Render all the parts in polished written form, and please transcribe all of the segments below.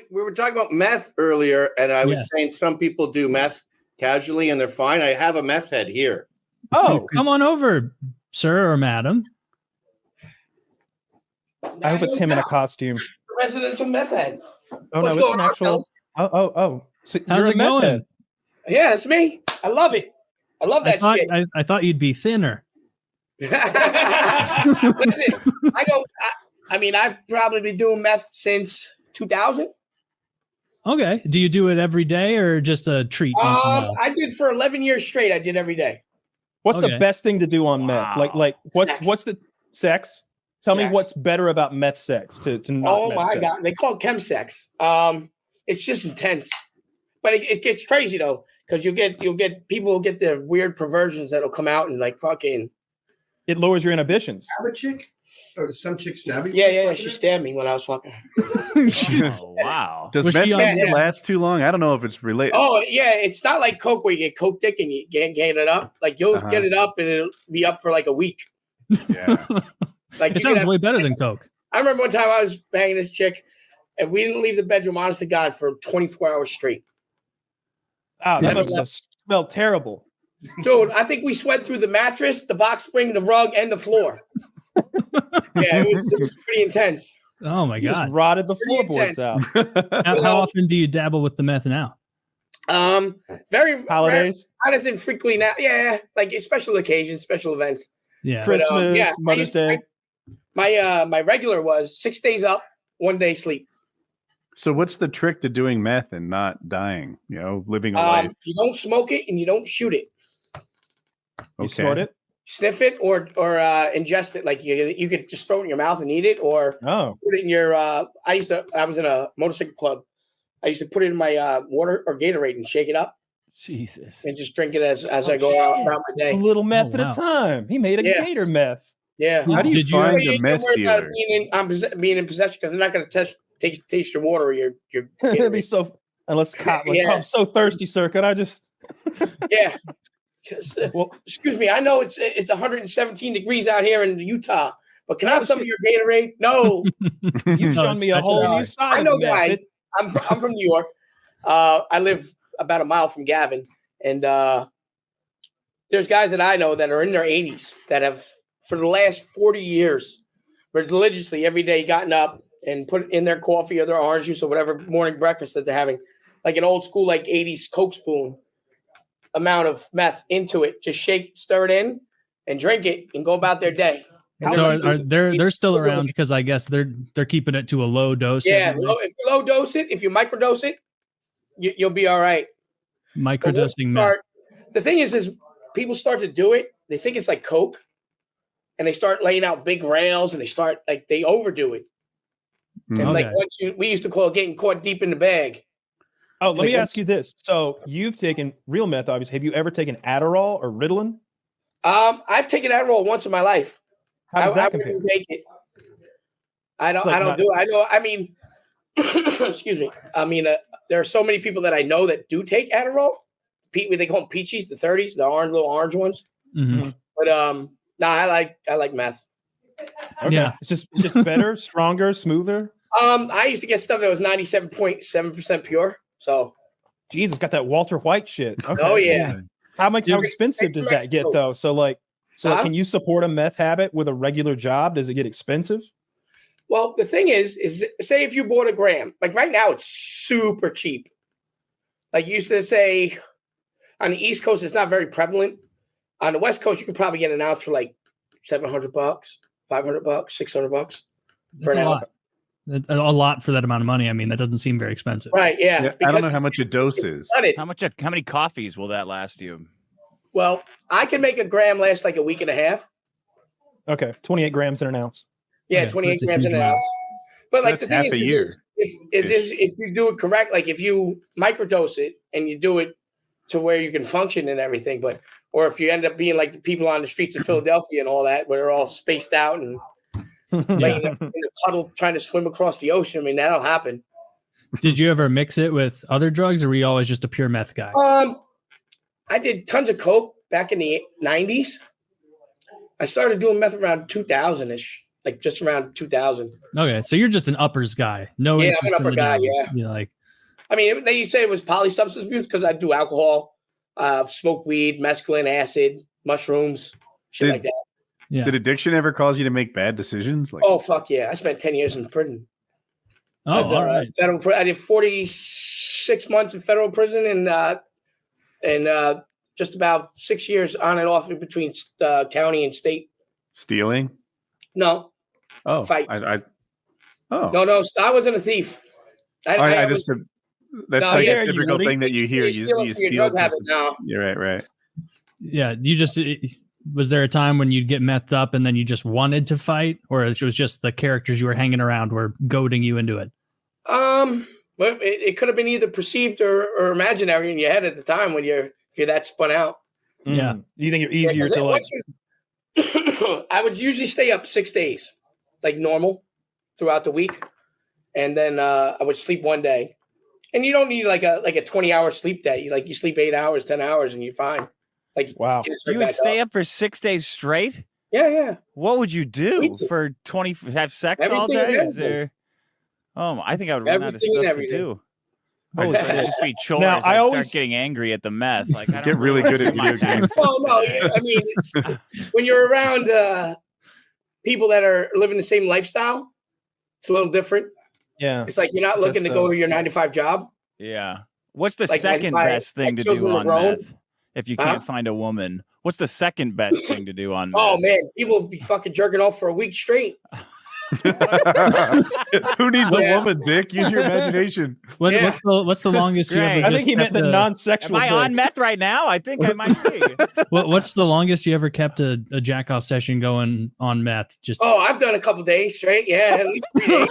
we were talking about meth earlier, and I was saying some people do meth casually and they're fine. I have a meth head here. Oh, come on over, sir or madam. I hope it's him in a costume. Residential meth head. Oh, no, it's an actual. Oh. So how's it going? Head. Yeah, it's me. I love it. I love that shit. I thought you'd be thinner. Listen, I've probably been doing meth since 2000. Okay. Do you do it every day or just a treat? I did for 11 years straight. I did every day. What's the best thing to do on meth? Like what's the sex? Tell me what's better about meth sex to not. Oh my God. They call it chem sex. It's just intense. But it gets crazy though, because you'll get people will get their weird perversions that'll come out and like fucking. It lowers your inhibitions. Stab a chick? Or some chick stab you? Yeah. She stabbed me when I was fucking her. Oh, wow. Does meth last too long? I don't know if it's related. Oh, yeah. It's not like Coke where you get Coke dick and you can't get it up. Like you'll get it up and it'll be up for like a week. Yeah. Like it sounds way better than Coke. I remember one time I was banging this chick and we didn't leave the bedroom, honest to God, for 24 hours straight. Oh, that must have smelled terrible. Dude, I think we sweat through the mattress, the box spring, the rug, and the floor. Yeah, it was pretty intense. Oh my God! Just rotted the floorboards out. How often do you dabble with the meth now? Very holidays. Not as infrequently now. Yeah, like special occasions, special events. Yeah, Christmas, Mother's Day. My regular was 6 days up, 1 day sleep. So what's the trick to doing meth and not dying? You know, living a life. You don't smoke it and you don't shoot it. You snort it, sniff it, or ingest it. Like you could just throw it in your mouth and eat it, or put it in your. I was in a motorcycle club. I used to put it in my water or Gatorade and shake it up. Jesus. And just drink it as I go out around my day. A little meth at a time. He made a gator meth. Yeah. How do you find a meth dealer? Being in possession, because they're not going to taste your water or your It'd be so unless the cop like, I'm so thirsty, sir. Could I just well, excuse me, I know it's 117 degrees out here in Utah, but can I have some of your Gatorade? No. You've shown me a whole new side. I know, guys. I'm from New York. I live about a mile from Gavin, and there's guys that I know that are in their 80s that have, for the last 40 years, religiously every day gotten up and put in their coffee or their orange juice or whatever morning breakfast that they're having, like an old school, like 80s Coke spoon amount of meth into it. Just shake, stir it in, and drink it, and go about their day. So they're still around because I guess they're keeping it to a low dose. Yeah, if you low dose it, if you microdose it, you'll be all right. Microdosing meth. The thing is people start to do it. They think it's like Coke, and they start laying out big rails, and they overdo it. And like we used to call it getting caught deep in the bag. Oh, let me ask you this. So you've taken real meth, obviously. Have you ever taken Adderall or Ritalin? I've taken Adderall once in my life. How does that compare? Take it. I don't do it. I know. I mean, excuse me. I mean, there are so many people that I know that do take Adderall. They call them peachies, the 30s, the little orange ones. Mm-hmm. But I like meth. Okay. Yeah, it's just better, stronger, smoother. I used to get stuff that was 97.7% pure. So, Jesus, got that Walter White shit. Okay. Oh yeah. How expensive does that get though? So can you support a meth habit with a regular job? Does it get expensive? Well, the thing is say if you bought a gram, like right now it's super cheap. Like you used to say on the East Coast, it's not very prevalent. On the West Coast, you could probably get an ounce for like $700, $500, $600 for an ounce. A lot for that amount of money. I mean, that doesn't seem very expensive. Right, yeah. I don't know how much a dose is. How many coffees will that last you? Well, I can make a gram last like a week and a half. Okay, 28 grams in an ounce. Yeah, 28 grams in an ounce. But like the thing is if you do it correct, like if you microdose it and you do it to where you can function and everything, or if you end up being like the people on the streets of Philadelphia and all that, where they're all spaced out and laying in the puddle trying to swim across the ocean. I mean, that'll happen. Did you ever mix it with other drugs, or were you always just a pure meth guy? I did tons of coke back in the 90s. I started doing meth around 2000-ish, like just around 2000. Okay, so you're just an uppers guy. No, Yeah, interest I'm an upper in the guy, downs. yeah. You're like, I mean, they say it was polysubstance abuse because I do alcohol, smoke weed, mescaline, acid, mushrooms, shit like that. yeah. Did addiction ever cause you to make bad decisions? Like, Oh, fuck yeah. I spent 10 years in prison. Oh, all right. I did 46 months in federal prison and just about 6 years on and off in between county and state. stealing? No. Oh, Fights. Oh, No, I wasn't a thief. I just that's No, like yeah, a typical thing that you hear. You steal it for your steal drug habit now. You're right. Yeah, you just was there a time when you'd get methed up and then you just wanted to fight, or it was just the characters you were hanging around were goading you into it? Well, it could have been either perceived or imaginary in your head at the time when you're that spun out. Yeah. You think you're easier to like? I would usually stay up 6 days, like normal, throughout the week, and then I would sleep one day. And you don't need like a 20-hour sleep day. You sleep 8 hours, 10 hours, and you're fine. Like Wow, You would stay up for 6 days straight? Yeah. What would you do for 20? Have sex all Everything and day? Is everything. there? Oh, I think I would run out of Everything and stuff to everything. do. Holy It'd shit. just be chores. Now, I I'd always- start getting angry at the meth. Like, I don't Get know really what good to at do my video games. taxes Well, no, today. I mean, it's, when you're around people that are living the same lifestyle, it's a little different. Yeah. It's like you're not looking to go to your 9-to-5 job. Yeah. What's the Like, second my best thing to do children are on grown. meth? If you can't find a woman, what's the second best thing to do on meth? Oh man, people be fucking jerking off for a week straight. Who needs a Yeah. woman, Dick? Use your imagination. Yeah. What's the longest you Great. ever? I just think he meant kept the a- non-sexual. Am I thing. on meth right now? I think I might be. What's the longest you ever kept a jack off session going on meth? Just Oh, I've done a couple days straight. Yeah, at least 3 days.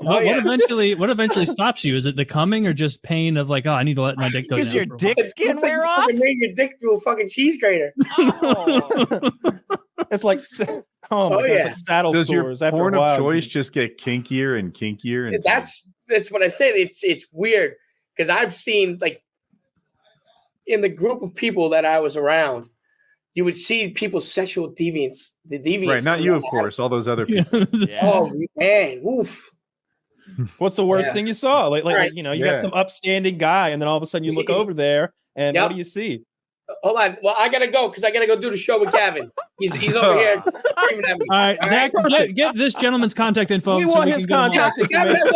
what yeah. eventually stops you? Is it the coming or just pain of like, oh, I need to let my dick go Does down your for a dick skin wear You off? fucking made your dick through a fucking cheese grater. Oh. It's like, oh my Oh, god, yeah. it's like saddle Does your sores. After porn a while, of choice just get kinkier and kinkier? And That's what I said. It's weird because I've seen like in the group of people that I was around, you would see people's sexual deviance. The deviance, right, not you, of come out. course. All those other people. Yeah. Oh man, oof. What's the worst Yeah. thing you saw? Like Right. you know, you Yeah. got some upstanding guy, and then all of a sudden you look over there, and Yep. what do you see? Hold on. Well, I gotta go because I gotta go do the show with Gavin. He's over here screaming at me. All right, All Zach, right. get this gentleman's contact info. We so want we his can get him on. contact. Yeah, Gavin has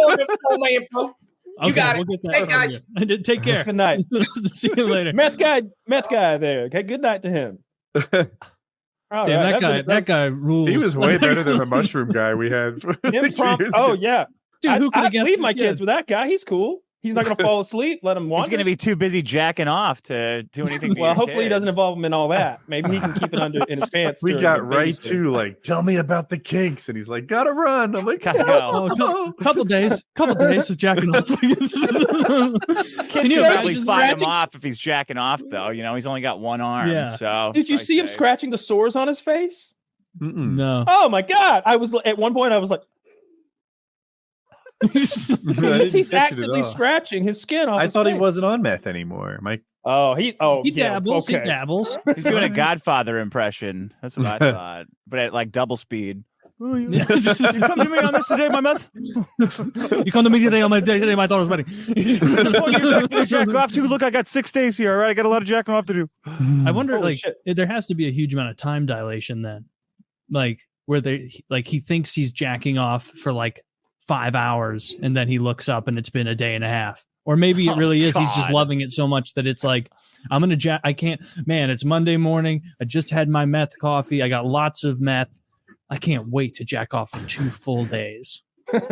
all my info. You got it. We'll get that Hey, from guys. you. Take care. Good night. See you later. Meth guy there. Okay, good night to him. All Damn, right, that guy rules. He was way better than the mushroom guy we had. Oh yeah, Dude, who could have I'd guessed? leave my yeah. kids with that guy. He's cool. He's not going to fall asleep. Let him wander. He's going to be too busy jacking off to do anything. For well, your hopefully he doesn't kids. involve him in all that. Maybe he can keep it under in his pants. We during got the right babysitting. to like, tell me about the kinks, and he's like, gotta run. I'm like, Gotta "No." go. Couple days of jacking off. Kids Can can you probably imagine fight him scratching- off if he's jacking off, though. You know, he's only got one arm. Yeah. So Did you I'd see him say- scratching the sores on his face? Mm-mm. No. Oh my god! I was at one point. I was like, I didn't he's catch it at actively all. scratching his skin off. I his thie he face. wasn't on meth anymore. Mike, He yeah, dabbles. okay. He dabbles. He's doing a Godfather impression. That's what I thought, but at like double speed. Oh, you Yeah. come to me on this today, my meth. You come to me today on my day, my daughter's wedding. Oh, you're expecting me to jack off too. Look, I got 6 days here. All right, I got a lot of jacking off to do. I wonder, Holy like, shit. there has to be a huge amount of time dilation then, like where he thinks he's jacking off for like 5 hours, and then he looks up and it's been a day and a half, or maybe it really is. He's just God. loving it so much that it's like, I'm gonna jack. I can't. Man, it's Monday morning. I just had my meth coffee. I got lots of meth. I can't wait to jack off for 2 full days. Those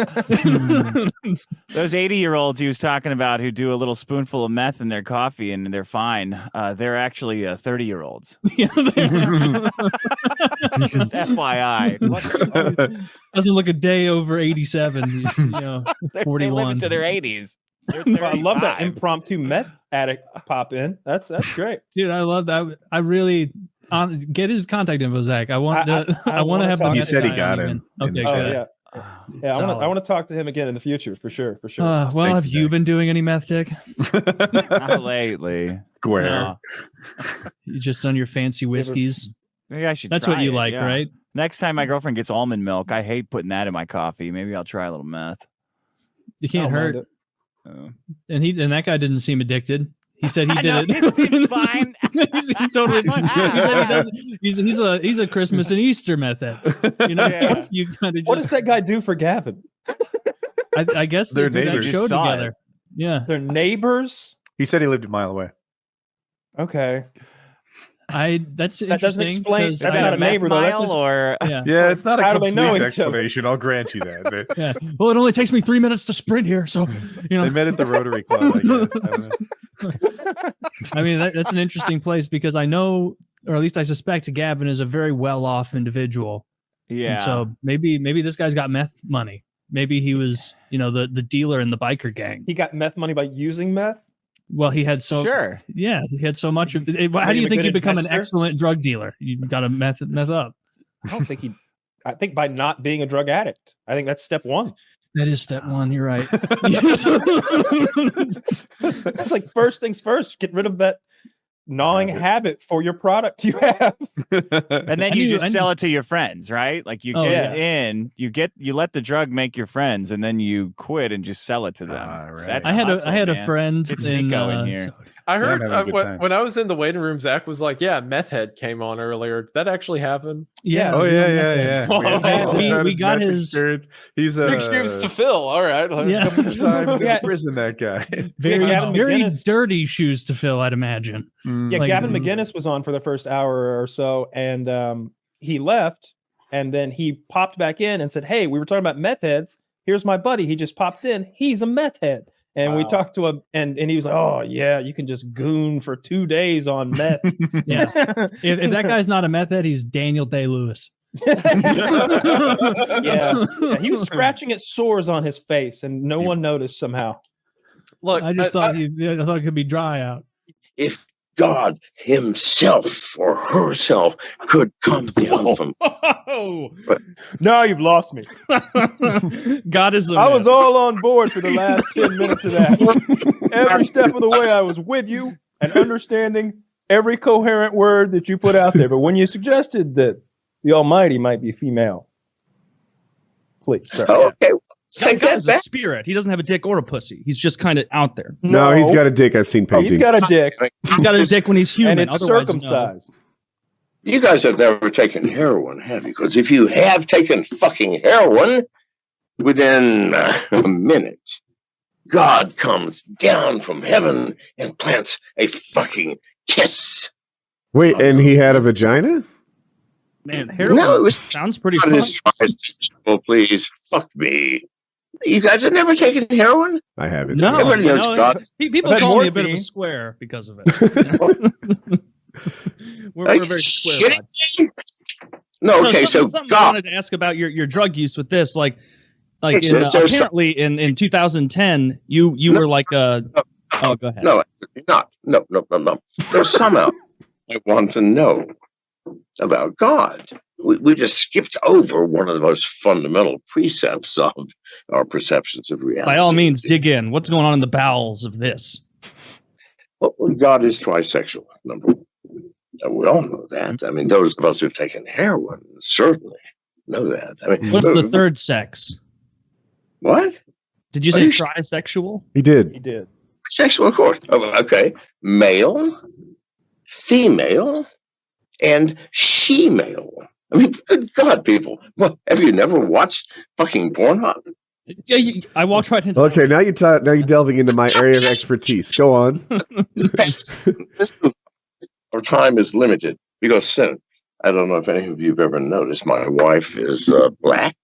80-year-olds he was talking about who do a little spoonful of meth in their coffee and they're fine. They're actually 30-year-olds. Yeah, Just FYI. doesn't look a day over 87. You know, They live 41. into their 80s. They're I love that 35. impromptu meth addict pop in. That's great. Dude, I love that. I really get his contact info, Zach. I want I to have wanna the talk- He meth said he guy got on him. again. Okay, Oh good. yeah, yeah. I want to talk to him again in the future for sure. Well, Thank have you, you Zach. been doing any meth, Dick? Not lately. Square. No. You just on your fancy whiskeys? Maybe I should That's try what you it, like, yeah. right? Next time my girlfriend gets almond milk, I hate putting that in my coffee. Maybe I'll try a little meth. You can't Don't mind hurt. it. And that guy didn't seem addicted. He said he I did know, it. he seemed fine. He's totally fine. He said he does. He's a Christmas and Easter method. You know, Yeah. you kind of What does that guy do for Gavin? I guess they They're do that neighbors. show Just saw together. Yeah, They're neighbors. He said he lived a mile away. Okay. that's That doesn't interesting. explain- 'cause that's Is I- not that a a meth neighbor, though. That's mile just- or yeah. Yeah, it's not a How do they know complete each other? explanation. I'll grant you that. But Yeah. Well, it only takes me 3 minutes to sprint here, so you they know. met at the Rotary Club, I guess. I don't know. I mean, that's an interesting place because I know, or at least I suspect, Gavin is a very well-off individual. yeah. And so maybe this guy's got meth money. Maybe he was, the dealer in the biker gang. He got meth money by using meth. Well, he had so Sure. Yeah, he had so much of. How do Made you him a think good you become an investor? excellent drug dealer? You got to meth up. I don't think he. I think by not being a drug addict. I think that's step one. That is step one. You're right. That's like first things first. Get rid of that gnawing habit for your product you have. And then I you knew- just I sell it to your friends, right? Like you Oh, get yeah. it in, you let the drug make your friends, and then you quit and just sell it to them. Right. That's I had hustle, a man. friend It's in, Nico in here. I I'm heard having a good time. when I was in the waiting room, Zach was like, "Yeah, Meth Head came on earlier. Did that actually happen?" Yeah. Oh yeah. We got meth his- experience. He's Big shoes to fill. All right. Yeah. couple of times Yeah. in prison. That guy. very Gavin very McGinnis. dirty shoes to fill, I'd imagine. Yeah, Like- Gavin McGinnis was on for the first hour or so, and he left, and then he popped back in and said, "Hey, we were talking about meth heads. Here's my buddy. He just popped in. He's a meth head." And we Wow. talked to him, and he was like, "Oh yeah, you can just goon for 2 days on meth." Yeah. If that guy's not a meth head, he's Daniel Day-Lewis. yeah, he was scratching at sores on his face, and no one noticed somehow. Look, I thought it could be dry out. If God himself or herself could come down from Oh, No, you've lost me. God is a I was man. all on board for the last 10 minutes of that. Every step of the way, I was with you and understanding every coherent word that you put out there. But when you suggested that the Almighty might be female, please, sir. Oh, okay, God take that is a back. spirit. He doesn't have a dick or a pussy. He's just kind of out there. No, he's got a dick. I've seen Oh, paintings. he's got a dick, He's got a dick when he's human. and it's Otherwise, no. circumcised. You guys have never taken heroin, have you? Because if you have taken fucking heroin, within a minute, God comes down from heaven and plants a fucking kiss. Wait, and he had a vagina? Man, heroin No, it was sounds pretty God fun. is trisexual, please. Fuck me. You guys have never taken heroin? I haven't. No, Everybody you knows know, God. people I've had call me a bit of a morphine. square because of it. we're Are you very square. shitting me? No, okay, so something I God. wanted to ask about your drug use with this, like It's- in, it's- there's some- apparently in 2010, you No. were like a. Oh, go ahead. No, not. No. There's some out I want to know about God. We just skipped over one of the most fundamental precepts of our perceptions of reality. By all means, dig in. What's going on in the bowels of this? Well, God is trisexual, number one. And we all know that. I mean, those of us who've taken heroin certainly know that. I mean, What's the third sex? What? Did you Are say you trisexual? He did. He did. Sexual, of course. Oh, okay. Male, female, and she-male. I mean, good God, people. What, have you never watched fucking Pornhub? Yeah, I walked right into. Okay, now now you're delving into my area of expertise. Go on. Our time is limited because I don't know if any of you have ever noticed, my wife is black.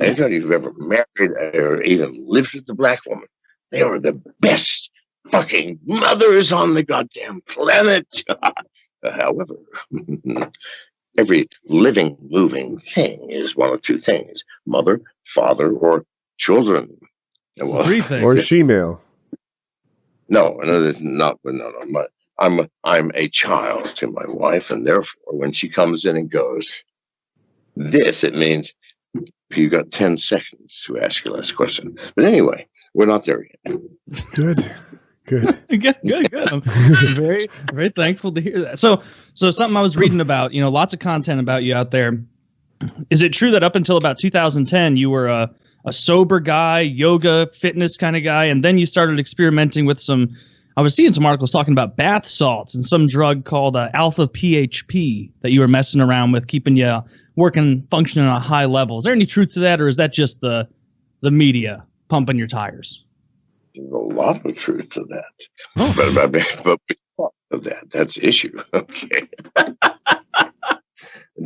Anybody who've ever married or even lived with a black woman, they are the best fucking mothers on the goddamn planet. However, every living, moving thing is one of two things: mother, father, or children. And So three things. Or she-male. No, it's not. No. I'm a child to my wife, and therefore, when she comes in and goes, this, it means you got 10 seconds to ask your last question. But anyway, we're not there yet. Good. Good. Good. I'm very, very thankful to hear that. So something I was reading about, lots of content about you out there. Is it true that up until about 2010, you were a sober guy, yoga, fitness kind of guy, and then you started experimenting with some, I was seeing some articles talking about bath salts and some drug called alpha PHP that you were messing around with, keeping you functioning on a high level. Is there any truth to that, or is that just the media pumping your tires? There's a lot of truth to that. But because of that, that's the issue. Okay.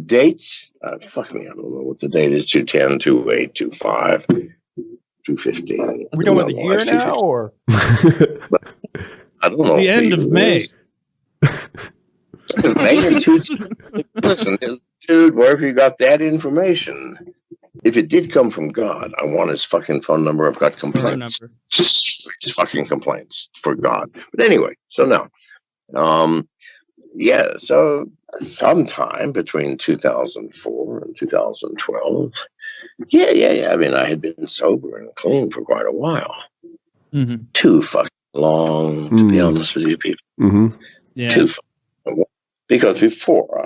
Dates, fuck me, I don't know what the date is. 210, 28, 25, 215. We know what the year now, or I don't know. The end of May. Listen, dude, wherever you got that information, if it did come from God, I want his fucking phone number. I've got complaints. His fucking complaints for God. But anyway, so now, yeah, so sometime between 2004 and 2012, yeah. I mean, I had been sober and clean for quite a while. Mm-hmm. Too fucking long, to be honest with you people. Mm-hmm. Yeah. Too fucking long. Because before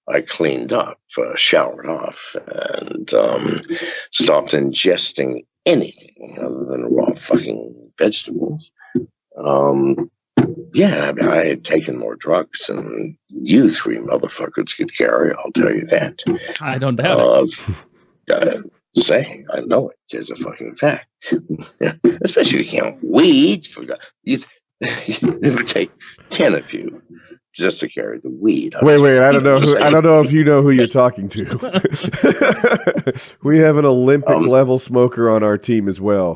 I cleaned up, showered off, and stopped ingesting anything other than raw fucking vegetables. Yeah, I mean, I had taken more drugs than you three motherfuckers could carry. I'll tell you that. I don't doubt it. Say, I know it. It's a fucking fact. Especially if you count weed. It would take 10 of you just to carry the weed. Wait! I don't know if you know who you're talking to. We have an Olympic level smoker on our team as well.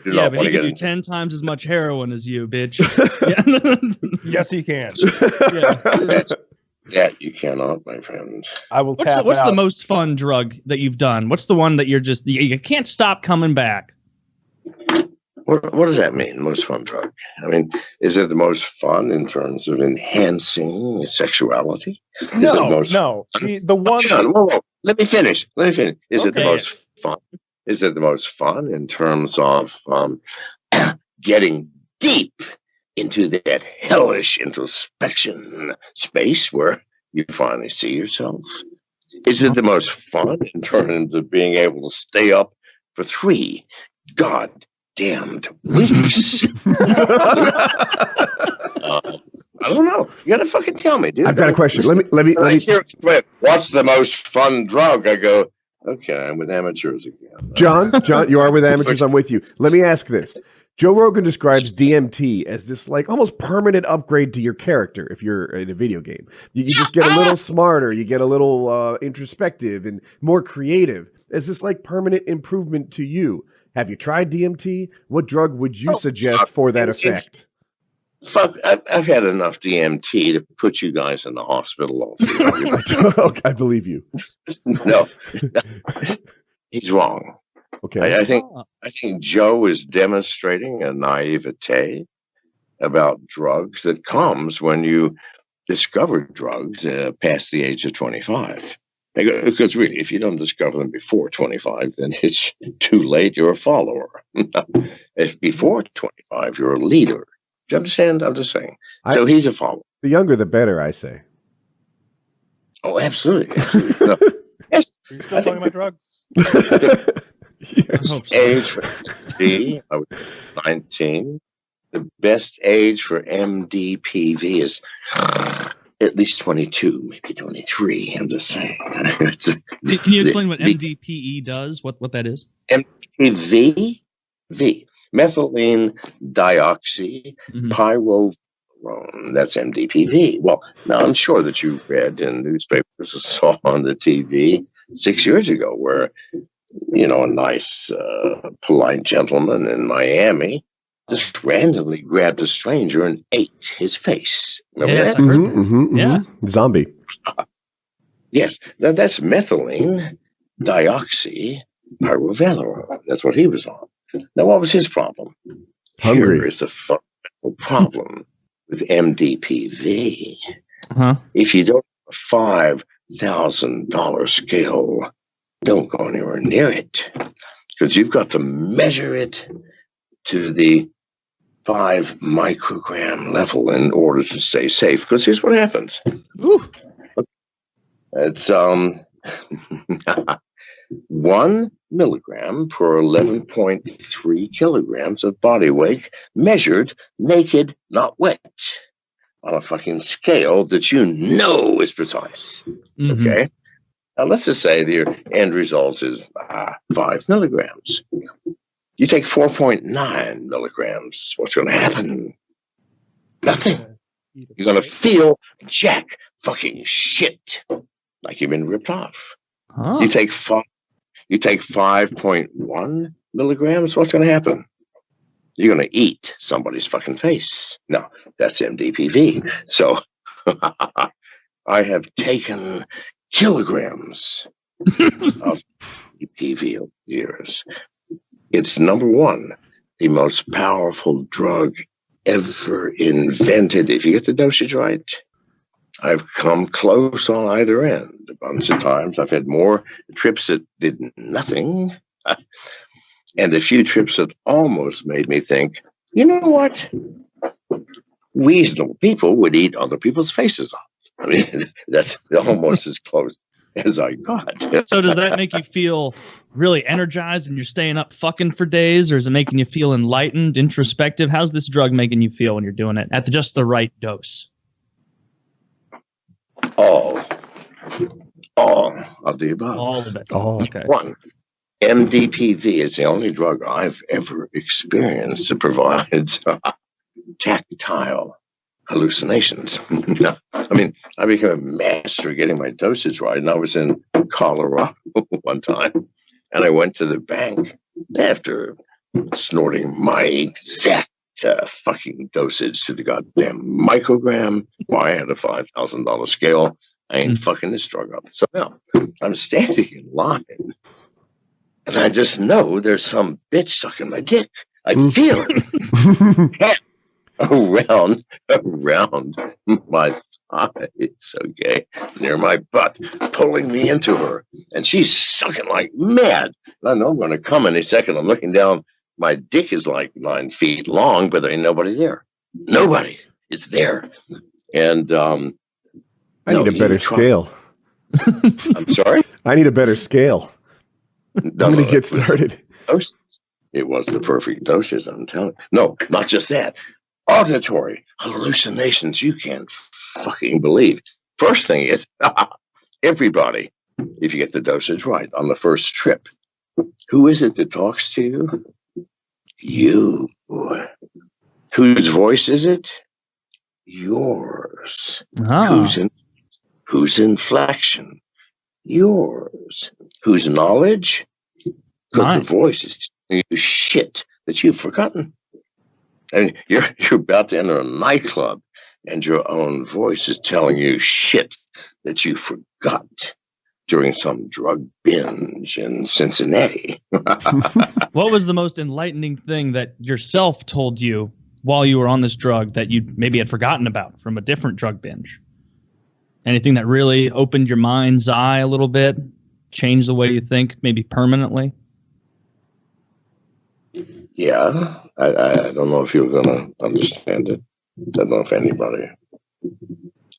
Yeah, but he can do 10 times as much heroin as you, bitch. Yes, he can. That you cannot, my friend. I will. What's the most fun drug that you've done? What's the one that you're just you can't stop coming back? What does that mean? Most fun drug? I mean, is it the most fun in terms of enhancing sexuality? No. The one. Whoa. Let me finish. Is it the most fun? Is it the most fun in terms of getting deep into that hellish introspection space where you finally see yourself? Is it the most fun in terms of being able to stay up for 3 goddamned weeks? I don't know. You gotta fucking tell me, dude. I've got a question. Let me. What's the most fun drug? I go, okay, I'm with amateurs again. John, you are with amateurs. I'm with you. Let me ask this. Joe Rogan describes DMT as this like almost permanent upgrade to your character if you're in a video game. You just get a little smarter, you get a little introspective and more creative. Is this like permanent improvement to you? Have you tried DMT? What drug would you suggest for that effect? Fuck, I've had enough DMT to put you guys in the hospital. Okay, I believe you. No, he's wrong. Okay, I think Joe is demonstrating a naivete about drugs that comes when you discover drugs past the age of 25. Because really, if you don't discover them before 25, then it's too late. You're a follower. If before 25, you're a leader. Do you understand? I'm just saying. So he's a follower. The younger, the better, I say. Oh, absolutely. No. Yes. Are you still talking about drugs? Yes. Age for MD, I was 19. The best age for MDPV is at least 22, maybe 23. I'm just saying. Can you explain what MDPE does? What that is? MDPV? Methylene dioxy pyrovalerone. That's MDPV. Well, now I'm sure that you read in newspapers or saw on the TV 6 years ago where, you know, a nice, polite gentleman in Miami just randomly grabbed a stranger and ate his face. Remember that? I heard that. Yeah. Zombie. Yes, that's methylene dioxy pyrovalerone. That's what he was on. Now, what was his problem? Hungry. Here is the fundamental problem with MDPV. Uh-huh. If you don't have a $5,000 scale, don't go anywhere near it, because you've got to measure it to the 5 microgram level in order to stay safe. Because here's what happens. Ooh. It's 1 milligram per 11.3 kilograms of body weight measured naked, not wet, on a fucking scale that you know is precise. Mhm. Okay. Now let's just say the end result is 5 milligrams. You take 4.9 milligrams. What's going to happen? Nothing. You're going to feel jack fucking shit, like you've been ripped off. Huh. You take 5.1 milligrams. What's going to happen? You're going to eat somebody's fucking face. No, that's MDPV. So I have taken kilograms of MDPV over the years. It's number one, the most powerful drug ever invented. If you get the dosage right, I've come close on either end a bunch of times. I've had more trips that did nothing, and a few trips that almost made me think, you know what? Reasonable people would eat other people's faces off. I mean, that's almost as close as I got. So does that make you feel really energized and you're staying up fucking for days, or is it making you feel enlightened, introspective? How's this drug making you feel when you're doing it at just the right dose? All of the above. All of it. Oh, Okay. One, MDPV is the only drug I've ever experienced that provides tactile hallucinations. No, I mean, I became a master at getting my dosage right, and I was in Colorado one time, and I went to the bank after snorting my exact fucking dosage to the goddamn microgram. Well, I had a $5,000 scale. I ain't fucking this drug up. So now I'm standing in line, and I just know there's some bitch sucking my dick. I feel it. around my thighs, okay, near my butt, pulling me into her, and she's sucking like mad. I know I'm going to come any second. I'm looking down. My dick is like 9 feet long, but there ain't nobody there. Nobody is there, and I need a better scale. I'm sorry. I need a better scale. I'm going to get started. It was the perfect dosage, I'm telling you. No, not just that. Auditory hallucinations you can't fucking believe. First thing is, everybody, if you get the dosage right on the first trip, who is it that talks to you? You. Whose voice is it? Yours. Whose inflection? Yours. Whose knowledge? Because the voice is telling you shit that you've forgotten. And you're about to enter a nightclub, and your own voice is telling you shit that you forgot during some drug binge in Cincinnati. What was the most enlightening thing that yourself told you while you were on this drug that you maybe had forgotten about from a different drug binge? Anything that really opened your mind's eye a little bit, changed the way you think, maybe permanently? Yeah, I don't know if you're going to understand it. I don't know if anybody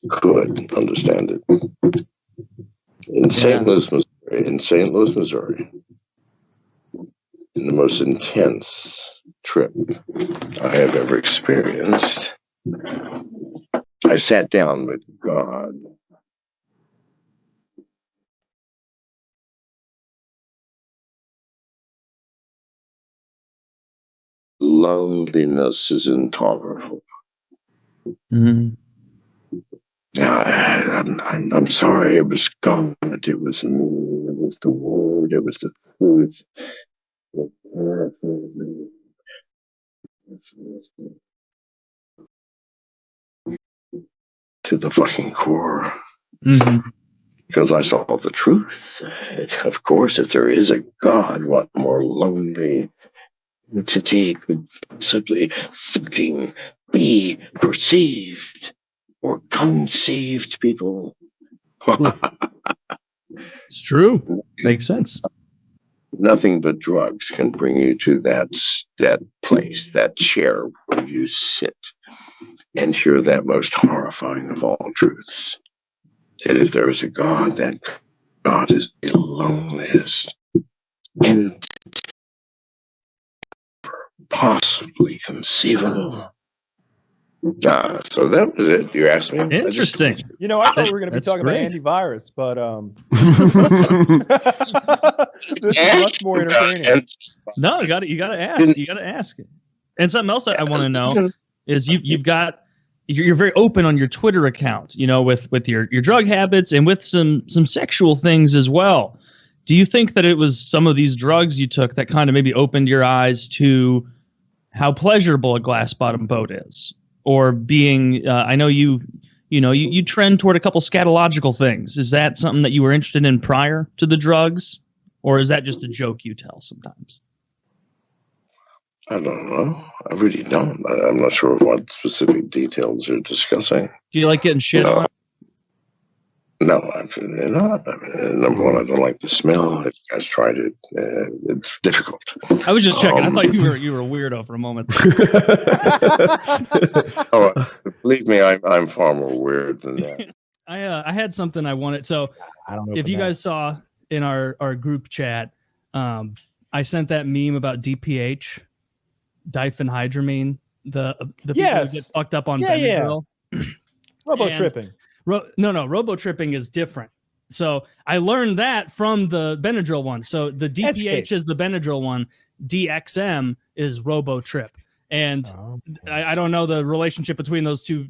could understand it. In St. Louis, Missouri, in the most intense trip I have ever experienced, I sat down with God. Loneliness is intolerable. Mm-hmm. I'm sorry. It was God. It was me. It was the Word. It was the truth. To the fucking core. Mm-hmm. Because I saw the truth. Of course, if there is a God, what more lonely entity could possibly fucking be perceived or conceived, people? It's true. Makes sense. Nothing but drugs can bring you to that place, that chair where you sit and hear that most horrifying of all truths. that if there is a God, that God is the loneliest and possibly conceivable. So that was it. You asked me. Interesting. You know, I thought we were going to be That's talking great. about antivirus, but this is much more entertaining. No, you got to ask. You got to ask. And something else I want to know is you're very open on your Twitter account, you know, with your drug habits and with some sexual things as well. Do you think that it was some of these drugs you took that kind of maybe opened your eyes to how pleasurable a glass bottom boat is? Or being, I know you trend toward a couple scatological things. Is that something that you were interested in prior to the drugs? Or is that just a joke you tell sometimes? I don't know. I really don't. I'm not sure what specific details you're discussing. Do you like getting shit on? No, absolutely not. I mean, number one, I don't like the smell. If you guys tried it, it's difficult. I was just checking. I thought you were a weirdo for a moment. Believe me, I'm far more weird than that. I had something I wanted. So I don't know if you guys saw in our group chat, I sent that meme about DPH, diphenhydramine, the people who get fucked up on Benadryl. Robo tripping. Robo tripping is different. So I learned that from the Benadryl one. So the DPH is the Benadryl one. DXM is Robo Trip. And I don't know the relationship between those two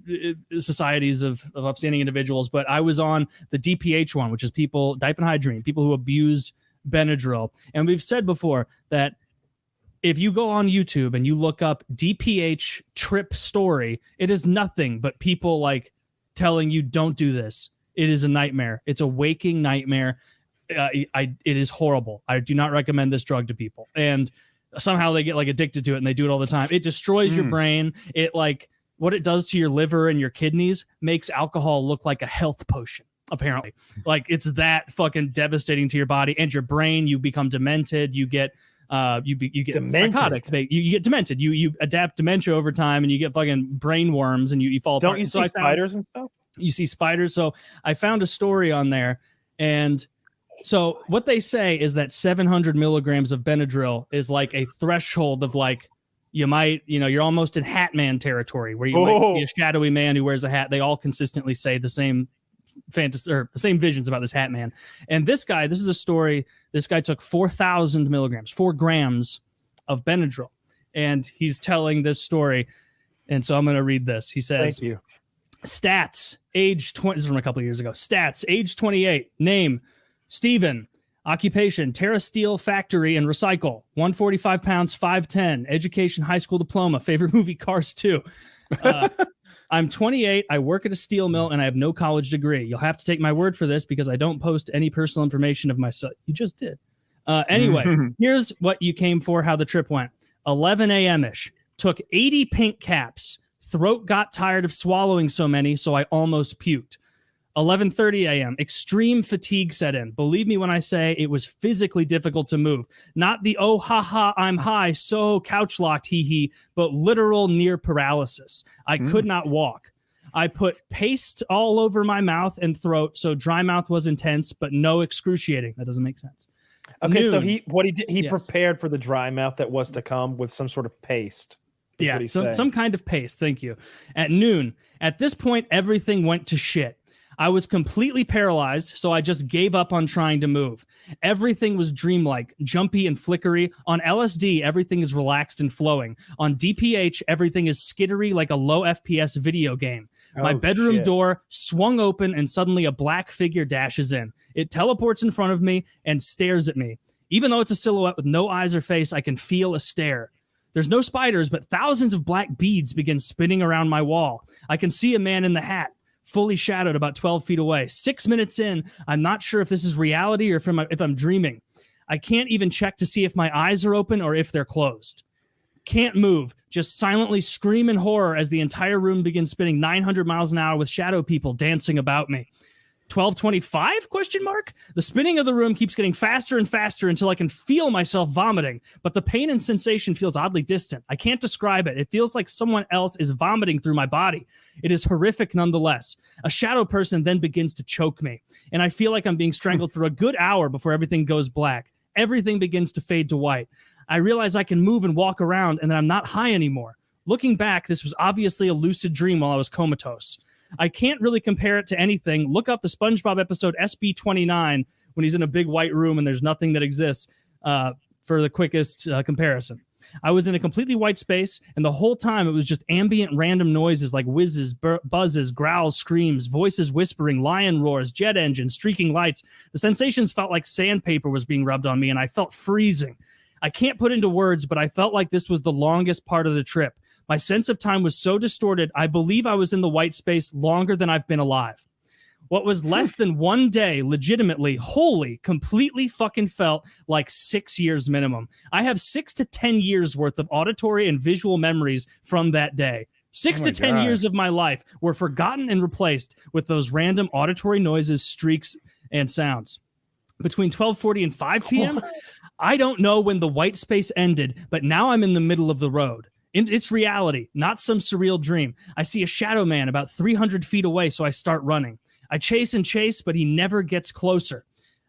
societies of upstanding individuals, but I was on the DPH one, which is diphenhydramine, people who abuse Benadryl. And we've said before that if you go on YouTube and you look up DPH trip story, it is nothing but people like telling you don't do this. It is a nightmare. It's a waking nightmare. It is horrible. I do not recommend this drug to people. And somehow they get like addicted to it and they do it all the time. It destroys your brain. It like what it does to your liver and your kidneys makes alcohol look like a health potion. Apparently, like it's that fucking devastating to your body and your brain. You become demented. You get you get demented. Psychotic. You get demented. You adapt dementia over time, and you get fucking brain worms, and you fall apart. Don't you see spiders and stuff? You see spiders. So I found a story on there, and so what they say is that 700 milligrams of Benadryl is like a threshold of like you might, you're almost in Hat Man territory where you might see a shadowy man who wears a hat. They all consistently say the same fantasy or the same visions about this Hat Man. And this is a story. This guy took 4,000 milligrams, 4 grams of Benadryl, and he's telling this story. And so I'm going to read this. He says, "Thank you. Stats, age 20. This is from a couple of years ago. Stats, age 28. Name, Steven. Occupation, Terra Steel Factory and Recycle. 145 pounds, 5'10". Education, high school diploma. Favorite movie, Cars 2. I'm 28. I work at a steel mill and I have no college degree. You'll have to take my word for this because I don't post any personal information of myself." You just did. Anyway, here's what you came for, how the trip went. 11 a.m.-ish. Took 80 pink caps. Throat got tired of swallowing so many, so I almost puked. 11:30 a.m. Extreme fatigue set in. Believe me when I say it was physically difficult to move. Not the oh ha ha I'm high so couch locked hee hee, but literal near paralysis. I could not walk. I put paste all over my mouth and throat, so dry mouth was intense, but no excruciating. That doesn't make sense. Okay, so he prepared for the dry mouth that was to come with some sort of paste. Yeah, some kind of paste. Thank you. At noon. At this point, everything went to shit. I was completely paralyzed, so I just gave up on trying to move. Everything was dreamlike, jumpy and flickery. On LSD, everything is relaxed and flowing. On DPH, everything is skittery like a low FPS video game. My bedroom door swung open and suddenly a black figure dashes in. It teleports in front of me and stares at me. Even though it's a silhouette with no eyes or face, I can feel a stare. There's no spiders, but thousands of black beads begin spinning around my wall. I can see a man in the hat, fully shadowed about 12 feet away. 6 minutes in, I'm not sure if this is reality or if I'm dreaming. I can't even check to see if my eyes are open or if they're closed. Can't move, just silently scream in horror as the entire room begins spinning 900 miles an hour with shadow people dancing about me. 12:25 ? The spinning of the room keeps getting faster and faster until I can feel myself vomiting, but the pain and sensation feels oddly distant. I can't describe it. It feels like someone else is vomiting through my body. It is horrific nonetheless. A shadow person then begins to choke me, and I feel like I'm being strangled for a good hour before everything goes black. Everything begins to fade to white. I realize I can move and walk around and that I'm not high anymore. Looking back, this was obviously a lucid dream while I was comatose. I can't really compare it to anything. Look up the SpongeBob episode SB29 when he's in a big white room and there's nothing that exists for the quickest comparison. I was in a completely white space, and the whole time it was just ambient random noises like whizzes, buzzes, growls, screams, voices whispering, lion roars, jet engines, streaking lights. The sensations felt like sandpaper was being rubbed on me, and I felt freezing. I can't put into words, but I felt like this was the longest part of the trip. My sense of time was so distorted, I believe I was in the white space longer than I've been alive. What was less than 1 day, legitimately, wholly, completely fucking felt like 6 years minimum. I have 6 to 10 years worth of auditory and visual memories from that day. 6 to 10 years of my life were forgotten and replaced with those random auditory noises, streaks, and sounds. Between 12:40 and 5 p.m., I don't know when the white space ended, but now I'm in the middle of the road. It's reality, not some surreal dream. I see a shadow man about 300 feet away, so I start running. I chase and chase, but he never gets closer.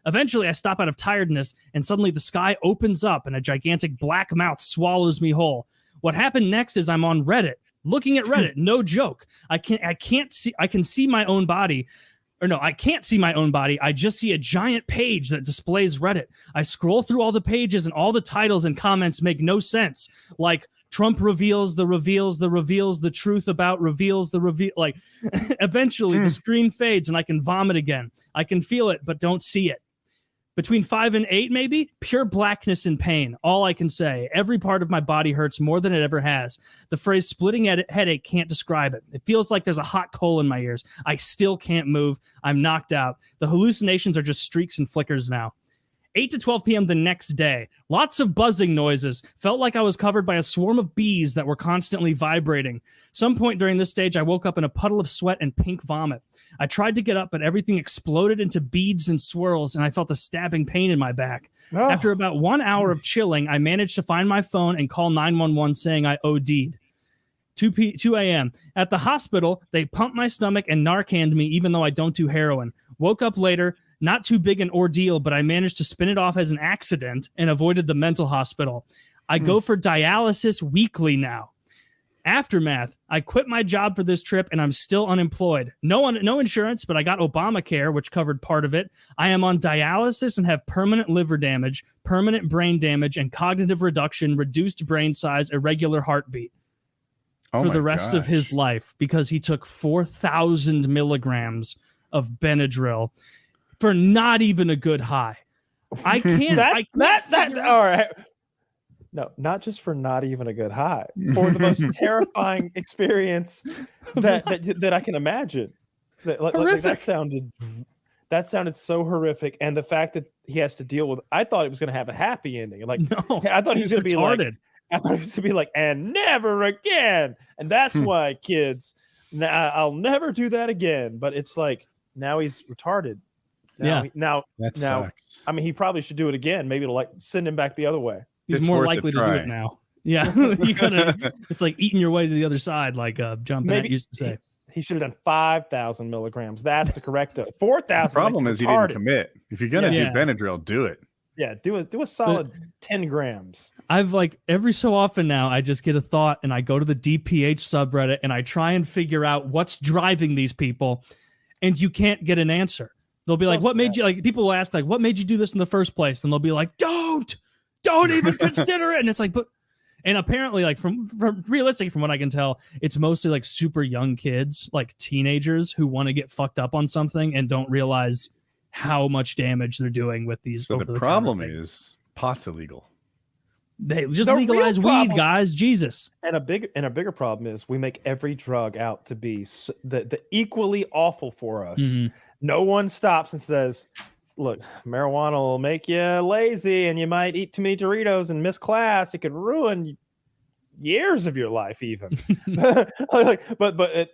Eventually, I stop out of tiredness, and suddenly the sky opens up, and a gigantic black mouth swallows me whole. What happened next is I'm on Reddit, looking at Reddit. No joke. I can see my own body. Or no, I can't see my own body. I just see a giant page that displays Reddit. I scroll through all the pages, and all the titles and comments make no sense. Like, Trump reveals the truth about reveals the reveal. Like, eventually the screen fades and I can vomit again. I can feel it, but don't see it. Between 5 and 8, maybe, pure blackness and pain. All I can say. Every part of my body hurts more than it ever has. The phrase splitting headache can't describe it. It feels like there's a hot coal in my ears. I still can't move. I'm knocked out. The hallucinations are just streaks and flickers now. 8 to 12 p.m. the next day. Lots of buzzing noises. Felt like I was covered by a swarm of bees that were constantly vibrating. Some point during this stage, I woke up in a puddle of sweat and pink vomit. I tried to get up, but everything exploded into beads and swirls, and I felt a stabbing pain in my back. Oh. After about 1 hour of chilling, I managed to find my phone and call 911 saying I OD'd. 2 a.m. At the hospital, they pumped my stomach and Narcaned me even though I don't do heroin. Woke up later. Not too big an ordeal, but I managed to spin it off as an accident and avoided the mental hospital. I go for dialysis weekly now. Aftermath, I quit my job for this trip and I'm still unemployed. No insurance, but I got Obamacare, which covered part of it. I am on dialysis and have permanent liver damage, permanent brain damage, and cognitive reduction, reduced brain size, irregular heartbeat for the rest of his life because he took 4,000 milligrams of Benadryl for not even a good high. I can't. All right. No, not just for not even a good high, for the most terrifying experience that I can imagine. That sounded so horrific, and the fact that he has to deal with. I thought it was going to have a happy ending. Like, no, I thought he was going to be retarded. I thought he was going to be like, and never again. And that's why, kids, I'll never do that again. But it's like now he's retarded. Now, sucks. I mean, he probably should do it again. Maybe it'll like send him back the other way. He's more likely to do it now. Yeah, you gotta. It's like eating your way to the other side, like John Bennett used to say. He should have done 5,000 milligrams. That's the correct 4,000. The problem is he didn't commit. If you're gonna do Benadryl, do it. Yeah, do a solid 10 grams. I've like every so often now, I just get a thought and I go to the DPH subreddit and I try and figure out what's driving these people, and you can't get an answer. They'll be like, what made you, like, people will ask, like, what made you do this in the first place? And they'll be like, don't even consider it. And it's like, but, and apparently, like, from realistically, from what I can tell, it's mostly like super young kids, like teenagers who want to get fucked up on something and don't realize how much damage they're doing with these. So the problem is pot's illegal. They just legalize weed, guys. Jesus. And a bigger problem is we make every drug out to be the equally awful for us. Mm-hmm. No one stops and says, look, marijuana will make you lazy and you might eat too many Doritos and miss class. It could ruin years of your life even. but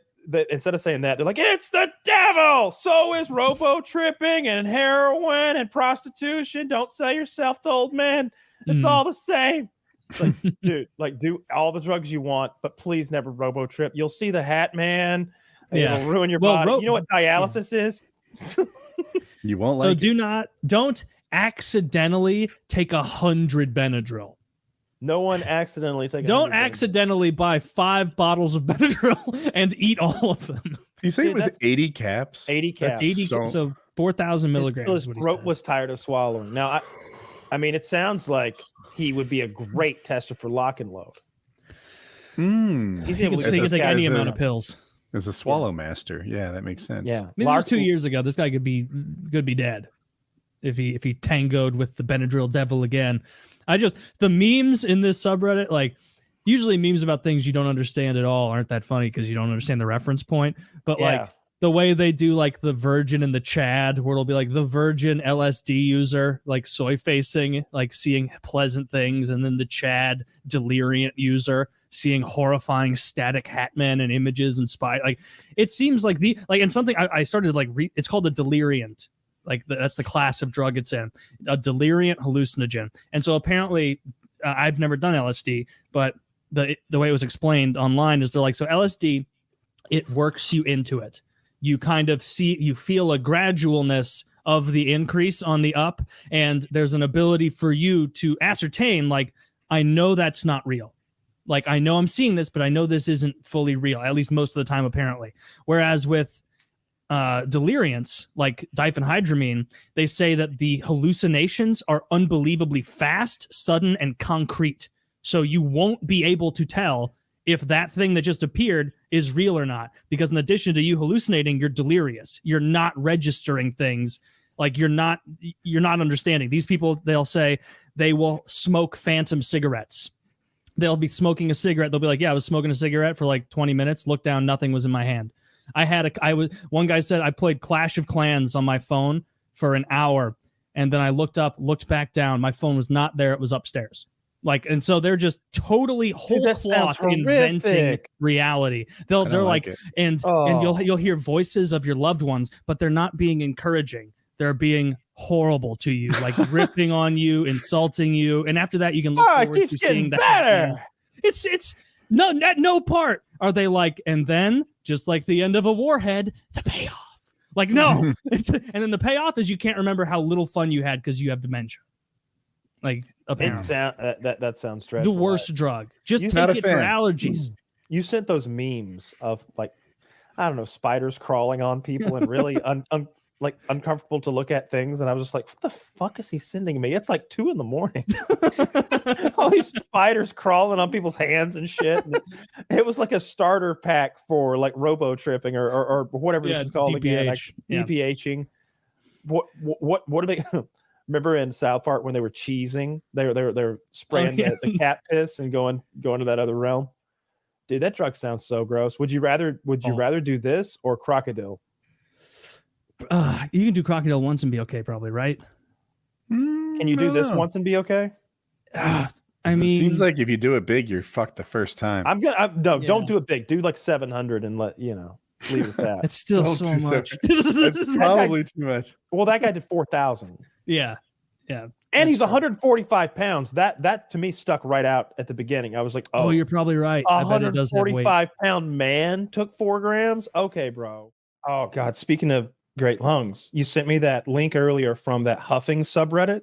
instead of saying that, they're like, it's the devil. So is robo tripping and heroin and prostitution. Don't sell yourself to old men. It's all the same. It's like, dude, like do all the drugs you want, but please never robo trip. You'll see the hat man. It'll ruin your body. You know what dialysis is? You won't so like don't accidentally take 100 Benadryl. No one accidentally take. Don't accidentally buy 5 bottles of Benadryl and eat all of them. You say it was 80 caps? 80 caps. 80, so 4,000 milligrams. His throat was tired of swallowing. Now, I mean, it sounds like he would be a great tester for lock and load. He's able to take any amount of pills. As a swallow master, yeah, that makes sense. Yeah, I mean, this was 2 years ago. This guy could be dead if he tangoed with the Benadryl devil again. The memes in this subreddit, like usually memes about things you don't understand at all aren't that funny because you don't understand the reference point. But like the way they do like the virgin and the Chad, where it'll be like the virgin LSD user, like soy facing, like seeing pleasant things, and then the Chad deliriant user seeing horrifying static hatmen and images and spy. Like it seems like and something I started like it's called a deliriant. Like that's the class of drug it's in, a deliriant hallucinogen. And so apparently I've never done LSD, but the way it was explained online is they're like, so LSD, it works you into it. You kind of you feel a gradualness of the increase on the up, and there's an ability for you to ascertain, like, I know that's not real. Like, I know I'm seeing this, but I know this isn't fully real, at least most of the time, apparently. Whereas with deliriants, like diphenhydramine, they say that the hallucinations are unbelievably fast, sudden, and concrete. So you won't be able to tell if that thing that just appeared is real or not. Because in addition to you hallucinating, you're delirious. You're not registering things. Like you're not understanding. These people, they'll say they will smoke phantom cigarettes. They'll be smoking a cigarette. They'll be like, yeah, I was smoking a cigarette for like 20 minutes. Look down, nothing was in my hand. One guy said I played Clash of Clans on my phone for an hour. And then I looked back down. My phone was not there. It was upstairs. Like, and so they're just totally whole cloth inventing reality. They're like, and you'll hear voices of your loved ones, but they're not being encouraging. They're being horrible to you, like ripping on you, insulting you. And after that, you can look forward to seeing that. Better. It's no part are they like, and then just like the end of a warhead, the payoff. Like, no. And then the payoff is you can't remember how little fun you had because you have dementia. Like, apparently. That sounds dreadful. The worst drug. Just take it for allergies. You sent those memes of, like, I don't know, spiders crawling on people and really like uncomfortable to look at things, and I was just like, what the fuck is he sending me? It's like 2 a.m. All these spiders crawling on people's hands and shit. And it was like a starter pack for like robo tripping or whatever this is called DPH. Again, like DPHing. What are they? Remember in South Park when they were cheesing? They're spraying the cat piss and going to that other realm. Dude, that drug sounds so gross. Would you rather do this or crocodile? You can do crocodile once and be okay, probably, right? Can you do this once and be okay? I mean, it seems like if you do it big, you're fucked the first time. Don't do it big. Do like 700 and leave it at that. It's still so much. It's probably too much. Well, that guy did 4,000. Yeah. And he's 145 pounds. That to me stuck right out at the beginning. I was like, oh, you're probably right. A 145-pound man took 4 grams. Okay, bro. Oh God. Speaking of great lungs, you sent me that link earlier from that huffing subreddit.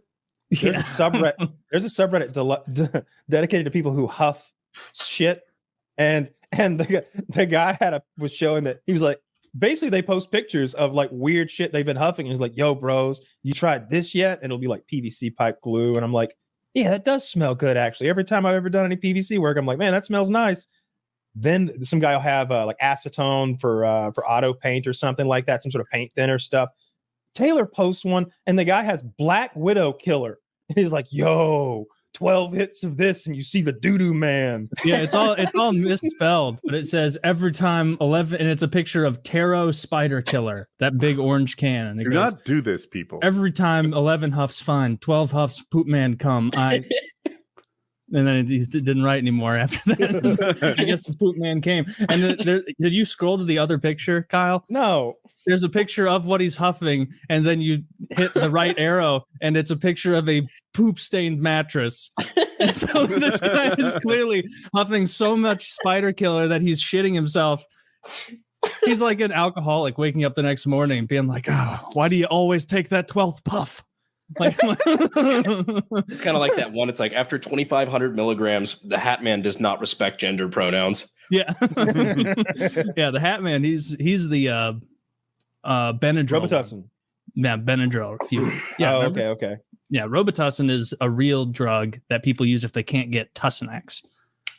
There's a subreddit dedicated to people who huff shit, and the guy was showing that he was like, basically they post pictures of like weird shit they've been huffing, and he's like, yo bros, you tried this yet? And it'll be like PVC pipe glue, and I'm like, yeah, that does smell good actually. Every time I've ever done any PVC work, I'm like, man, that smells nice. Then some guy will have like acetone for auto paint or something like that, some sort of paint thinner stuff. Taylor posts one, and the guy has Black Widow Killer, and he's like, yo, 12 hits of this and you see the doo-doo man. Yeah, it's all misspelled, but it says every time 11, and it's a picture of Taro Spider Killer, that big orange can. And it do not do this, people. Every time 11 huffs fine, 12 huffs poop man come. And then he didn't write anymore after that. I guess the poop man came. And did you scroll to the other picture, Kyle? No. There's a picture of what he's huffing, and then you hit the right arrow, and it's a picture of a poop-stained mattress. And so this guy is clearly huffing so much spider killer that he's shitting himself. He's like an alcoholic waking up the next morning and being like, "Oh, why do you always take that 12th puff?" Like, it's kind of like that one. It's like after 2,500 milligrams, the Hat Man does not respect gender pronouns. Yeah, yeah. The Hat Man, he's the Benadryl. Robitussin. Yeah, Benadryl. Yeah. Oh, okay. Yeah, Robitussin is a real drug that people use if they can't get Tussionex.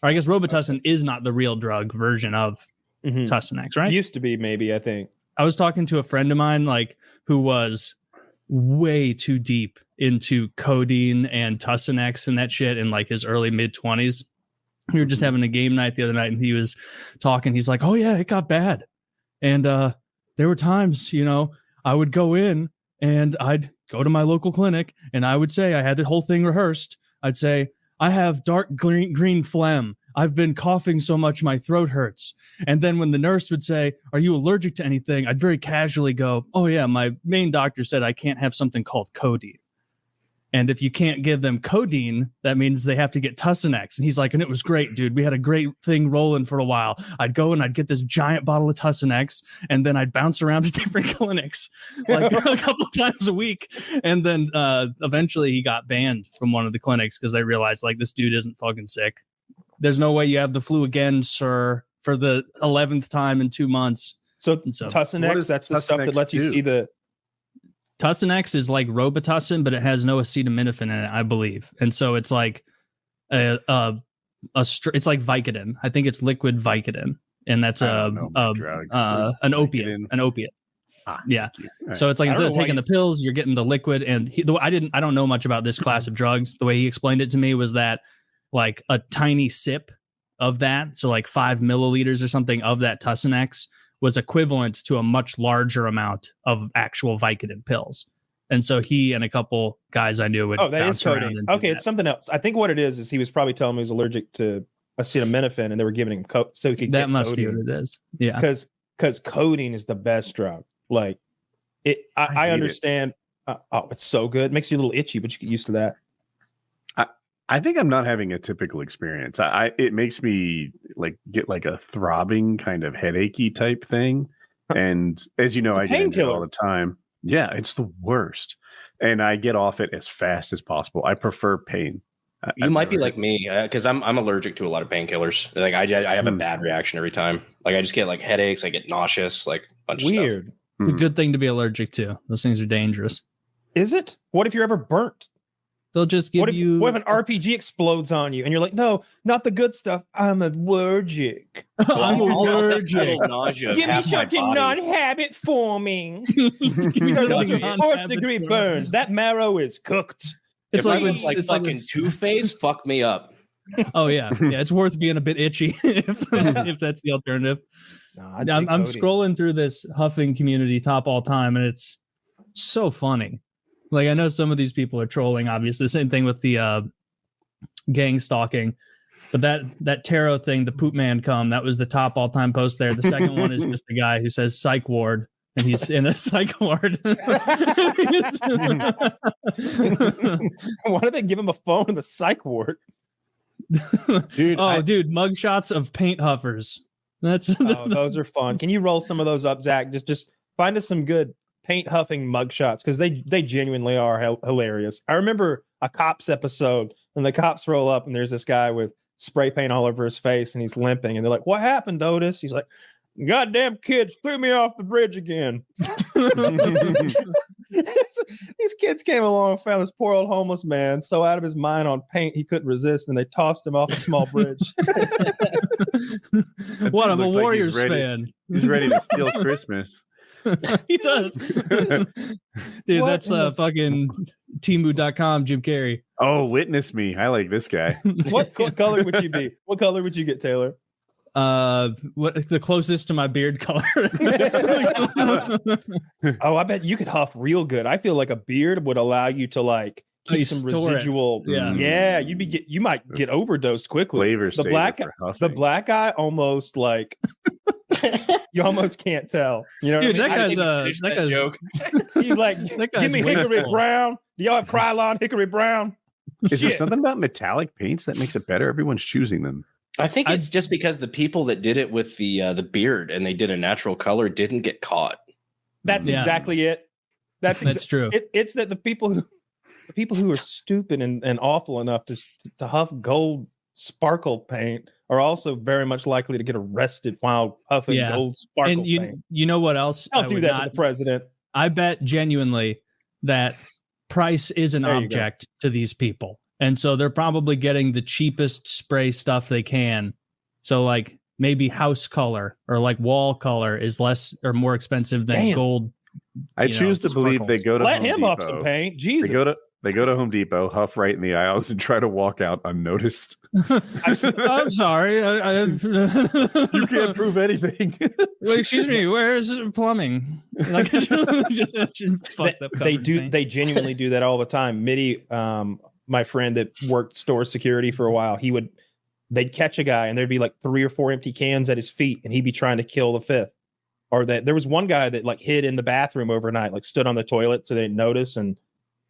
Or I guess Robitussin is not the real drug version of Tussionex, right? Used to be, maybe, I think. I was talking to a friend of mine, like, who was way too deep into codeine and Tussionex and that shit in like his early mid-20s. We were just having a game night the other night, and he was talking. He's like, "Oh yeah, it got bad, and there were times, I would go in and I'd go to my local clinic, and I would say I had the whole thing rehearsed. I'd say I have dark green phlegm. I've been coughing so much my throat hurts." And then when the nurse would say, "Are you allergic to anything?" I'd very casually go, "Oh yeah, my main doctor said I can't have something called codeine. And if you can't give them codeine, that means they have to get Tussionex." And he's like, "And it was great, dude. We had a great thing rolling for a while. I'd go and I'd get this giant bottle of Tussionex, and then I'd bounce around to different clinics like a couple of times a week." And then eventually he got banned from one of the clinics because they realized, like, this dude isn't fucking sick. There's no way you have the flu again, sir, for the 11th time in 2 months. So Tussionex, that's the stuff that lets you see the... Tussionex is like Robitussin, but it has no acetaminophen in it, I believe. And so it's like it's like Vicodin. I think it's liquid Vicodin, and that's an opiate. An opiate. Yeah. Right. So it's like instead of taking the pills, you're getting the liquid. And I don't know much about this class of drugs. The way he explained it to me was that like a tiny sip of that, so like 5 milliliters or something of that Tussionex, was equivalent to a much larger amount of actual Vicodin pills. And so he and a couple guys I knew would bounce around. Okay, it's something else. I think what it is he was probably telling me he was allergic to acetaminophen, and they were giving him so he could that must be what it is. Yeah, because codeine is the best drug. Like it, I understand. It's so good. It makes you a little itchy, but you get used to that. I think I'm not having a typical experience. It makes me get like a throbbing kind of headachy type thing. And as you know, I get into it all the time. Yeah, it's the worst. And I get off it as fast as possible. I prefer pain. You might be like me because I'm allergic to a lot of painkillers. Like I have a bad reaction every time. Like I just get like headaches. I get nauseous, like a bunch of stuff. Weird. A good thing to be allergic to. Those things are dangerous. Is it? What if you're ever burnt? They'll just give you... What if an RPG explodes on you and you're like, "No, not the good stuff. I'm allergic." I'm allergic. Give me something non-habit forming. Give me something 4th degree burns. That marrow is cooked. It's like fucking Two-Face. Fuck me up. Oh yeah. It's worth being a bit itchy if that's the alternative. I'm scrolling through this huffing community top all time, and it's so funny. Like, I know some of these people are trolling, obviously. The same thing with the gang stalking. But that tarot thing, the poop man come, that was the top all-time post there. The second one is just the guy who says psych ward, and he's in a psych ward. Why did they give him a phone in the psych ward? Dude, mugshots of paint huffers. Those are fun. Can you roll some of those up, Zach? Just find us some good paint huffing mugshots, because they genuinely are hilarious. I remember a Cops episode, and the cops roll up, and there's this guy with spray paint all over his face, and he's limping, and they're like, "What happened, Otis?" He's like, "Goddamn kids threw me off the bridge again." These kids came along and found this poor old homeless man so out of his mind on paint he couldn't resist, and they tossed him off a small bridge. What? I'm a Warriors fan. He's ready to steal Christmas. He does. Dude, that's fucking Temu.com Jim Carrey. Oh, witness me. I like this guy. What color would you be? What color would you get, Taylor? What the closest to my beard color? Oh, I bet you could huff real good. I feel like a beard would allow you to like keep some residual. Yeah, you might get overdosed quickly. Flavor the black guy almost like you almost can't tell. You know, dude, what I mean? that guy's joke. He's like, give me Hickory Brown. Do y'all have Krylon Hickory Brown? Is there something about metallic paints that makes it better? Everyone's choosing them. I think it's just because the people that did it with the beard and they did a natural color didn't get caught. That's exactly it. That's true. It's that the people who are stupid and awful enough to huff gold sparkle paint are also very much likely to get arrested while huffing gold sparkle paint. You know what else? I'll do that to the president. I bet genuinely that price is an object to these people. And so they're probably getting the cheapest spray stuff they can. So like maybe house color or like wall color is less or more expensive than gold. I choose to believe they go to Let Home him Depot. up some paint. Jesus. They go to Home Depot, huff right in the aisles, and try to walk out unnoticed. I'm sorry. You can't prove anything. Wait, excuse me. Where is plumbing? Like, they genuinely do that all the time. Mitty, my friend that worked store security for a while, they'd catch a guy and there'd be like 3 or 4 empty cans at his feet, and he'd be trying to kill the fifth. Or that there was one guy that like hid in the bathroom overnight, like stood on the toilet so they didn't notice, and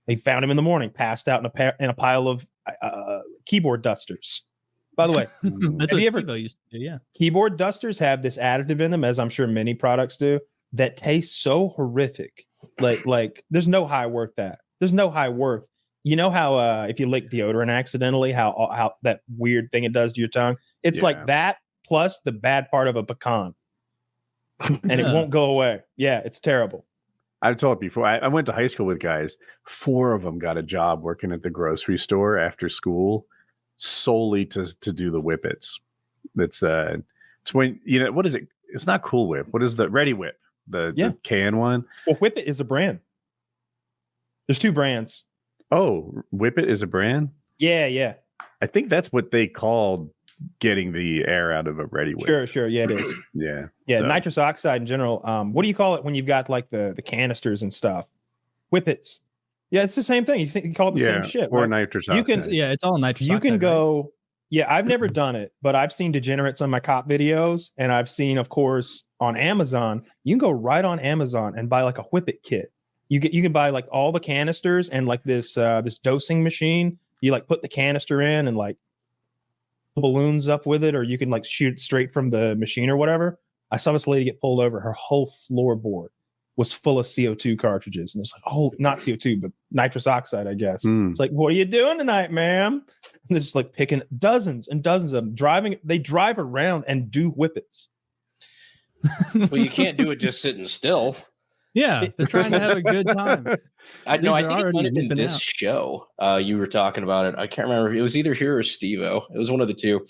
they found him in the morning, passed out in a pile of keyboard dusters. By the way, that's what Steve-O used to do. Yeah, keyboard dusters have this additive in them, as I'm sure many products do, that tastes so horrific. Like there's no high worth that. There's no high worth. You know how if you lick deodorant accidentally, how that weird thing it does to your tongue? It's like that plus the bad part of a pecan. And it won't go away. Yeah, it's terrible. I've told before. I went to high school with guys. 4 of them got a job working at the grocery store after school, solely to do the whippets. It's when what is it? It's not Cool Whip. What is the Ready Whip? The can one. Well, Whippet is a brand. There's 2 brands. Oh, Whippet is a brand. Yeah. I think that's what they called getting the air out of a Ready Whip. Sure. Yeah, it is. Yeah. So. Nitrous oxide in general. What do you call it when you've got like the canisters and stuff? Whippets. Yeah, it's the same thing. You call it the same shit. Or right? nitrous oxide. It's all nitrous oxide. You can go. Right? Yeah, I've never done it, but I've seen degenerates on my cop videos, and I've seen, of course, on Amazon. You can go right on Amazon and buy like a Whippet kit. You can buy like all the canisters and like this dosing machine. You like put the canister in and like balloons up with it, or you can like shoot it straight from the machine or whatever. I saw this lady get pulled over. Her whole floorboard was full of CO2 cartridges. And it's like, oh, not CO2, but nitrous oxide, I guess. It's like, what are you doing tonight, ma'am? And they're just like picking dozens and dozens of them. They drive around and do whippets. Well, you can't do it just sitting still. Yeah, they're trying to have a good time. I think it might have been this show. You were talking about it. I can't remember. It was either here or Steve-O. It was one of the two.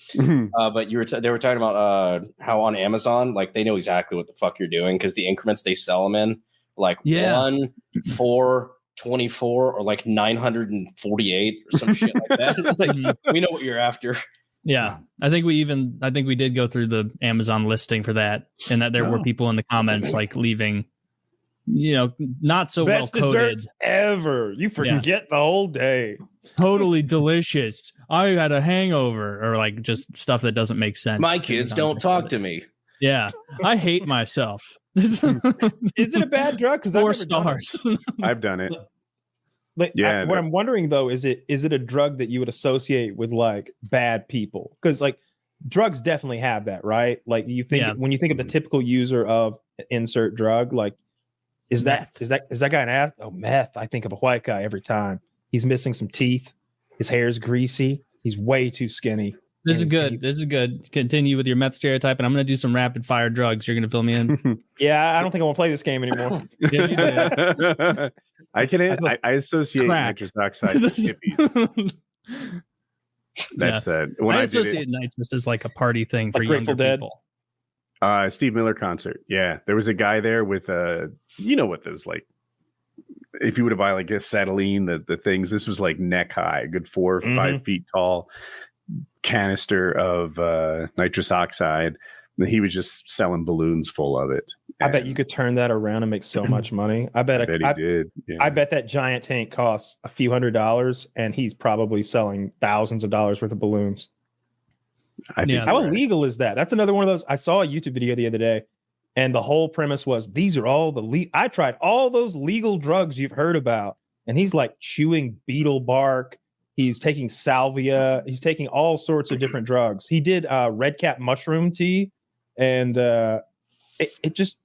But they were talking about how on Amazon, like they know exactly what the fuck you're doing because the increments they sell them in, like 1, 4, 24, or like 948 or some shit like that. Like, we know what you're after. Yeah, I think we did go through the Amazon listing for that, and that there were people in the comments like leaving. Not so best well coded desserts ever. You forget the whole day. Totally delicious. I got a hangover, or like just stuff that doesn't make sense. My kids don't talk to me. Yeah, I hate myself. Is it a bad drug? Because 4 stars. I've done it. What I'm wondering though is it a drug that you would associate with like bad people? Because like drugs definitely have that, right? Like you think when you think of the typical user of insert drug, like. Is that guy an ass? Oh, meth. I think of a white guy every time. He's missing some teeth. His hair's greasy. He's way too skinny. This is good. Continue with your meth stereotype, and I'm going to do some rapid fire drugs. You're going to fill me in. Yeah, I don't think I want to play this game anymore. Yes, you do. I associate nitrous oxide with hippies. That's when I associate nitrous as like a party thing for like younger people. Steve Miller concert. Yeah, there was a guy there with what those like. If you were to buy like acetylene, the things. This was like neck high, a good 4 or 5 feet tall canister of nitrous oxide. He was just selling balloons full of it. I bet you could turn that around and make so much money. I bet he did. Yeah. I bet that giant tank costs a few $100s, and he's probably selling thousands of dollars worth of balloons. How illegal is that? That's another one of those. I saw a YouTube video the other day, and the whole premise was these are all I tried all those legal drugs you've heard about, and he's like chewing beetle bark. He's taking salvia. He's taking all sorts of different drugs. He did red cap mushroom tea, and it just.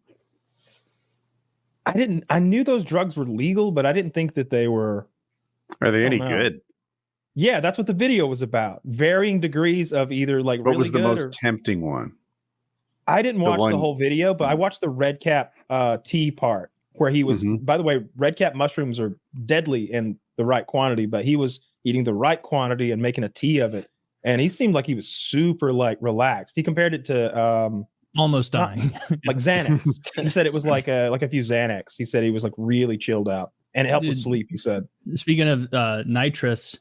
I knew those drugs were legal, but I didn't think that they were. Are they any good? Yeah, that's what the video was about. Varying degrees of either like what really was the good most tempting one? I didn't watch the whole video, but I watched the red cap tea part where he was, by the way, red cap mushrooms are deadly in the right quantity, but he was eating the right quantity and making a tea of it. And he seemed like he was super like relaxed. He compared it to almost dying, like Xanax. He said it was like a few Xanax. He said he was like really chilled out, and it helped with sleep. He said. Speaking of nitrous,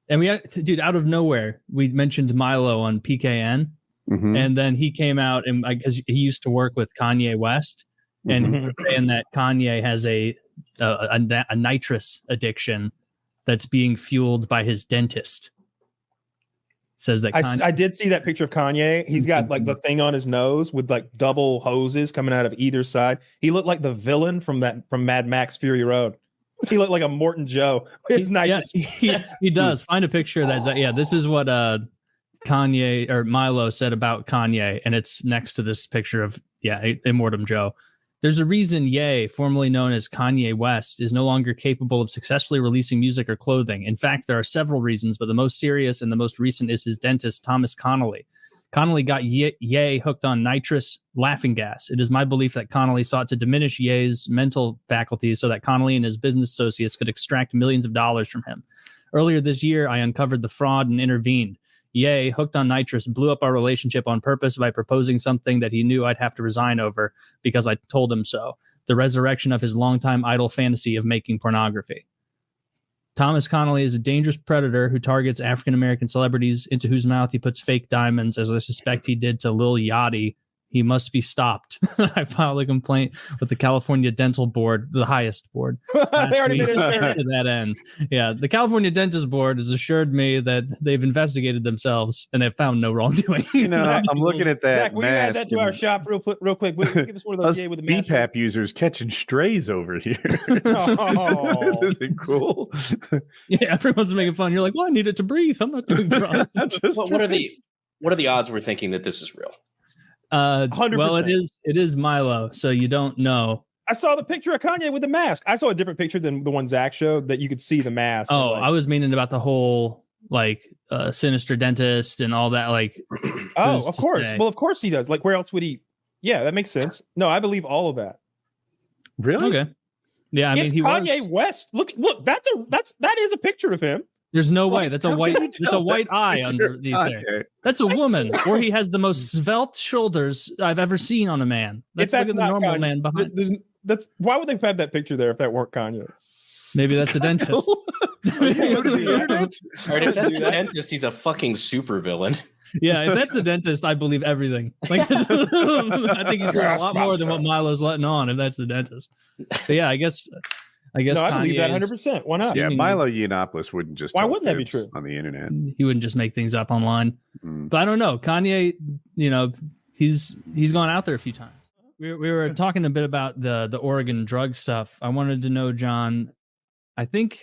and we had, dude, out of nowhere, we mentioned Milo on PKN, and then he came out and because he used to work with Kanye West, and saying that Kanye has a nitrous addiction that's being fueled by his dentist. Says that I did see that picture of Kanye. He's got like the thing on his nose with like double hoses coming out of either side. He looked like the villain from Mad Max Fury Road. He looked like a Morton Joe. It's nice. Yeah, he does. Find a picture of that. Yeah, this is what Kanye or Milo said about Kanye, and it's next to this picture of Immortum Joe. There's a reason Ye, formerly known as Kanye West, is no longer capable of successfully releasing music or clothing. In fact, there are several reasons, but the most serious and the most recent is his dentist, Thomas Connolly. Connolly got Ye hooked on nitrous laughing gas. It is my belief that Connolly sought to diminish Ye's mental faculties so that Connolly and his business associates could extract millions of dollars from him. Earlier this year, I uncovered the fraud and intervened. Ye, hooked on nitrous, blew up our relationship on purpose by proposing something that he knew I'd have to resign over because I told him so. The resurrection of his longtime idle fantasy of making pornography. Thomas Connolly is a dangerous predator who targets African-American celebrities into whose mouth he puts fake diamonds, as I suspect he did to Lil Yachty. He must be stopped. I filed a complaint with the California Dental Board, the highest board, last week to that end. Yeah, the California Dentist Board has assured me that they've investigated themselves and they've found no wrongdoing. You know, I'm looking at that. Zach, will you add that to our shop real quick? Give us one of those with the mask. BPAP users catching strays over here. Oh. This isn't cool. Yeah, everyone's making fun. You're like, well, I need it to breathe. I'm not doing drugs. What are the odds we're thinking that this is real? 100%. Well, it is Milo, so you don't know. I saw the picture of Kanye with the mask. I saw a different picture than the one Zach showed that you could see the mask. Oh, I was meaning about the whole like sinister dentist and all that. Like, oh, of course. Well, of course he does. Like, where else would he? Yeah, that makes sense. No, I believe all of that. Really? Okay. Yeah, I mean, he Kanye West. Look. That is a picture of him. There's no way. That's a white. It's a white eye underneath there. That's a woman, or he has the most svelte shoulders I've ever seen on a man. Let's look at the normal Kanye, man behind. That's why would they have had that picture there if that weren't Kanye? Maybe that's the dentist. Or if that's the dentist, he's a fucking super villain. Yeah, if that's the dentist, I believe everything. Like, I think he's doing a lot more than what Milo's letting on. If that's the dentist, but yeah, I guess. No, I believe that 100%. Why not? Yeah, Milo Yiannopoulos wouldn't just. Why wouldn't that be true on the internet? He wouldn't just make things up online. But I don't know. Kanye, he's gone out there a few times. We were talking a bit about the Oregon drug stuff. I wanted to know, John. I think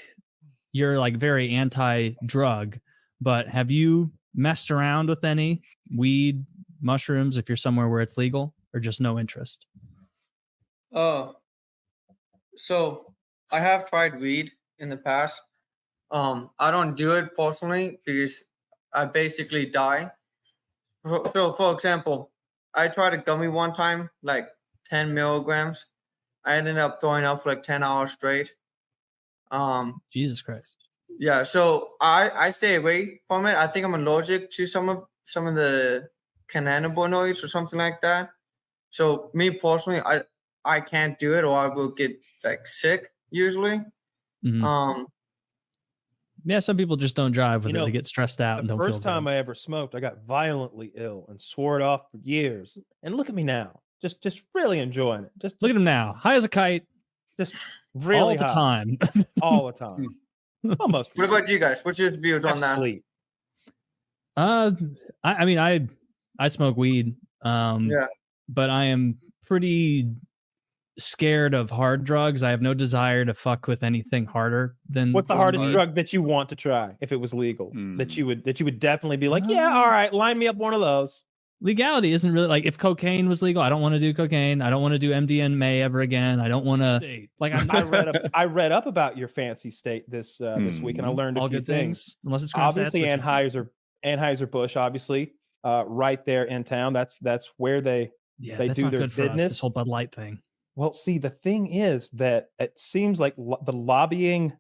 you're like very anti-drug, but have you messed around with any weed, mushrooms, if you're somewhere where it's legal, or just no interest? So I have tried weed in the past. I don't do it personally because I basically die. So for example, I tried a gummy one time, like 10 milligrams. I ended up throwing up for like 10 hours straight. Jesus Christ. Yeah, so I stay away from it. I think I'm allergic to some of the cannabinoids or something like that. So me personally, I can't do it, or I will get like sick usually. Yeah, some people just don't drive with You it. know, They get stressed out and The don't feel first time good. I ever smoked, I got violently ill and swore it off for years. And look at me now, just really enjoying it. Just Look at him now, high as a kite, just really all the high. time. all the time. Almost. What about you guys? What's your views on that? Sleep. I mean, I smoke weed. But I am pretty scared of hard drugs. I have no desire to fuck with anything harder than. What's the hardest weed. drug that you want to try if it was legal? That you would definitely be like, yeah, all right, line me up one of those. Legality isn't really like if cocaine was legal. I don't want to do cocaine. I don't want to do MDMA ever again. I don't want to. Like I read up about your fancy state this week, and I learned all a few good things. Unless it's obviously Anheuser-Busch, obviously, right there in town. That's where they that's do not their good for us, business. this whole Bud Light thing. Well, see, the thing is that it seems like the lobbying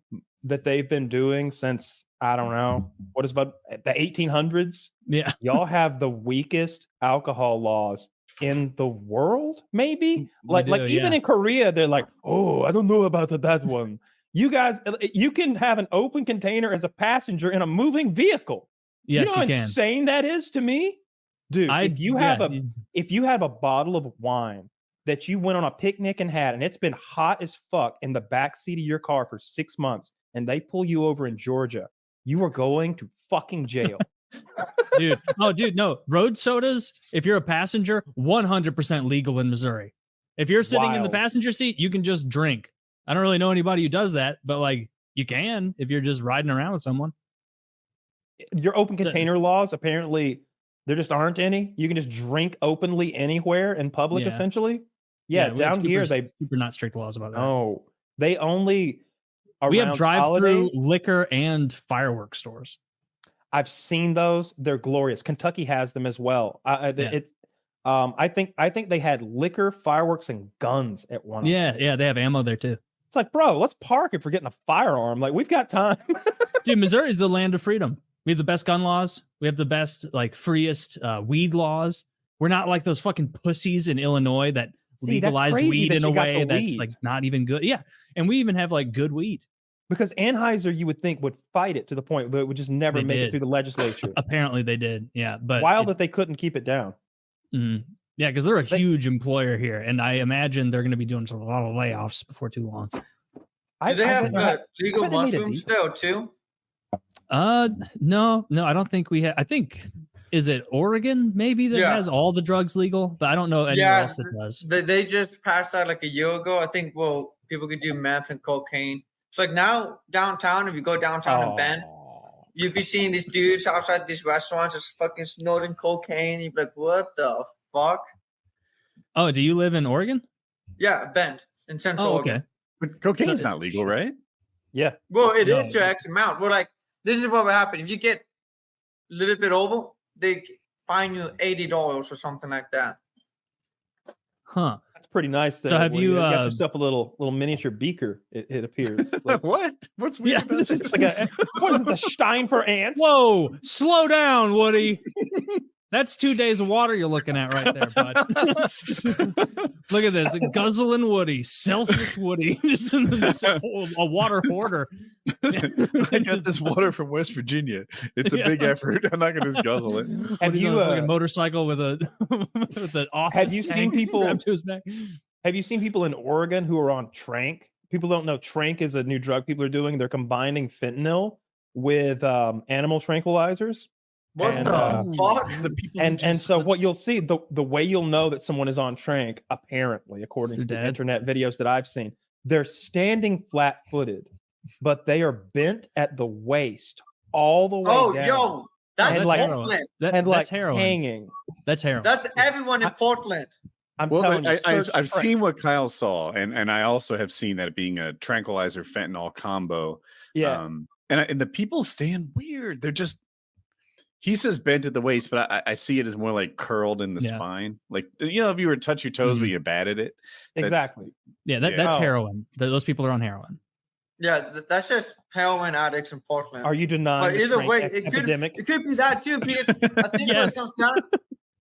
that they've been doing since, I don't know, what is about the 1800s? Yeah. Y'all have the weakest alcohol laws in the world, maybe? Like even in Korea, they're like, oh, I don't know about that one. You guys, you can have an open container as a passenger in a moving vehicle. Yes, you know how you can. insane that is to me? Dude, if you have a bottle of wine that you went on a picnic and had, and it's been hot as fuck in the back seat of your car for 6 months, and they pull you over in Georgia, you are going to fucking jail. Dude. Oh, dude, no. Road sodas, if you're a passenger, 100% legal in Missouri. If you're sitting in the passenger seat, you can just drink. I don't really know anybody who does that, but like you can if you're just riding around with someone. Your open container laws, apparently, there just aren't any. You can just drink openly anywhere in public, essentially. Yeah, we have down here, they super not strict laws about that. Oh, they only. We have around drive-through holidays- liquor and fireworks stores. I've seen those. They're glorious. Kentucky has them as well. I think they had liquor, fireworks, and guns at one. Yeah, they have ammo there too. It's like, bro, let's park if we're getting a firearm. Like, we've got time. Dude, Missouri's the land of freedom. We have the best gun laws. We have the best, like, freest weed laws. We're not like those fucking pussies in Illinois that legalized weed in a way that's like not even good. Yeah, and we even have like good weed. Because Anheuser, you would think, would fight it to the point, but it would just never make it through the legislature. Apparently they did. Yeah, but wild that they couldn't keep it down. Yeah, because they're a huge employer here, and I imagine they're going to be doing a lot of layoffs before too long. Do they have legal mushrooms though too? No, I don't think we have. I think is it Oregon maybe that has all the drugs legal, but I don't know anywhere else that does. They just passed that like a year ago. I think people could do meth and cocaine. It's like now downtown, if you go downtown in Bend, you'd be seeing these dudes outside these restaurants just fucking snorting cocaine. You'd be like, what the fuck? Oh, do you live in Oregon? Yeah, Bend in Central Oregon. But cocaine's not legal, right? Yeah. Well, it is to X amount. We're like, this is what will happen. If you get a little bit over, they fine you $80 or something like that. Huh. That's pretty nice. So have you got yourself a little miniature beaker? It appears. Like, what? What's weird about this? It's like what is a stein for ants? Whoa! Slow down, Woody. That's 2 days of water you're looking at right there, bud. Look at this. Guzzling Woody. Selfish Woody. Just a water hoarder. I got this water from West Virginia. It's a big effort. I'm not going to just guzzle it. Have you on a motorcycle with an office have you seen people strapped to his back? Have you seen people in Oregon who are on Tranq? People don't know Tranq is a new drug people are doing. They're combining fentanyl with animal tranquilizers. What the fuck? And so what you'll see, the way you'll know that someone is on Tranq, apparently, according to the internet videos that I've seen, they're standing flat-footed, but they are bent at the waist all the way down. Oh, yo, that's Portland. That's heroin. Hanging. That's heroin. That's everyone in Portland. I'm telling you, I've seen what Kyle saw, and I also have seen that being a tranquilizer fentanyl combo. Yeah. And the people stand weird. They're just. He says bent at the waist, but I see it as more like curled in the spine. Like, you know, if you were to touch your toes, but you're bad at it. Exactly. That's heroin. Those people are on heroin. Yeah, that's just heroin addicts in Portland. Are you denying? But either way, it could be that too. Because I think when it comes down,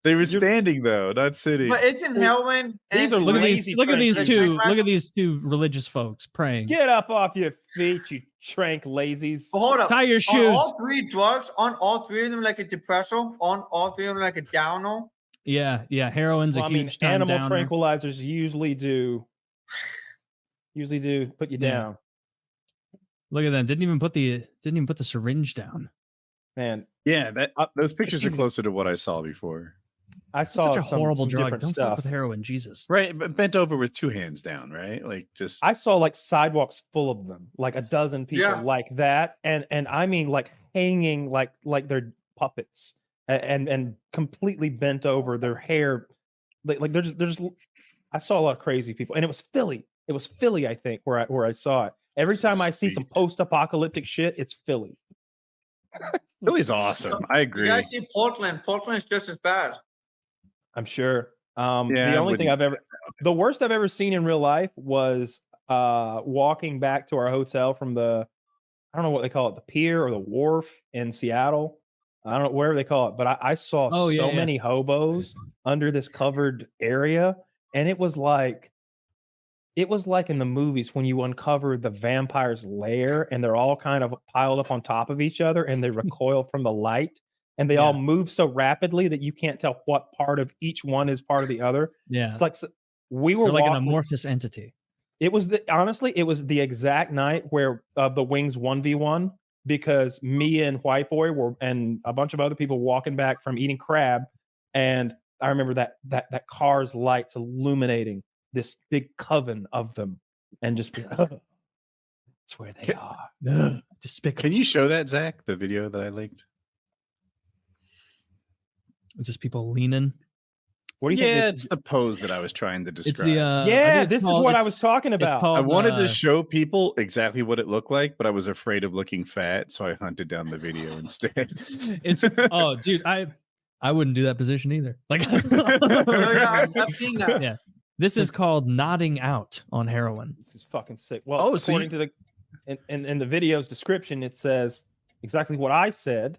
They were standing though, not sitting. But it's in heroin. These are Look at lazy these. Look at these Tranq. two. Look at these two religious folks praying. Get up off your feet, you Tranq lazies. But hold up. Tie your On shoes. all three drugs, on all three of them, like a depressor, on all three of them, like a downer. Yeah, yeah. Heroin's Well, a I mean, huge time animal downer. tranquilizers usually do put you Yeah. down. Look at them. Didn't even put the syringe down. Man, Yeah, those pictures are closer to what I saw before. I It's saw such a some horrible drug. different Don't fuck stuff. with heroin, Jesus. Right, but bent over with 2 hands down, right? Like just I saw like sidewalks full of them, like a dozen people Yeah. like that, and I mean like hanging like they're puppets and completely bent over, their hair like there's I saw a lot of crazy people, and it was Philly. It was Philly, I think, where I saw it. Every time I see some post-apocalyptic shit, it's Philly. Philly's awesome. I You agree. guys see Portland. Portland's just as bad. I'm sure. Yeah, The only thing the worst I've ever seen in real life was walking back to our hotel from I don't know what they call it, the pier or the wharf in Seattle. I don't know, wherever they call it, but I saw many hobos under this covered area, and it was like in the movies when you uncover the vampire's lair and they're all kind of piled up on top of each other and they recoil from the light. And they all move so rapidly that you can't tell what part of each one is part of the other. Yeah. It's like we were They're like an walking, amorphous entity. it was honestly, it was the exact night where the Wings 1v1, because me and White Boy and a bunch of other people walking back from eating crab. And I remember that car's lights illuminating this big coven of them and just that's where they are. Despicable. Can you show that, Zach? The video that I linked? Is this people leaning? What do you think? It's the pose that I was trying to describe. It's the this is what I was talking about. I wanted to show people exactly what it looked like, but I was afraid of looking fat, so I hunted down the video instead. It's dude, I wouldn't do that position either. Like, I've seen that. Yeah, this is called nodding out on heroin. This is fucking sick. Well, according to in the video's description, it says exactly what I said,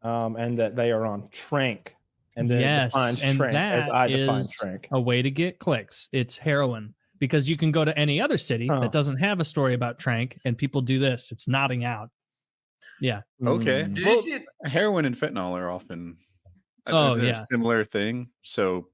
and that they are on Tranq. And then yes, defines and Tranq that as I define is Tranq. a way to get clicks. It's heroin, because you can go to any other city that doesn't have a story about Tranq, and people do this. It's nodding out. Yeah. Okay. Did Well, you see it? heroin and fentanyl are often Oh, they're yeah. a similar thing. So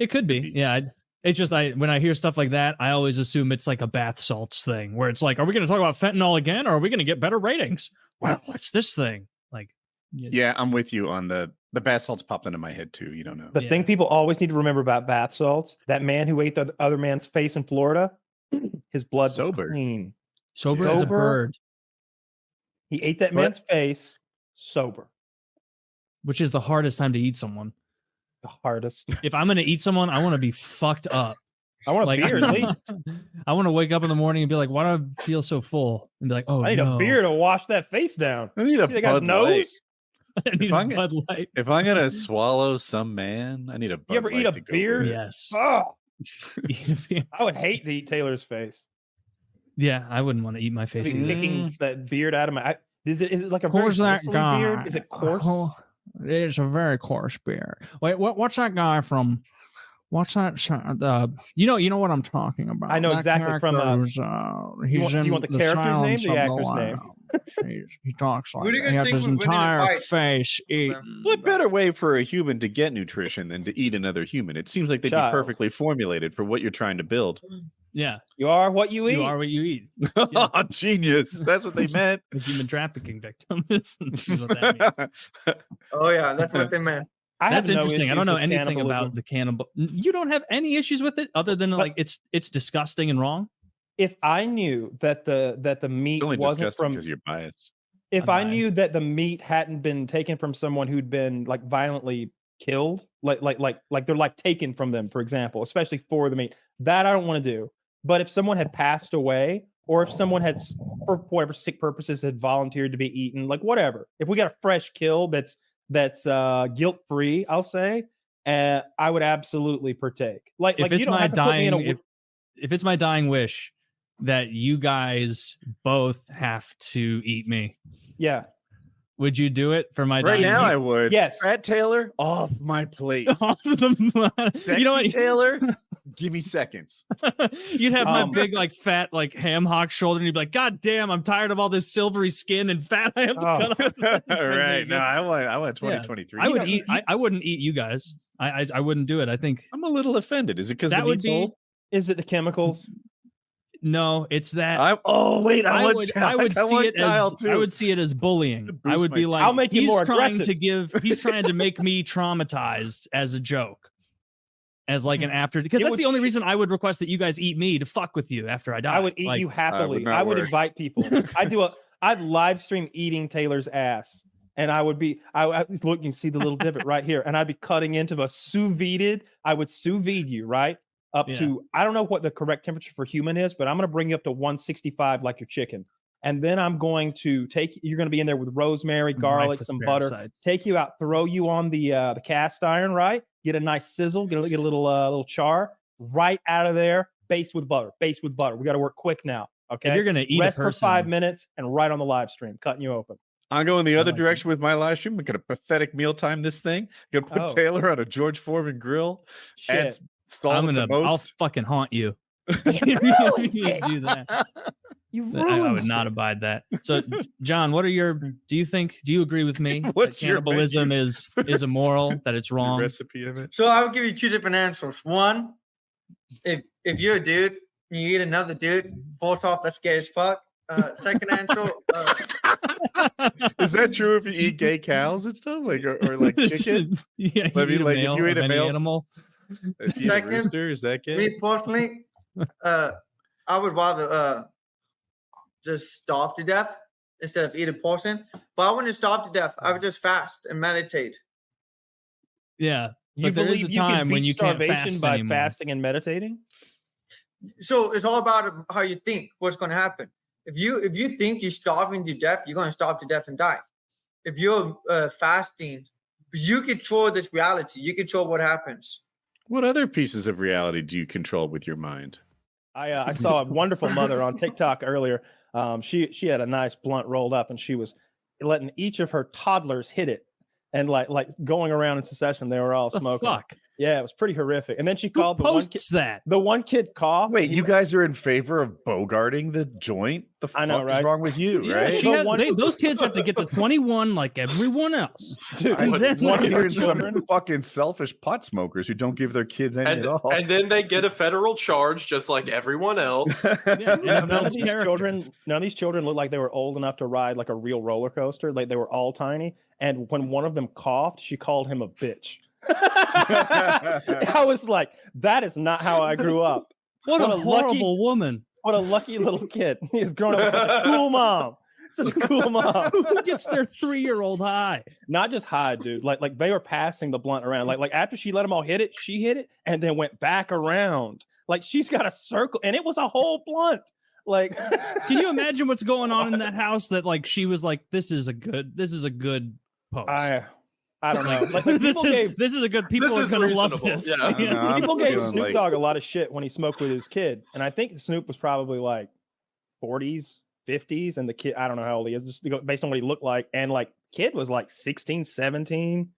It could be. Yeah. It's just when I hear stuff like that, I always assume it's like a bath salts thing where it's like, are we going to talk about fentanyl again, or are we going to get better ratings? Well, what's this thing? Like, yeah, I'm with you on the bath salts popped into my head too. You don't know. The thing people always need to remember about bath salts, that man who ate the other man's face in Florida, his blood was clean. Sober as a bird. He ate that man's face sober. Which is the hardest time to eat someone. The hardest. If I'm going to eat someone, I want to be fucked up. I want a beer at least. I want to wake up in the morning and be like, why do I feel so full? And be like, oh, I need a beer to wash that face down. I need a See that guy's Bud Light. nose? I need If a I'm, Bud Light. if I'm gonna swallow some man, I need a Bud You ever Light eat a to go beer? with it. Yes. Oh, I would hate to eat Taylor's face. Yeah, I wouldn't want to eat my face Be either. licking that beard out of my. Is it like a Who's very that bristly guy? beard? Is it coarse? Oh, it's a very coarse beard. Wait, what's that guy from? What's that? You know what I'm talking about. I know That exactly from. character's, do he's you want the character's name, Silence the of actor's the name? Lambs. He talks like Who do you that. He guys has his think would win in a entire fight? face eaten. What better way for a human to get nutrition than to eat another human? It seems like they'd Child. be perfectly formulated for what you're trying to build. Yeah, You are what you eat. you are what you eat. Oh, genius. That's what they meant. The human trafficking victim is what that means. Oh yeah, that's what they meant. I have That's no interesting. I issues don't know with anything cannibalism. about the cannibal. You don't have any issues with it other than like it's disgusting and wrong. If I knew that the meat It's only wasn't disgusting from, because you're biased. if I'm I knew biased. that the meat hadn't been taken from someone who'd been like violently killed, like they're like taken from them, for example, especially for the meat, that I don't want to do. But if someone had passed away, or if someone had, for whatever sick purposes, had volunteered to be eaten, like whatever, if we got a fresh kill that's guilt free, I'll say, I would absolutely partake. Like If you it's don't my have to put me in dying, a if it's my dying wish that you guys both have to eat me, yeah. Would you do it for my Right now, I would. Yes. Rat Taylor, off my plate. Sexy You know what? Taylor, give me seconds. You'd have my big, like, fat, like, ham hock shoulder, and you'd be like, God damn, I'm tired of all this silvery skin and fat I have to cut off. Right. No, I want 2023. I would eat. I wouldn't eat you guys. I wouldn't do it. I think I'm a little offended. Is it because that would be? Is it the chemicals? No, it's that. I would see it as bullying. I would be like, I'll make you he's more trying aggressive. he's trying to make me traumatized as a joke, as like an after, because that's the only reason I would request that you guys eat me, to fuck with you after I die. I would eat you happily. I would invite people. I'd live stream eating Taylor's ass. And I would look, you can see the little divot right here. And I'd be cutting into a sous vide. I would sous vide you, right? Up to, I don't know what the correct temperature for human is, but I'm going to bring you up to 165 like your chicken. And then I'm going to you're going to be in there with rosemary, garlic, some butter, take you out, throw you on the cast iron, right? Get a nice sizzle, get a little char right out of there, based with butter. We got to work quick now. Okay. If you're going to eat rest a person for 5 minutes and right on the live stream, cutting you open. I'm going the other direction with my live stream. I'm going to pathetic mealtime this thing. Going to put Taylor on a George Foreman grill. Shit. I'll fucking haunt you. You do that. I would not abide that. So, John, what are your? Do you agree with me that cannibalism is immoral? That it's wrong. Recipe of it. So I would give you two different answers. One, if you're a dude and you eat another dude, first off, that's gay as fuck. Second answer. Is that true if you eat gay cows and stuff, like or like chicken? Yeah, I mean, like if you eat a male animal. If you eat a rooster, is that gay? Me personally, I would rather just starve to death instead of eat a person. But I wouldn't starve to death. I would just fast and meditate. Yeah, You but there is a time when you can't fast by anymore. fasting and meditating. So it's all about how you think. What's going to happen? If you think you're starving to death, you're going to starve to death and die. If you're fasting, you control this reality. You control what happens. What other pieces of reality do you control with your mind? I saw a wonderful mother on TikTok earlier. She had a nice blunt rolled up, and she was letting each of her toddlers hit it, and like going around in succession. They were all smoking. Fuck. Yeah, it was pretty horrific. And then she called the one kid cough. Wait, you guys are in favor of bogarting the joint? The fuck I know, right? is wrong with you, Yeah, right? those kids have to get to 21 like everyone else. Dude, I'm one hearing of some fucking selfish pot smokers who don't give their kids any at all. And then they get a federal charge just like everyone else. None of these children looked like they were old enough to ride like a real roller coaster. Like they were all tiny. And when one of them coughed, she called him a bitch. I was like, that is not how I grew up. What a horrible woman. What a lucky little kid. He has grown up with such a cool mom. Such a cool mom. Who gets their 3-year-old high? Not just high, dude. Like they were passing the blunt around. Like after she let them all hit it, she hit it and then went back around. Like she's got a circle, and it was a whole blunt. Like, can you imagine what's going on in that house? That like she was like, this is a good post. I don't know. Like, this is a good. People are going to love this. Yeah. People gave Snoop Dogg a lot of shit when he smoked with his kid, and I think Snoop was probably like 40s, 50s, and the kid, I don't know how old he is, just based on what he looked like, and like kid was like 16, 17,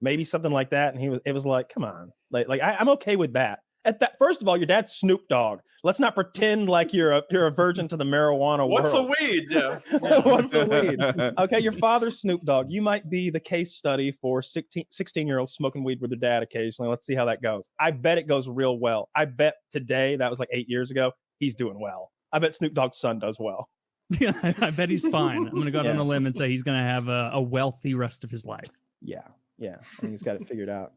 maybe something like that, and it was like, come on, like I'm okay with that. At that, first of all, your dad's Snoop Dogg. Let's not pretend like you're a virgin to the marijuana What's world. a weed? Yeah. What's a weed? Okay, your father's Snoop Dogg. You might be the case study for 16-year-olds smoking weed with their dad occasionally. Let's see how that goes. I bet it goes real well. I bet today, that was like 8 years ago, he's doing well. I bet Snoop Dogg's son does well. Yeah, I bet he's fine. I'm going to go out on a limb and say he's going to have a wealthy rest of his life. Yeah. I think he's got it figured out.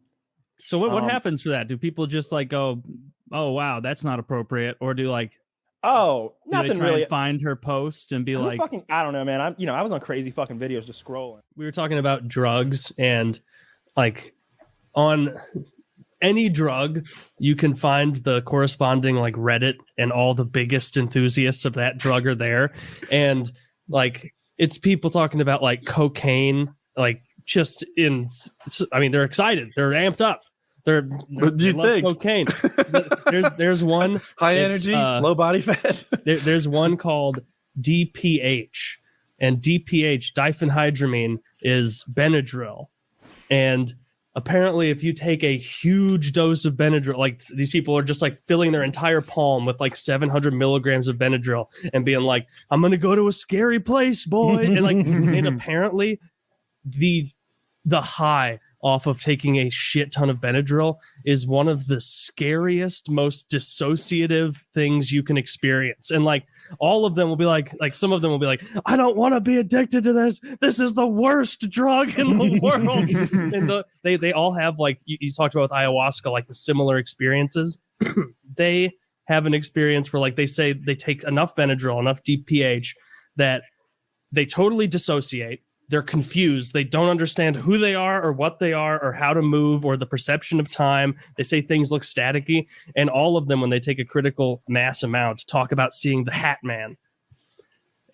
So what happens for that? Do people just like go, oh wow, that's not appropriate, or do like, nothing they try really? And find her post and be like, I don't know, man. I was on crazy fucking videos just scrolling. We were talking about drugs, and like on any drug, you can find the corresponding like Reddit, and all the biggest enthusiasts of that drug are there, and like it's people talking about like cocaine, like just they're excited, they're amped up. What do you think? Cocaine. There's one high energy, low body fat. There's one called DPH, and DPH, diphenhydramine, is Benadryl. And apparently, if you take a huge dose of Benadryl, like these people are just like filling their entire palm with like 700 milligrams of Benadryl and being like, I'm going to go to a scary place, boy. And like, and apparently the high off of taking a shit ton of Benadryl is one of the scariest, most dissociative things you can experience. And like, all of them will be like some of them will be like, I don't want to be addicted to this. This is the worst drug in the world. And they all have, like you talked about with ayahuasca, like the similar experiences. They have an experience where, like, they say they take enough Benadryl, enough DPH that they totally dissociate. They're confused. They don't understand who they are or what they are or how to move or the perception of time. They say things look staticky. And all of them, when they take a critical mass amount, talk about seeing the Hat Man.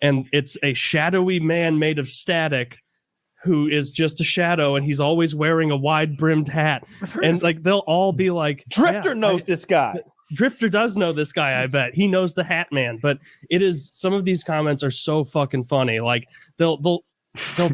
And it's a shadowy man made of static who is just a shadow, and he's always wearing a wide-brimmed hat. And like they'll all be like, Drifter knows this guy. Drifter does know this guy, I bet. He knows the Hat Man. But it is, some of these comments are so fucking funny. Like they'll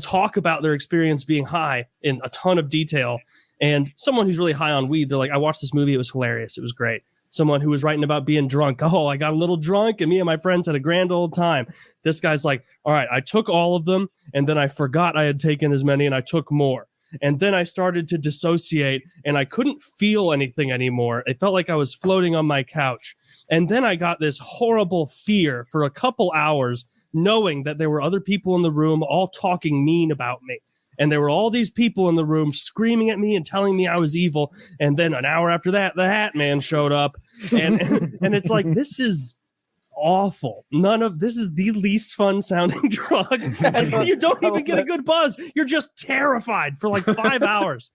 talk about their experience being high in a ton of detail. And someone who's really high on weed, they're like, I watched this movie. It was hilarious. It was great. Someone who was writing about being drunk. Oh, I got a little drunk and me and my friends had a grand old time. This guy's like, all right, I took all of them and then I forgot I had taken as many and I took more. And then I started to dissociate and I couldn't feel anything anymore. It felt like I was floating on my couch. And then I got this horrible fear for a couple hours, knowing that there were other people in the room all talking mean about me. And there were all these people in the room screaming at me and telling me I was evil. And then an hour after that, the Hat Man showed up. And it's like, this is awful. This is the least fun sounding drug. And you don't even get a good buzz. You're just terrified for like 5 hours.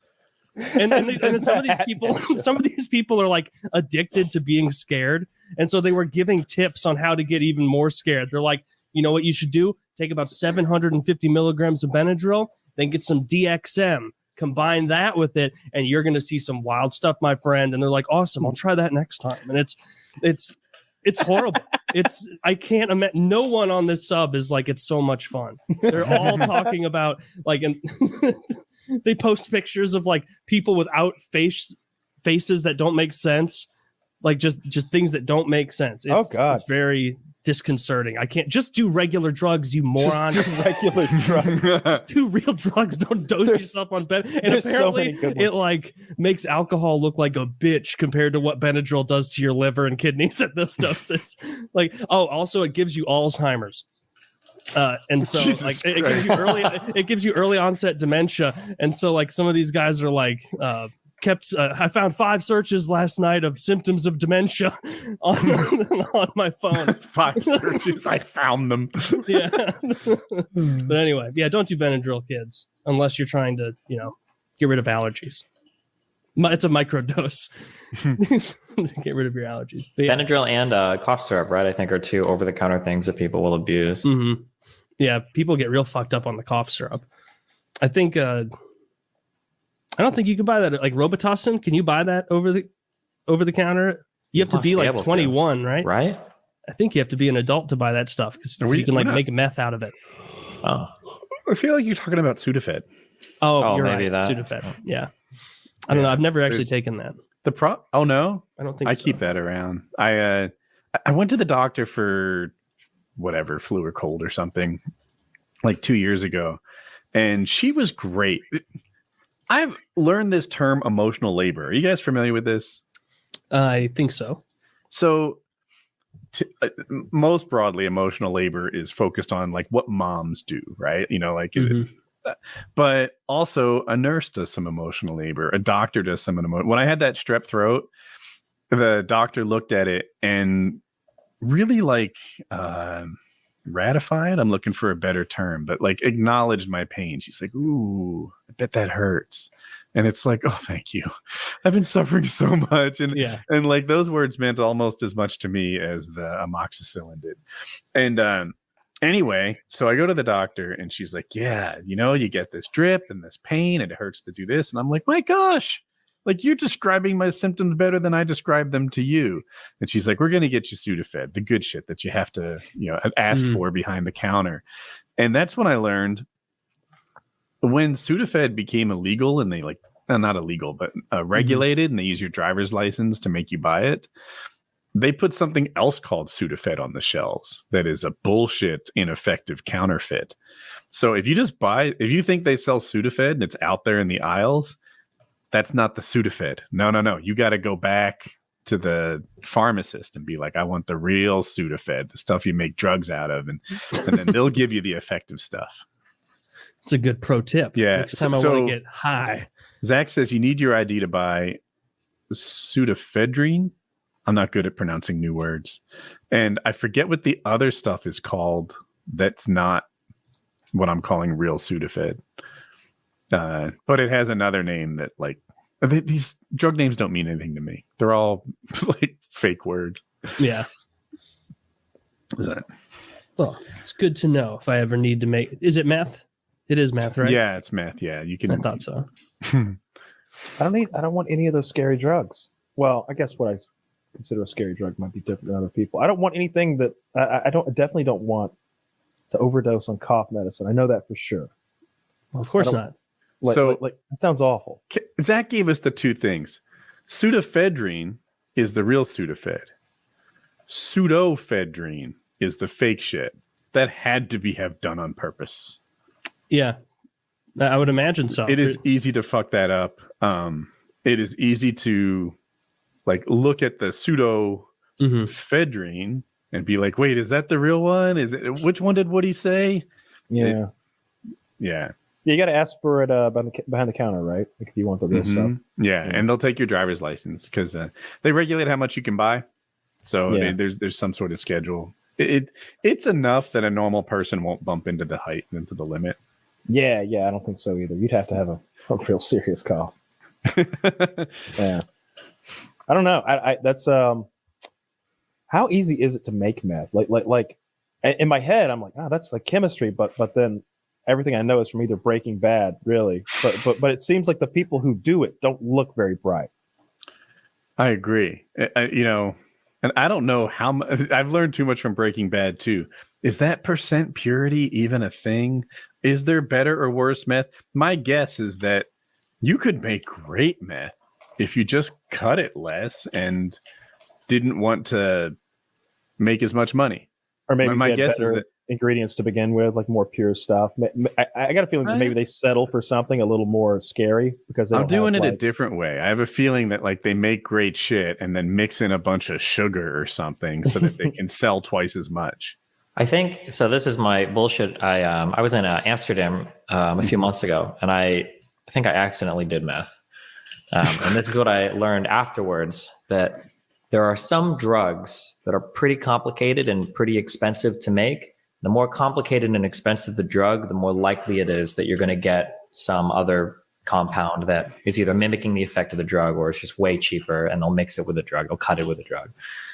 And then some of these people are like addicted to being scared. And so they were giving tips on how to get even more scared. They're like, you know what you should do? Take about 750 milligrams of Benadryl, then get some DXM, combine that with it, and you're going to see some wild stuff, my friend. And they're like, awesome, I'll try that next time. And it's horrible. I can't imagine. No one on this sub is like, it's so much fun. They're all talking about like, and they post pictures of like people without faces that don't make sense. Like just things that don't make sense. It's very disconcerting. I can't just do regular drugs, you moron. Just regular drugs. Just do real drugs. Don't dose yourself on Benadryl. And apparently it like makes alcohol look like a bitch compared to what Benadryl does to your liver and kidneys at those doses. Like, oh, also it gives you Alzheimer's. And so like it gives you early onset dementia. And so like some of these guys are like I found 5 searches last night of symptoms of dementia on my phone. 5 searches, I found them. Yeah. But anyway, yeah, don't do Benadryl, kids, unless you're trying to, get rid of allergies. It's a microdose. Get rid of your allergies. But yeah. Benadryl and cough syrup, right? I think are 2 over-the-counter things that people will abuse. Mm-hmm. Yeah, people get real fucked up on the cough syrup. I think... I don't think you can buy that. Like Robitussin, can you buy that over the counter? You have to be like 21, right? Right. I think you have to be an adult to buy that stuff because you can like make meth out of it. Oh, I feel like you're talking about Sudafed. Oh, you're maybe right. that. Sudafed. Yeah. I don't know. I've never actually taken that. Oh no, I don't think I so. keep that around. I went to the doctor for whatever, flu or cold or something, like 2 years ago, and she was great. I've learned this term emotional labor. Are you guys familiar with this? I think so. So most broadly, emotional labor is focused on like what moms do, right? But also a nurse does some emotional labor. A doctor does some emotional. When I had that strep throat, the doctor looked at it and really like ratified. I'm looking for a better term, but like acknowledged my pain. She's like, ooh, I bet that hurts. And it's like, oh, thank you. I've been suffering so much. And like those words meant almost as much to me as the amoxicillin did. And anyway, so I go to the doctor and she's like, yeah, you get this drip and this pain and it hurts to do this. And I'm like, my gosh, Like, you're describing my symptoms better than I describe them to you. And she's like, we're going to get you Sudafed, the good shit that you have to, ask for behind the counter. And that's when I learned when Sudafed became illegal and they not illegal, but regulated, and they use your driver's license to make you buy it. They put something else called Sudafed on the shelves that is a bullshit, ineffective counterfeit. So if you think they sell Sudafed and it's out there in the aisles, that's not the Sudafed. No. You got to go back to the pharmacist and be like, I want the real Sudafed, the stuff you make drugs out of. And then they'll give you the effective stuff. It's a good pro tip. Yeah. Next time I want to get high. Zach says you need your ID to buy pseudoephedrine. I'm not good at pronouncing new words. And I forget what the other stuff is called. That's not what I'm calling real Sudafed. But it has another name that these drug names don't mean anything to me. They're all like fake words. Yeah. Well, it's good to know if I ever need to make. Is it meth? It is meth, right? Yeah, it's meth. Yeah, you can. I thought so. I don't want any of those scary drugs. Well, I guess what I consider a scary drug might be different than other people. I don't want anything that I definitely don't want to overdose on cough medicine. I know that for sure. Well, of course not. It sounds awful. Zach gave us the two things. Pseudoephedrine is the real Sudafed. Pseudoephedrine is the fake shit. That had to have done on purpose. Yeah, I would imagine so. It is easy to fuck that up. It is easy to look at the pseudoephedrine and be like, wait, is that the real one? Is it? Which one did Woody say? Yeah. Yeah. You got to ask for it behind the counter, right? If you want the real stuff. Yeah, and they'll take your driver's license because they regulate how much you can buy. So there's some sort of schedule. It's enough that a normal person won't bump into the height and into the limit. Yeah, I don't think so either. You'd have to have a real serious cough. Yeah, I don't know. I that's how easy is it to make meth? Like in my head, I'm like, that's like chemistry, but then everything I know is from either Breaking Bad, really. But it seems like the people who do it don't look very bright. I agree. And I don't know how much. I've learned too much from Breaking Bad too. Is that percent purity even a thing? Is there better or worse meth? My guess is that you could make great meth if you just cut it less and didn't want to make as much money. Or maybe my guess is that ingredients to begin with, like more pure stuff. I got a feeling that maybe they settle for something a little more scary because I'm doing it a different way. I have a feeling that they make great shit and then mix in a bunch of sugar or something so that they can sell twice as much. I think so. This is my bullshit. I was in Amsterdam a few months ago, and I think I accidentally did meth. And this is what I learned afterwards, that there are some drugs that are pretty complicated and pretty expensive to make. The more complicated and expensive the drug, the more likely it is that you're going to get some other compound that is either mimicking the effect of the drug or it's just way cheaper, and they'll mix it with a drug. They'll cut it with a drug.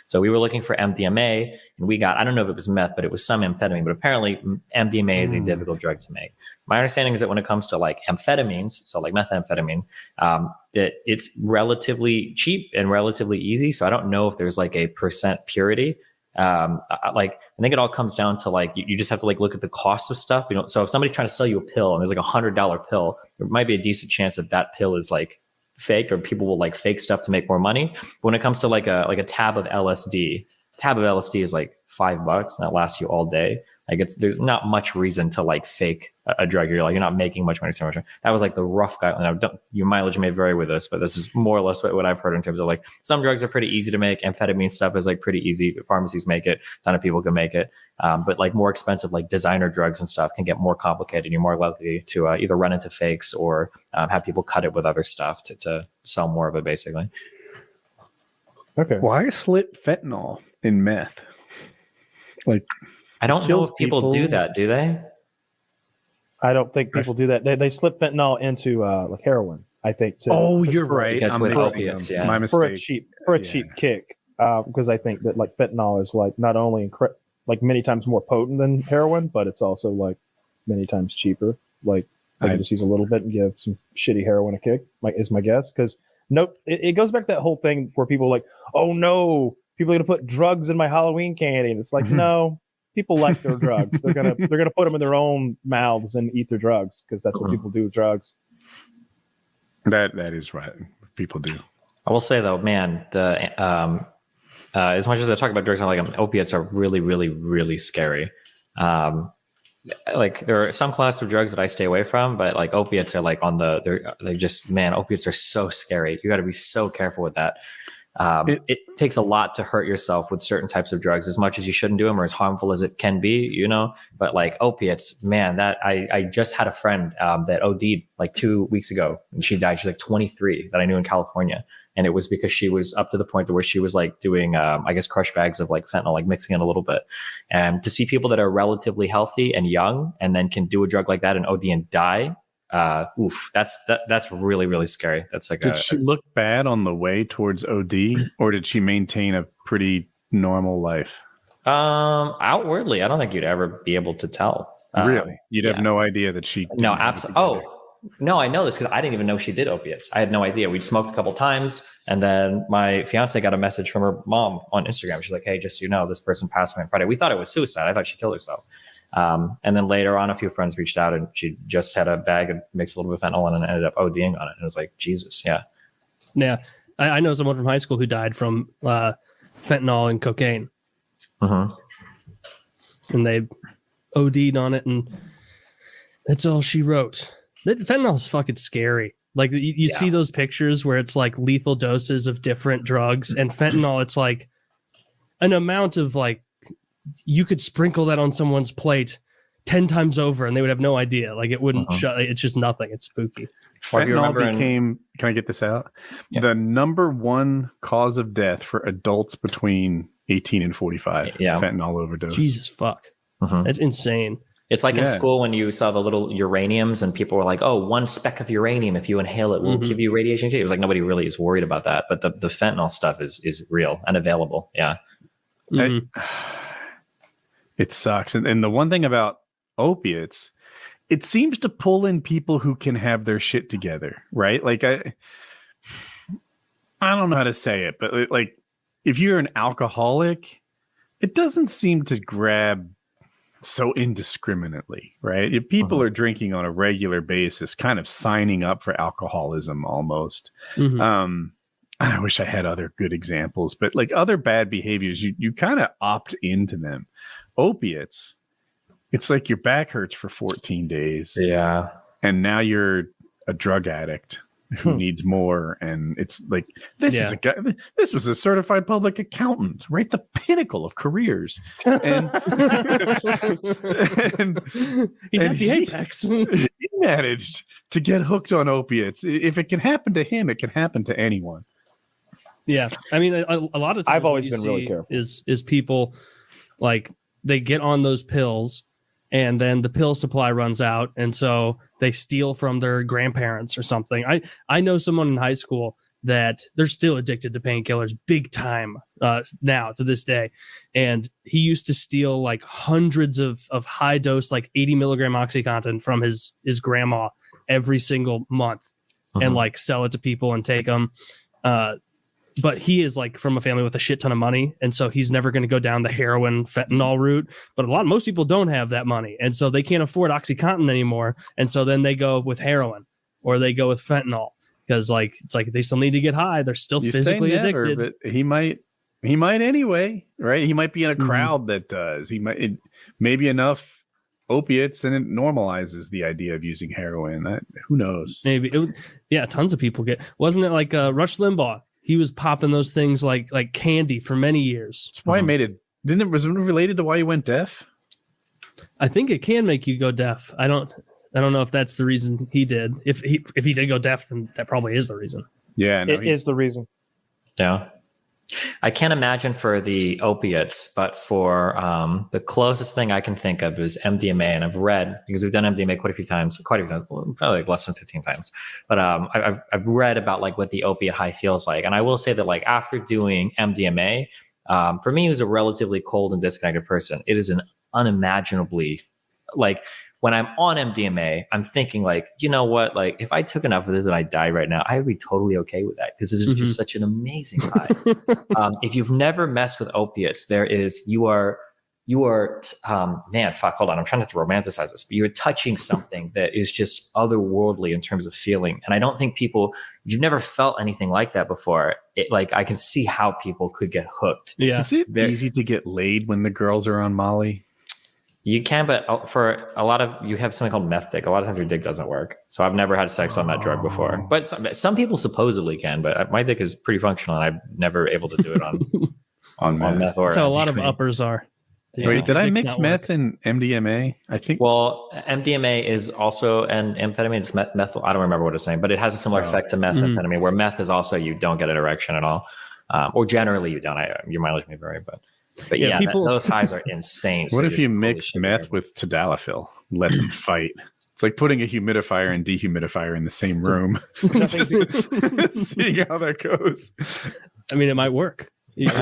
So we were looking for MDMA, and we got, I don't know if it was meth, but it was some amphetamine. But apparently MDMA is a difficult drug to make. My understanding is that when it comes to amphetamines, so like methamphetamine, it's relatively cheap and relatively easy. So I don't know if there's a percent purity. I think it all comes down to you just have to look at the cost of stuff. So if somebody's trying to sell you a pill and there's $100 pill, there might be a decent chance that pill is fake, or people will fake stuff to make more money. But when it comes to a tab of LSD, is $5 and that lasts you all day. There's not much reason to fake a drug. You're not making much money so much. That was the rough guideline. Your mileage may vary with this, but this is more or less what I've heard in terms of some drugs are pretty easy to make. Amphetamine stuff is pretty easy. Pharmacies make it. A ton of people can make it. But more expensive designer drugs and stuff can get more complicated. You're more likely to either run into fakes or have people cut it with other stuff to sell more of it, basically. Okay. Why slip fentanyl in meth? I don't know if people do that, do they? I don't think people do that. They slip fentanyl into heroin, I think. Oh, you're right. Because with opiates, yeah. My mistake. For a cheap kick, because I think that fentanyl is not only many times more potent than heroin, but it's also many times cheaper. I can just use a little bit and give some shitty heroin a kick. Is my guess, because nope. It goes back to that whole thing where people are like, oh no, people are gonna put drugs in my Halloween candy, and it's like, no, people like their drugs. They're gonna put them in their own mouths and eat their drugs because that's what people do with drugs. That is right. People do. I will say though, man, the as much as I talk about drugs, opiates are really, really, really scary. Like there are some classes of drugs that I stay away from, but like opiates are like they're just, man, opiates are so scary. You got to be so careful with that. It takes a lot to hurt yourself with certain types of drugs, as much as you shouldn't do them or as harmful as it can be, you know. But like opiates, man, that I just had a friend that OD'd like 2 weeks ago, and she died. She's like 23 that I knew in California, and it was because she was up to the point where she was like doing, I guess, crush bags of like fentanyl, like mixing it a little bit. And to see people that are relatively healthy and young, and then can do a drug like that and OD and die. That's really, really scary. That's like, did she look bad on the way towards OD, or did she maintain a pretty normal life? Outwardly, I don't think you'd ever be able to tell. Really? You'd have no idea that she no, absolutely. Oh no, I know this because I didn't even know she did opiates. I had no idea. We'd smoked a couple times, and then my fiance got a message from her mom on Instagram. She's like, hey, just so you know, this person passed away on Friday. We thought it was suicide. I thought she killed herself. And then later on, a few friends reached out, and she just had a bag and mixed a little bit of fentanyl and ended up ODing on it. And it was like, Jesus, yeah. Yeah. I know someone from high school who died from fentanyl and cocaine. Uh-huh. And they OD'd on it, and that's all she wrote. Fentanyl is fucking scary. Like you see those pictures where it's like lethal doses of different drugs, and fentanyl, it's like an amount of like, you could sprinkle that on someone's plate 10 times over and they would have no idea. Like it wouldn't it's just nothing. It's spooky. Fentanyl became, can I get this out? Yeah. The number one cause of death for adults between 18 and 45. Fentanyl overdose. Jesus fuck. That's insane. It's like in school when you saw the little uraniums and people were like, oh, 1 speck of uranium, if you inhale it, will give you radiation. It was like nobody really is worried about that. But the fentanyl stuff is real and available. Yeah. It sucks. And the one thing about opiates, it seems to pull in people who can have their shit together, right? Like I don't know how to say it, but like if you're an alcoholic, it doesn't seem to grab so indiscriminately, right? If people are drinking on a regular basis, kind of signing up for alcoholism almost. I wish I had other good examples, but like other bad behaviors, you kind of opt into them. Opiates, it's like your back hurts for 14 days. Yeah. And now you're a drug addict who needs more. And it's like, this is a guy, this was a certified public accountant, right? The pinnacle of careers. And, he's at the apex. He managed to get hooked on opiates. If it can happen to him, it can happen to anyone. Yeah. I mean, a lot of times I've always been really careful. Is people like, they get on those pills and then the pill supply runs out. And so they steal from their grandparents or something. I know someone in high school that they're still addicted to painkillers big time now to this day. And he used to steal like hundreds of high dose, like 80 milligram OxyContin from his grandma every single month and like sell it to people and take them. But he is like from a family with a shit ton of money. And so he's never going to go down the heroin fentanyl route. But most people don't have that money. And so they can't afford OxyContin anymore. And so then they go with heroin or they go with fentanyl because like, it's like they still need to get high. They're still physically addicted. But he might anyway, right? He might be in a crowd that does. Maybe enough opiates and it normalizes the idea of using heroin. Who knows? Maybe. Tons of people wasn't it like Rush Limbaugh? He was popping those things like candy for many years. That's why he made it. Was it related to why he went deaf? I think it can make you go deaf. I don't know if that's the reason he did. If he did go deaf, then that probably is the reason. Yeah, it is the reason. Yeah. I can't imagine for the opiates, but for the closest thing I can think of is MDMA. And I've read, because we've done MDMA quite a few times, probably like less than 15 times. But I've read about like what the opiate high feels like. And I will say that like after doing MDMA, for me, who's a relatively cold and disconnected person, it is an unimaginably like when I'm on MDMA, I'm thinking like, you know what? Like if I took enough of this and I died right now, I would be totally okay with that because this is just such an amazing high. If you've never messed with opiates, you are man, fuck, hold on. I'm trying not to romanticize this, but you're touching something that is just otherworldly in terms of feeling. And I don't think if you've never felt anything like that before, like I can see how people could get hooked. Yeah. Is it easy to get laid when the girls are on Molly? You can, but for a lot of, you have something called meth dick. A lot of times your dick doesn't work. So I've never had sex on that drug before. But some people supposedly can, but my dick is pretty functional and I'm never able to do it on meth. That's how a lot of uppers are. Wait, did I mix meth and MDMA? I think. Well, MDMA is also an amphetamine. It's meth. I don't remember what it's saying, but it has a similar effect to methamphetamine, where meth is also you don't get an erection at all, or generally you don't. Your mileage may vary, but yeah, those highs are insane. What if you mix meth with tadalafil? Let them fight. It's like putting a humidifier and dehumidifier in the same room. Seeing how that goes. I mean, it might work. You're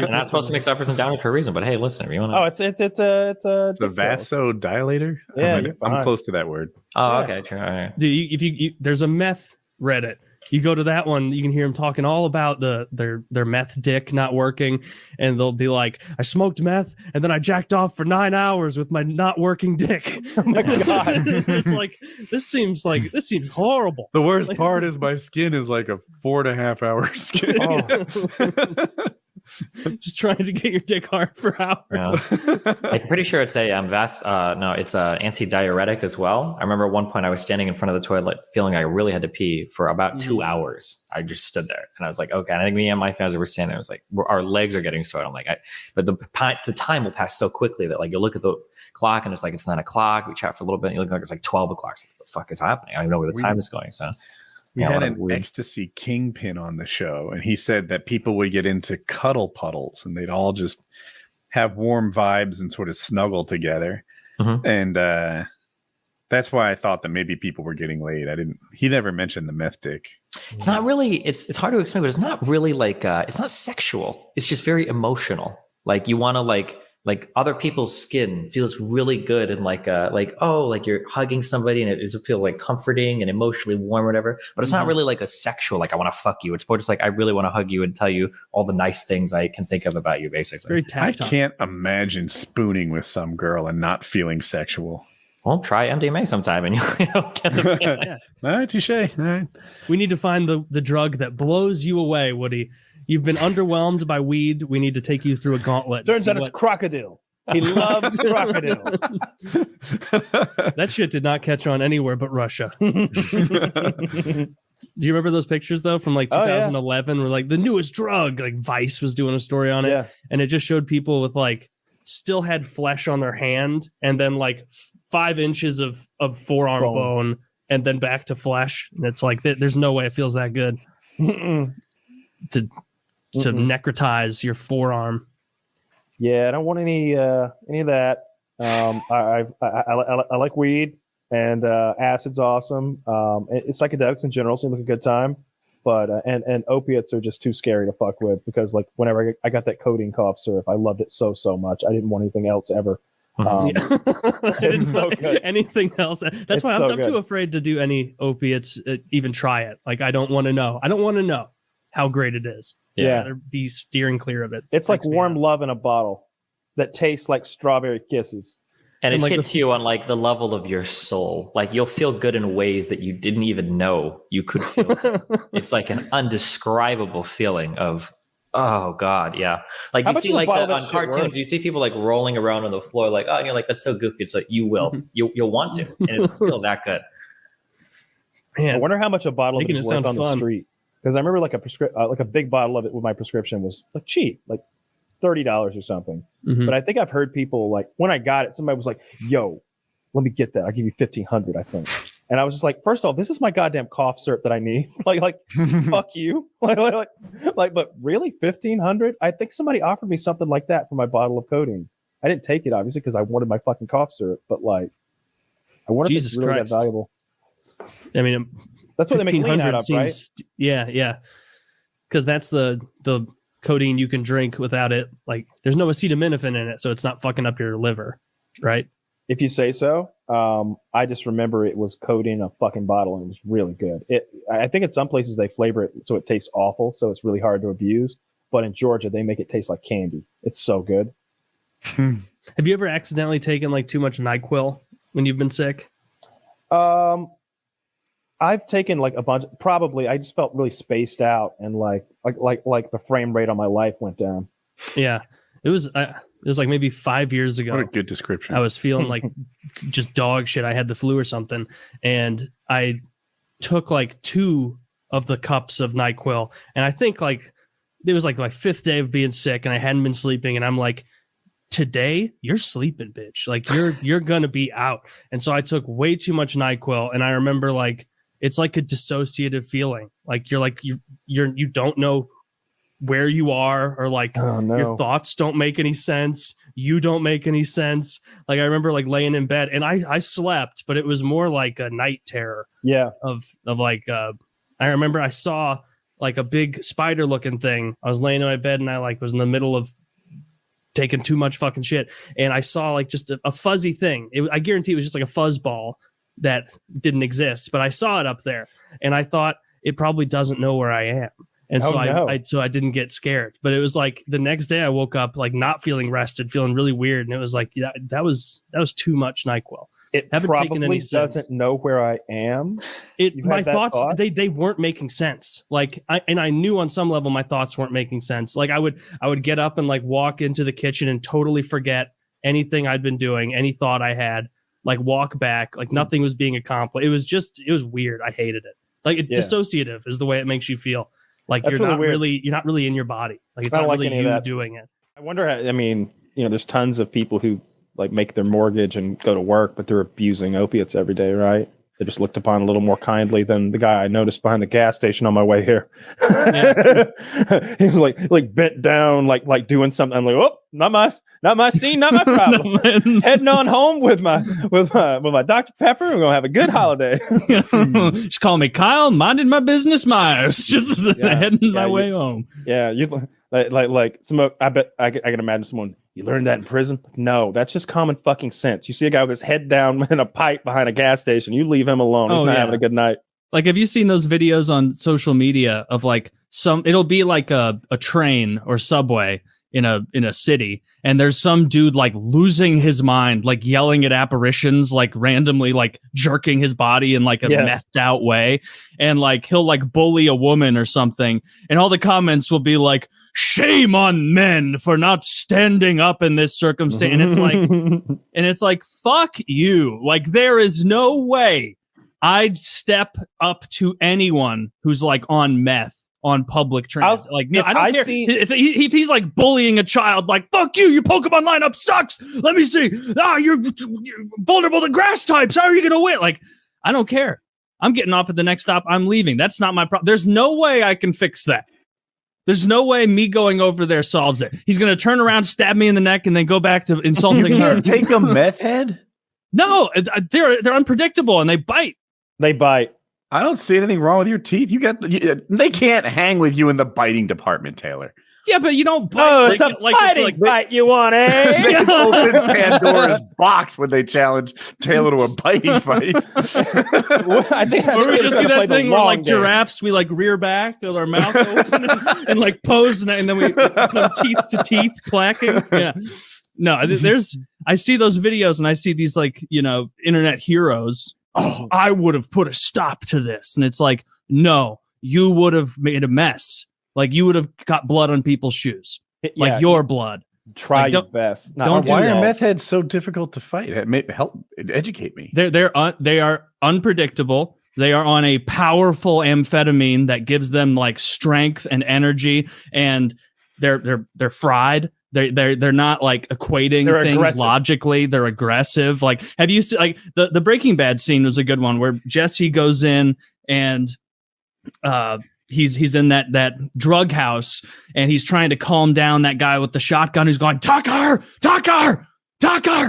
not supposed to mix uppers and downers for a reason, but hey, listen, if you want to. Oh, it's a vasodilator. Yeah, I'm close to that word. Oh, okay, true. All right. Dude, if you there's a meth Reddit. You go to that one, you can hear them talking all about their meth dick not working, and they'll be like, "I smoked meth, and then I jacked off for 9 hours with my not working dick." Oh my god! It's like this seems horrible. The worst part is my skin is like a 4.5 hour skin. Oh. Just trying to get your dick hard for hours. Yeah. I'm pretty sure it's a it's a anti-diuretic as well. I remember at one point I was standing in front of the toilet feeling I really had to pee for about 2 hours. I just stood there and I was like, okay. And I think me and my family were standing. I was like, our legs are getting sore. I'm like, but the time will pass so quickly that like you look at the clock and it's like it's 9 o'clock. We chat for a little bit. And you look like it's like 12 o'clock. It's like, what the fuck is happening? I don't even know where the time is going. So. We had an Ecstasy Kingpin on the show, and he said that people would get into cuddle puddles, and they'd all just have warm vibes and sort of snuggle together. And that's why I thought that maybe people were getting laid. He never mentioned the meth dick. It's not really. It's hard to explain, but it's not really like it's not sexual. It's just very emotional. Like you want to like other people's skin feels really good and like you're hugging somebody and it feels like comforting and emotionally warm or whatever, but it's not really like a sexual, like I want to fuck you. It's more just like, I really want to hug you and tell you all the nice things I can think of about you, basically. I can't imagine spooning with some girl and not feeling sexual. Well, try MDMA sometime and you'll get the feeling. Yeah. All right, touche. All right. We need to find the drug that blows you away, Woody. You've been underwhelmed by weed. We need to take you through a gauntlet. Turns out it's crocodile. He loves crocodile. That shit did not catch on anywhere but Russia. Do you remember those pictures though from like 2011 where like the newest drug, like Vice was doing a story on it, and it just showed people with like still had flesh on their hand and then like 5 inches of forearm bone and then back to flesh. And it's like there's no way it feels that good to necrotize your forearm. Yeah, I don't want any of that. I like weed, and acid's awesome. It's psychedelics in general seem like a good time, but and opiates are just too scary to fuck with because like whenever I got that codeine cough syrup, I loved it so much. I didn't want anything else ever. It's so good. Anything else? That's why I'm good. too afraid to do any opiates. Even try it. Like I don't want to know. I don't want to know how great it is. Yeah. I'd rather be steering clear of it. It's like warm love in a bottle that tastes like strawberry kisses. And it like hits you on like the level of your soul. Like you'll feel good in ways that you didn't even know you could feel. It's like an undescribable feeling of, oh God, yeah. Like you see like on cartoons, you see people like rolling around on the floor like, oh, and you're like, that's so goofy. It's like, you will. You'll want to. And it'll feel that good. Man, I wonder how much a bottle of it is worth on the street. Because I remember like a big bottle of it with my prescription was like cheap, like $30 or something. But I think I've heard people like when I got it, somebody was like, "Yo, let me get that. I'll give you $1,500, I think." And I was just like, first of all, this is my goddamn cough syrup that I need. like, fuck you. But really, $1,500? I think somebody offered me something like that for my bottle of codeine. I didn't take it obviously because I wanted my fucking cough syrup. But like, I wonder if it's really that valuable. I mean. That's what they make lean out of, right? Yeah. Because that's the codeine you can drink without it. Like, there's no acetaminophen in it, so it's not fucking up your liver, right? If you say so. I just remember it was coated in a fucking bottle and it was really good. I think in some places they flavor it so it tastes awful, so it's really hard to abuse. But in Georgia, they make it taste like candy. It's so good. Have you ever accidentally taken like too much NyQuil when you've been sick? I've taken like a bunch. Probably, I just felt really spaced out and like the frame rate on my life went down. Yeah, it was like maybe 5 years ago. What a good description. I was feeling like just dog shit. I had the flu or something, and I took like 2 of the cups of NyQuil, and I think like it was like my 5th day of being sick, and I hadn't been sleeping, and I'm like, today you're sleeping, bitch. Like you're gonna be out. And so I took way too much NyQuil, and I remember like it's like a dissociative feeling. Like you don't know where you are, or like your thoughts don't make any sense. You don't make any sense. Like I remember like laying in bed, and I slept, but it was more like a night terror. Yeah. Of like I remember I saw like a big spider looking thing. I was laying in my bed, and I like was in the middle of taking too much fucking shit, and I saw like just a fuzzy thing. I guarantee it was just like a fuzz ball that didn't exist, but I saw it up there, and I thought it probably doesn't know where I am, and so I didn't get scared. But it was like the next day I woke up like not feeling rested, feeling really weird, and it was like that was too much NyQuil. It haven't probably taken any doesn't since. know where I am. My thoughts they weren't making sense. Like I knew on some level my thoughts weren't making sense. Like I would get up and like walk into the kitchen and totally forget anything I'd been doing, any thought I had, like walk back, like nothing was being accomplished. It was weird. I hated it. Like dissociative is the way it makes you feel. Like you're not really in your body. Like it's not really you doing it. I wonder how, I mean, there's tons of people who like make their mortgage and go to work, but they're abusing opiates every day, right? They're just looked upon a little more kindly than the guy I noticed behind the gas station on my way here. Yeah. He was like bent down, like doing something. I'm like, oh, not my scene, not my problem. Heading on home with my Dr. Pepper. We're gonna have a good holiday. Just call me Kyle. Minding my business, Myers. Just heading my way home. Yeah, you like smoke. I bet I can imagine someone. You learned that in prison? No, that's just common fucking sense. You see a guy with his head down in a pipe behind a gas station, you leave him alone. He's not having a good night. Like, have you seen those videos on social media of like it'll be like a train or subway in a city, and there's some dude like losing his mind, like yelling at apparitions, like randomly like jerking his body in like a methed out way, and like he'll like bully a woman or something, and all the comments will be like, shame on men for not standing up in this circumstance. And it's like, fuck you. Like, there is no way I'd step up to anyone who's like on meth on public transit. Like, no, I don't care. If he's like bullying a child, like, fuck you, your Pokemon lineup sucks. Let me see. You're vulnerable to grass types. How are you going to win? Like, I don't care. I'm getting off at the next stop. I'm leaving. That's not my problem. There's no way I can fix that. There's no way me going over there solves it. He's going to turn around, stab me in the neck, and then go back to insulting her. Take a meth head? No, they're unpredictable and they bite. They bite. I don't see anything wrong with your teeth. They can't hang with you in the biting department, Taylor. Yeah, but you don't bite. Oh, it's a biting bite you want, eh? They open Pandora's box when they challenge Taylor to a biting fight. I think we just do that thing where like giraffes, we like rear back with our mouth open and like pose, and then we come teeth to teeth clacking. Yeah. No, I see those videos and I see these like, internet heroes. Oh, I would have put a stop to this. And it's like, no, you would have made a mess. Like, you would have got blood on people's shoes, like your blood. Try your best. Why are meth heads so difficult to fight? Help educate me. They are unpredictable. They are on a powerful amphetamine that gives them like strength and energy, and they're fried. They're not like equating things aggressive. Logically. They're aggressive. Like, have you seen like the Breaking Bad scene was a good one where Jesse goes in and he's in that drug house and he's trying to calm down that guy with the shotgun who's going, Tucker,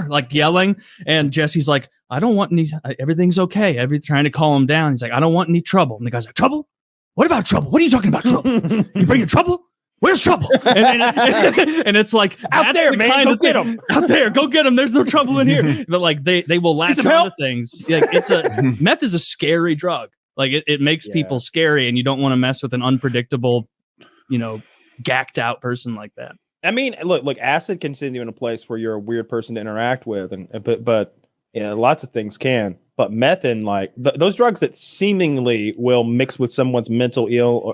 like yelling. And Jesse's like, I don't want any, everything's okay. Trying to calm him down. He's like, I don't want any trouble. And the guy's like, trouble? What about trouble? What are you talking about, trouble? You bringing trouble? where's trouble? And it's like, out that's there, the man, kind go of get thing. him. Out there, go get him. There's no trouble in here. But like they will latch some on help? to things. Like meth is a scary drug. Like it makes people scary, and you don't want to mess with an unpredictable, gacked out person like that. I mean, look, acid can send you in a place where you're a weird person to interact with, but lots of things can. But meth and like those drugs that seemingly will mix with someone's mental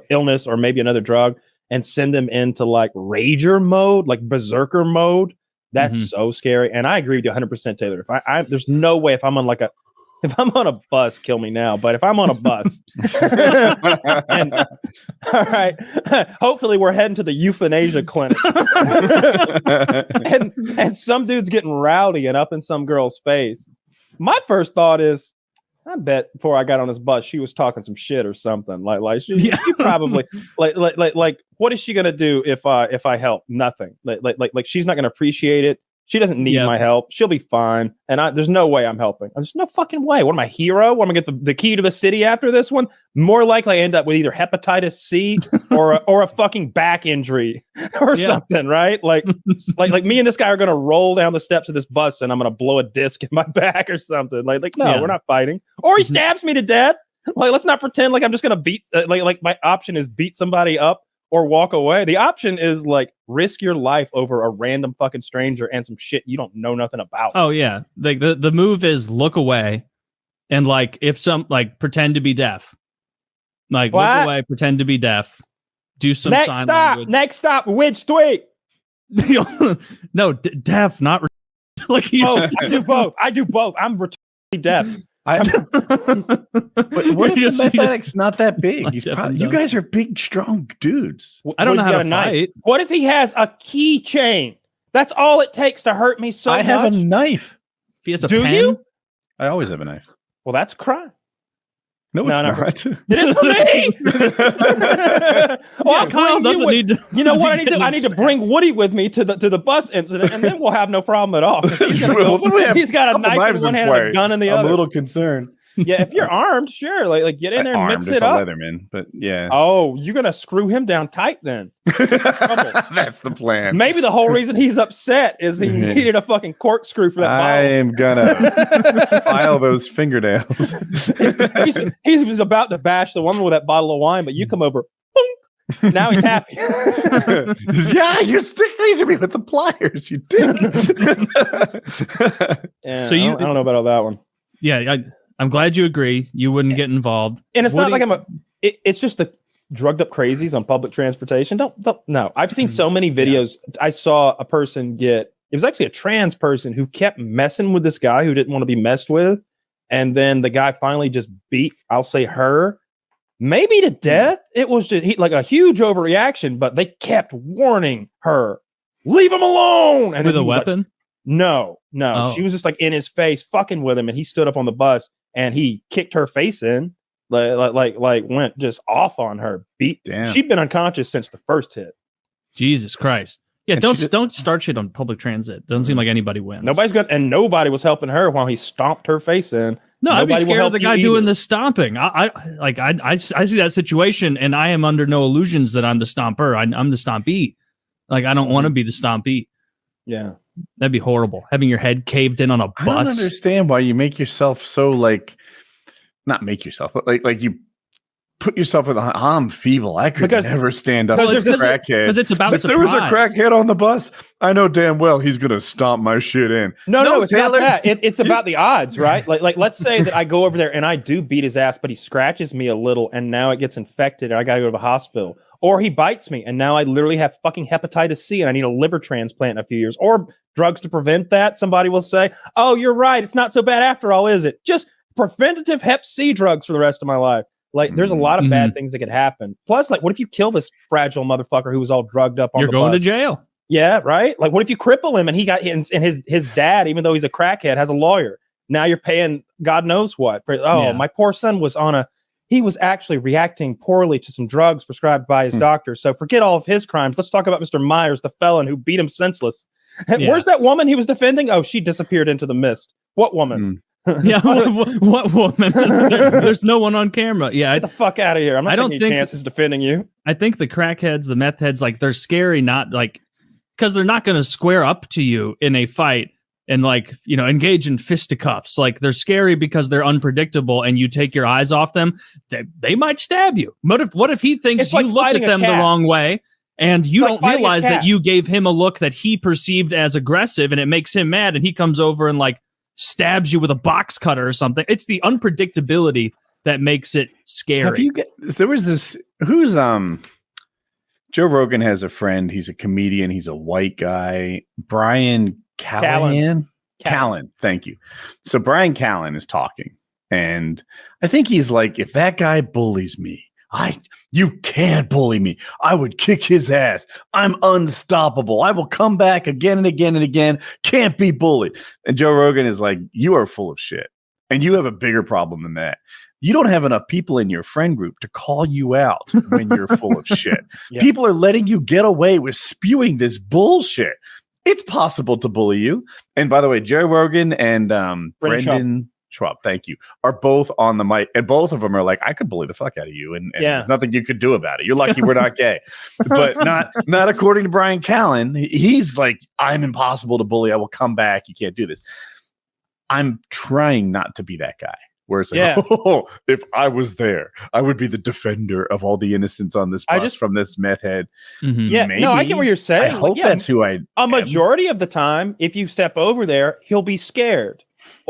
illness or maybe another drug and send them into like rager mode, like berserker mode. That's so scary. And I agree with you 100%, Taylor. If I there's no way if I'm on a bus, kill me now. But if I'm on a bus, and, all right, hopefully we're heading to the euthanasia clinic, and some dude's getting rowdy and up in some girl's face. My first thought is, I bet before I got on this bus, she was talking some shit or something. Like she probably like what is she gonna do if I help? Nothing. Like she's not gonna appreciate it. She doesn't need my help. She'll be fine. And there's no way I'm helping. There's no fucking way. What am I, hero? What am I get the key to the city after this one? More likely I end up with either hepatitis C or a fucking back injury or something, right? Like me and this guy are gonna roll down the steps of this bus and I'm gonna blow a disc in my back or something. Like no, we're not fighting. Or he stabs me to death. Like let's not pretend like I'm just gonna beat like my option is beat somebody up or walk away. The option is like risk your life over a random fucking stranger and some shit you don't know nothing about. Oh yeah. Like the move is look away and like if some like pretend to be deaf. Like look away, pretend to be deaf. Do some sign language. Next stop, which tweet? No, deaf, not like I do both. I'm retardedly deaf. But what if the meth addict's not that big? You guys are big, strong dudes. I don't know how to fight. What if he has a keychain? That's all it takes to hurt me so much. I have a knife. If he has a Do pen, you? I always have a knife. Well, that's a crime. No, it's not. It is for me. Well, Kyle doesn't need to. You know what I need to? I need to bring Woody with me to the bus incident, and then we'll have no problem at all. He's got a knife in one hand and a gun in the other. I'm a little concerned. Yeah, if you're armed, sure. Like get in there and mix it up. up. Leatherman, but yeah. Oh, you're gonna screw him down tight then. That's the plan. Maybe the whole reason he's upset is he needed a fucking corkscrew for that bottle. I am gonna file those fingernails. he was about to bash the woman with that bottle of wine, but you come over. Boom, now he's happy. Yeah, you're squeezing me with the pliers, you dick. Yeah, so I don't know about all that one. Yeah, I'm glad you agree. You wouldn't get involved. And it's not like it's just the drugged up crazies on public transportation. No. I've seen so many videos. I saw a person it was actually a trans person who kept messing with this guy who didn't want to be messed with. And then the guy finally just beat, I'll say her, maybe to death. It was just like a huge overreaction, but they kept warning her, leave him alone. And with a weapon? Like, no. Oh. She was just like in his face, fucking with him. And he stood up on the bus and he kicked her face in, like went just off on her. She'd been unconscious since the first hit. Jesus Christ. Yeah, don't start shit on public transit. Doesn't seem like anybody wins. Nobody was helping her while he stomped her face in. No, I'd be scared of the guy doing the stomping. I see that situation and I am under no illusions that I'm the stomper. I'm the stompee. Like I don't want to be the stompee. Yeah. That'd be horrible. Having your head caved in on a bus. I don't understand why you make yourself so not make yourself, but like you put yourself in I'm feeble. I could never stand up to a crackhead. Because it's about if there was a crackhead on the bus, I know damn well he's gonna stomp my shit in. No, it's not that. It's about the odds, right? Like let's say that I go over there and I do beat his ass, but he scratches me a little and now it gets infected and I gotta go to the hospital. Or he bites me and now I literally have fucking hepatitis C and I need a liver transplant in a few years. Or drugs to prevent that. Somebody will say, oh, you're right. It's not so bad after all, is it? Just preventative hep C drugs for the rest of my life. Like there's a lot of bad things that could happen. Plus, like what if you kill this fragile motherfucker who was all drugged up on the bus? You're going to jail. Yeah, right? Like what if you cripple him and he got and his dad, even though he's a crackhead, has a lawyer. Now you're paying God knows what. My poor son was he was actually reacting poorly to some drugs prescribed by his doctor. So forget all of his crimes. Let's talk about Mr. Myers, the felon who beat him senseless. Where's that woman he was defending? Oh, she disappeared into the mist. What woman? Yeah, what woman? There's no one on camera. Yeah, Get the fuck out of here. I'm not I don't taking any think- chances defending you. I think the crackheads, the meth heads, like they're scary, not like because they're not going to square up to you in a fight and like, you know, engage in fisticuffs. Like they're scary because they're unpredictable and you take your eyes off them. They might stab you. What if he thinks It's you like looked at fighting a them the cat. wrong way and you It's like don't fighting a realize that cat. you gave him a look that he perceived as aggressive and it makes him mad and he comes over and like stabs you with a box cutter or something. It's the unpredictability that makes it scary. There was this who's Joe Rogan has a friend. He's a comedian. He's a white guy. Brian Callen. Thank you. So Brian Callen is talking, and I think he's like, if that guy bullies me, you can't bully me. I would kick his ass. I'm unstoppable. I will come back again and again and again. Can't be bullied. And Joe Rogan is like, you are full of shit. And you have a bigger problem than that. You don't have enough people in your friend group to call you out when you're full of shit. Yeah. People are letting you get away with spewing this bullshit. It's possible to bully you. And by the way, Joe Rogan and Brendan Schwab, thank you, are both on the mic. And both of them are like, I could bully the fuck out of you. And there's nothing you could do about it. You're lucky we're not gay. But not according to Brian Callen. He's like, I'm impossible to bully. I will come back. You can't do this. I'm trying not to be that guy. Where it's like, oh, if I was there, I would be the defender of all the innocents on this bus from this meth head. Mm-hmm. Yeah, no, I get what you're saying. I hope that's who I A majority of the time, if you step over there, he'll be scared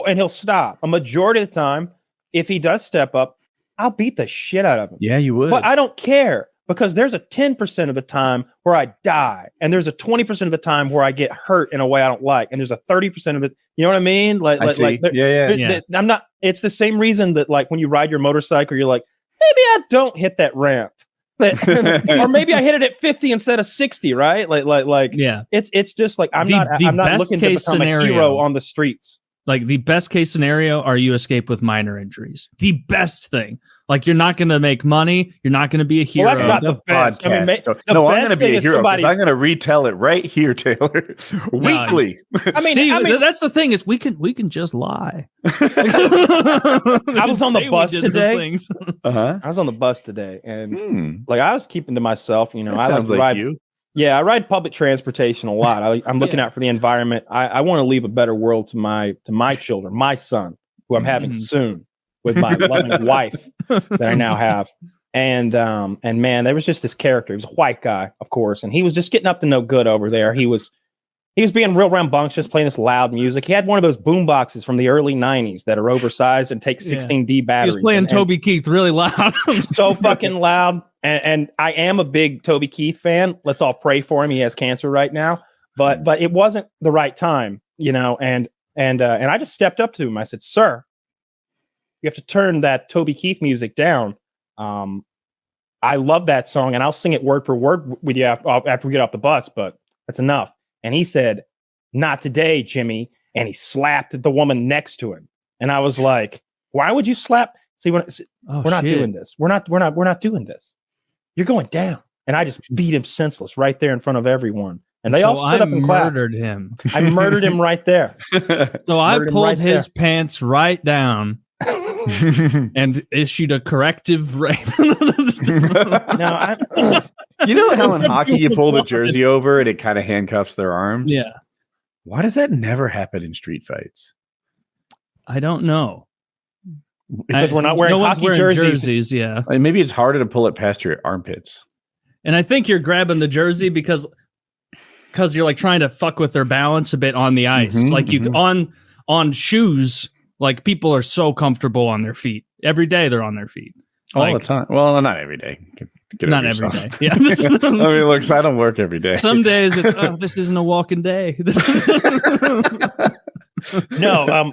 and he'll stop. A majority of the time, if he does step up, I'll beat the shit out of him. Yeah, you would. But I don't care because there's a 10% of the time where I die, and there's a 20% of the time where I get hurt in a way I don't like, and there's a 30% of it. You know what I mean? I'm not. It's the same reason that like when you ride your motorcycle, you're like, maybe I don't hit that ramp, or maybe I hit it at 50 instead of 60. Right? Yeah. It's just like I'm not looking to become a hero on the streets. Like the best case scenario are you escape with minor injuries. The best thing, like you're not going to make money. You're not going to be a hero. Well, that's not the best. I mean, I'm going to be a hero because I'm going to retell it right here, Taylor, weekly. That's the thing is we can just lie. I was on the bus today. I was on the bus today, and like I was keeping to myself. You know, I like to ride. You. Yeah, I ride public transportation a lot. I'm looking out for the environment. I want to leave a better world to my children, my son, who I'm having soon with my loving wife that I now have. And man, there was just this character. He was a white guy, of course, and he was just getting up to no good over there. He was being real rambunctious, playing this loud music. He had one of those boom boxes from the early 90s that are oversized and take 16D batteries. He was playing Toby Keith really loud. So fucking loud. And I am a big Toby Keith fan. Let's all pray for him. He has cancer right now, but it wasn't the right time, you know. And I just stepped up to him. I said, "Sir, you have to turn that Toby Keith music down. I love that song, and I'll sing it word for word with you after we get off the bus. But that's enough." And he said, "Not today, Jimmy." And he slapped the woman next to him. And I was like, "Why would you slap?" We're not doing this. We're not doing this. You're going down. And I just beat him senseless right there in front of everyone. And they all stood up and clapped. Murdered him. I murdered him right there. So I pulled his pants right down and issued a corrective rape. You know how in hockey you pull the jersey over and it kind of handcuffs their arms? Yeah. Why does that never happen in street fights? I don't know. Because we're not wearing hockey jerseys. Yeah. Like maybe it's harder to pull it past your armpits. And I think you're grabbing the jersey because you're like trying to fuck with their balance a bit on the ice. Like on shoes, like people are so comfortable on their feet. Every day they're on their feet. All the time. Well, not every day. Not every day. Yeah. I mean, look, I don't work every day. Some days it's this isn't a walking day. No,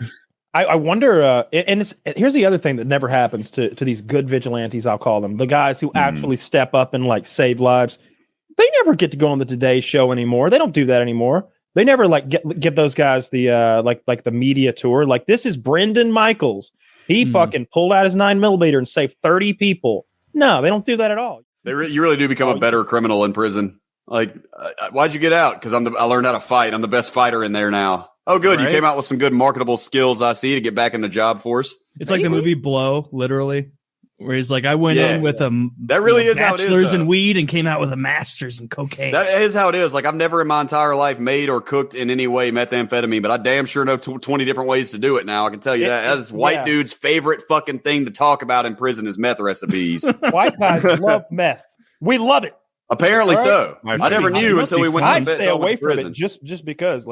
I wonder, and here's the other thing that never happens to these good vigilantes, I'll call them, the guys who actually step up and like save lives. They never get to go on the Today Show anymore. They don't do that anymore. They never like give those guys the like the media tour. Like this is Brendan Michaels. He fucking pulled out his 9mm and saved 30 people. No, they don't do that at all. You really do become a better criminal in prison. Like, why'd you get out? Because I learned how to fight. I'm the best fighter in there now. Oh, good. Right? You came out with some good marketable skills, I see, to get back in the job force. It's like the movie Blow, literally, where he's like, I went in with a that really is how it is, bachelor's though. in weed and came out with a master's in cocaine. That is how it is. Like, I've never in my entire life made or cooked in any way methamphetamine, but I damn sure know 20 different ways to do it now. I can tell you that. That's white dude's favorite fucking thing to talk about in prison is meth recipes. White guys love meth. We love it. Apparently All right? so. I never knew until we went to I the stay away from prison. it just because,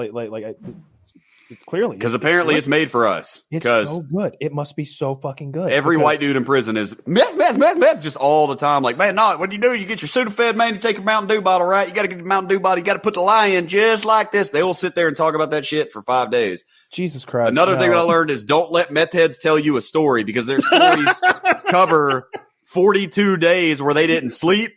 it's clearly Because apparently it's made for us. It's Because so good. It must be so fucking good. every white dude in prison is meth, just all the time. Like, man, no, what do? You get your Sudafed, man. You take a Mountain Dew bottle, right? You got to get the Mountain Dew bottle. You got to put the lye in just like this. They will sit there and talk about that shit for 5 days. Jesus Christ. Another thing that I learned is don't let meth heads tell you a story because their stories cover 42 days where they didn't sleep.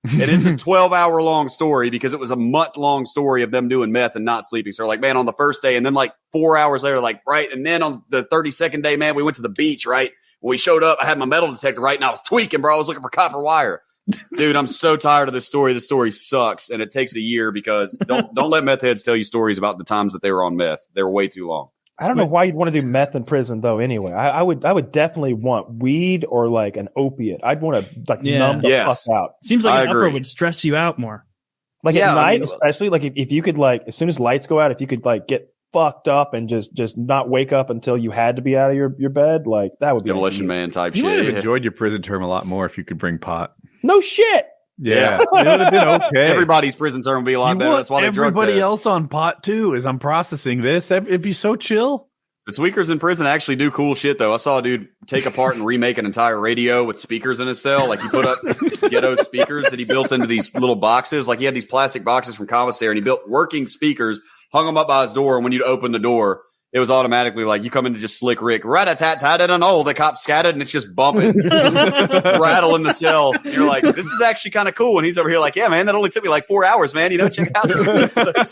And it's a 12-hour long story because it was a month-long story of them doing meth and not sleeping. So they're like, man, on the first day, and then like 4 hours later, like, right. And then on the 32nd day, man, we went to the beach, right? When we showed up, I had my metal detector, right? And I was tweaking, bro. I was looking for copper wire. Dude, I'm so tired of this story. This story sucks. And it takes a year because don't let meth heads tell you stories about the times that they were on meth. They were way too long. I don't know why you'd want to do meth in prison, though. Anyway, I would definitely want weed or like an opiate. I'd want to numb the fuck out. Seems like an upper would stress you out more. Like at night, especially like if you could like as soon as lights go out, if you could like get fucked up and just not wake up until you had to be out of your bed, like that would be Demolition Man type You shit. might have enjoyed your prison term a lot more if you could bring pot. No shit. Yeah, it would have been okay. Everybody's prison term would be a lot better. That's why they drug everybody test. else on pot too. As I'm processing this, it'd be so chill. The tweakers in prison actually do cool shit, though. I saw a dude take apart and remake an entire radio with speakers in his cell. Like, he put up ghetto speakers that he built into these little boxes. Like, he had these plastic boxes from commissary, and he built working speakers, hung them up by his door, and when you'd open the door, it was automatically like, you come into just Slick Rick, rat-a-tat-tat, and oh, the cop scattered, and it's just bumping, rattle in the cell. And you're like, this is actually kind of cool. And he's over here like, yeah, man, that only took me like 4 hours, man. You know, check out.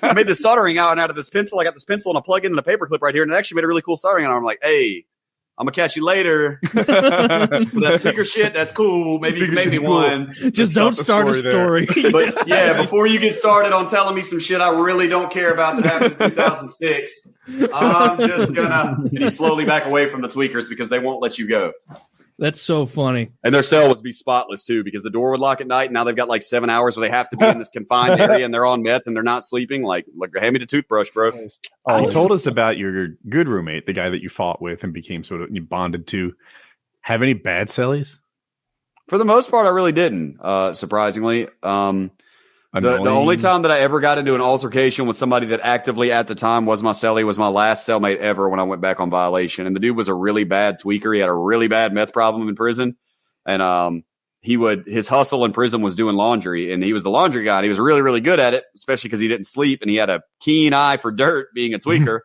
I made this soldering iron out of this pencil. I got this pencil and a plug-in and a paperclip right here, and it actually made a really cool soldering iron. I'm like, hey, I'm gonna catch you later. That speaker shit, that's cool. Maybe you can make me one. Just don't start a story. But yeah, before you get started on telling me some shit I really don't care about that happened in 2006, I'm just gonna. And you slowly back away from the tweakers because they won't let you go. That's so funny. And their cell would be spotless too because the door would lock at night. And now they've got like 7 hours where they have to be in this confined area and they're on meth and they're not sleeping. Like hand me the toothbrush, bro. You told us about your good roommate, the guy that you fought with and became sort of you bonded to. Have any bad cellies? For the most part, I really didn't. Surprisingly, the only time that I ever got into an altercation with somebody that actively at the time was my cellie was my last cellmate ever when I went back on violation. And the dude was a really bad tweaker. He had a really bad meth problem in prison. And his hustle in prison was doing laundry. And he was the laundry guy. And he was really, really good at it, especially because he didn't sleep. And he had a keen eye for dirt being a tweaker.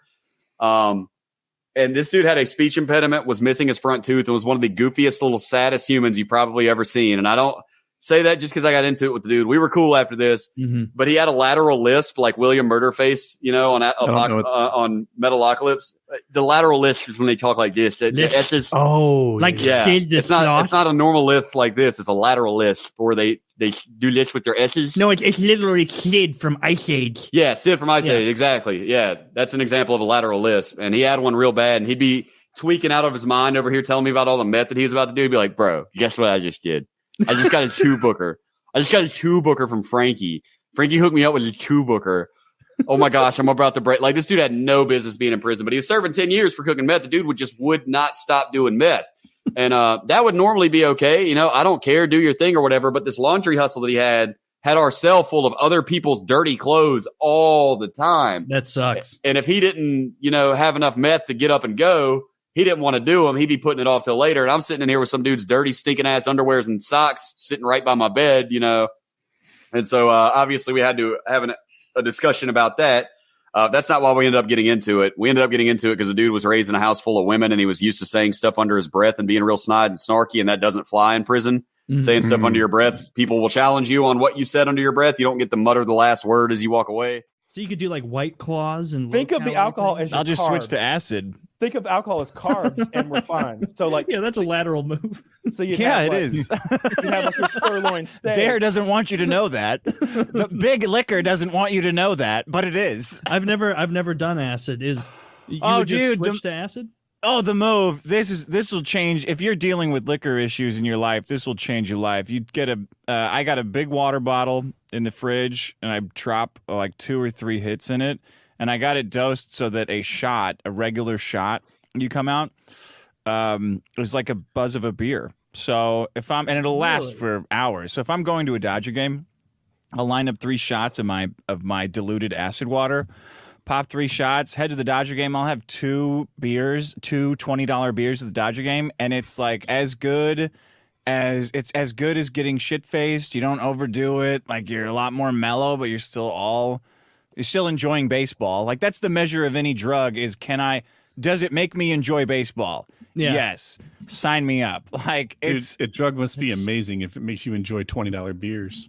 And this dude had a speech impediment, was missing his front tooth, and was one of the goofiest, little saddest humans you've probably ever seen. And I don't say that just because I got into it with the dude. We were cool after this, but he had a lateral lisp like William Murderface, you know, on Metalocalypse. The lateral lisp is when they talk like this. It's not a normal lisp like this. It's a lateral lisp where they do this with their S's. No, it's literally Sid from Ice Age. Yeah, Sid from Ice Age. Exactly. Yeah, that's an example of a lateral lisp. And he had one real bad, and he'd be tweaking out of his mind over here telling me about all the meth that he was about to do. He'd be like, bro, guess what I just did? I just got a 2-booker. I just got a 2-booker from Frankie. Frankie hooked me up with a 2-booker. Oh my gosh, I'm about to break. Like, this dude had no business being in prison, but he was serving 10 years for cooking meth. The dude would not stop doing meth. And that would normally be okay. You know, I don't care. Do your thing or whatever. But this laundry hustle that he had our cell full of other people's dirty clothes all the time. That sucks. And if he didn't, you know, have enough meth to get up and go, he didn't want to do them. He'd be putting it off till later. And I'm sitting in here with some dude's dirty, stinking ass underwears and socks sitting right by my bed, you know. And so obviously we had to have a discussion about that. That's not why we ended up getting into it. We ended up getting into it because the dude was raised in a house full of women and he was used to saying stuff under his breath and being real snide and snarky. And that doesn't fly in prison. Saying stuff under your breath. People will challenge you on what you said under your breath. You don't get to mutter the last word as you walk away. So you could do like White Claws and think of the alcohol as I'll just switch to acid. think of alcohol as carbs and we're fine. So like, yeah, that's a lateral move. So you Yeah, have, it like, is. You have like your sirloin steak. Dare doesn't want you to know that. The big liquor doesn't want you to know that, but it is. I've never done acid. Is you would just switch to acid? Oh, the move. This will change if you're dealing with liquor issues in your life. This will change your life. You get I got a big water bottle in the fridge, and I drop like 2 or 3 hits in it, and I got it dosed so that a regular shot, you come out, it was like a buzz of a beer. So and it'll last for hours. So if I'm going to a Dodger game, I'll line up 3 shots of my diluted acid water. Pop 3 shots, head to the Dodger game. I'll have 2 beers, 2 $20 beers at the Dodger game, and it's like as good as getting shit faced. You don't overdo it. Like you're a lot more mellow, but you're still enjoying baseball. Like that's the measure of any drug is does it make me enjoy baseball? Yeah. Yes. Sign me up. Like Dude, a drug must be amazing if it makes you enjoy $20 beers.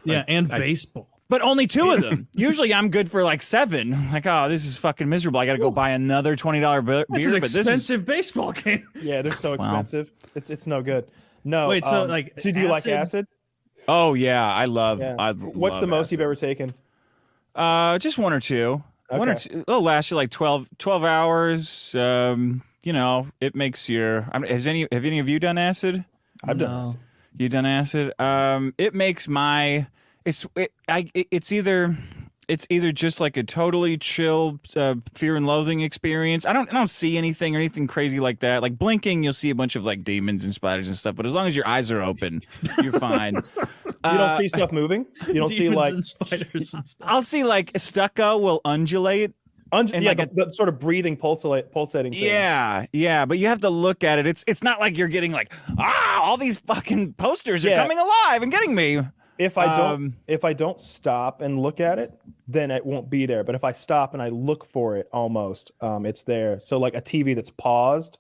Yeah, and baseball. But only 2 of them. Usually I'm good for like 7. Like, oh, this is fucking miserable. I got to go buy another $20 beer. That's an expensive baseball game. Yeah, they're so expensive. It's no good. No. Wait, so do you like acid? Oh yeah, I love. What's the most you've ever taken? Just 1 or 2. Okay. 1 or 2. It'll last you like 12 hours. You know, it makes your. Have any of you done acid? I've done acid. You done acid? It makes my. It's either just like a totally chill fear and loathing experience. I don't see anything crazy like that. Like blinking, you'll see a bunch of like demons and spiders and stuff. But as long as your eyes are open, you're fine. You don't see stuff moving. You don't see like and spiders. And stuff. I'll see like stucco will undulate. Yeah, like the sort of breathing pulsating thing. Yeah, but you have to look at it. It's not like you're getting like all these fucking posters are coming alive and getting me. If I don't stop and look at it, then it won't be there. But if I stop and I look for it, almost, it's there. So like a TV that's paused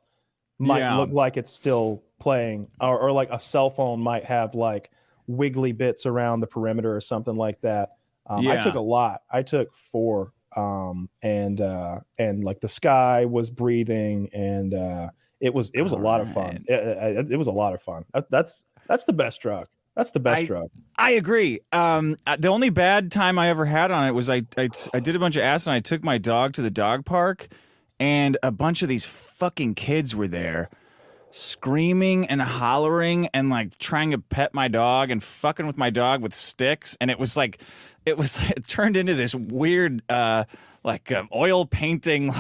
might look like it's still playing, or like a cell phone might have like wiggly bits around the perimeter or something like that. I took a lot. I took 4, and like the sky was breathing, and it was a lot of fun. It was a lot of fun. That's the best drug. That's the best drug. I agree. The only bad time I ever had on it was I did a bunch of acid and I took my dog to the dog park, and a bunch of these fucking kids were there screaming and hollering and like trying to pet my dog and fucking with my dog with sticks. And it turned into this weird oil painting,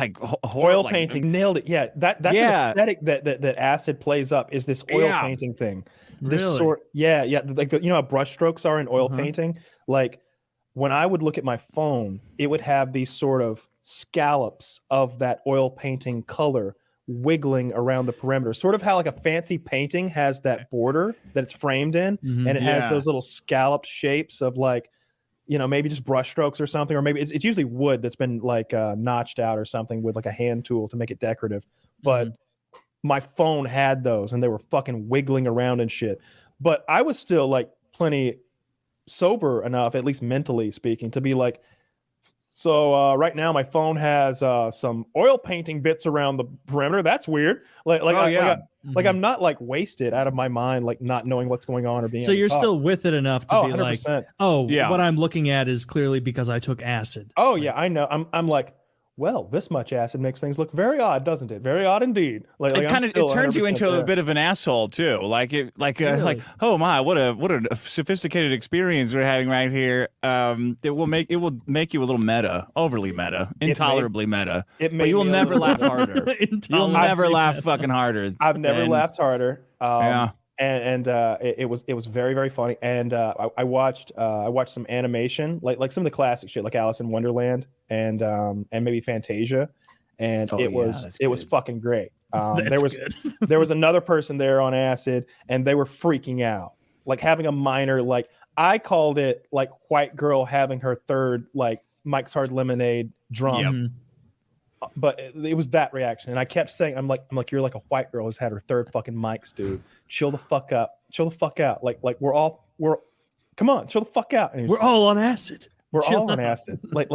painting. Nailed it. Yeah. That's an aesthetic that acid plays up, is this oil painting thing. This really? Like you know how brush strokes are in oil painting? Like when I would look at my phone, it would have these sort of scallops of that oil painting color wiggling around the perimeter. Sort of how like a fancy painting has that border that it's framed in, and it has those little scalloped shapes of like, you know, maybe just brush strokes or something, or maybe it's usually wood that's been like notched out or something with like a hand tool to make it decorative. But my phone had those, and they were fucking wiggling around and shit. But I was still like plenty sober enough, at least mentally speaking, to be like, so right now my phone has some oil painting bits around the perimeter. That's weird. I'm not like wasted out of my mind, like not knowing what's going on or being. So you're still with it enough to be 100%. like, what I'm looking at is clearly because I took acid. Oh yeah, I know. I'm like, well, this much acid makes things look very odd, doesn't it? Very odd indeed. It turns you into a bit of an asshole too. Oh my, what a sophisticated experience we're having right here. It will make you a little meta, overly meta, intolerably meta. But you will never laugh harder. You'll never laugh fucking harder. I've never laughed harder. It was very, very funny. And I watched some animation, like some of the classic shit, like Alice in Wonderland and maybe Fantasia, and it was fucking great. There was another person there on acid, and they were freaking out, like having a minor, like I called it like white girl having her third like Mike's Hard Lemonade drum. But it was that reaction, and I kept saying, "I'm like, you're like a white girl who's had her third fucking mics, dude. Chill the fuck up, chill the fuck out. Like come on, chill the fuck out." And we're all on acid. We're all on acid. Like,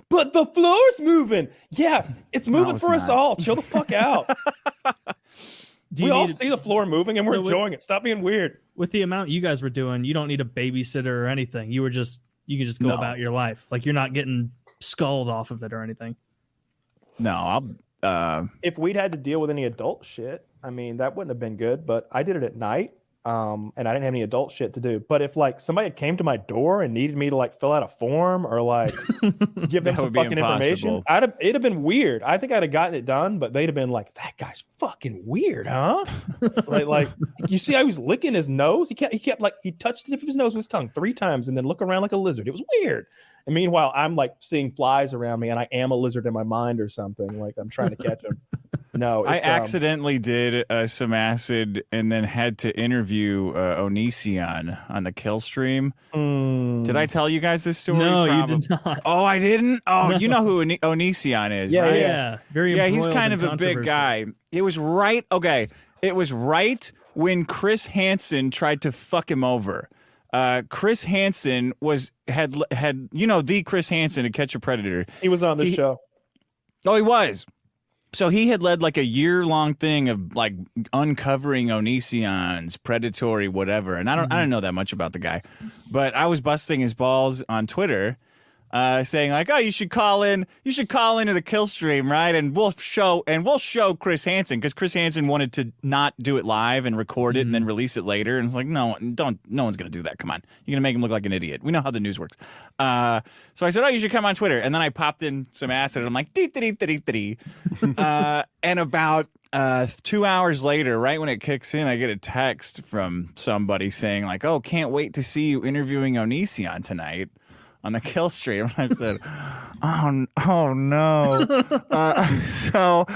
but the floor's moving. Yeah, it's moving it's for us not. all. Chill the fuck out. We all see the floor moving and we're So with- enjoying it. Stop being weird. With the amount you guys were doing, you don't need a babysitter or anything. You could just go about your life. Like you're not getting sculled off of it or anything. No, If we'd had to deal with any adult shit, I mean, that wouldn't have been good. But I did it at night, and I didn't have any adult shit to do. But if like somebody came to my door and needed me to like fill out a form or like give them That some would be fucking information, impossible. it'd have been weird. I think I'd have gotten it done, but they'd have been like, "That guy's fucking weird, huh?" like you see, how he was licking his nose. He kept like he touched the tip of his nose with his tongue 3 times and then look around like a lizard. It was weird. And meanwhile, I'm like seeing flies around me, and I am a lizard in my mind or something. Like I'm trying to catch them. No, I it's, accidentally did some acid and then had to interview Onision on the kill stream. Did I tell you guys this story? No, you did not. Oh, I didn't? Oh, No. you know who Onision is, Yeah, right? yeah. Very Yeah, he's embroiled kind in of a big controversy. guy. It was right when Chris Hansen tried to fuck him over. Chris Hansen had the Chris Hansen to Catch a Predator. He was on the show. Oh, he was. So he had led like a year-long thing of like uncovering Onision's predatory whatever, and I don't know that much about the guy, but I was busting his balls on Twitter, saying like, "Oh, you should call into the kill stream, right? And we'll show Chris Hansen because Chris Hansen wanted to not do it live and record it and then release it later, and it's like, no one's gonna do that. Come on, you're gonna make him look like an idiot. We know how the news works." So I said, "Oh, you should come on Twitter," and then I popped in some acid, and I'm like, dee. And about 2 hours later, right when it kicks in, I get a text from somebody saying like, "Oh, can't wait to see you interviewing Onision tonight on the kill stream." I said, oh no. So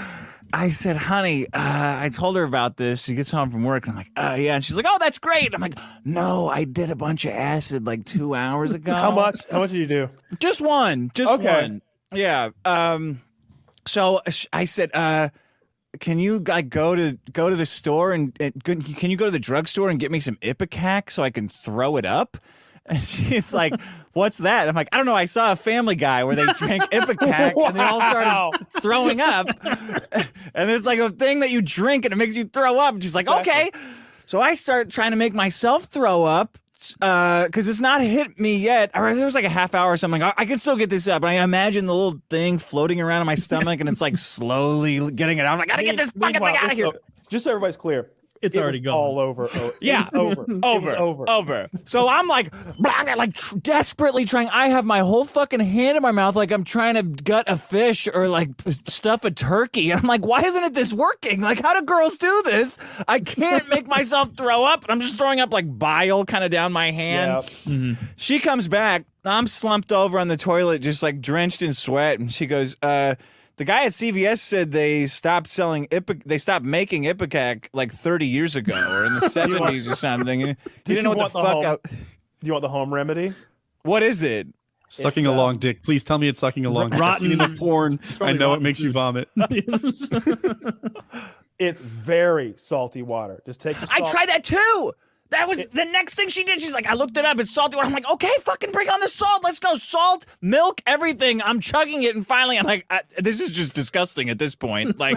I said, "Honey, I told her about this." She gets home from work and I'm like, yeah. And she's like, "Oh, that's great." I'm like, "No, I did a bunch of acid like 2 hours ago." How much did you do? Just one. One. Yeah. So I said, "Can you like go to the store and can you go to the drugstore and get me some Ipecac so I can throw it up?" And she's like, "What's that?" I'm like, "I don't know. I saw a Family Guy where they drank Ipecac and they all started throwing up. And it's like a thing that you drink and it makes you throw up." And she's like, "Okay." So I start trying to make myself throw up because it's not hit me yet. Or there was like a half hour or something. I can still get this up. And I imagine the little thing floating around in my stomach and it's like slowly getting it out. I'm like, "Gotta get this fucking thing out of here." Just so everybody's clear, it's already was gone. all over. Yeah, It was over. So I'm like desperately trying. I have my whole fucking hand in my mouth like I'm trying to gut a fish or like stuff a turkey. And I'm like, why isn't this working? Like, how do girls do this? I can't make myself throw up. I'm just throwing up like bile kind of down my hand. She comes back. I'm slumped over on the toilet, just like drenched in sweat. And she goes, "The guy at CVS said they stopped making Ipecac like 30 years ago or in the 70s or something." He didn't know what the fuck. Do you want the home remedy? What is it? Sucking a long dick. Please tell me it's sucking a long dick. I've seen enough porn. I know it makes you vomit. It's very salty water. Just take the salt. I tried that too. That was the next thing she did. She's like, "I looked it up. It's salty water." I'm like, "Okay, fucking bring on the salt. Let's go. Salt, milk, everything." I'm chugging it. And finally, I'm like, this is just disgusting at this point. Like,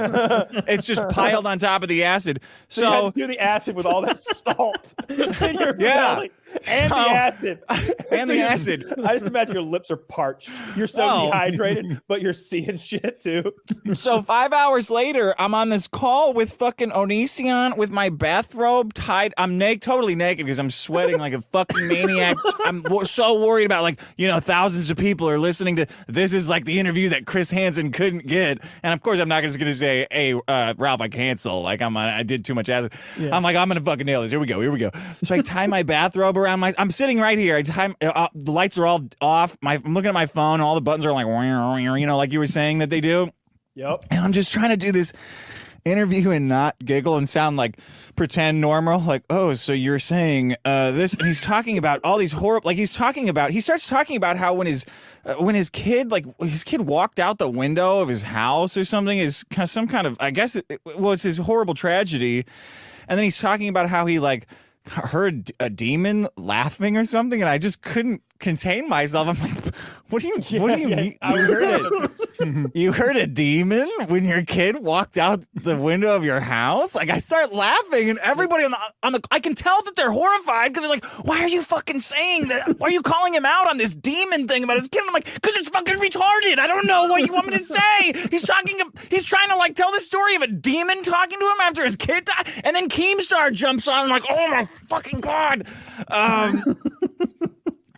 it's just piled on top of the acid. So you had to do the acid with all that salt in your belly. And the acid. And the acid. I just imagine your lips are parched. You're so dehydrated, but you're seeing shit too. So 5 hours later, I'm on this call with fucking Onision with my bathrobe tied. I'm totally naked because I'm sweating like a fucking maniac. I'm so worried about thousands of people are listening to this. Is like the interview that Chris Hansen couldn't get. And of course, I'm not just going to say, "Hey, Ralph, I cancel." Like I did too much acid. Yeah. I'm like, I'm going to fucking nail this. Here we go. So I tie my bathrobe around I'm sitting right here. The lights are all off. I'm looking at my phone. All the buttons are like, like you were saying that they do. Yep. And I'm just trying to do this interview and not giggle and sound like pretend normal. Like, "Oh, so you're saying this?" And he's talking about all these horrible. Like he starts talking about how when his kid walked out the window of his house or something is some kind of, I guess it was his horrible tragedy. And then he's talking about how he heard a demon laughing or something, and I just couldn't contain myself. I'm like, What do you mean? You heard a demon when your kid walked out the window of your house? Like, I start laughing, and everybody on the I can tell that they're horrified because they're like, "Why are you fucking saying that? Why are you calling him out on this demon thing about his kid?" And I'm like, "Because it's fucking retarded. I don't know what you want me to say." He's trying to like tell the story of a demon talking to him after his kid died, and then Keemstar jumps on. I'm like, "Oh my fucking god."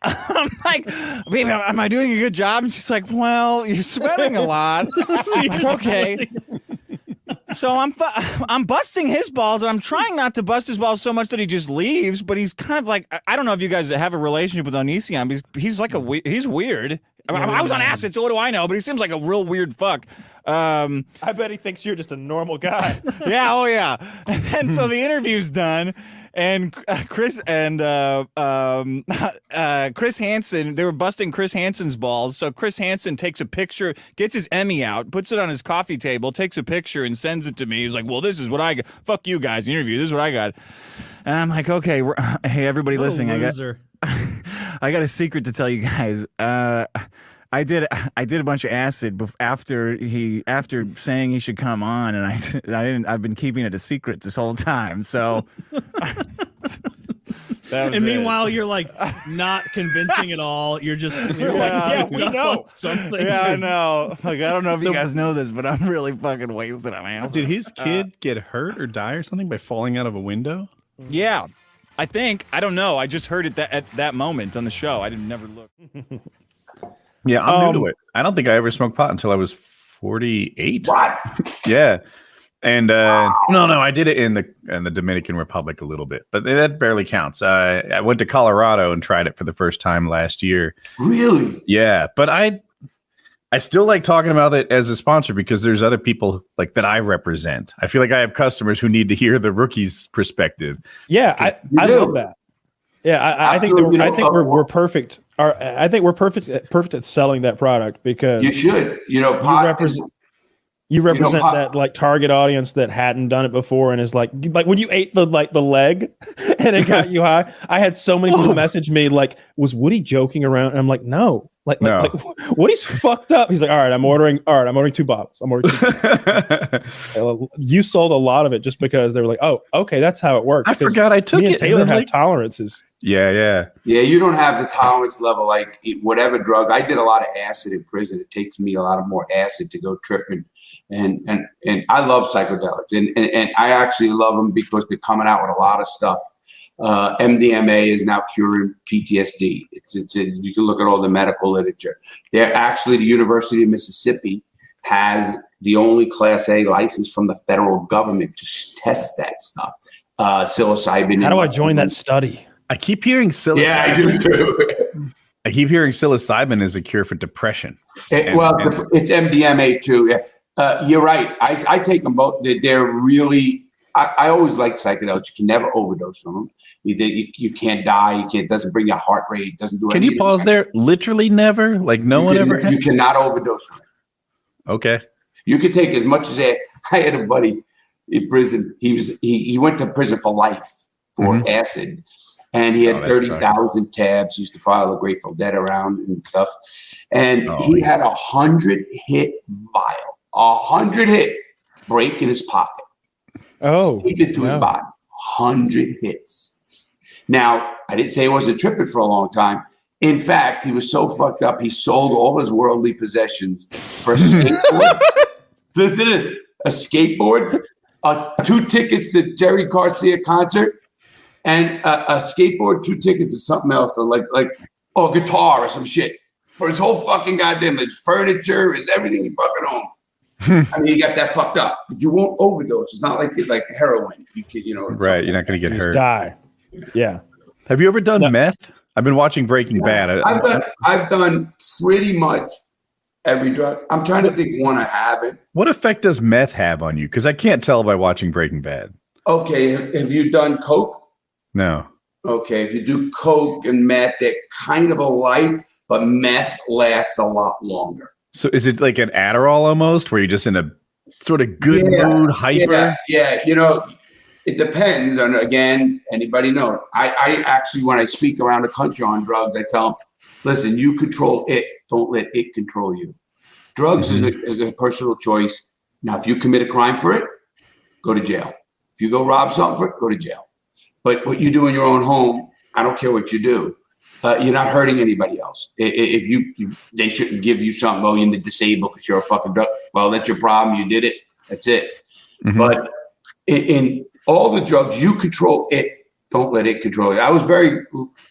I'm like, "Baby, am I doing a good job?" And she's like, "Well, you're sweating a lot." I'm like, okay. So I'm busting his balls, and I'm trying not to bust his balls so much that he just leaves. But he's kind of like, I don't know if you guys have a relationship with Onision, but he's like he's weird. I was on acid, so what do I know? But he seems like a real weird fuck. I bet he thinks you're just a normal guy. Yeah, oh yeah. And so the interview's done. And Chris Hansen, they were busting Chris Hansen's balls. So Chris Hansen takes a picture, gets his Emmy out, puts it on his coffee table, takes a picture, and sends it to me. He's like, "Well, this is what I got. Fuck you guys, interview. This is what I got." And I'm like, "Okay, hey everybody listening, I got a secret to tell you guys. I did a bunch of acid after saying he should come on, and I didn't. I've been keeping it a secret this whole time. So, and meanwhile, you're like not convincing at all. You're like, yeah, we know something. Yeah, I know. Like, I don't know if you guys know this, but I'm really fucking wasted on acid. Did his kid get hurt or die or something by falling out of a window? Yeah, I think. I don't know. I just heard it at that moment on the show. I didn't never look. Yeah, I'm new to it. I don't think I ever smoked pot until I was 48. What? Yeah. And no, I did it in the Dominican Republic a little bit, but that barely counts. I went to Colorado and tried it for the first time last year. Really? Yeah, but I still like talking about it as a sponsor because there's other people like that I represent. I feel like I have customers who need to hear the rookie's perspective. Yeah, I love that. Yeah, I think we're perfect. I think we're perfect at selling that product because you should. You represent that like target audience that hadn't done it before and is like when you ate the leg and it got you high. I had so many people message me like, "Was Woody joking around?" And I'm like, "No." Like Woody's fucked up. He's like, "All right, I'm ordering 2 bottles. I'm ordering 2 bottles." You sold a lot of it just because they were like, "Oh, okay, that's how it works." I forgot I took it. Taylor had tolerances. Yeah. You don't have the tolerance level like whatever drug. I did a lot of acid in prison. It takes me a lot of more acid to go tripping, and I love psychedelics, and I actually love them because they're coming out with a lot of stuff. MDMA is now curing PTSD. You can look at all the medical literature. They're actually, the University of Mississippi has the only Class A license from the federal government to test that stuff. Psilocybin. How do I join that study? I keep hearing psilocybin. Yeah, I do too. I keep hearing psilocybin is a cure for depression. It's MDMA too. You're right. I take them both. They're really. I always like psychedelics. You can never overdose on them. You can't die. It doesn't bring your heart rate. Doesn't do anything. Can you pause there? Literally never? Like no one ever? You cannot overdose on it. Okay. You can take as much as I had a buddy in prison. He went to prison for life for acid. And he had 30,000 tabs. He used to file a Grateful Dead around and stuff. And he had 100-hit vial. 100-hit break in his pocket. Sneaked it to his body. 100 hits. Now, I didn't say he wasn't tripping for a long time. In fact, he was so fucked up, he sold all his worldly possessions for a skateboard. Listen to this. A skateboard, 2 tickets to Jerry Garcia concert, and a skateboard, 2 tickets to something else, like a guitar or some shit. For his whole fucking goddamn, his furniture, his everything he fucking owned. I mean, he got that fucked up, but you won't overdose. It's not like heroin. You can, right? You're not going to get hurt. Die. Yeah. Have you ever done meth? I've been watching Breaking Bad. I've done pretty much every drug. I'm trying to think one I haven't. What effect does meth have on you? Because I can't tell by watching Breaking Bad. Okay, have you done coke? No. Okay, if you do coke and meth, they're kind of alike, but meth lasts a lot longer. So is it like an Adderall almost, where you're just in a sort of good mood, hyper? Yeah. It depends on, again, anybody know. I actually, when I speak around the country on drugs, I tell them, Listen, you control it. Don't let it control you. Drugs is a personal choice. Now, if you commit a crime for it, go to jail. If you go rob something for it, go to jail. But what you do in your own home, I don't care what you do. You're not hurting anybody else. If they shouldn't give you something. Oh, you're disabled because you're a fucking drug. Well, that's your problem. You did it. That's it. But in all the drugs, you control it. Don't let it control you. I was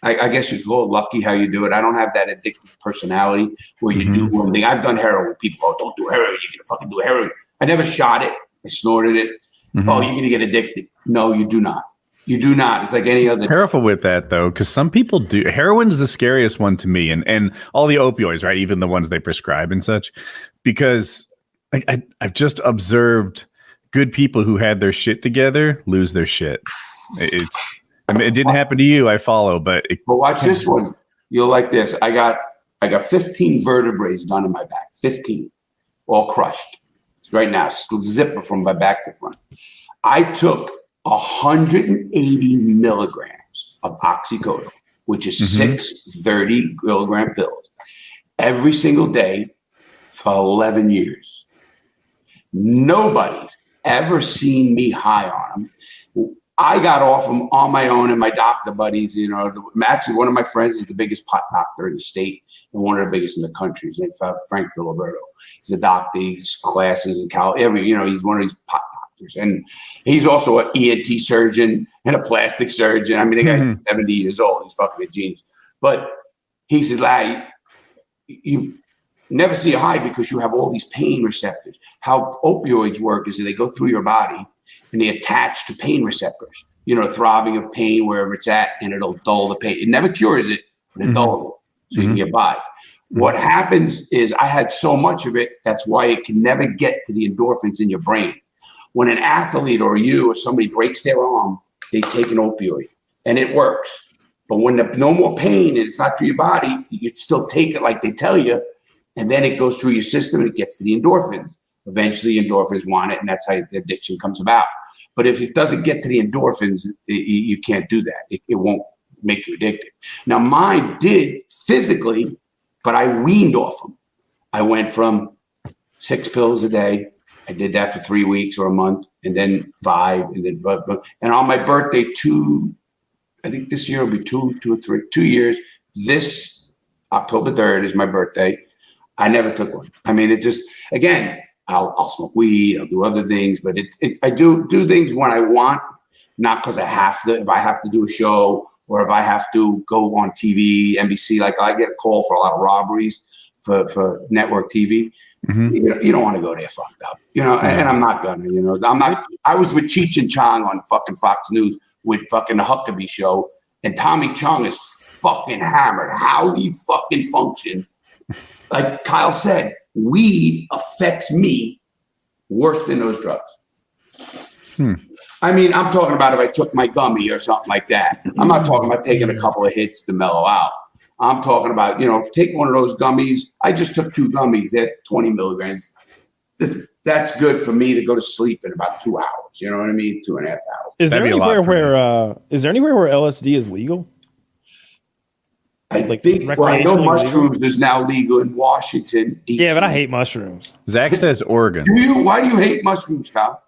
I guess you call it lucky how you do it. I don't have that addictive personality where you do one thing. I've done heroin. People, don't do heroin. You're gonna fucking do heroin. I never shot it. I snorted it. Oh, you're gonna get addicted. No, you do not. You do not. It's like any other. Careful with that, though, because some people do. Heroin is the scariest one to me, and all the opioids, right? Even the ones they prescribe and such, because I've just observed good people who had their shit together lose their shit. It didn't happen to you. I follow, but watch this one. You'll like this. I got 15 vertebrae done in my back. 15, all crushed. Right now, zipper from my back to front. I took 180 milligrams of oxycodone, which is 6 30-milligram pills, every single day for 11 years. Nobody's ever seen me high on them. I got off them on my own and my doctor buddies. Actually, one of my friends is the biggest pot doctor in the state and one of the biggest in the country. His name's Frank Filiberto. He's a doctor. He's classes in Cal. He's one of these pot doctors, and he's also an ENT surgeon and a plastic surgeon. I mean, the guy's 70 years old. He's fucking a genius. But he says, "Larry, you never see a high because you have all these pain receptors. How opioids work is that they go through your body and they attach to pain receptors, throbbing of pain wherever it's at, and it'll dull the pain. It never cures it, but it dulls it so you can get by. What happens is I had so much of it, that's why it can never get to the endorphins in your brain. When an athlete or you or somebody breaks their arm, they take an opioid and it works. But when there's no more pain and it's not through your body, you still take it like they tell you, and then it goes through your system and it gets to the endorphins. Eventually, endorphins want it, and that's how the addiction comes about. But if it doesn't get to the endorphins, you can't do that. It won't make you addicted. Now, mine did physically, but I weaned off them. I went from 6 pills a day. I did that for 3 weeks or a month, and then 5, and then 5. And on my birthday, I think this year will be 2 or 3, 2 years. This October 3rd is my birthday. I never took one. I mean, it just, again, I'll smoke weed, I'll do other things, but I do things when I want, not because I have to. If I have to do a show or if I have to go on TV, NBC, like I get a call for a lot of robberies for network TV. You don't want to go there fucked up, and I'm not gonna, I'm not. I was with Cheech and Chong on fucking Fox News with fucking the Huckabee show, and Tommy Chong is fucking hammered. How he fucking functioned, like Kyle said, weed affects me worse than those drugs. I mean, I'm talking about if I took my gummy or something like that. I'm not talking about taking a couple of hits to mellow out. I'm talking about, take one of those gummies. I just took 2 gummies at 20 milligrams. That's good for me to go to sleep in about 2 hours. You know what I mean? 2.5 hours. Is there anywhere where LSD is legal? I know mushrooms is now legal in Washington, D.C. Yeah, but I hate mushrooms. Zach says Oregon. Why do you hate mushrooms, Kyle?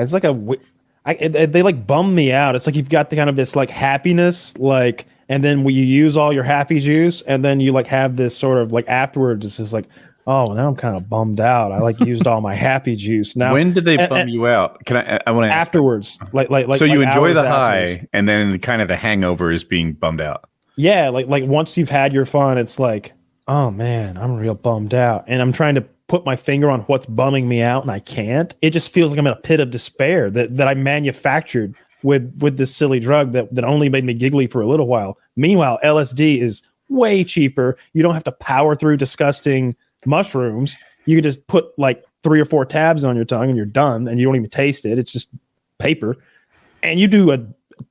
It's like they like bum me out. It's like you've got the kind of this like happiness, like, and then when you use all your happy juice, and then you like have this sort of like afterwards, it's just like, oh, now I'm kind of bummed out. I like used all my happy juice. Now, when did they bum you out? I want to ask afterwards, like. So you enjoy the high, afterwards. and then kind of the hangover is being bummed out. Yeah, like once you've had your fun, it's like, oh man, I'm real bummed out, and I'm trying to put my finger on what's bumming me out, and I can't. It just feels like I'm in a pit of despair that I manufactured with this silly drug that only made me giggly for a little while. Meanwhile, LSD is way cheaper. You don't have to power through disgusting mushrooms. You can just put like 3 or 4 tabs on your tongue and you're done, and you don't even taste it. It's just paper, and you do a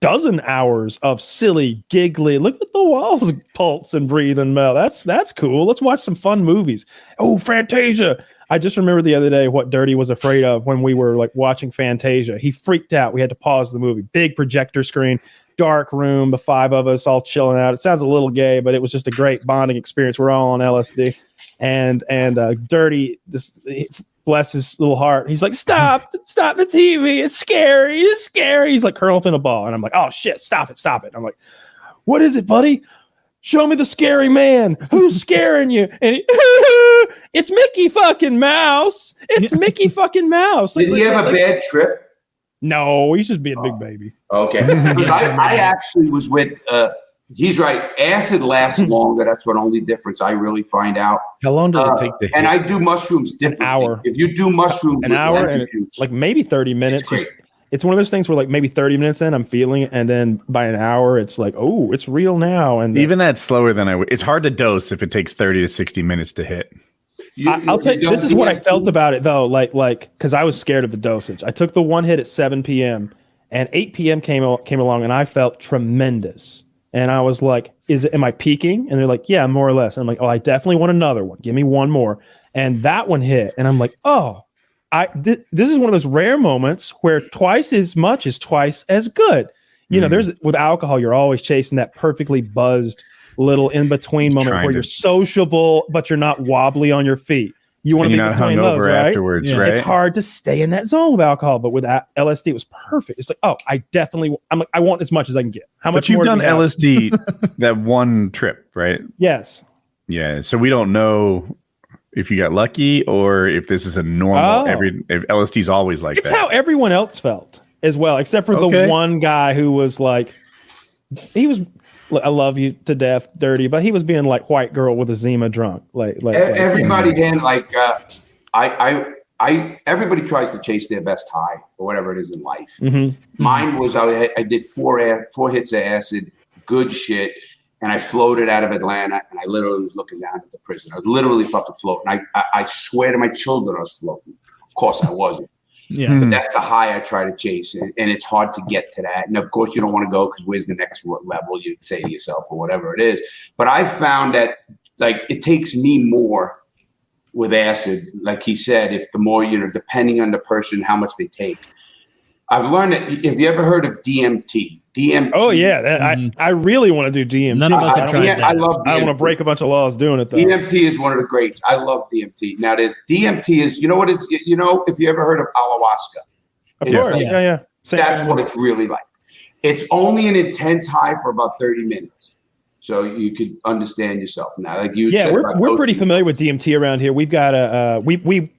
dozen hours of silly, giggly, look at the walls pulse and breathe and melt. That's cool. Let's watch some fun movies. Oh, Fantasia. I just remember the other day what Dirty was afraid of when we were like watching Fantasia. He freaked out. We had to pause the movie. Big projector screen. dark room, the 5 of us all chilling out. It sounds a little gay, but it was just a great bonding experience. We're all on LSD, and Dirty, bless his little heart, he's like, stop the TV, it's scary. He's like curled up in a ball, and I'm like, oh shit, stop it. I'm like, what is it, buddy? Show me the scary man. Who's scaring you? And it's Mickey fucking Mouse. It's Mickey fucking Mouse. Did he have a bad trip? No, he's just being a big baby. Okay. I actually was with, he's right. Acid lasts longer. That's what only difference I really find out. How long does it take to hit? And I do mushrooms differently. An hour. If you do mushrooms, an hour and it's like maybe 30 minutes. It's one of those things where like maybe 30 minutes in, I'm feeling it. And then by an hour, it's like, oh, it's real now. And even that's slower than I would. It's hard to dose if it takes 30 to 60 minutes to hit. I'll tell you, this is what I felt about it though. Like, because I was scared of the dosage. I took the one hit at 7 p.m. and 8 p.m. came along and I felt tremendous. And I was like, am I peaking? And they're like, yeah, more or less. And I'm like, oh, I definitely want another one. Give me one more. And that one hit. And I'm like, oh, this is one of those rare moments where twice as much is twice as good. You know, there's with alcohol, you're always chasing that perfectly buzzed little in between moment where you're sociable, but you're not wobbly on your feet. You want to be between those, right? Afterwards, right? It's hard to stay in that zone with alcohol, but with LSD, it was perfect. It's like, oh, I want as much as I can get. How much? But you've done LSD that one trip, right? Yes. Yeah. So we don't know if you got lucky or if this is a normal. If LSD's always like it's that. It's how everyone else felt as well, except for the one guy who was like, I love you to death, Dirty, but he was being like white girl with a Zima drunk. Like everybody then, everybody tries to chase their best high or whatever it is in life. Mm-hmm. Mine was I did four hits of acid, good shit, and I floated out of Atlanta, and I literally was looking down at the prison. I was literally fucking floating. I swear to my children I was floating. Of course I wasn't. Yeah, but that's the high I try to chase, and it's hard to get to that. And of course, you don't want to go because where's the next level? You say to yourself or whatever it is. But I found that it takes me more with acid, like he said. If the more depending on the person, how much they take. I've learned that. Have you ever heard of DMT? Oh yeah, I really want to do DMT. None of us have tried that. I love DMT. I don't want to break a bunch of laws doing it though. DMT is one of the greats. I love DMT. Now DMT is, you know what is, if you ever heard of ayahuasca. Of course, yeah. That's what it's really like. It's only an intense high for about 30 minutes. So you could understand yourself now. Like you said, we're pretty familiar with DMT around here. We've got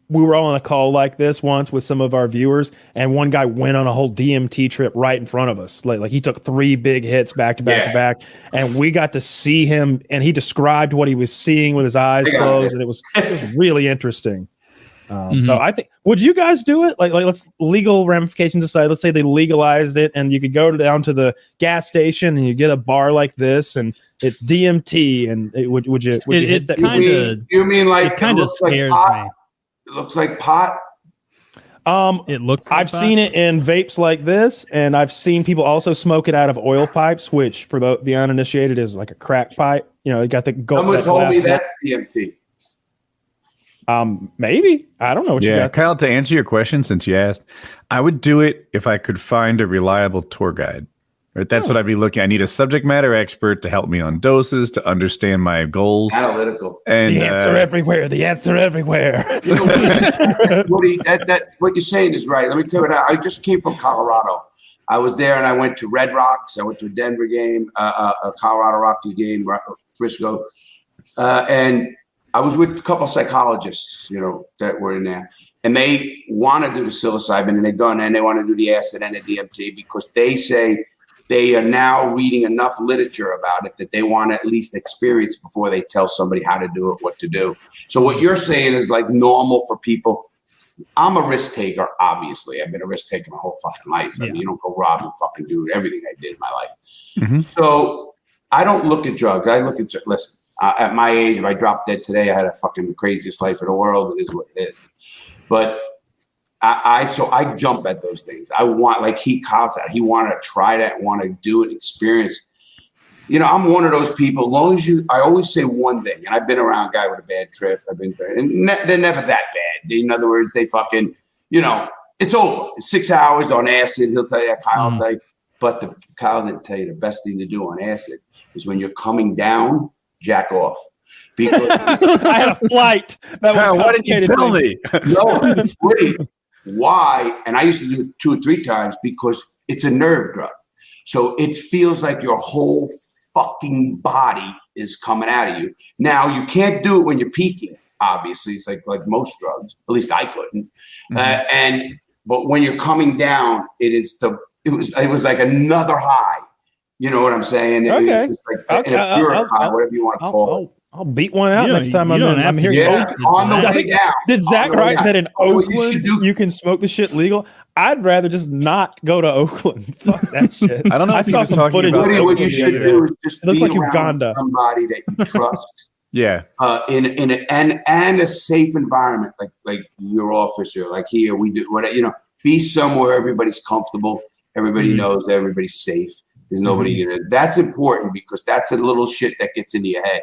we were all on a call like this once with some of our viewers, and one guy went on a whole DMT trip right in front of us. Like he took 3 big hits back to back, and we got to see him, and he described what he was seeing with his eyes closed, and it was really interesting. So I think, would you guys do it? Like let's legal ramifications aside. Let's say they legalized it, and you could go down to the gas station and you get a bar like this, and it's DMT. And would you hit that? You mean like it kind of scares me? It looks like pot. It looks. Like I've seen it in vapes like this, and I've seen people also smoke it out of oil pipes, which for the uninitiated is like a crack pipe. It got the gold. Someone told me that's DMT. Maybe. I don't know what you got. Kyle, to answer your question, since you asked, I would do it if I could find a reliable tour guide. Right? That's what I'd be looking. I need a subject matter expert to help me on doses, to understand my goals. Analytical. And the answer everywhere. The answer everywhere. Woody, what you're saying is right. Let me tell you I just came from Colorado. I was there and I went to Red Rocks. I went to a Denver game, a Colorado Rockies game, Frisco. And I was with a couple of psychologists, that were in there, and they want to do the psilocybin, and they've done, and they want to do the acid and the DMT because they say they are now reading enough literature about it that they want to at least experience before they tell somebody how to do it, what to do. So what you're saying is like normal for people. I'm a risk taker, obviously. I've been a risk taker my whole fucking life. I mean, you don't go rob and fucking do everything I did in my life. So I don't look at drugs. I look at, listen. At my age, if I dropped dead today, I had a fucking craziest life in the world. It is what it is. But I jump at those things. I want, like he calls that. He wanted to try that, want to do it, experience. I'm one of those people. As long as I always say one thing, and I've been around a guy with a bad trip. I've been there, and they're never that bad. In other words, they fucking, it's over. 6 hours on acid. He'll tell you, Kyle will tell you. But Kyle didn't tell you the best thing to do on acid is when you're coming down, jack off. Because I had a flight. Why didn't you tell me? No, it's pretty. Why? And I used to do it 2 or 3 times because it's a nerve drug. So it feels like your whole fucking body is coming out of you. Now, you can't do it when you're peaking, obviously. It's like most drugs. At least I couldn't. But when you're coming down, it was like another high. You know what I'm saying? Okay. It was like a pure high, whatever you want to call it. I'll beat one out next time I'm here. Yeah, on the way down. Did Zach write that in Oakland you can smoke the shit legal? I'd rather just not go to Oakland. Fuck that shit. I don't know. I if he saw was some talking footage. about What you should do is just It looks be like around Uganda. somebody that you trust. Yeah. And a safe environment, like your office or like here we do whatever. Be somewhere everybody's comfortable, everybody knows everybody's safe. There's nobody. That's important because that's a little shit that gets into your head.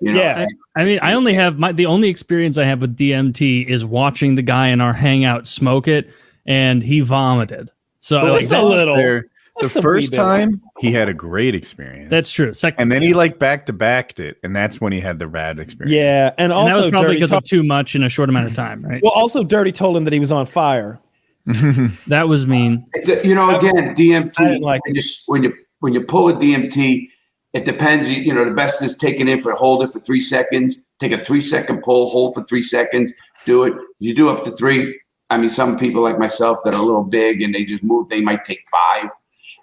Yeah, I mean, I only have the only experience I have with DMT is watching the guy in our hangout smoke it, and he vomited. So like a little. The first time he had a great experience. That's true. And then he back-to-backed it, and that's when he had the bad experience. Yeah, and also that was probably Dirty because of too much in a short amount of time, right? Well, also Dirty told him that he was on fire. That was mean. Again, DMT. I didn't like when you pull a DMT, it depends. The best is taking it hold it for 3 seconds. Take a 3-second pull, hold for 3 seconds. Do it. If you do up to 3, I mean, some people like myself that are a little big and they just move, they might take 5.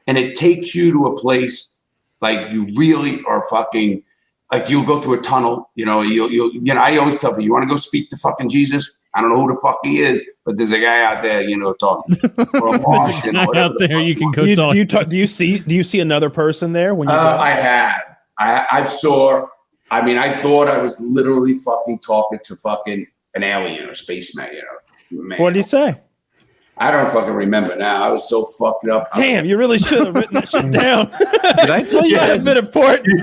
And it takes you to a place like you really are fucking, like you'll go through a tunnel. I always tell people, you want to go speak to fucking Jesus? I don't know who the fuck he is, but there's a guy out there, talking. Or a Martian, or out there you can go talk. Do you see another person there when you? I have. I saw. I mean, I thought I was literally fucking talking to fucking an alien or spaceman. Man. What did he say? I don't fucking remember now. I was so fucked up. Damn, you really should have written that shit down. Did I tell you that's been important?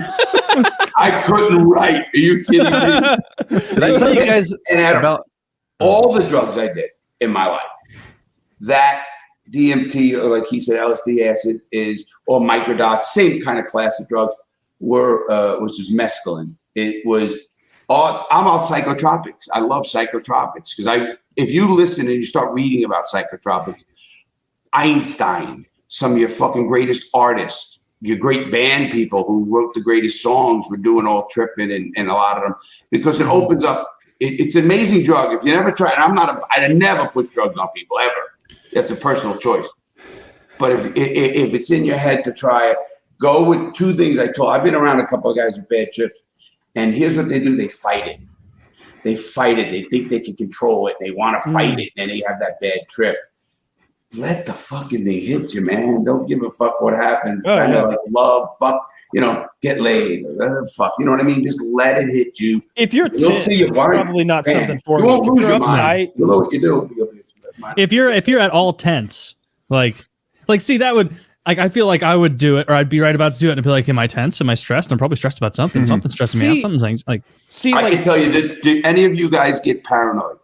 I couldn't write. Are you kidding me? Did I tell you guys about all the drugs I did in my life? That DMT, or like he said, LSD, acid or microdots, same kind of class of drugs, which was mescaline. It was I'm on psychotropics. I love psychotropics because if you listen and you start reading about psychotropics, Einstein, some of your fucking greatest artists, your great band people who wrote the greatest songs were doing all tripping and a lot of them because it opens up. It's an amazing drug. If you never try it, I never push drugs on people ever. That's a personal choice. But if it's in your head to try it, go with 2 things I've been around a couple of guys with bad trips. And here's what they do. They fight it. They think they can control it. They want to fight it. And they have that bad trip. Let the fucking thing hit you, man. Don't give a fuck what happens. Kind of like love, fuck, get laid. Fuck, you know what I mean? Just let it hit you. If you're you'll see your mind. Probably not something for you. You won't lose your mind. You'll know what you do. If you're at all tense, see that would. I feel like I would do it, or I'd be right about to do it, and be like, "Am I tense? Am I stressed? I'm probably stressed about something. Something's stressing me out. Something's like." I can tell you that. Do any of you guys get paranoid?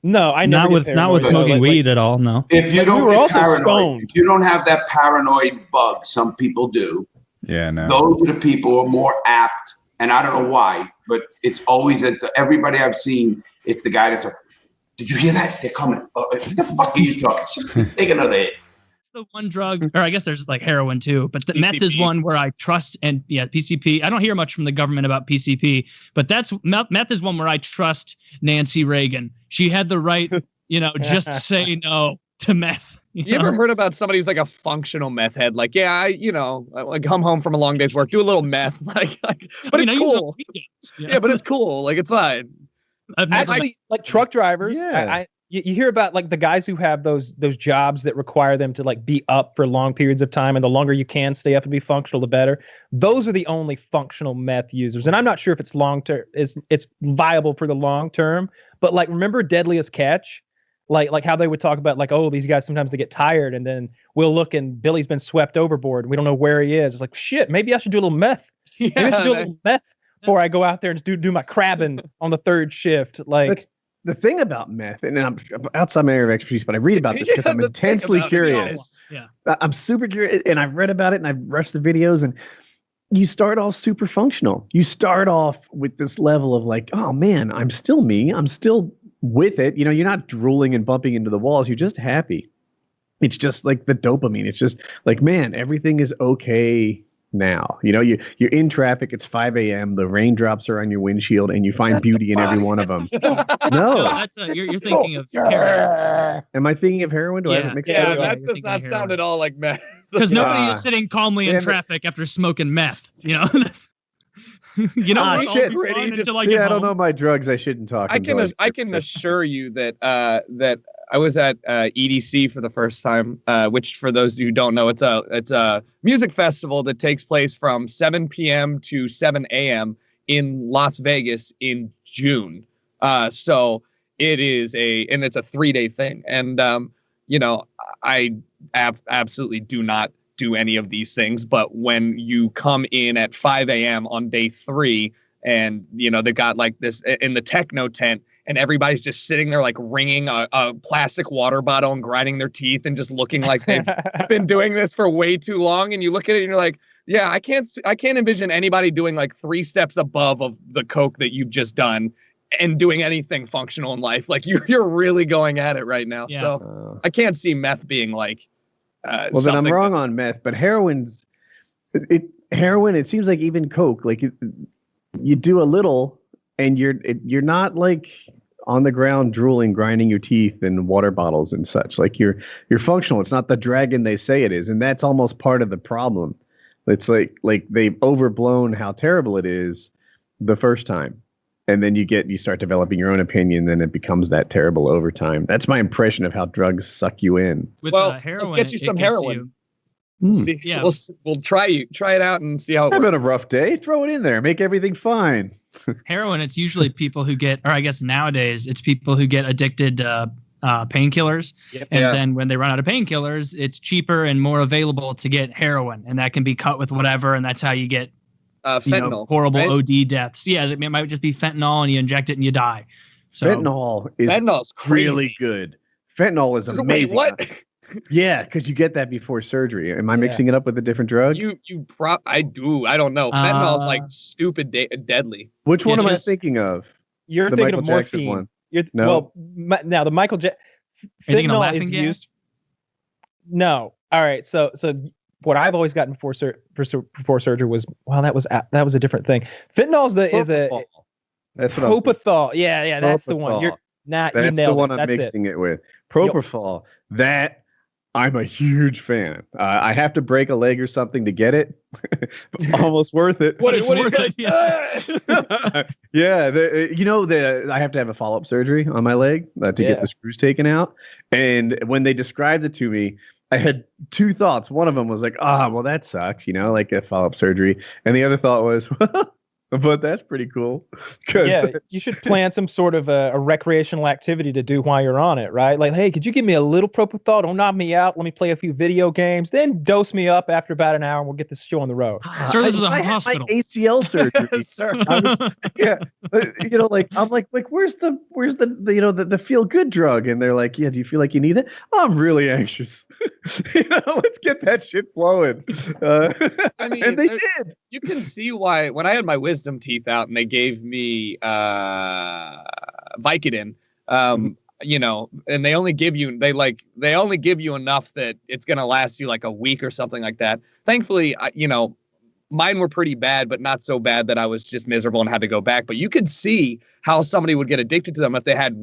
No, I not with smoking weed at all. No. If you don't get paranoid, if you don't have that paranoid bug, some people do. Yeah, no. Those are the people who are more apt, and I don't know why, but it's always everybody I've seen. It's the guy that's like, "Did you hear that? They're coming. What the fuck are you talking? Take another hit." The one drug, or I guess there's like heroin too, but the meth is one where I trust. And yeah, PCP. I don't hear much from the government about PCP, but meth is one where I trust Nancy Reagan. She had the right, just say no to meth. You ever heard about somebody who's like a functional meth head? Like, yeah, I come home from a long day's work, do a little meth, but it's cool. Yeah, but it's cool. Like, it's fine. Actually, like truck drivers, you hear about like the guys who have those jobs that require them to like be up for long periods of time, and the longer you can stay up and be functional, the better. Those are the only functional meth users, and I'm not sure if it's long term, it's viable for the long term. But like, remember Deadliest Catch, like how they would talk about like, oh, these guys sometimes they get tired, and then we'll look and Billy's been swept overboard. We don't know where he is. It's like shit. Maybe I should do a little meth. Maybe I should do a little meth before I go out there and do my crabbing on the 3rd shift. Like. the thing about meth, and I'm outside my area of expertise, but I read about this because I'm intensely curious. Yeah. I'm super curious, and I've read about it, and I've watched the videos, and you start off super functional. You start off with this level of like, oh man, I'm still me. I'm still with it. You know, you're not drooling and bumping into the walls. You're just happy. It's just like the dopamine. It's just like, man, everything is okay now. You know, you're in traffic. It's 5 a.m. The raindrops are on your windshield, and you find beauty in every one of them. No, that's you're thinking of heroin. Am I thinking of heroin? Do I have it mixed up? That does not sound at all like meth. Because nobody is sitting calmly in traffic after smoking meth. You know. You know, shit. I don't know my drugs. I shouldn't talk. I can assure you that that I was at EDC for the first time, which for those who don't know, it's a music festival that takes place from 7 p.m. to 7 a.m. in Las Vegas in June. So it is it's a 3-day thing, and you know, I absolutely do not do any of these things, but when you come in at 5 a.m. on day 3, and you know, they got like this in the techno tent, and everybody's just sitting there like ringing a plastic water bottle and grinding their teeth and just looking like they've been doing this for way too long, and you look at it and you're like, yeah, I can't envision anybody doing like 3 steps above of the coke that you've just done and doing anything functional in life. Like you're really going at it right now. Yeah. So I can't see meth being like well, then I'm wrong on meth, but heroin, it seems like even coke, like you do a little and you're not like on the ground drooling, grinding your teeth in water bottles and such. Like you're functional. It's not the dragon they say it is, and that's almost part of the problem. It's like they've overblown how terrible it is the first time, and then you start developing your own opinion, then it becomes that terrible over time. That's my impression of how drugs suck you in. With heroin, let's get you some heroin. See, Yeah. We'll try it out and see how it I've works. had a rough day. Throw it in there. Make everything fine. Heroin, it's usually people who get, or I guess nowadays, it's people who get addicted to painkillers. Yep. And Yeah. then when they run out of painkillers, it's cheaper and more available to get heroin. And that can be cut with whatever. And that's how you get fentanyl, horrible right? OD deaths. Yeah, it might just be fentanyl and you inject it and you die. So Fentanyl's really good. Fentanyl is amazing. Wait, what? Yeah, because you get that before surgery. Am I mixing it up with a different drug? I don't know. Fentanyl's like stupid deadly. Which one am I thinking of? You're The thinking Michael of Jackson morphine. one. No. Well, now the Michael Jackson thinking of fentanyl laughing is gas? used. No. All right. So what I've always gotten before surgery was that was a different thing. Fentanyl is a That's what I'm propofol. Yeah, that's the one. You're not. You That's the nailed one it. I'm That's mixing it with. Propofol. That I'm a huge fan. I have to break a leg or something to get it. Almost worth it. What is like? Yeah, I have to have a follow-up surgery on my leg to get the screws taken out. And when they described it to me, I had 2 thoughts. One of them was like, well, that sucks, like a follow-up surgery. And the other thought was, but that's pretty cool. Yeah, you should plan some sort of a recreational activity to do while you're on it, right? Like, hey, could you give me a little propofol? Don't knock me out. Let me play a few video games. Then dose me up after about an hour, and we'll get this show on the road. Sir, this is a I had hospital. my ACL surgery. Sir. I'm like, where's the feel good drug? And they're like, yeah, do you feel like you need it? I'm really anxious. Let's get that shit flowing. I mean, and they did. You can see why when I had my wisdom teeth out and they gave me Vicodin, and they only give you enough that it's gonna last you like a week or something like that. Thankfully, mine were pretty bad, but not so bad that I was just miserable and had to go back. But you could see how somebody would get addicted to them if they had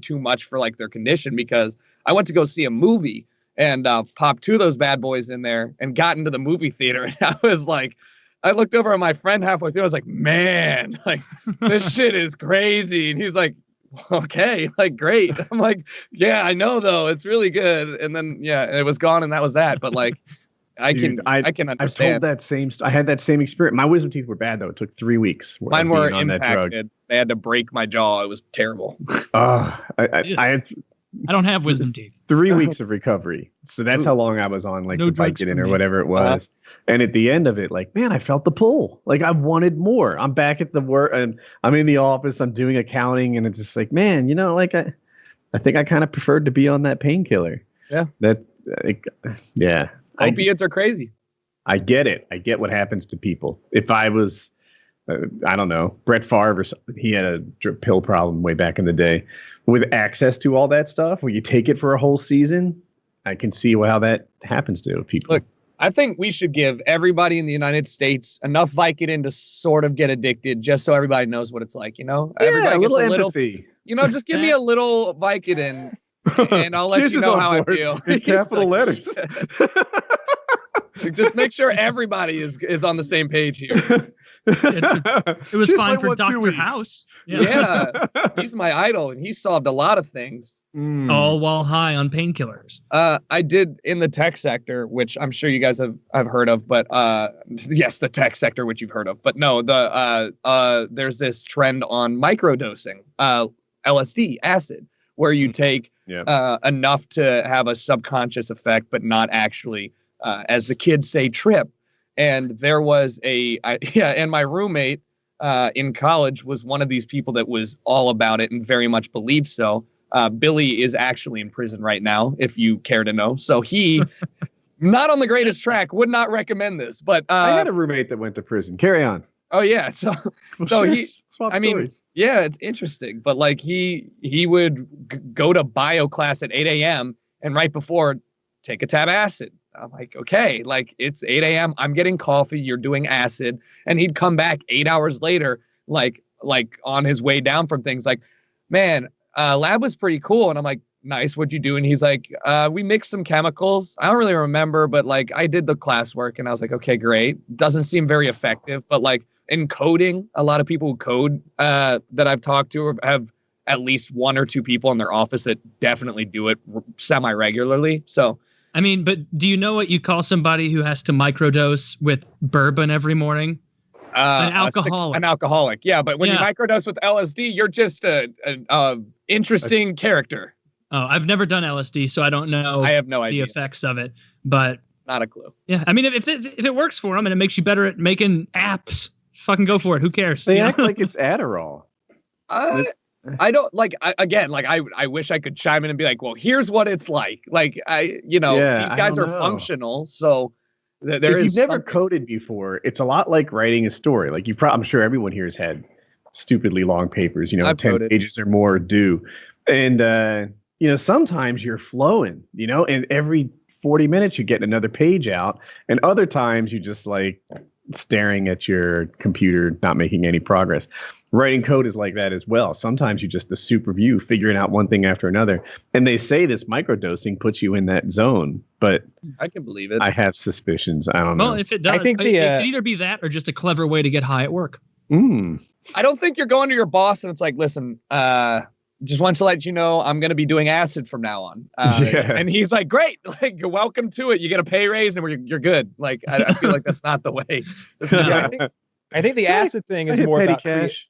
too much for like their condition. Because I went to go see a movie and popped 2 of those bad boys in there and got into the movie theater, and I was like, I looked over at my friend halfway through. I was like, man, like this shit is crazy. And he's like, okay, like great. I'm like, yeah, I know though. It's really good. And then, it was gone and that was that. But like, I can understand. I had that same experience. My wisdom teeth were bad though. It took 3 weeks. Mine were on that drug. impacted. They had to break my jaw. It was terrible. I had I don't have wisdom teeth. 3 weeks of recovery. So that's how long I was on, like, No the drugs Vicodin for or me. whatever it was. And at the end of it, like, man, I felt the pull. Like, I wanted more. I'm back at the work, and I'm in the office. I'm doing accounting, and it's just like, man, you know, like, I think I kind of preferred to be on that painkiller. Yeah. Yeah. Opiates are crazy. I get it. I get what happens to people. If I was, I don't know, Brett Favre or something, he had a pill problem way back in the day. With access to all that stuff, where you take it for a whole season, I can see how that happens to people. Look, I think we should give everybody in the United States enough Vicodin to sort of get addicted, just so everybody knows what it's like, you know? Yeah, Everybody a gets little empathy. You know, just give me a little Vicodin, and I'll let you know how I feel. In capital letters. Just make sure everybody is on the same page here. It was fine for Dr. House. Yeah, he's my idol, and he solved a lot of things. All while high on painkillers. I did in the tech sector, which I'm sure you guys have heard of, but yes, the tech sector, which you've heard of, but no, there's this trend on microdosing, LSD, acid, where you take enough to have a subconscious effect, but not actually, as the kids say, trip. And there was and my roommate in college was one of these people that was all about it and very much believed so. Billy is actually in prison right now, if you care to know. So he, not on the greatest track, would not recommend this. But I had a roommate that went to prison. Carry on. Oh yeah, so he. Swap I mean, stories. yeah, it's interesting. But like he would go to bio class at 8 a.m. and right before take a tab acid. I'm like, okay, like it's 8 a.m. I'm getting coffee. You're doing acid, and he'd come back 8 hours later, like on his way down from things. Like, man, lab was pretty cool, and I'm like, nice. What'd you do? And he's like, we mixed some chemicals. I don't really remember, but like I did the classwork, and I was like, okay, great. Doesn't seem very effective, but like in coding, a lot of people who code that I've talked to have at least one or two people in their office that definitely do it semi-regularly. So. I mean, but do you know what you call somebody who has to microdose with bourbon every morning? An alcoholic. An alcoholic, yeah. But when you microdose with LSD, you're just an interesting character. Oh, I've never done LSD, so I don't know. I have no idea the effects of it, but not a clue. Yeah, I mean, if it works for them and it makes you better at making apps, fucking go for it. Who cares? They act like it's Adderall. I don't like. I wish I could chime in and be like, well, here's what it's like. Like these guys are functional, so if you've never coded before, it's a lot like writing a story. Like I'm sure everyone here has had stupidly long papers, 10 coded. pages or more due. And, sometimes you're flowing, and every 40 minutes you get another page out. And other times you just like staring at your computer, not making any progress. Writing code is like that as well. Sometimes you just the super view, figuring out one thing after another. And they say this microdosing puts you in that zone, but I can believe it. I have suspicions. I don't know. Well, if it does, I think it could either be that or just a clever way to get high at work. I don't think you're going to your boss and it's like, listen, just want to let you know I'm going to be doing acid from now on. And he's like, great, like you're welcome to it. You get a pay raise and you're good. Like I feel like that's not the way. I think the acid thing is more about cash.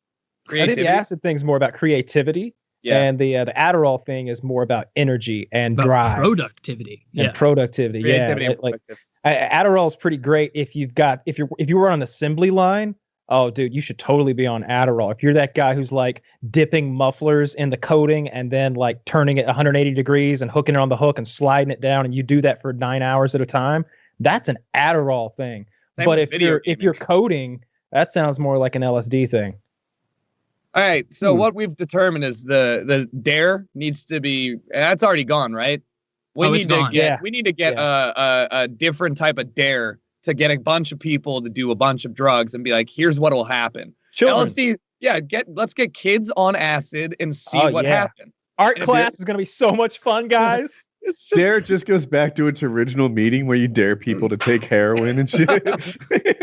I think the acid thing is more about creativity. Yeah. And the Adderall thing is more about energy and drive. Productivity. And productivity. Creativity yeah. and Like Adderall is pretty great if you were on an assembly line. Oh, dude, you should totally be on Adderall. If you're that guy who's like dipping mufflers in the coating and then like turning it 180 degrees and hooking it on the hook and sliding it down, and you do that for 9 hours at a time, that's an Adderall thing. But if you're coding, that sounds more like an LSD thing. All right. So what we've determined is the dare needs to be that's already gone, right? We need to get a different type of dare to get a bunch of people to do a bunch of drugs and be like, here's what will happen. LSD, let's get kids on acid and see what happens. Art class is gonna be so much fun, guys. Dare just goes back to its original meaning where you dare people to take heroin and shit.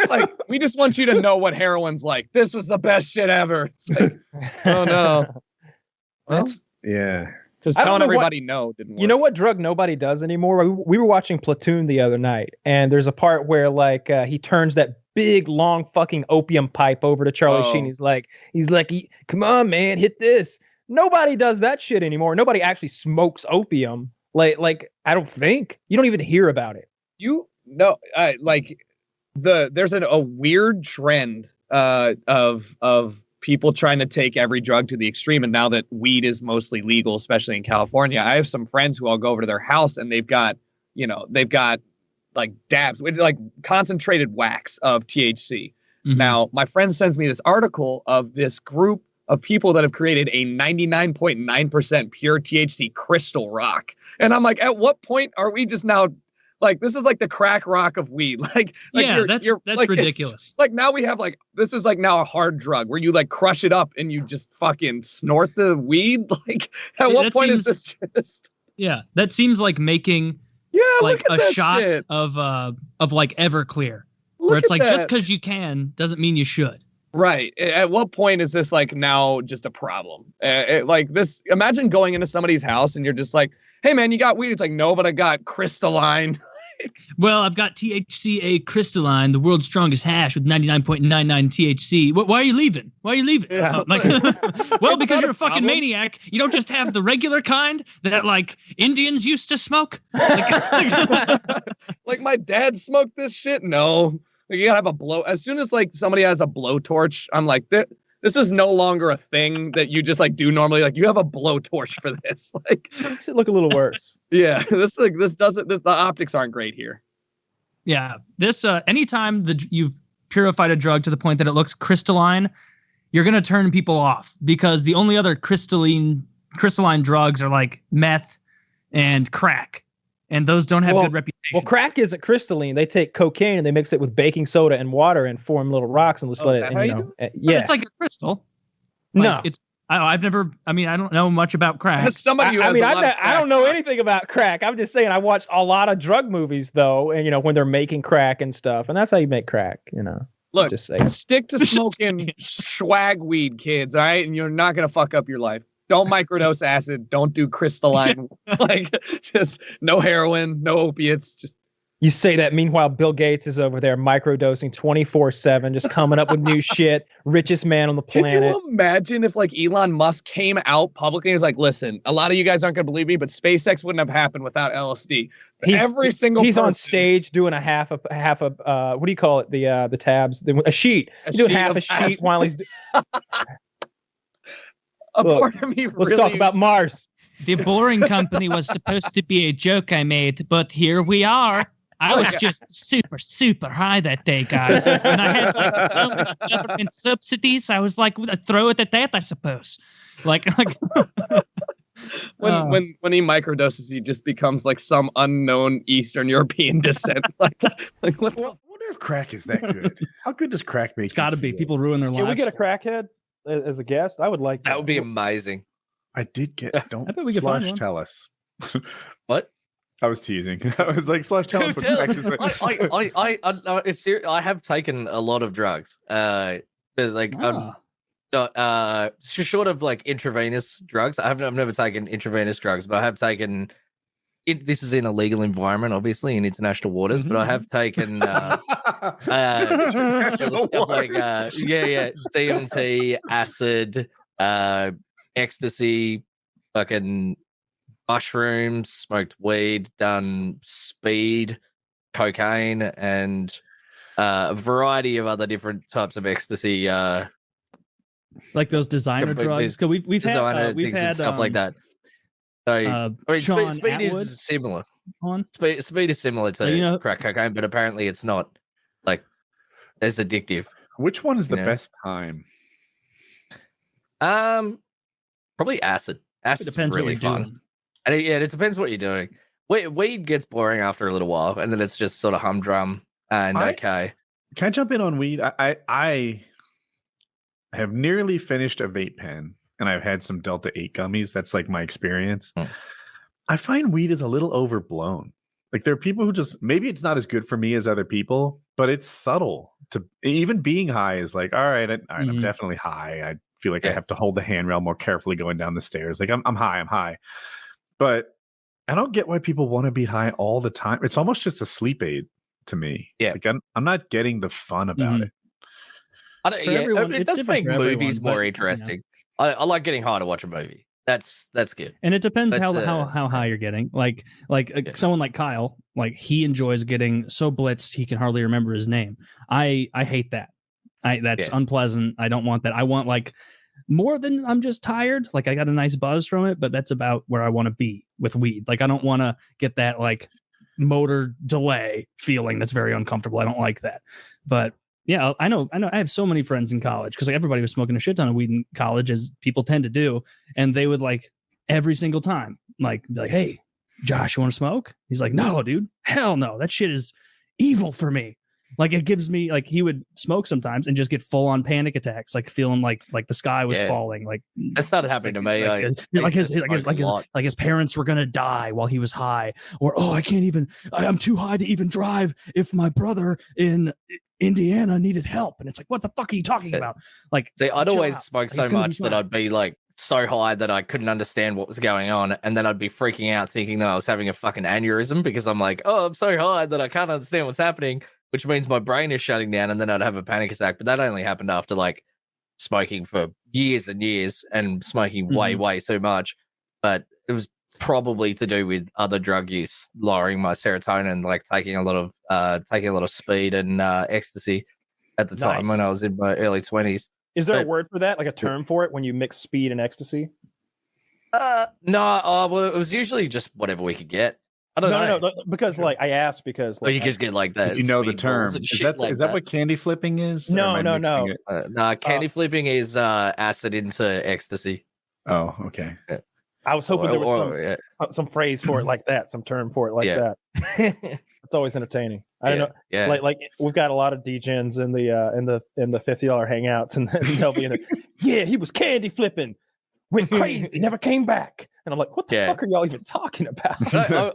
Like, we just want you to know what heroin's like. This was the best shit ever. It's like, oh no. Yeah. Just telling everybody no didn't work. You know what drug nobody does anymore? We were watching Platoon the other night, and there's a part where like he turns that big long fucking opium pipe over to Charlie Sheen. He's like, come on, man, hit this. nobody does that shit anymore. Nobody actually smokes opium. Like I don't think you don't even hear about it. There's a weird trend of people trying to take every drug to the extreme, and now that weed is mostly legal, especially in California, I have some friends who I'll go over to their house and they've got like dabs with like concentrated wax of THC. Mm-hmm. Now, my friend sends me this article of this group of people that have created a 99.9% pure THC crystal rock. And I'm like, at what point are we just now like, this is like the crack rock of weed. That's like, ridiculous. Like now we have like, this is like now a hard drug where you like crush it up and you just fucking snort the weed. Like at what point is this just? Yeah, that seems like making like a shot shit. of like Everclear, where it's like just because you can doesn't mean you should. Right. At what point is this like now just a problem? Like this, imagine going into somebody's house and you're just like, hey man, you got weed? It's like, no, but I got crystalline. Well, I've got THCA crystalline, the world's strongest hash with 99.99 THC. Why are you leaving? Why are you leaving? Yeah. Well, because you're a fucking maniac. You don't just have the regular kind that like Indians used to smoke. Like my dad smoked this shit. No, like, you gotta have a blow. As soon as like somebody has a blowtorch, I'm like, this is no longer a thing that you just like do normally. Like you have a blowtorch for this. Like makes it look a little worse. Yeah, the optics aren't great here. Yeah, this anytime you've purified a drug to the point that it looks crystalline, you're gonna turn people off because the only other crystalline drugs are like meth and crack, and those don't have good reputation. Well, crack isn't crystalline. They take cocaine and they mix it with baking soda and water and form little rocks and just let it. And, But it's like a crystal. No, it's. I've never. I mean, I don't know much about crack. Somebody who I don't know anything about crack. I'm just saying I watched a lot of drug movies though, and when they're making crack and stuff, and that's how you make crack. Look, just saying. Stick to smoking swag weed, kids. All right, and you're not gonna fuck up your life. Don't microdose acid. Don't do crystalline. Like, just no heroin, no opiates. Just you say that. Meanwhile, Bill Gates is over there microdosing 24/7, just coming up with new shit. Richest man on the planet. Can you imagine if like Elon Musk came out publicly and was like, "Listen, a lot of you guys aren't gonna believe me, but SpaceX wouldn't have happened without LSD." He's on stage doing a half a what do you call it? The tabs, a sheet. You do half a sheet while he's. Part of me let's talk about Mars. The Boring Company was supposed to be a joke I made, but here we are. I was just super, super high that day, guys. And I had like so much government subsidies. I was like, throw it at that, I suppose. Like when he microdoses, he just becomes like some unknown Eastern European descent. like what? Well, I wonder if crack is that good. How good does crack make? It's got to be. People ruin their lives. Can we get a crackhead as a guest? I would like that. That would be amazing. I did get. Don't. I bet we could find one. Tell us. What? I was teasing. I was like, / tell us what crack is. It's serious. I have taken a lot of drugs. But like, short of like intravenous drugs. I've never taken intravenous drugs, but I have taken. This is in a legal environment, obviously, in international waters. But I have taken like DMT, acid, ecstasy, fucking mushrooms, smoked weed, done speed, cocaine, and a variety of other different types of ecstasy. Like those designer drugs. Because we've had stuff like that. So, I mean, Shaun speed Attwood is similar. on. Speed is similar to crack cocaine, but apparently it's not like as addictive. Which one is the best time? Probably acid. Acid depends really what you're fun. Doing. And it depends what you're doing. Weed gets boring after a little while, and then it's just sort of humdrum and okay. Can I jump in on weed? I have nearly finished a vape pen, and I've had some Delta 8 gummies. That's like my experience. I find weed is a little overblown. Like there are people who just maybe it's not as good for me as other people, but it's subtle. To even being high is like, all right, I'm definitely high. I feel like I have to hold the handrail more carefully going down the stairs. Like I'm high. But I don't get why people want to be high all the time. It's almost just a sleep aid to me. Yeah. Like I'm not getting the fun about it. It does make movies more interesting. I like getting high to watch a movie. That's good. And it depends That's, how high you're getting. Like someone like Kyle, like he enjoys getting so blitzed he can hardly remember his name. I hate that. That's unpleasant. I don't want that. I want like more than I'm just tired. Like I got a nice buzz from it, but that's about where I want to be with weed. Like I don't want to get that like motor delay feeling that's very uncomfortable. I don't like that. But yeah, I know. I have so many friends in college because like everybody was smoking a shit ton of weed in college, as people tend to do, and they would like every single time like be like, "Hey, Josh, you want to smoke?" He's like, "No, dude, hell no, that shit is evil for me." Like it gives me like he would smoke sometimes and just get full on panic attacks, like feeling like the sky was falling. Like that started happening to me. Like his parents were gonna die while he was high, or I'm too high to even drive if my brother in Indiana needed help. And it's like, what the fuck are you talking about? Like, see, I'd always smoke so much that I'd be like so high that I couldn't understand what was going on, and then I'd be freaking out thinking that I was having a fucking aneurysm because I'm like, oh, I'm so high that I can't understand what's happening, which means my brain is shutting down, and then I'd have a panic attack. But that only happened after like smoking for years and years and smoking way too much. But it was probably to do with other drug use, lowering my serotonin, like taking a lot of speed and ecstasy at the time when I was in my early 20s. Is there a word for that, like a term for it when you mix speed and ecstasy? No, well, it was usually just whatever we could get. I don't know. No, because like I asked because like, you just get like that. You know the term. Is that what candy flipping is? No. Candy flipping is acid into ecstasy. Oh, okay. Yeah. I was hoping there was some phrase for it like that, some term for it like that. It's always entertaining. I don't know. Yeah. Like we've got a lot of degens in the $50 hangouts, and then they'll be in it. Yeah, he was candy flipping, went crazy, never came back. And I'm like, what the fuck are y'all even talking about?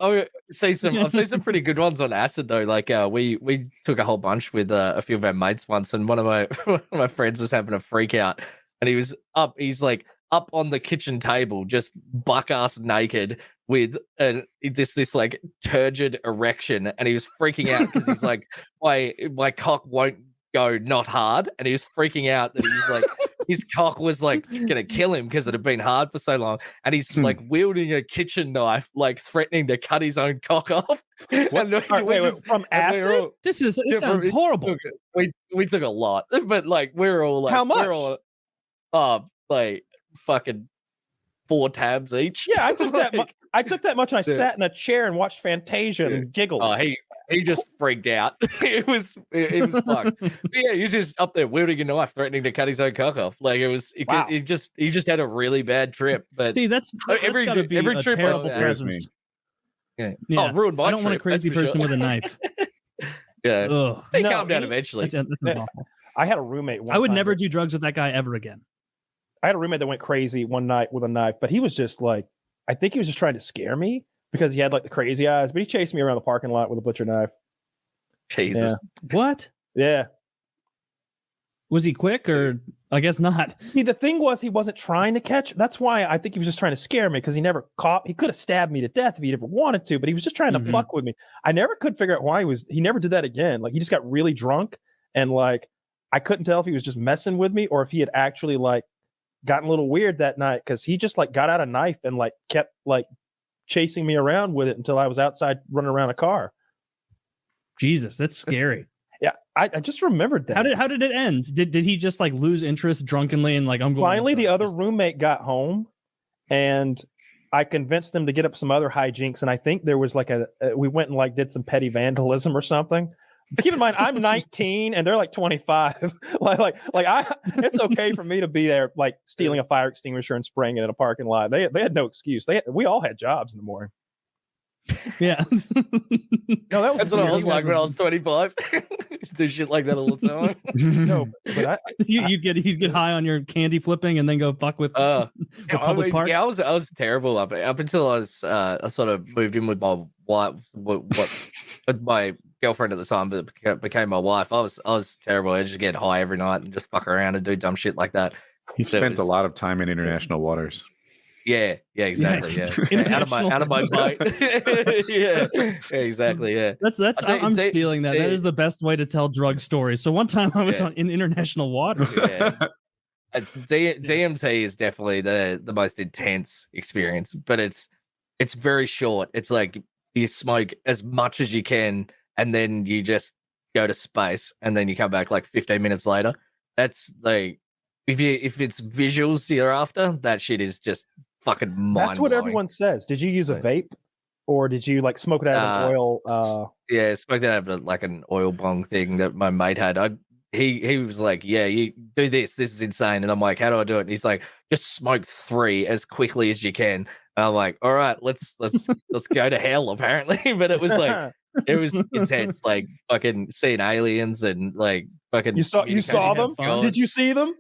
I've seen some pretty good ones on acid though. Like we took a whole bunch with a few of our mates once, and one of my friends was having a freak out, and he's like up on the kitchen table, just buck ass naked with this like turgid erection, and he was freaking out because he's like, my cock won't go not hard, and he was freaking out that he's like his cock was like gonna kill him because it had been hard for so long, and he's like wielding a kitchen knife, like threatening to cut his own cock off. From acid? This sounds horrible. We took a lot, but like we're all like, how much? We're all, like fucking 4 tabs each. Yeah, I took that. I took that much, and I sat in a chair and watched Fantasia and giggled. Oh, he just freaked out. it was fucked. Yeah, he was just up there wielding a knife, threatening to cut his own cock off. Like it was. He just had a really bad trip. But see, that's every a trip terrible presence. Yeah. Yeah. Oh, ruined my I don't want a trip, crazy that's for person sure. with a knife. Yeah. Ugh. They calm down eventually. That sounds awful. I had a roommate. I would never do drugs with that guy ever again. I had a roommate that went crazy one night with a knife, but he was just like, I think he was just trying to scare me because he had like the crazy eyes, but he chased me around the parking lot with a butcher knife. Jesus. Yeah. What? Yeah. Was he quick or I guess not? See, the thing was he wasn't trying to catch. That's why I think he was just trying to scare me because he never caught. He could have stabbed me to death if he ever wanted to, but he was just trying to fuck with me. I never could figure out why he never did that again. Like he just got really drunk and like, I couldn't tell if he was just messing with me or if he had actually like gotten a little weird that night because he just like got out a knife and like kept like chasing me around with it until I was outside running around a car. Jesus, that's scary. Yeah, I just remembered that. How did it end? Did he just like lose interest drunkenly and like I'm going? Finally, the other roommate got home, and I convinced him to get up some other hijinks. And I think there was like we went and like did some petty vandalism or something. Keep in mind, I'm 19 and they're like 25. It's okay for me to be there, like stealing a fire extinguisher and spraying it in a parking lot. They had no excuse. We all had jobs in the morning. Yeah. No, that's what I was like when I was 25. Used to do shit like that all the time. No, but you'd get high on your candy flipping and then go fuck with public parks. Yeah, I was terrible up until I sort of moved in with my wife, with my girlfriend at the time, but became my wife. I was terrible. I just get high every night and just fuck around and do dumb shit like that. He spent a lot of time in international waters. Yeah, exactly. Yeah. Out of my boat. yeah, exactly. Yeah, I'm stealing that. That is the best way to tell drug stories. So one time I was in international waters. Yeah. DMT is definitely the most intense experience, but it's very short. It's like you smoke as much as you can, and then you just go to space, and then you come back like 15 minutes later. That's like if it's visuals you're after, that shit is just fucking mind. That's what everyone says. Did you use a vape, or did you like smoke it out of an oil? Yeah, smoked it out of like an oil bong thing that my mate had. He was like, yeah, you do this. This is insane. And I'm like, how do I do it? And he's like, just smoke 3 as quickly as you can. And I'm like, all right, let's go to hell apparently. But it was like, it was intense, like fucking seeing aliens and like fucking. You saw them? Did you see them?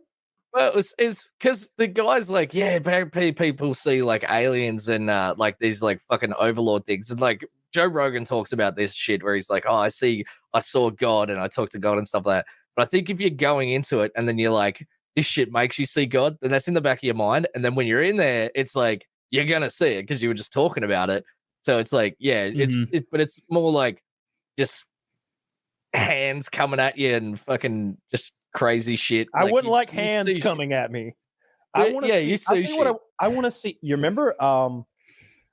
Well, it's because the guy's like, yeah, apparently people see like aliens and like these like fucking overlord things, and like Joe Rogan talks about this shit where he's like, oh, I saw God and I talked to God and stuff like that. But I think if you're going into it and then you're like, this shit makes you see God, then that's in the back of your mind. And then when you're in there, it's like, you're going to see it because you were just talking about it. So it's like, yeah, but it's more like just hands coming at you and fucking just crazy shit. I wouldn't like hands coming at me. I want to. You see shit. I want to see. You remember,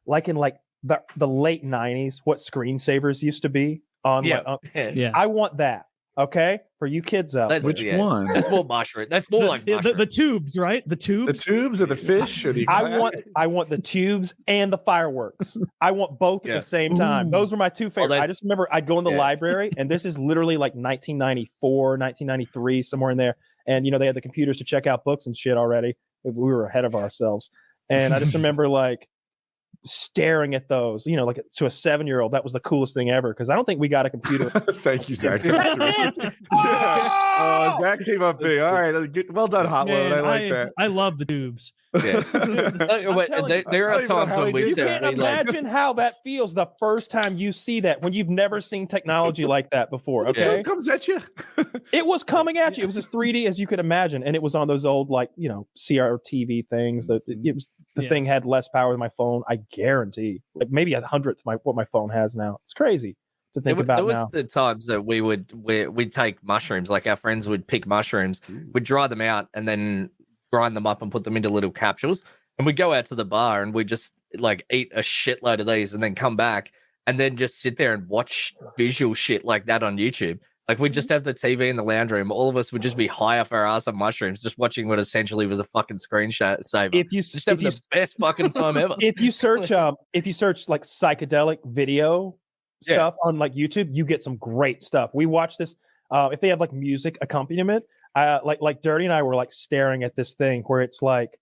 like in like the late '90s, what screensavers used to be on? Yeah. I want that. Okay, for you kids out there. Which one? That's more mushroom. That's more like the tubes, right? The tubes. The tubes or the fish or the. I want the tubes and the fireworks. I want both at the same time. Those were my two favorites. I just remember I'd go in the library, and this is literally like 1994, 1993, somewhere in there. And you know they had the computers to check out books and shit already. We were ahead of ourselves. And I just remember like staring at those, you know, like to a 7-year-old, that was the coolest thing ever because I don't think we got a computer. Thank you, Zach. Zach came up big. All right, good. Well done, Hot Load. I like that. I love the tubes. Yeah. There are times when you can't imagine how that feels the first time you see that when you've never seen technology like that before. Okay, it comes at you. It was coming at you. It was as 3D as you could imagine, and it was on those old like CRTV things. That it was the thing had less power than my phone. I guarantee, like maybe 100th what my phone has now. It's crazy to think about. There was now. the times that we'd take mushrooms, like our friends would pick mushrooms, we'd dry them out and then grind them up and put them into little capsules, and we'd go out to the bar and we'd just like eat a shitload of these and then come back and then just sit there and watch visual shit like that on YouTube. Like we'd just have the TV in the lounge room. All of us would just be high off our ass on mushrooms, just watching what essentially was a fucking screensaver. If you just have the best fucking time ever. If you search like psychedelic video stuff on like YouTube, you get some great stuff. We watch this. If they have like music accompaniment, like Dirty and I were like staring at this thing where it's like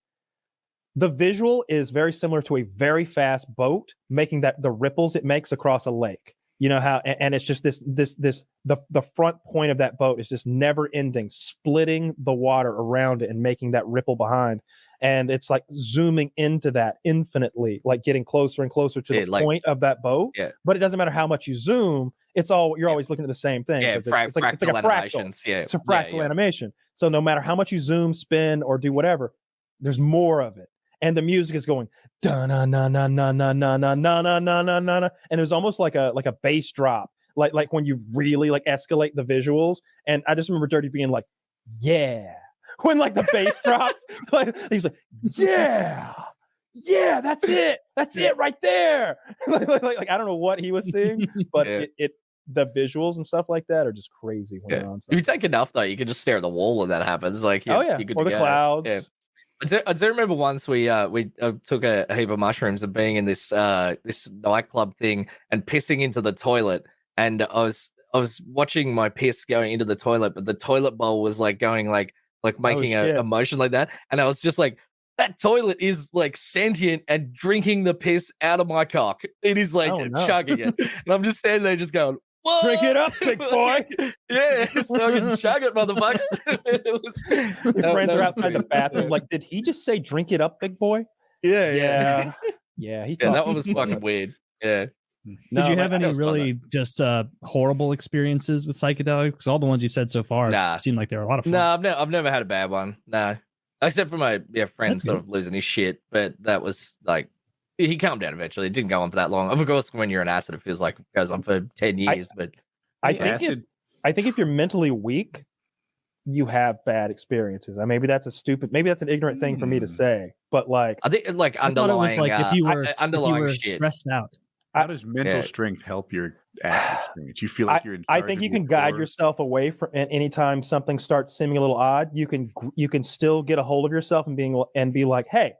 the visual is very similar to a very fast boat making the ripples it makes across a lake. You know how, and it's just the front point of that boat is just never ending, splitting the water around it and making that ripple behind. And it's like zooming into that infinitely, like getting closer and closer to the point of that boat. Yeah. But it doesn't matter how much you zoom. You're always looking at the same thing. Yeah, it's like a fractal. animations. Yeah. It's a fractal animation. So no matter how much you zoom, spin, or do whatever, there's more of it. And the music is going da na na na na na na na na na na na na, and there's almost like a bass drop, like when you really like escalate the visuals. And I just remember Dirty being like, "Yeah," when like the bass dropped, like he's like, "Yeah, that's it right there." like I don't know what he was seeing, but the visuals and stuff like that are just crazy when they're on. If you take enough though, you can just stare at the wall when that happens. Like, or the clouds. Yeah. I do remember once we took a heap of mushrooms and being in this nightclub thing and pissing into the toilet, and I was watching my piss going into the toilet, but the toilet bowl was like going like making a motion like that, and I was just like, that toilet is like sentient and drinking the piss out of my cock. It is like chugging it, and I'm just standing there just going, what? Drink it up, big boy. Yeah, so I can chug it, motherfucker. Your friends are outside the bathroom. Like, did he just say, "Drink it up, big boy"? Yeah. That one was fucking weird. Yeah. Did you have any really just horrible experiences with psychedelics? All the ones you said so far seem like they were a lot of fun. No, I've never had a bad one. No, except for my friend sort of losing his shit, but that was like. He calmed down eventually. It didn't go on for that long. Of course, when you're an acid, it feels like it goes on for 10 years. I think if you're mentally weak, you have bad experiences. Maybe that's an ignorant thing for me to say, but like I think like I thought it was like if you were shit. stressed out. How does mental strength help your acid experience? You feel like you're in I charge think of you your can guide core? yourself away from anytime something starts seeming a little odd. You can still get a hold of yourself and be like, hey,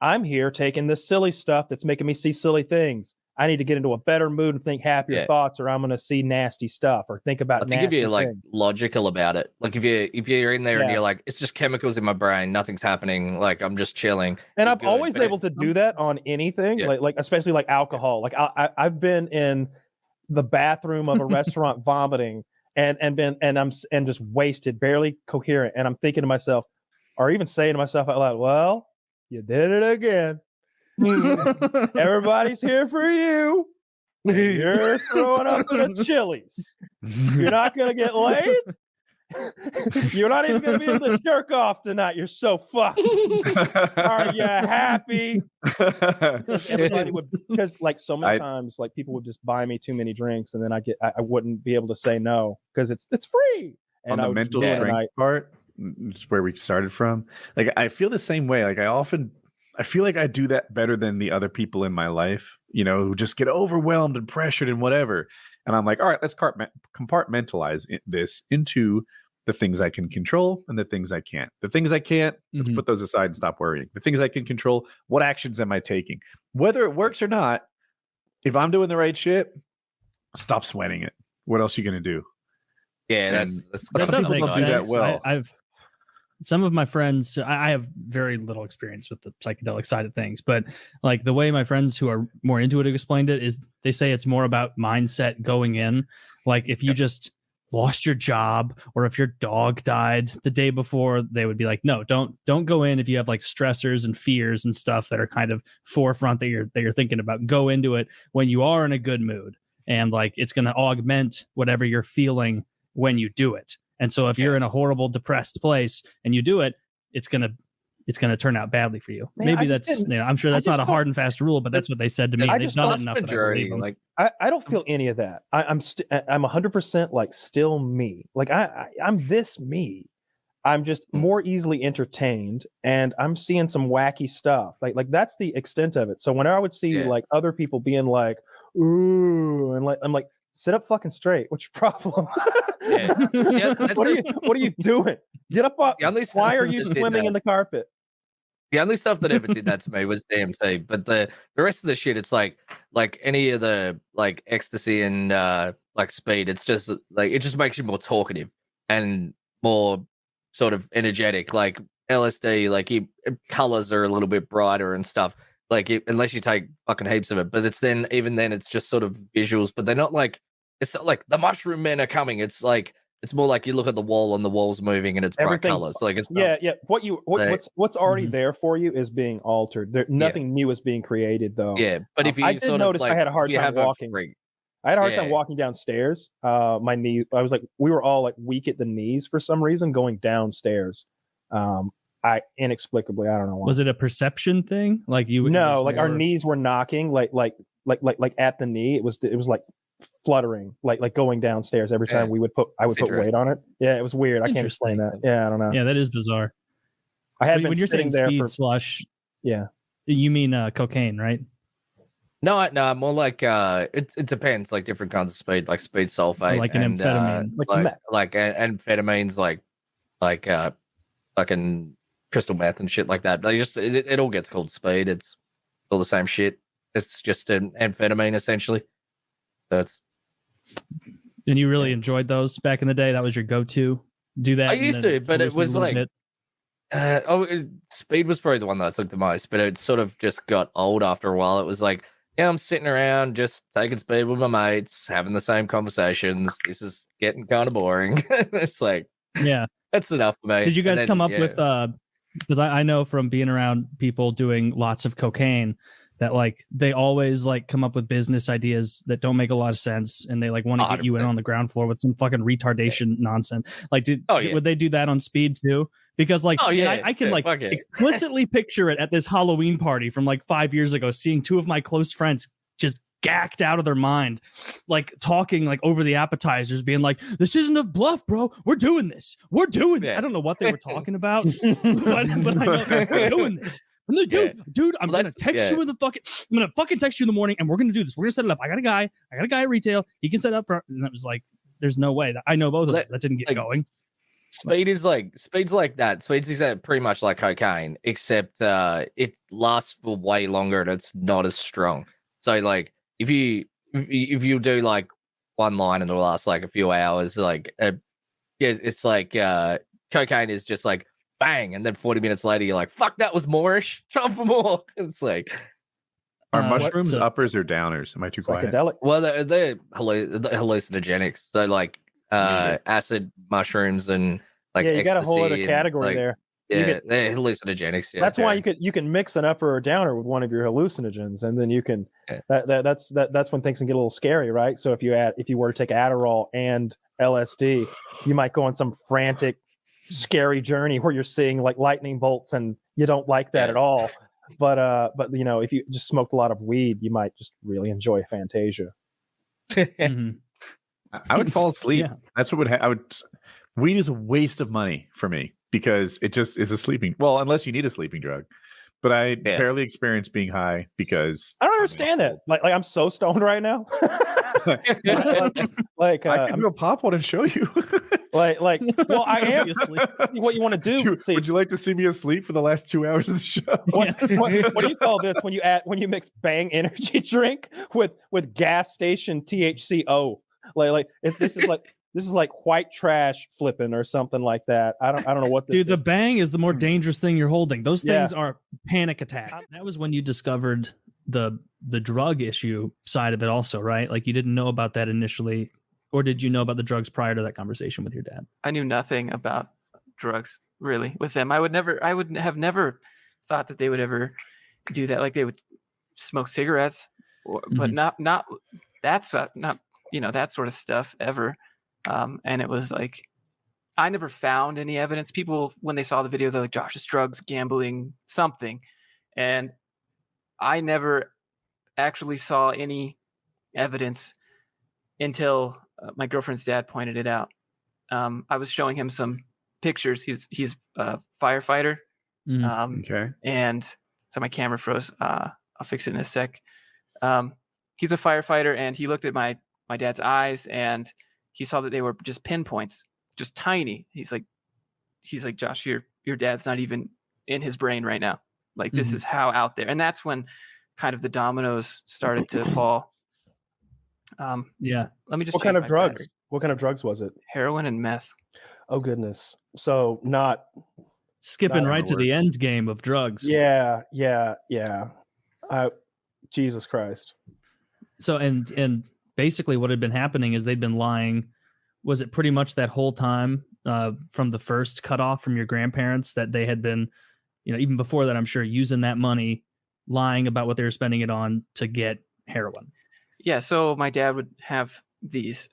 I'm here taking this silly stuff that's making me see silly things. I need to get into a better mood and think happier thoughts, or I'm going to see nasty stuff or think about. I think if you're like logical about it, like if you're in there and you're like, it's just chemicals in my brain, nothing's happening, like I'm just chilling. And I'm always able to do that on anything, like especially like alcohol. Like I've been in the bathroom of a restaurant vomiting and I'm just wasted, barely coherent, and I'm thinking to myself, or even saying to myself out loud, well, you did it again. Everybody's here for you. You're throwing up in a Chili's. You're not gonna get laid. You're not even gonna be able to jerk off tonight. You're so fucked. Are you happy? Everybody would, because like so many times, like people would just buy me too many drinks, and then I wouldn't be able to say no because it's free. And on the mental strength part, it's where we started from. Like I feel the same way. Like I feel like I do that better than the other people in my life, who just get overwhelmed and pressured and whatever. And I'm like, all right, let's compartmentalize this into the things I can control and the things I can't. The things I can't, let's put those aside and stop worrying. The things I can control, what actions am I taking? Whether it works or not, if I'm doing the right shit, stop sweating it. What else are you going to do? Yeah, that does make sense. Do that well. Some of my friends, I have very little experience with the psychedelic side of things, but like the way my friends who are more into it have explained it is they say it's more about mindset going in. Like if you just lost your job or if your dog died the day before, they would be like, no, don't go in if you have like stressors and fears and stuff that are kind of forefront that you're thinking about. Go into it when you are in a good mood, and like it's going to augment whatever you're feeling when you do it. And so if you're in a horrible, depressed place and you do it, it's gonna turn out badly for you. Man, maybe that's I'm sure that's not a hard and fast rule, but that's what they said to me. They've done it enough that I believe them. Like I don't feel any of that. I'm 100% like still me. Like I'm this me. I'm just more easily entertained, and I'm seeing some wacky stuff. Like that's the extent of it. So whenever I would see like other people being like, ooh, and like I'm like, sit up fucking straight. What's your problem? What are you doing? Get up. Why are you swimming in the carpet? The only stuff that ever did that to me was DMT, but the rest of the shit, it's like any of the like ecstasy and like speed. It's just like it just makes you more talkative and more sort of energetic. Like LSD, like colors are a little bit brighter and stuff. Like unless you take fucking heaps of it, but even then it's just sort of visuals, but they're not like, it's not like the mushroom men are coming. It's like, it's more like you look at the wall and the wall's moving and it's bright colors. Like it's not, what's already there for you is being altered. Nothing new is being created though. Yeah, but if you I did notice I had a hard time walking. I had a hard time walking downstairs. My knee, I was like, we were all like weak at the knees for some reason going downstairs. I inexplicably, I don't know why. Was it a perception thing? Like our knees were knocking like at the knee. It was like fluttering, like going downstairs every time I would put weight on it. Yeah, it was weird. I can't explain that. Yeah, I don't know. Yeah, that is bizarre. I had when you're saying speed slush, yeah, you mean cocaine, right? No, more like it depends. Like different kinds of speed, like speed sulfate, like an amphetamine, like amphetamines, like fucking crystal meth and shit like that. They just it all gets called speed. It's all the same shit. It's just an amphetamine essentially. That's. And you really enjoyed those back in the day? That was your go-to? Do that? I used to, but it was like speed was probably the one that I took the most, but it sort of just got old after a while. It was like, yeah, I'm sitting around just taking speed with my mates, having the same conversations. This is getting kind of boring. It's like, yeah, that's enough for me. Did you guys come up with because I know from being around people doing lots of cocaine that like they always like come up with business ideas that don't make a lot of sense, and they like want to get you in on the ground floor with some fucking retardation nonsense. Like, would they do that on speed too? Because like, I can like explicitly picture it at this Halloween party from like 5 years ago, seeing two of my close friends just gacked out of their mind, like talking like over the appetizers, being like, "This isn't a bluff, bro. We're doing this. We're doing it." I don't know what they were talking about, but I know we're doing this. I'm like, dude, I'm gonna text you in the fucking. I'm gonna fucking text you in the morning, and we're gonna do this. We're gonna set it up. I got a guy at retail. He can set it up for. And it was like, there's no way. I know both of them. That didn't get going. Speed's like that. Speed's pretty much like cocaine, except it lasts for way longer and it's not as strong. So like if you do like one line and it'll last like a few hours, like it's like cocaine is just like bang, and then 40 minutes later you're like, fuck, that was moreish. Try for more. It's like, are mushrooms uppers or downers? Am I too quiet? Psychedelic. Well, they're hallucinogenics. So like acid mushrooms and like you got a whole other ecstasy category and, there. Yeah, they're hallucinogenics. Yeah, that's why you can mix an upper or downer with one of your hallucinogens, and then you can that's when things can get a little scary, right? So if you were to take Adderall and LSD, you might go on some frantic, scary journey where you're seeing like lightning bolts, and you don't like that at all. But you know, if you just smoked a lot of weed, you might just really enjoy Fantasia. I would fall asleep. That's what I would. Weed is a waste of money for me because it just is a sleeping. Well, unless you need a sleeping drug. But I barely experience being high because I don't understand that. Like I'm so stoned right now. like I can go pop one and show you. Well, I am. What you want to do? Would you like to see me asleep for the last 2 hours of the show? What do you call this when you mix Bang energy drink with gas station THCO? This is like white trash flipping or something like that. I don't know what this Dude, the Bang is the more dangerous thing you're holding. Those things are panic attacks. That was when you discovered the drug issue side of it also, right? Like you didn't know about that initially, or did you know about the drugs prior to that conversation with your dad? I knew nothing about drugs really with them. I would have never thought that they would ever do that. Like they would smoke cigarettes, but not that's not, you know, that sort of stuff ever. And it was like, I never found any evidence. People, when they saw the video, they're like, Josh, it's drugs, gambling, something. And I never actually saw any evidence until my girlfriend's dad pointed it out. I was showing him some pictures. He's a firefighter. Okay. And so my camera froze. I'll fix it in a sec. He's a firefighter, and he looked at my dad's eyes, and he saw that they were just pinpoints, just tiny. He's like, Josh, your dad's not even in his brain right now. Like this is how out there. And that's when kind of the dominoes started to fall. Let me just. What kind of drugs? Battery. What kind of drugs was it? Heroin and meth. Oh goodness. So not skipping right to the end game of drugs. Yeah. Jesus Christ. So and basically what had been happening is they'd been lying. Was it pretty much that whole time from the first cutoff from your grandparents that they had been, you know, even before that, I'm sure using that money, lying about what they were spending it on to get heroin? Yeah. So my dad would have these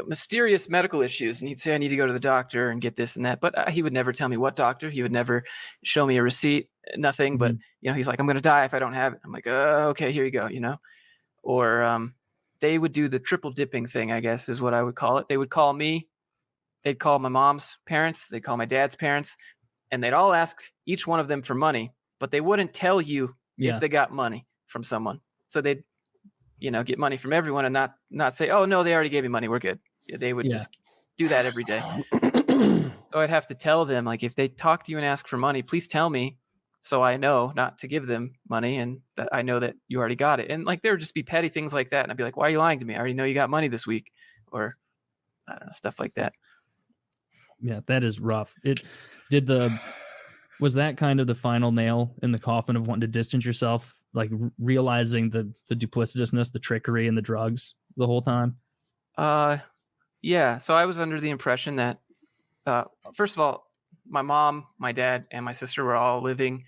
mysterious medical issues, and he'd say, I need to go to the doctor and get this and that. But he would never tell me what doctor. He would never show me a receipt, nothing. But, you know, he's like, I'm going to die if I don't have it. I'm like, okay, here you go, you know. Or they would do the triple dipping thing, I guess is what I would call it. They would call me. They'd call my mom's parents. They'd call my dad's parents. And they'd all ask each one of them for money. But they wouldn't tell you if they got money from someone. So they'd, you know, get money from everyone and not say, oh, no, they already gave me money. We're good. They would just do that every day. So I'd have to tell them, like, if they talk to you and ask for money, please tell me so I know not to give them money and that I know that you already got it. And like, there would just be petty things like that. And I'd be like, why are you lying to me? I already know you got money this week, or I don't know, stuff like that. Yeah, that is rough. Was that kind of the final nail in the coffin of wanting to distance yourself, like realizing the duplicitousness, the trickery, and the drugs the whole time? Yeah. So I was under the impression that, first of all, my mom, my dad, and my sister were all living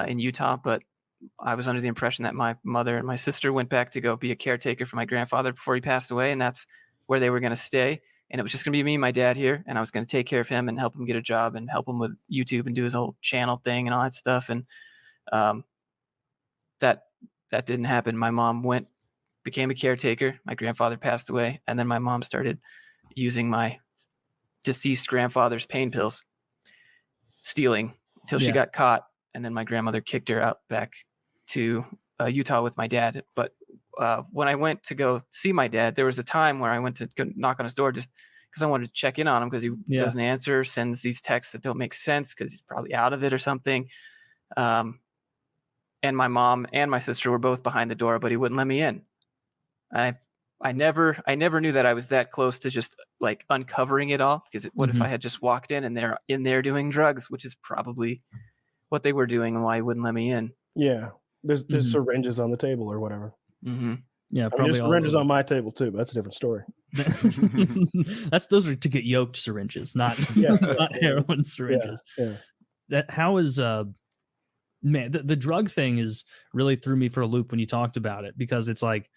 in Utah, but I was under the impression that my mother and my sister went back to go be a caretaker for my grandfather before he passed away, and that's where they were going to stay. And it was just going to be me and my dad here, and I was going to take care of him and help him get a job and help him with YouTube and do his whole channel thing and all that stuff. And that didn't happen. My mom went became a caretaker. My grandfather passed away, and then my mom started using my deceased grandfather's pain pills, stealing until she got caught, and then my grandmother kicked her out back to Utah with my dad. But when I went to go see my dad, there was a time where I went to go knock on his door just because I wanted to check in on him because he doesn't answer, sends these texts that don't make sense because he's probably out of it or something. And my mom and my sister were both behind the door, but he wouldn't let me in. I never knew that I was that close to just like uncovering it all, because what if I had just walked in and they're in there doing drugs, which is probably what they were doing and why he wouldn't let me in. Yeah. There's syringes on the table or whatever. Yeah, probably there's syringes on my table too, but that's a different story. Those are to get yoked syringes, not heroin syringes. That how is man, the drug thing is really threw me for a loop when you talked about it, because it's like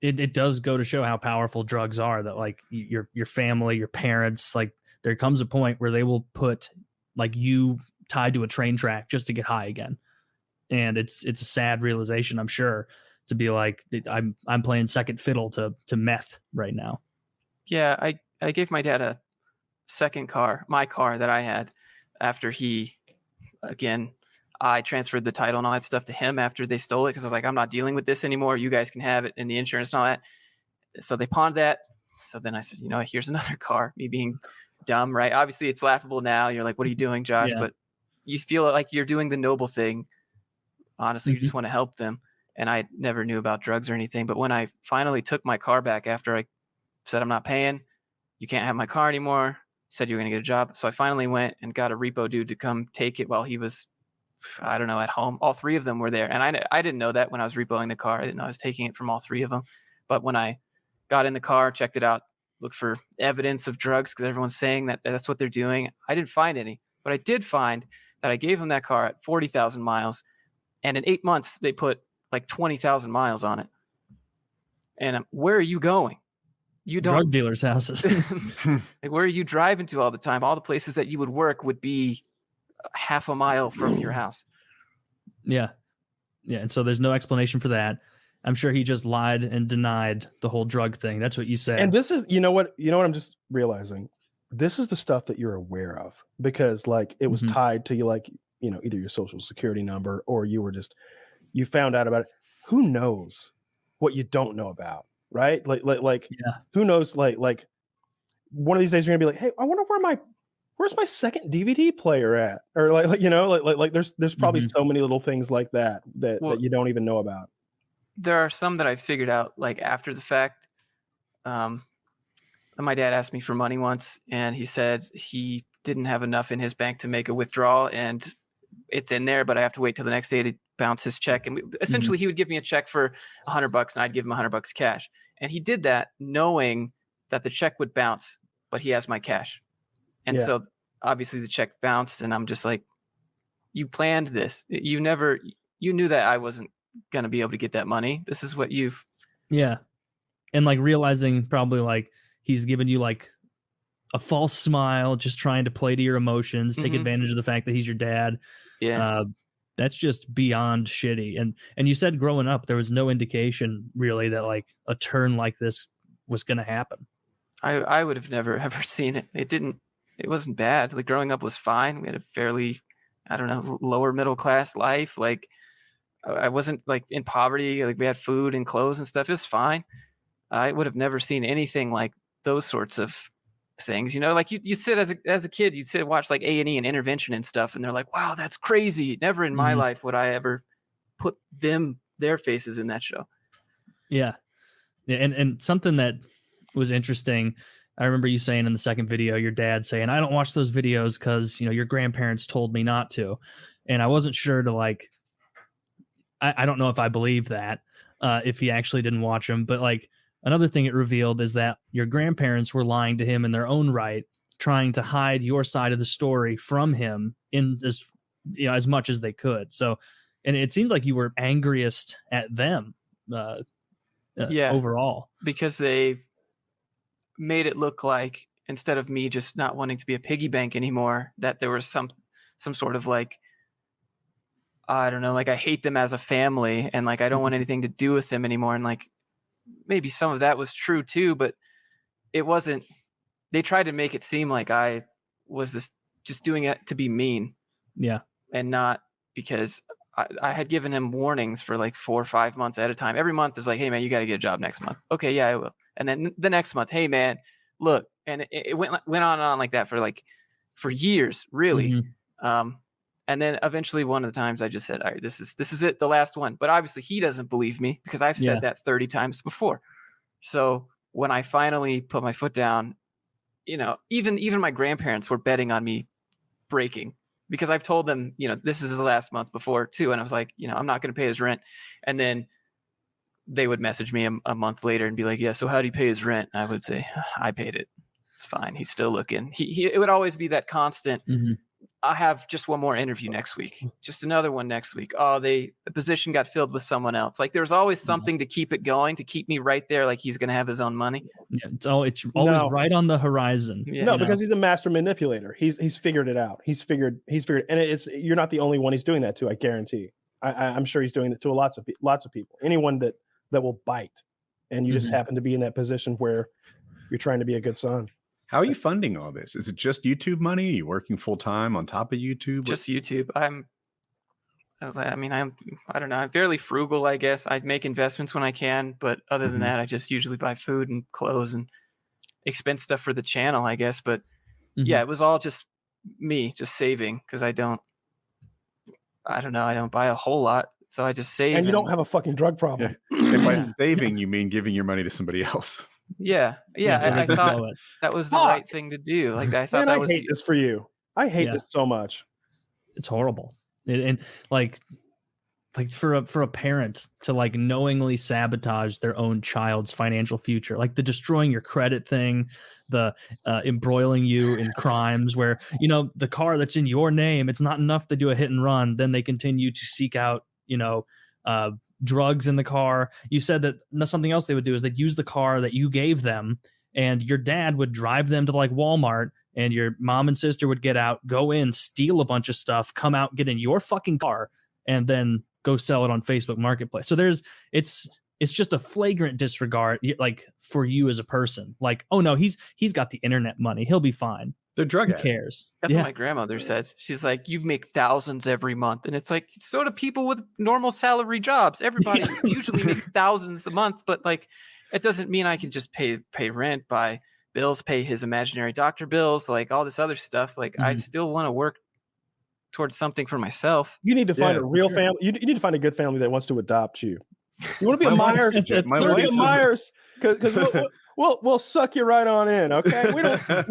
it does go to show how powerful drugs are, that like your family, your parents, like there comes a point where they will put like you tied to a train track just to get high again. And it's a sad realization, I'm sure, to be like, I'm playing second fiddle to meth right now. Yeah, I gave my dad a second car, my car that I had, after I transferred the title and all that stuff to him after they stole it, because I was like, I'm not dealing with this anymore. You guys can have it, and the insurance and all that. So they pawned that. So then I said, here's another car. Me being dumb, right? Obviously, it's laughable now. You're like, what are you doing, Josh? Yeah. But you feel like you're doing the noble thing. Honestly, you just want to help them. And I never knew about drugs or anything. But when I finally took my car back after I said, I'm not paying, you can't have my car anymore, said you were going to get a job. So I finally went and got a repo dude to come take it while he was, I don't know, at home. All three of them were there. And I didn't know that when I was repoing the car. I didn't know I was taking it from all three of them. But when I got in the car, checked it out, looked for evidence of drugs, because everyone's saying that that's what they're doing, I didn't find any. But I did find that I gave them that car at 40,000 miles. And in 8 months, they put like 20,000 miles on it. And where are you going? You don't. Drug dealers' houses. Like, where are you driving to all the time? All the places that you would work would be half a mile from your house. Yeah. And so there's no explanation for that. I'm sure he just lied and denied the whole drug thing. That's what you said. And this is, you know what I'm just realizing? This is the stuff that you're aware of, because like it was tied to you, like, either your social security number, or you found out about it. Who knows what you don't know about, right? Like, who knows? Like one of these days you're gonna be like, hey, I wonder where's my second DVD player at? Or like there's probably so many little things like that you don't even know about. There are some that I figured out like after the fact. My dad asked me for money once, and he said he didn't have enough in his bank to make a withdrawal, and it's in there, but I have to wait till the next day to bounce his check. And essentially he would give me a check for $100 and I'd give him $100 cash. And he did that knowing that the check would bounce, but he has my cash. And so obviously the check bounced, and I'm just like, you planned this. You knew that I wasn't going to be able to get that money. This is what you've. Yeah. And like realizing probably like he's given you like a false smile, just trying to play to your emotions, take advantage of the fact that he's your dad. Yeah. That's just beyond shitty. And you said growing up, there was no indication really that like a turn like this was going to happen. I would have never ever seen it. It wasn't bad. Like growing up was fine. We had a fairly, I don't know, lower middle class life. Like I wasn't like in poverty. Like we had food and clothes and stuff. It was fine. I would have never seen anything like those sorts of things, like you sit as a kid, you'd sit and watch like A&E and Intervention and stuff, and they're like, wow, that's crazy. Never in my life would I ever put their faces in that show. Yeah. And something that was interesting, I remember you saying in the second video, your dad saying, I don't watch those videos because your grandparents told me not to. And I wasn't sure to like, I don't know if I believe that, if he actually didn't watch them, but like another thing it revealed is that your grandparents were lying to him in their own right, trying to hide your side of the story from him in as much as they could. So, and it seemed like you were angriest at them, overall, because they made it look like, instead of me just not wanting to be a piggy bank anymore, that there was some sort of like I don't know, like I hate them as a family and like I don't want anything to do with them anymore. And like maybe some of that was true too, but it wasn't. They tried to make it seem like I was just doing it to be mean. Yeah. And not because I had given him warnings for like 4 or 5 months at a time. Every month is like, hey man, you got to get a job next month. Okay, yeah, I will. And then the next month, hey man, look, and it went on and on like that for years, really. And then eventually one of the times I just said, all right, this is it, the last one. But obviously he doesn't believe me because I've said that 30 times before. So when I finally put my foot down, you know, even my grandparents were betting on me breaking because I've told them, you know, this is the last month before too. And I was like, you know, I'm not going to pay his rent. And then they would message me a month later and be like, yeah, so how do you pay his rent? And I would say, I paid it. It's fine. He's still looking. It would always be that constant. I have just one more interview next week, just another one next week. Oh, the position got filled with someone else. Like there's always something to keep it going, to keep me right there. Like he's going to have his own money. Yeah, it's always right on the horizon. Yeah, no, because he's a master manipulator. He's figured it out. He's figured, and you're not the only one he's doing that to. I guarantee. I'm sure he's doing it to lots of people. Anyone that will bite, and you just happen to be in that position where you're trying to be a good son. How are you funding all this? Is it just YouTube money? Are you working full time on top of YouTube? Just YouTube. I don't know. I'm fairly frugal, I guess. I make investments when I can, but other than that, I just usually buy food and clothes and expense stuff for the channel, I guess. But yeah, it was all just me, just saving because I don't buy a whole lot. So I just save. And you don't have a fucking drug problem. And by saving, you mean giving your money to somebody else. Yeah. I thought that was the right thing to do. Like I thought I hate this for you. I hate this so much. It's horrible. And like for a parent to like knowingly sabotage their own child's financial future, like the destroying your credit thing, the embroiling you in crimes where, you know, the car that's in your name, it's not enough to do a hit and run. Then they continue to seek out, you know, drugs in the car. You said that something else they would do is they'd use the car that you gave them, and your dad would drive them to like Walmart, and your mom and sister would get out, go in, steal a bunch of stuff, come out, get in your fucking car, and then go sell it on Facebook Marketplace. So it's just a flagrant disregard, like for you as a person. Like, oh no, he's got the internet money, he'll be fine. They're drug Who cares? That's what my grandmother said. She's like, you make thousands every month. And it's like, so do people with normal salary jobs. Everybody usually makes thousands a month, but like, it doesn't mean I can just pay rent, buy bills, pay his imaginary doctor bills, like all this other stuff. Like I still want to work towards something for myself. You need to find a real family. You need to find a good family that wants to adopt you. You want to be a Myers? Be a Myers, because we'll suck you right on in. Okay, we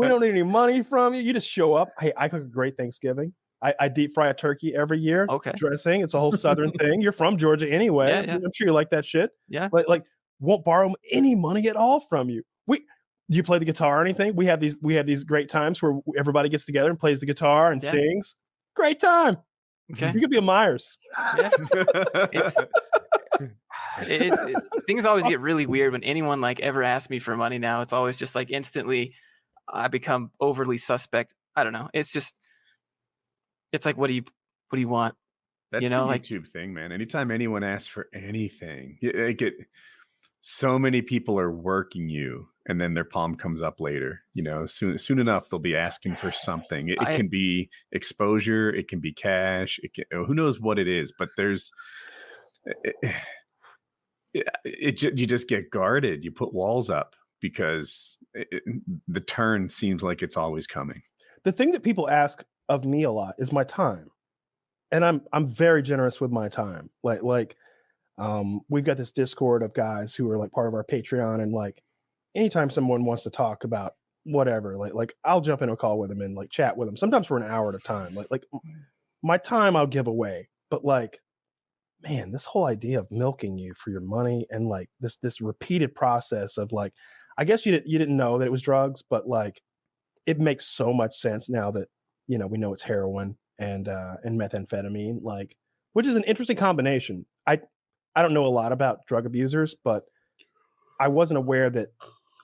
don't need any money from you. You just show up. Hey, I cook a great Thanksgiving. I deep fry a turkey every year. Okay, dressing. It's a whole Southern thing. You're from Georgia anyway. Yeah. I'm sure you like that shit. Yeah, like won't borrow any money at all from you. Do you play the guitar or anything? We have these great times where everybody gets together and plays the guitar and sings. Great time. Okay, you could be a Myers. Yeah. Things always get really weird when anyone like ever asks me for money now. It's always just like instantly I become overly suspect. I don't know. It's like, what do you want? That's the YouTube thing, man. Anytime anyone asks for anything, so many people are working you, and then their palm comes up later. You know, soon enough they'll be asking for something. It can be exposure, it can be cash, who knows what it is, but there's. You just get guarded. You put walls up because the turn seems like it's always coming. The thing that people ask of me a lot is my time, and I'm very generous with my time. Like we've got this Discord of guys who are like part of our Patreon, and like anytime someone wants to talk about whatever, like I'll jump into a call with them and like chat with them. Sometimes for an hour at a time. Like my time I'll give away, but like. Man, this whole idea of milking you for your money and like this repeated process of like, I guess you didn't know that it was drugs, but like, it makes so much sense now that, you know, we know it's heroin and methamphetamine, like, which is an interesting combination. I don't know a lot about drug abusers, but I wasn't aware that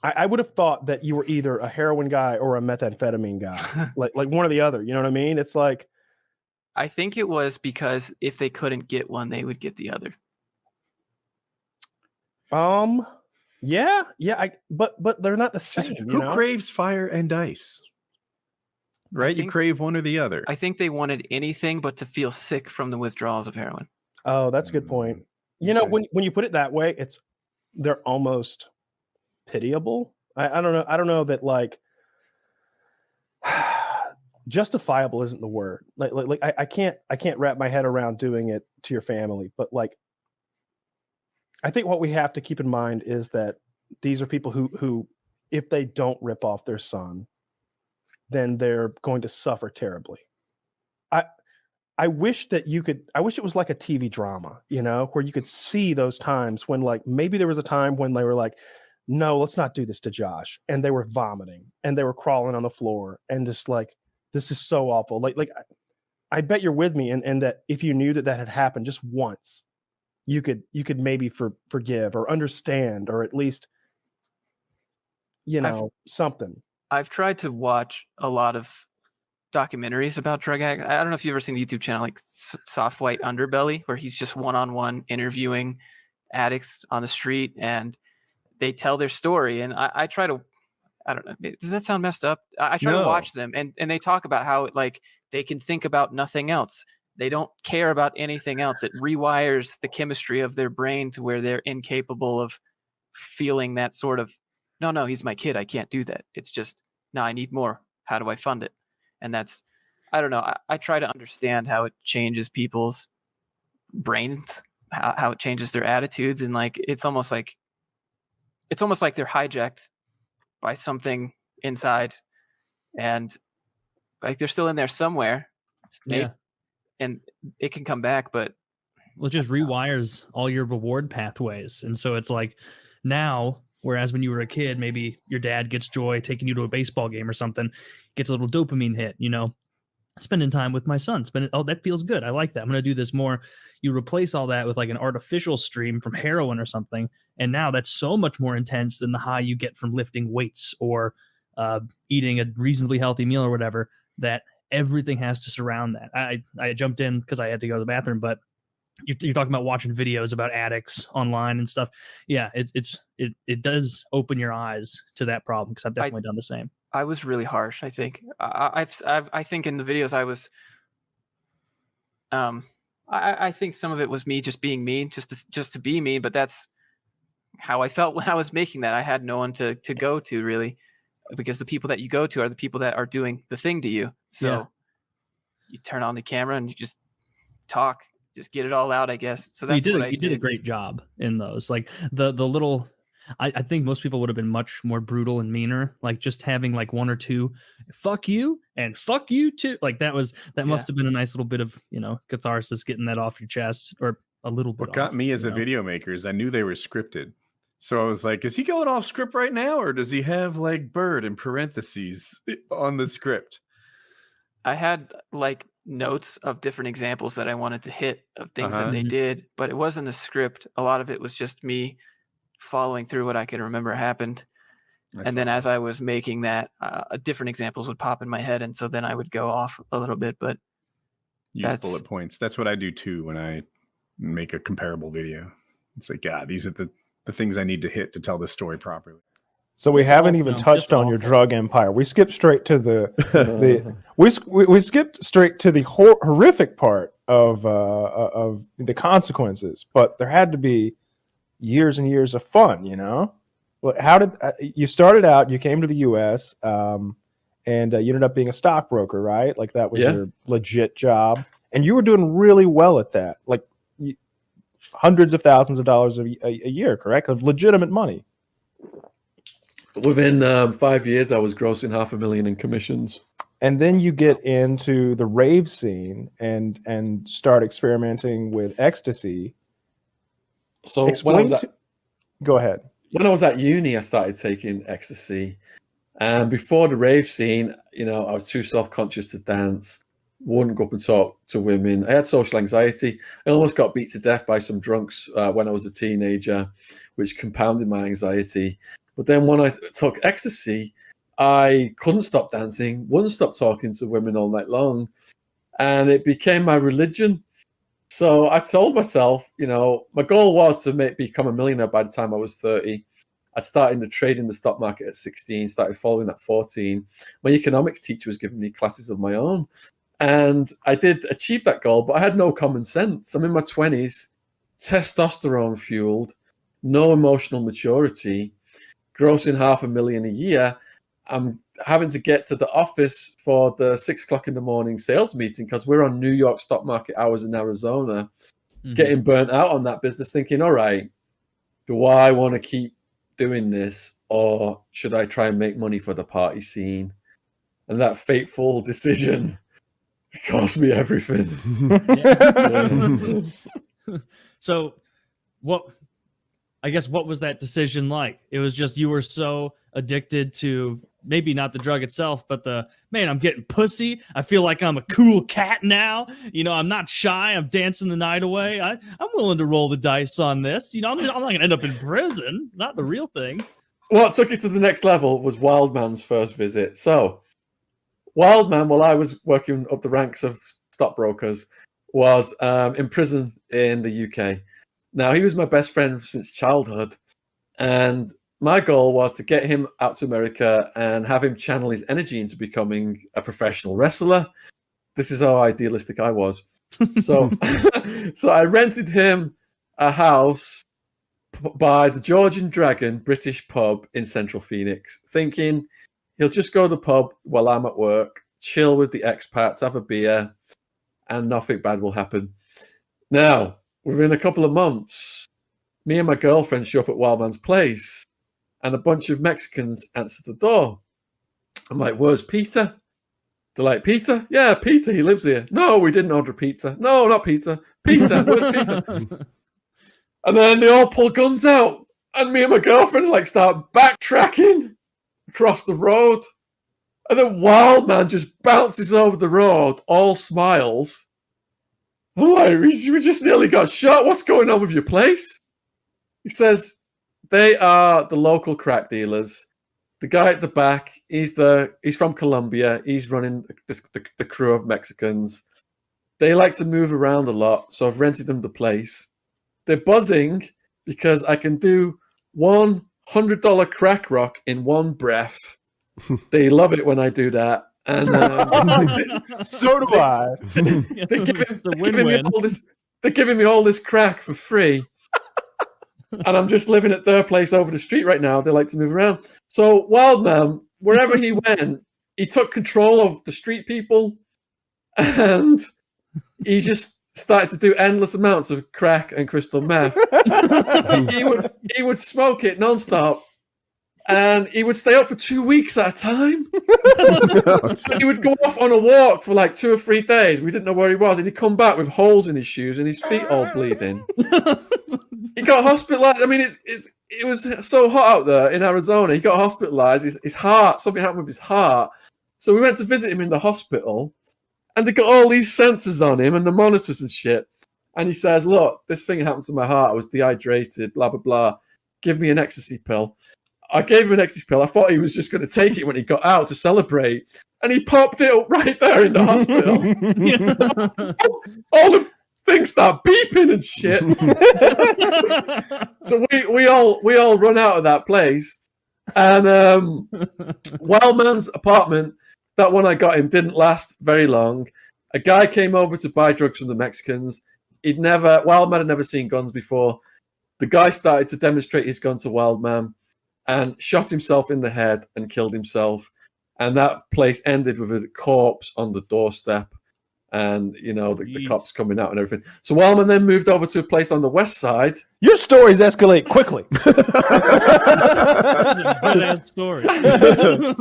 I would have thought that you were either a heroin guy or a methamphetamine guy, like one or the other. You know what I mean? It's like, I think it was because if they couldn't get one, they would get the other. Yeah. But they're not the same. Who craves fire and ice? Right? You crave one or the other. I think they wanted anything but to feel sick from the withdrawals of heroin. Oh, that's a good point. You know, when you put it that way, they're almost pitiable. I don't know. I don't know that like justifiable isn't the word. Like I can't wrap my head around doing it to your family, but like I think what we have to keep in mind is that these are people who if they don't rip off their son, then they're going to suffer terribly. I wish that I wish it was like a TV drama, you know, where you could see those times when like maybe there was a time when they were like, no, let's not do this to Josh. And they were vomiting and they were crawling on the floor and just like, this is so awful. Like I bet you're with me and that if you knew that had happened just once, you could maybe forgive or understand or at least, you know, something. I've tried to watch a lot of documentaries about drug addicts. I don't know if you've ever seen the YouTube channel like Soft White Underbelly, where he's just one-on-one interviewing addicts on the street and they tell their story. And I try to, I don't know, does that sound messed up? I try to watch them and they talk about how like they can think about nothing else. They don't care about anything else. It rewires the chemistry of their brain to where they're incapable of feeling that sort of, no, he's my kid. I can't do that. It's just, no, I need more. How do I fund it? And that's, I don't know. I try to understand how it changes people's brains, how it changes their attitudes. And like, it's almost like they're hijacked by something inside and like they're still in there somewhere. Yeah. And it can come back, but well, it just rewires all your reward pathways. And so it's like now, whereas when you were a kid, maybe your dad gets joy taking you to a baseball game or something, gets a little dopamine hit, you know, spending time with my son, oh, that feels good. I like that. I'm going to do this more. You replace all that with like an artificial stream from heroin or something. And now that's so much more intense than the high you get from lifting weights or eating a reasonably healthy meal or whatever, that everything has to surround that. I jumped in because I had to go to the bathroom, but you're talking about watching videos about addicts online and stuff. Yeah, it does open your eyes to that problem because I've definitely done the same. I was really harsh. I think I think in the videos I was, I think some of it was me just being mean, just to be mean. But that's how I felt when I was making that. I had no one to go to really, because the people that you go to are the people that are doing the thing to you. So you turn on the camera and you just talk. Just get it all out, I guess. So that's you did a great job in those. Like the little, I think most people would have been much more brutal and meaner. Like just having like one or two, fuck you and fuck you too. Like that must have been a nice little bit of, you know, catharsis, getting that off your chest or a little bit. What got me as a video maker is I knew they were scripted. So I was like, is he going off script right now? Or does he have like bird in parentheses on the script? I had like notes of different examples that I wanted to hit of things that they did, but it wasn't a script. A lot of it was just me following through what I could remember happened. And then as I was making that, different examples would pop in my head. And so then I would go off a little bit, but use bullet points. That's what I do too when I make a comparable video. It's like, these are the things I need to hit to tell the story properly. So we haven't even touched on your drug empire. We skipped straight to we skipped straight to the horrific part of the consequences. But there had to be years and years of fun, you know. How did you started out? You came to the U.S. And you ended up being a stockbroker, right? Like that was your legit job, and you were doing really well at that, like hundreds of thousands of dollars a year, correct? Of legitimate money. Within 5 years, I was grossing $500,000 in commissions. And then you get into the rave scene and start experimenting with ecstasy. So go ahead. When I was at uni, I started taking ecstasy. And before the rave scene, you know, I was too self-conscious to dance, wouldn't go up and talk to women. I had social anxiety. I almost got beat to death by some drunks when I was a teenager, which compounded my anxiety. But then when I took ecstasy, I couldn't stop dancing, wouldn't stop talking to women all night long. and it became my religion. So I told myself, my goal was to become a millionaire by the time I was 30. I started to trade in the stock market at 16, started following at 14. My economics teacher was giving me classes of my own. And I did achieve that goal, but I had no common sense. I'm in my 20s, testosterone fueled, no emotional maturity, grossing $500,000 a year. I'm having to get to the office for the 6 o'clock in the morning sales meeting because we're on New York stock market hours in Arizona, getting burnt out on that business, thinking, all right, do I want to keep doing this or should I try and make money for the party scene? And that fateful decision cost me everything. So what was that decision like? It was just you were so addicted to maybe not the drug itself, but I'm getting pussy. I feel like I'm a cool cat now. I'm not shy. I'm dancing the night away. I'm willing to roll the dice on this. I'm not going to end up in prison. Not the real thing. What took it to the next level was Wildman's first visit. So Wildman, while I was working up the ranks of stockbrokers, was in prison in the UK. Now, he was my best friend since childhood, and my goal was to get him out to America and have him channel his energy into becoming a professional wrestler. This is how idealistic I was. So, so I rented him a house by the Georgian Dragon British pub in Central Phoenix, thinking he'll just go to the pub while I'm at work, chill with the expats, have a beer, and nothing bad will happen. Now, within a couple of months, me and my girlfriend show up at Wildman's place, and a bunch of Mexicans answer the door. I'm like, where's Peter? They're like, Peter? Yeah, Peter, he lives here. No, we didn't order pizza. No, not pizza. Peter, where's Peter? And then they all pull guns out, and me and my girlfriend start backtracking across the road. And then Wildman just bounces over the road, all smiles. I'm like, we just nearly got shot. What's going on with your place? He says, they are the local crack dealers. The guy at the back, he's from Colombia. He's running the crew of Mexicans. They like to move around a lot, so I've rented them the place. They're buzzing because I can do $100 crack rock in one breath. They love it when I do that. And so do I. They're giving me all this crack for free. And I'm just living at their place over the street right now. They like to move around. So Wildman, wherever he went, he took control of the street people, and he just started to do endless amounts of crack and crystal meth. he would smoke it nonstop, and he would stay up for 2 weeks at a time. He would go off on a walk for 2 or 3 days. We didn't know where he was, and he'd come back with holes in his shoes and his feet all bleeding. He got hospitalized. I mean, it was so hot out there in Arizona. He got hospitalized. His heart, something happened with his heart. So we went to visit him in the hospital, and they got all these sensors on him and the monitors and shit. And he says, look, this thing happened to my heart. I was dehydrated, blah, blah, blah. Give me an ecstasy pill. I gave him an ecstasy pill. I thought he was just going to take it when he got out to celebrate. And he popped it up right there in the hospital. All the things start beeping and shit. So we all run out of that place. And Wildman's apartment, that one I got him, didn't last very long. A guy came over to buy drugs from the Mexicans. Wildman had never seen guns before. The guy started to demonstrate his gun to Wildman and shot himself in the head and killed himself. And that place ended with a corpse on the doorstep. And, the cops coming out and everything. So Wildman then moved over to a place on the west side. Your stories escalate quickly. That's a good-ass story. So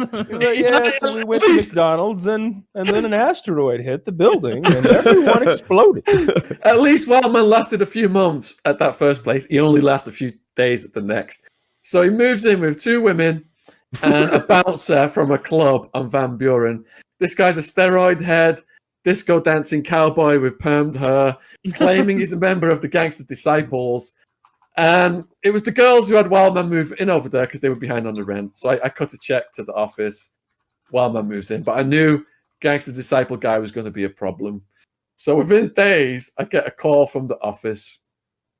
we went to McDonald's, and then an asteroid hit the building, and everyone exploded. At least Wildman lasted a few months at that first place. He only lasted a few days at the next. So he moves in with 2 women and a bouncer from a club on Van Buren. This guy's a steroid head, disco dancing cowboy with permed hair, claiming he's a member of the Gangster Disciples. And it was the girls who had Wildman move in over there because they were behind on the rent. So I cut a check to the office. Wildman moves in. But I knew Gangster Disciple guy was going to be a problem. So within days, I get a call from the office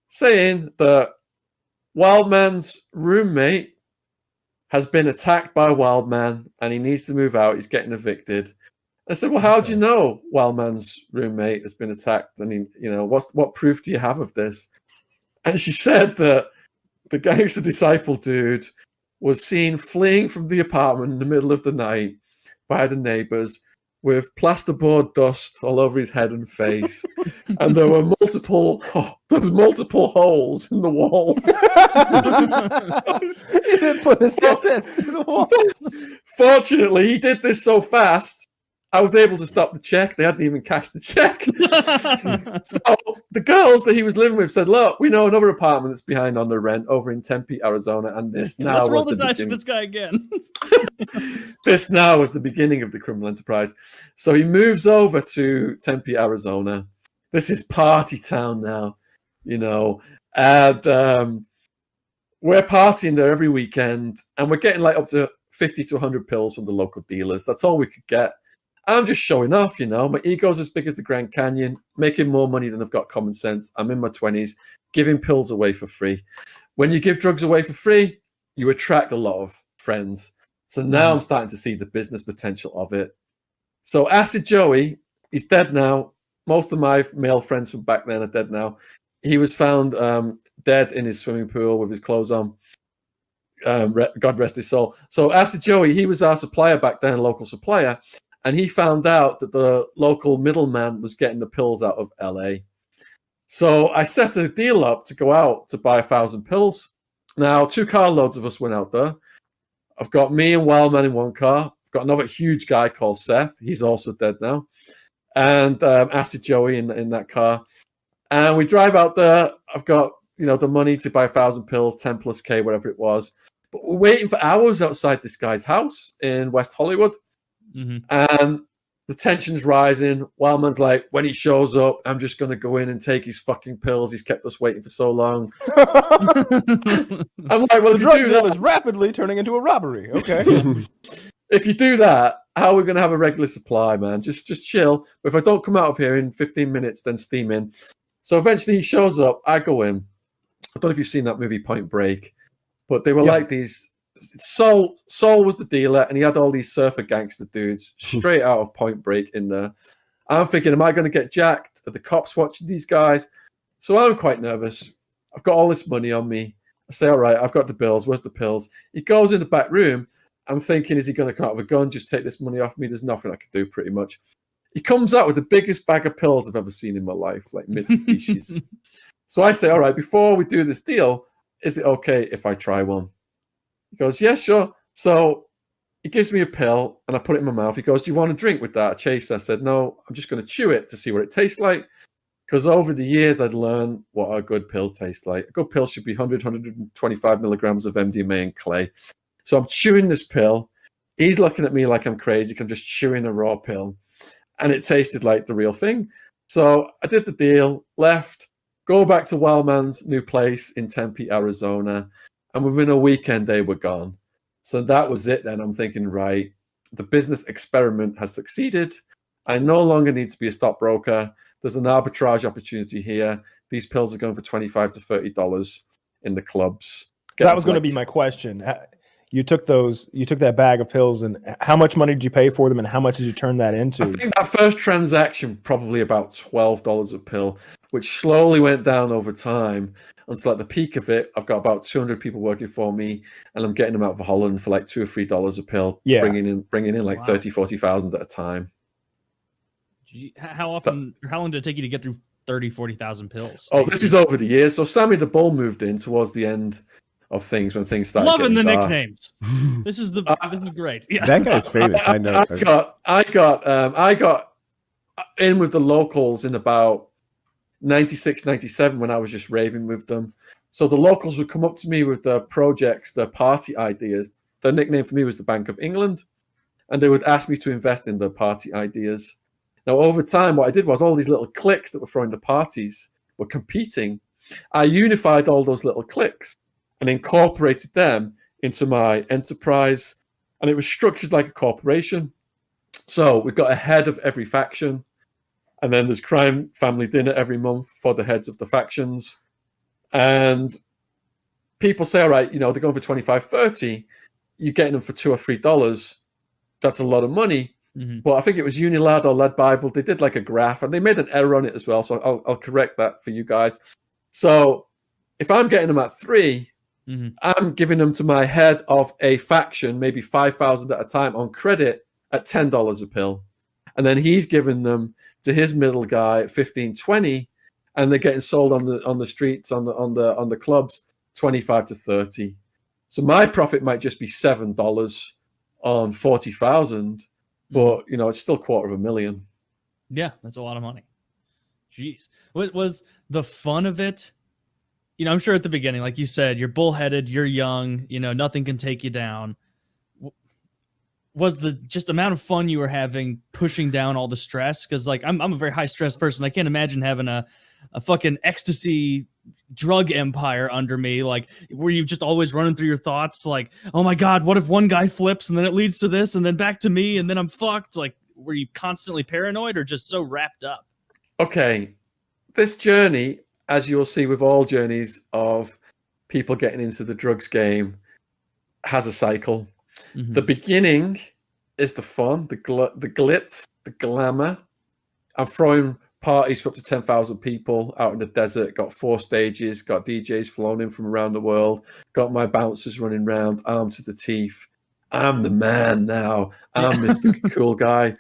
saying that Wildman's roommate has been attacked by Wildman and he needs to move out. He's getting evicted. I said, well, how do you know Wildman's roommate has been attacked? I mean, what proof do you have of this? And she said that the Gangster Disciple dude was seen fleeing from the apartment in the middle of the night by the neighbors with plasterboard dust all over his head and face. And there were multiple holes in the walls. He didn't put his head through the wall. Fortunately, he did this so fast, I was able to stop the check. They hadn't even cashed the check. So the girls that he was living with said, look, we know another apartment that's behind on the rent over in Tempe, Arizona, and this now Let's roll was the dice for beginning. this guy again. This now was the beginning of the criminal enterprise. So he moves over to Tempe, Arizona. This is party town now, and we're partying there every weekend, and we're getting like up to 50 to 100 pills from the local dealers. That's all we could get. I'm just showing off, My ego's as big as the Grand Canyon, making more money than I've got common sense. I'm in my 20s, giving pills away for free. When you give drugs away for free, you attract a lot of friends. So now I'm starting to see the business potential of it. So Acid Joey, he's dead now. Most of my male friends from back then are dead now. He was found dead in his swimming pool with his clothes on. God rest his soul. So Acid Joey, he was our supplier back then, local supplier. And he found out that the local middleman was getting the pills out of LA. So I set a deal up to go out to buy 1,000 pills. Now, 2 carloads of us went out there. I've got me and Wildman in one car. I've got another huge guy called Seth. He's also dead now. And Acid Joey in that car. And we drive out there. I've got, the money to buy 1,000 pills, 10 plus K, whatever it was. But we're waiting for hours outside this guy's house in West Hollywood. Mm-hmm. And the tension's rising. Wildman's like, when he shows up, I'm just going to go in and take his fucking pills. He's kept us waiting for so long. I'm like, well, if the you drug do deal that, is rapidly turning into a robbery. Okay. if you do that, how are we going to have a regular supply, man? Just chill. But if I don't come out of here in 15 minutes, then steam in. So eventually he shows up. I go in. I don't know if you've seen that movie Point Break, but they were like these. Saul was the dealer, and he had all these surfer gangster dudes straight out of Point Break in there. I'm thinking, am I going to get jacked? Are the cops watching these guys? So I'm quite nervous. I've got all this money on me. I say, all right, I've got the bills. Where's the pills? He goes in the back room. I'm thinking, is he going to come out with a gun, just take this money off me? There's nothing I can do, pretty much. He comes out with the biggest bag of pills I've ever seen in my life, like mid-species. So I say, all right, before we do this deal, is it okay if I try one? He goes, yeah, sure. So he gives me a pill and I put it in my mouth. He goes, do you want a drink with that? A chaser? I said, no, I'm just going to chew it to see what it tastes like. Because over the years, I'd learned what a good pill tastes like. A good pill should be 100, 125 milligrams of MDMA and clay. So I'm chewing this pill. He's looking at me like I'm crazy because I'm just chewing a raw pill. And it tasted like the real thing. So I did the deal, left, go back to Wildman's new place in Tempe, Arizona. And within a weekend, they were gone. So that was it then. I'm thinking, right, the business experiment has succeeded. I no longer need to be a stockbroker. There's an arbitrage opportunity here. These pills are going for $25 to $30 in the clubs. That was going to be my question. You took that bag of pills, and how much money did you pay for them, and how much did you turn that into? I think that first transaction, probably about $12 a pill, which slowly went down over time until at the peak of it, I've got about 200 people working for me, and I'm getting them out of Holland for like $2 or $3 a pill, bringing in like 30, 40,000 at a time. How long did it take you to get through 30, 40,000 pills? Oh, this is over the years. So Sammy the Bull moved in towards the end of things when things started. Loving the dark. nicknames. This is great. Yeah. That guy's famous. I know. I got in with the locals in about 96, 97 when I was just raving with them. So the locals would come up to me with their projects, their party ideas. Their nickname for me was the Bank of England, and they would ask me to invest in their party ideas. Now, over time, what I did was all these little cliques that were throwing the parties were competing. I unified all those little cliques and incorporated them into my enterprise. And it was structured like a corporation. So we've got a head of every faction, and then there's crime family dinner every month for the heads of the factions. And people say, all right, they're going for 25, 30. You're getting them for $2 or $3. That's a lot of money. Mm-hmm. But I think it was Unilad or Lead Bible. They did like a graph, and they made an error on it as well. So I'll correct that for you guys. So if I'm getting them at 3, I'm giving them to my head of a faction, maybe 5,000 at a time on credit at $10 a pill. And then he's giving them to his middle guy at 15, 20, and they're getting sold on the streets, on the clubs, 25 to 30. So my profit might just be $7 on 40,000, but it's still $250,000. Yeah, that's a lot of money. Jeez. What was the fun of it? I'm sure at the beginning, like you said, you're bullheaded, you're young, nothing can take you down. Was the just amount of fun you were having pushing down all the stress? Because like I'm a very high stress person. I can't imagine having a fucking ecstasy drug empire under me. Like, were you just always running through your thoughts like, oh my God, what if one guy flips and then it leads to this and then back to me and then I'm fucked? Like, were you constantly paranoid or just so wrapped up? Okay, this journey, as you'll see with all journeys of people getting into the drugs game, has a cycle. Mm-hmm. The beginning is the fun, the glitz, the glamour. I'm throwing parties for up to 10,000 people out in the desert, got 4 stages, got DJs flown in from around the world, got my bouncers running around, armed to the teeth. I'm the man now. I'm Mr. Cool Guy.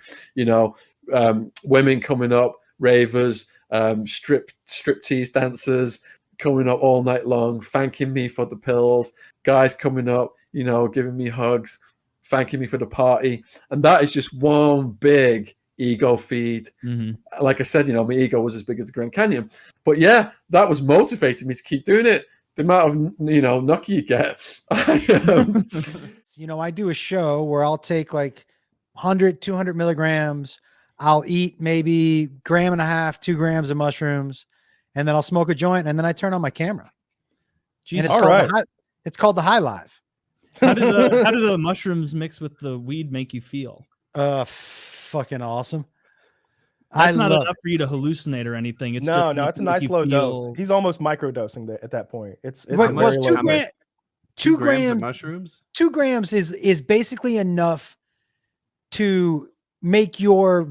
Women coming up, ravers, striptease dancers coming up all night long, thanking me for the pills. Guys coming up, giving me hugs, thanking me for the party. And that is just one big ego feed. Mm-hmm. Like I said, my ego was as big as the Grand Canyon. But yeah, that was motivating me to keep doing it. The amount of, knock you get. I do a show where I'll take like 100, 200 milligrams. I'll eat maybe 1.5 grams, 2 grams of mushrooms, and then I'll smoke a joint, and then I turn on my camera. Jesus. It's called the High Live. How do the mushrooms mix with the weed make you feel? Fucking awesome. That's not enough for you to hallucinate or anything. It's no, just it's a nice low dose. He's almost microdosing at that point. It's 2 grams of mushrooms. 2 grams is basically enough to make the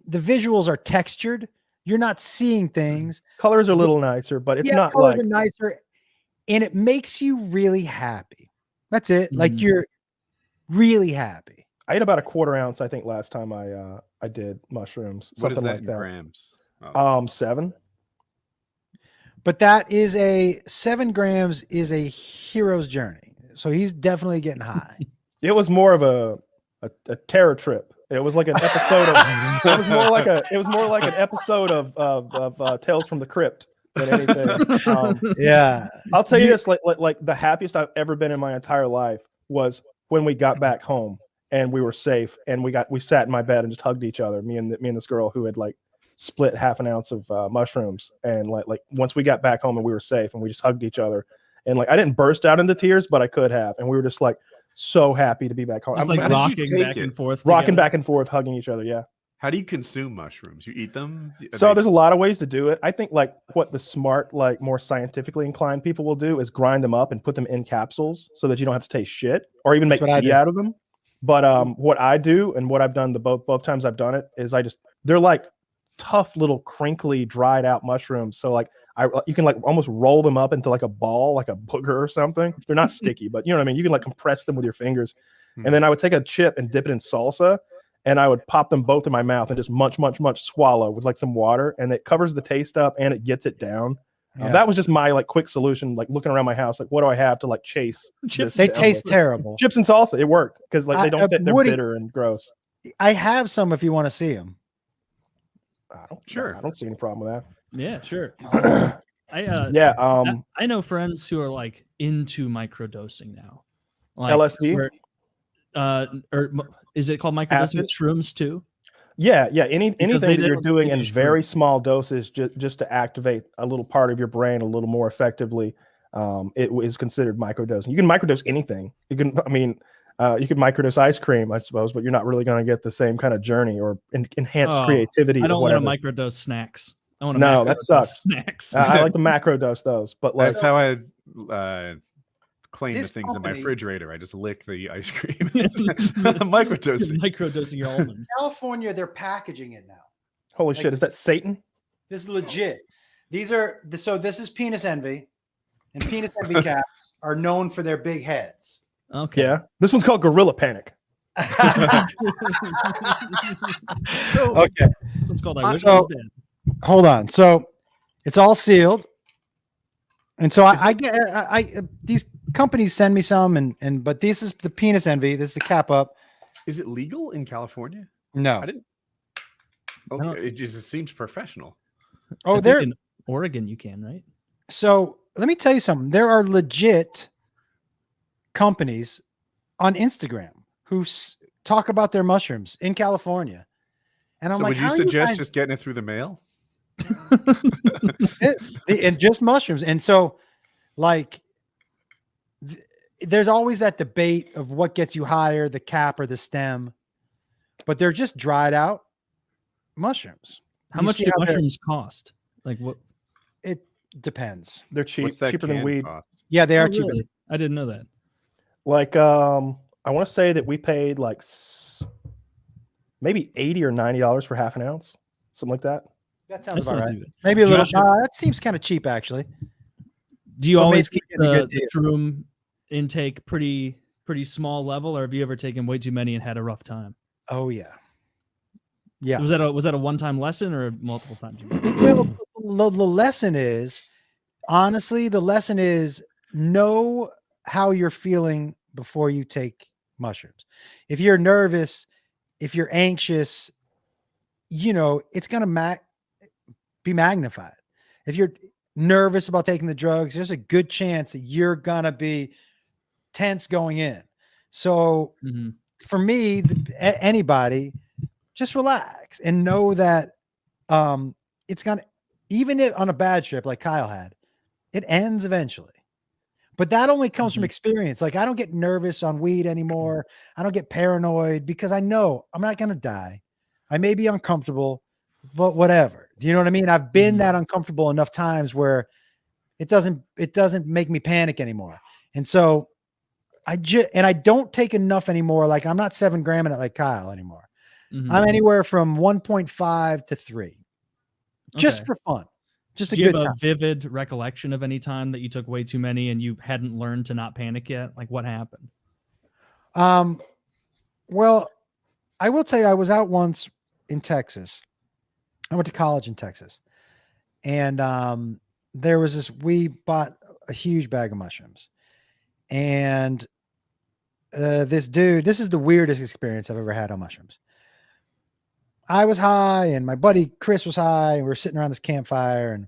visuals are textured. You're not seeing things. Colors are a little nicer, but it's not colors like are nicer, and it makes you really happy. That's it. Like you're really happy. I ate about 1/4 ounce, I think, last time I did mushrooms. What is Something that like in that. grams? 7. But that is 7 grams is a hero's journey. So he's definitely getting high. It was more of a terror trip. It was like an episode of. It was more like an episode of Tales from the Crypt than anything. Yeah, I'll tell you this: like the happiest I've ever been in my entire life was when we got back home and we were safe and we sat in my bed and just hugged each other. Me and this girl who had like split 1/2 ounce of mushrooms, and like once we got back home and we were safe and we just hugged each other, and like I didn't burst out into tears, but I could have, and we were just like so happy to be back home. Just like rocking back and forth, hugging each other. Yeah. How do you consume mushrooms? You eat them? So there's a lot of ways to do it. I think like what the smart, like more scientifically inclined people will do is grind them up and put them in capsules so that you don't have to taste shit or even make tea out of them. But what I do and what I've done both times I've done it is they're like tough little crinkly dried out mushrooms. So like you can like almost roll them up into like a ball, like a booger or something. They're not sticky, but you know what I mean? You can like compress them with your fingers. And then I would take a chip and dip it in salsa, and I would pop them both in my mouth and just munch, swallow with like some water, and it covers the taste up and it gets it down. Yeah. That was just my like quick solution, like looking around my house, like what do I have to like chase? Chips. They taste terrible. Chips and salsa, it worked because like they're bitter and gross. I have some if you want to see them. I don't see any problem with that. Yeah, sure. I know friends who are like into microdosing now. Like, LSD? Or is it called microdosing? Shrooms too? Yeah. Anything that you're doing in very small doses just to activate a little part of your brain a little more effectively, it is considered microdosing. You can microdose anything. You can, You could microdose ice cream, I suppose, but you're not really going to get the same kind of journey or enhanced creativity. I don't want to whatever. microdose snacks. I want to No, that sucks. Snacks. I like to macrodose those, but like That's how I clean the This things in my company- refrigerator. I just lick the ice cream. Microdosing. Microdosing your almonds. California, they're packaging it now. Holy Like- shit, is that Satan? This is legit. These are so. This is penis envy, and penis envy caps are known for their big heads. Okay. Yeah, this one's called Gorilla Panic. Okay. It's called So, hold on. So it's all sealed. And so I get these companies send me some but this is the penis envy. This is the cap up. Is it legal in California? No. I didn't. Okay, it just seems professional. Oh, I think there in Oregon you can, right? So let me tell you something. There are legit companies on Instagram who talk about their mushrooms in California. And I'm So like, would you how are suggest guys- just getting it through the mail? and just mushrooms. And so, like, there's always that debate of what gets you higher, the cap or the stem, but they're just dried out mushrooms. How You much see do how they're- mushrooms cost? Like what? It depends. They're cheap, What's that cheaper than can weed. cost? Yeah, they are Oh, cheaper. really? I didn't know that. Like, I want to say that we paid like maybe $80 or $90 for half an ounce, something like that. That sounds That's about not right. too bad. Maybe a little. Josh, That seems kind of cheap, actually. do you But always maybe keep you're getting a the, good the shroom intake pretty small level, or have you ever taken way too many and had a rough time? Oh yeah. Yeah. Was that a one-time lesson or multiple times? Well, the lesson is, honestly, the lesson is know how you're feeling before you take mushrooms. If you're nervous, if you're anxious, it's going to be magnified. If you're nervous about taking the drugs, there's a good chance that you're going to be tense going in. So for me, anybody, just relax and know that it's going to, even if on a bad trip like Kyle had, it ends eventually. But that only comes from experience. Like, I don't get nervous on weed anymore. I don't get paranoid because I know I'm not going to die. I may be uncomfortable, but whatever. Do you know what I mean? I've been that uncomfortable enough times where it doesn't make me panic anymore. And so I don't take enough anymore. Like, I'm not 7 gramming it like Kyle anymore. I'm anywhere from 1.5 to 3, just for fun. Just a Do you good have time. a vivid recollection of any time that you took way too many and you hadn't learned to not panic yet? Like, what happened? Well, I will tell you, I was out once in Texas. I went to college in Texas, and there was we bought a huge bag of mushrooms, and this dude, this is the weirdest experience I've ever had on mushrooms. I was high and my buddy Chris was high, and we were sitting around this campfire,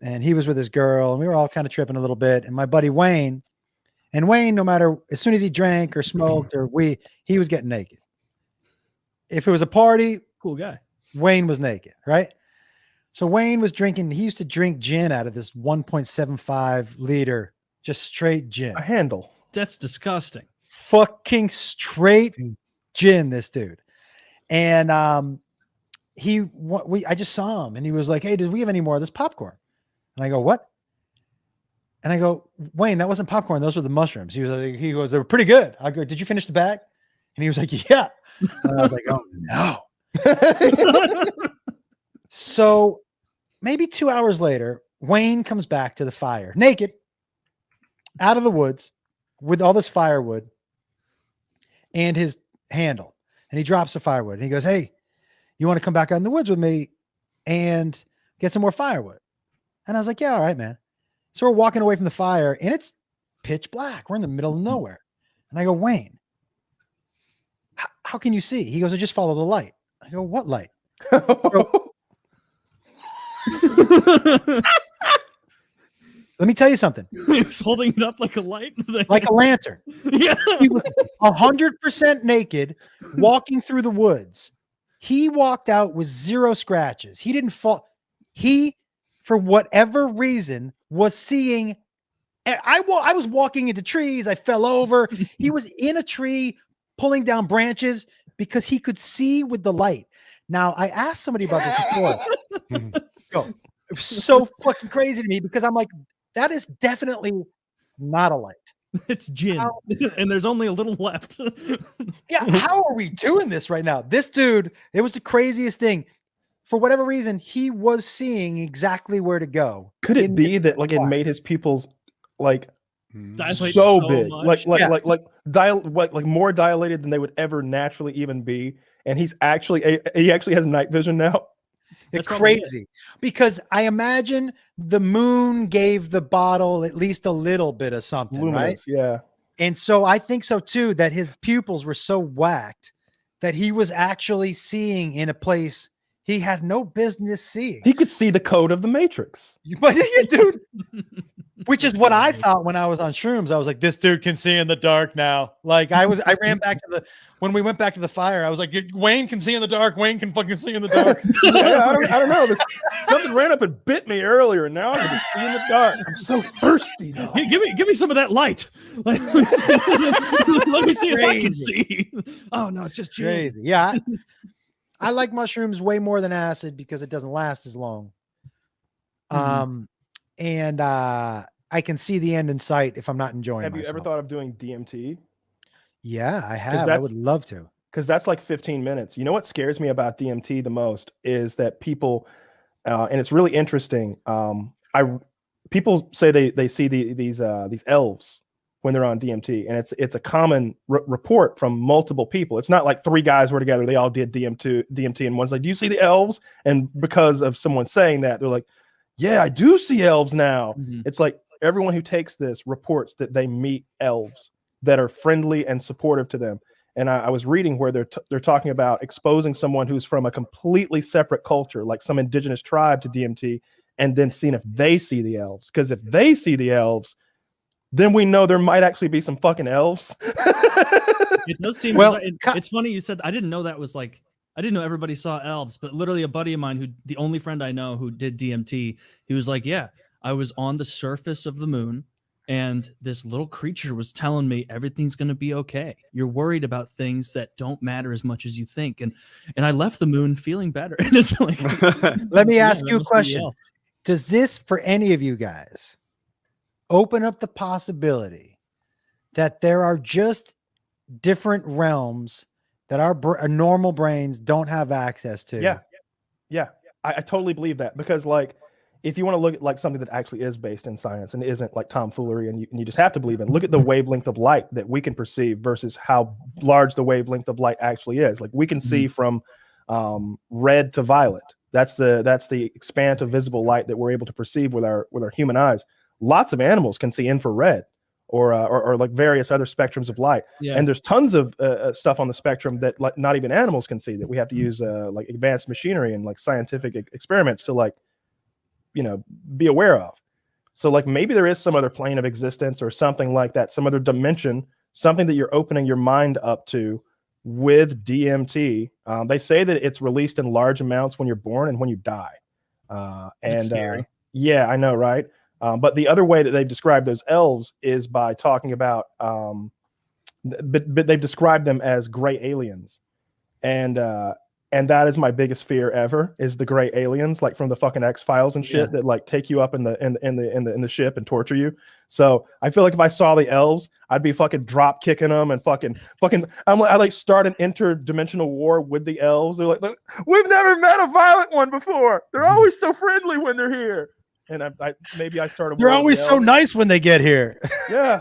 and he was with his girl, and we were all kind of tripping a little bit. And my buddy Wayne, no matter, as soon as he drank or smoked or he was getting naked. If it was a party, cool guy, Wayne was naked, right? So Wayne was drinking, he used to drink gin out of this 1.75 liter, just straight gin. A handle. That's disgusting. Fucking straight gin, this dude. And I just saw him and he was like, "Hey, did we have any more of this popcorn?" And I go, "What?" And I go, "Wayne, that wasn't popcorn. Those were the mushrooms." He goes, "They were pretty good." I go, "Did you finish the bag?" And he was like, "Yeah." And I was like, "Oh no." So maybe 2 hours later, Wayne comes back to the fire, naked, out of the woods with all this firewood and his handle. And he drops the firewood and he goes, "Hey, you want to come back out in the woods with me and get some more firewood?" And I was like, "Yeah, all right, man." So we're walking away from the fire and it's pitch black. We're in the middle of nowhere. And I go, "Wayne, how can you see?" He goes, "I just follow the light." I go, "What light?" Let me tell you something. He was holding it up like a light, like a lantern. Yeah. He was 100% naked, walking through the woods. He walked out with 0 scratches. He didn't fall. He, for whatever reason, was seeing And I was walking into trees. I fell over. He was in a tree pulling down branches because he could see with the light. Now, I asked somebody about this before. Yo, it was so fucking crazy to me because I'm like, that is definitely not a light. It's gin, and there's only a little left. Yeah, how are we doing this right now? This dude, it was the craziest thing. For whatever reason, he was seeing exactly where to go. Could it be that like it made his pupils like Dilate so so big, much. like more dilated than they would ever naturally even be? And he actually has night vision now. It's crazy because I imagine the moon gave the bottle at least a little bit of something, Luminance, right? Yeah. And so I think so too, that his pupils were so whacked that he was actually seeing in a place he had no business seeing. He could see the code of the Matrix. But dude, which is what I thought when I was on shrooms. I was like, this dude can see in the dark now. Like I ran back to when we went back to the fire, I was like, Wayne can see in the dark. Wayne can fucking see in the dark. I don't know. Something ran up and bit me earlier, and now I can see in the dark. I'm so thirsty. Though. Hey, give me some of that light. Let me see if I can see. Oh no, it's just crazy. Yeah. I like mushrooms way more than acid because it doesn't last as long. And I can see the end in sight if I'm not enjoying Have myself. you ever thought of doing DMT? Yeah, I have. I would love to. Because that's like 15 minutes. You know what scares me about DMT the most is that people, and it's really interesting. People say they see these elves when they're on DMT, and it's a common report from multiple people. It's not like three guys were together, they all did DMT, and one's like, "Do you see the elves?" And because of someone saying that, they're like, "Yeah, I do see elves now." It's like everyone who takes this reports that they meet elves that are friendly and supportive to them. And I was reading where they're talking about exposing someone who's from a completely separate culture, like some indigenous tribe, to DMT, and then seeing if they see the elves. Because if they see the elves, then we know there might actually be some fucking elves. It does seem it's funny you said. I didn't know that was like, I didn't know everybody saw elves, but literally a buddy of mine the only friend I know who did DMT, he was like, yeah, I was on the surface of the moon and this little creature was telling me everything's going to be okay. You're worried about things that don't matter as much as you think. And I left the moon feeling better. And it's like, let me ask you a question. Does this, for any of you guys, open up the possibility that there are just different realms that our normal brains don't have access to? Yeah. I totally believe that, because like, if you want to look at like something that actually is based in science and isn't like tomfoolery and you just have to believe in, look at the wavelength of light that we can perceive versus how large the wavelength of light actually is. Like we can see from red to violet. That's the expanse of visible light that we're able to perceive with our human eyes. Lots of animals can see infrared or like various other spectrums of light. Yeah. And there's tons of stuff on the spectrum that like not even animals can see, that we have to use like advanced machinery and like scientific experiments to like, be aware of. So like maybe there is some other plane of existence or something like that, some other dimension, something that you're opening your mind up to with DMT. They say that it's released in large amounts when you're born and when you die. That's scary. Yeah, I know, right? But the other way that they've described those elves is by talking about, but they've described them as gray aliens. And that is my biggest fear ever, is the gray aliens, like from the fucking X-Files and shit, that like take you up in the ship and torture you. So I feel like if I saw the elves, I'd be fucking drop kicking them and fucking. I like start an interdimensional war with the elves. They're like, we've never met a violent one before. They're always so friendly when they're here. And I started. They're always so nice when they get here. Yeah,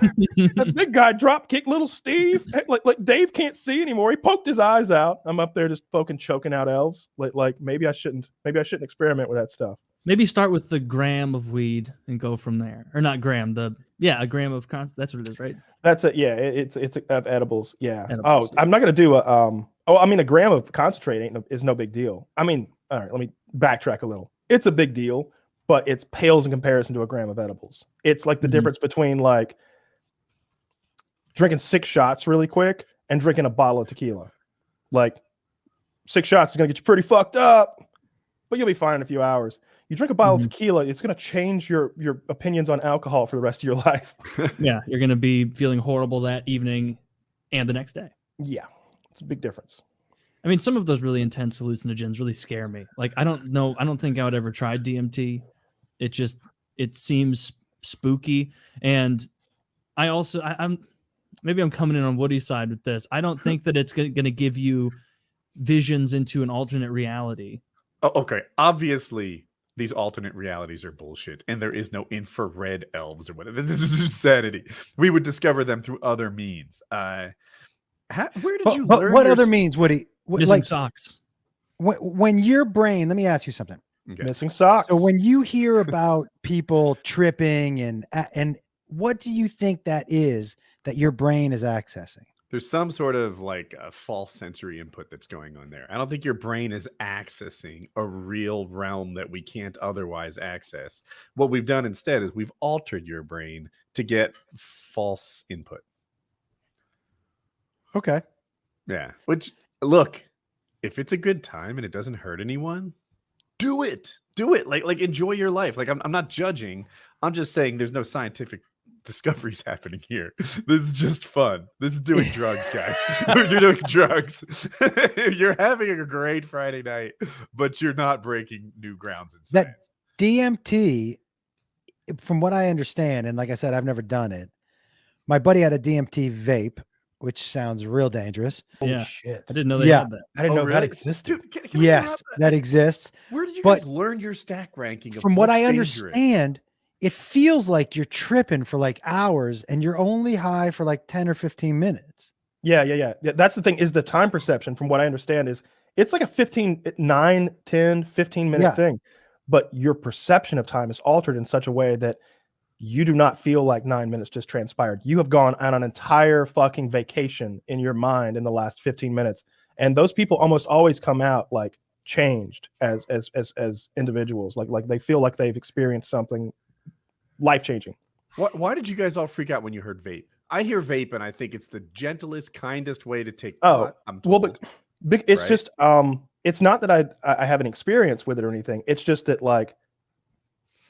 that big guy drop kick little Steve. Like Dave can't see anymore. He poked his eyes out. I'm up there just fucking choking out elves. Like maybe I shouldn't experiment with that stuff. Maybe start with the gram of weed and go from there, or not gram. A gram of that's what it is, right? That's it. Yeah, it's of edibles. Yeah. Edibles, I'm not gonna do a gram of concentrate is no big deal. I mean, all right, let me backtrack a little. It's a big deal, but it pales in comparison to a gram of edibles. It's like the difference between like drinking 6 shots really quick and drinking a bottle of tequila. Like 6 shots is going to get you pretty fucked up, but you'll be fine in a few hours. You drink a bottle of tequila, it's going to change your opinions on alcohol for the rest of your life. Yeah, you're going to be feeling horrible that evening and the next day. Yeah, it's a big difference. I mean, some of those really intense hallucinogens really scare me. Like, I don't know. I don't think I would ever try DMT. It seems spooky. And I'm coming in on Woody's side with this. I don't think that it's going to give you visions into an alternate reality. Oh, okay. Obviously, these alternate realities are bullshit, and there is no infrared elves or whatever. This is insanity. We would discover them through other means. Where did you learn? What other means, Woody? Missing socks. When your brain, let me ask you something. Okay. Missing socks. So when you hear about people tripping and what do you think that is that your brain is accessing? There's some sort of like a false sensory input that's going on there. I don't think your brain is accessing a real realm that we can't otherwise access. What we've done instead is we've altered your brain to get false input. Okay. Yeah. Which, look, if it's a good time and it doesn't hurt anyone, do it. Do it. Like enjoy your life. Like I'm not judging. I'm just saying there's no scientific discoveries happening here. This is just fun. This is doing drugs, guys. You're doing drugs. You're having a great Friday night, but you're not breaking new grounds in science. That DMT, from what I understand, and like I said, I've never done it. My buddy had a DMT vape, which sounds real dangerous. Yeah. Shit. I didn't know they had that. I didn't know really? that existed. Dude, can Yes, that exists. Where did you But guys learn your stack ranking? Of from what what's I dangerous? understand, it feels like you're tripping for like hours and you're only high for like 10 or 15 minutes. Yeah. That's the thing, is the time perception, from what I understand, is it's like a 9, 10, 15 minute thing. But your perception of time is altered in such a way that you do not feel like 9 minutes just transpired. You have gone on an entire fucking vacation in your mind in the last 15 minutes. And those people almost always come out like changed as individuals. Like they feel like they've experienced something life-changing. Why did you guys all freak out when you heard vape? I hear vape and I think it's the gentlest, kindest way to take pot, I'm told. Well, but it's Right? just it's not that I have an experience with it or anything. It's just that like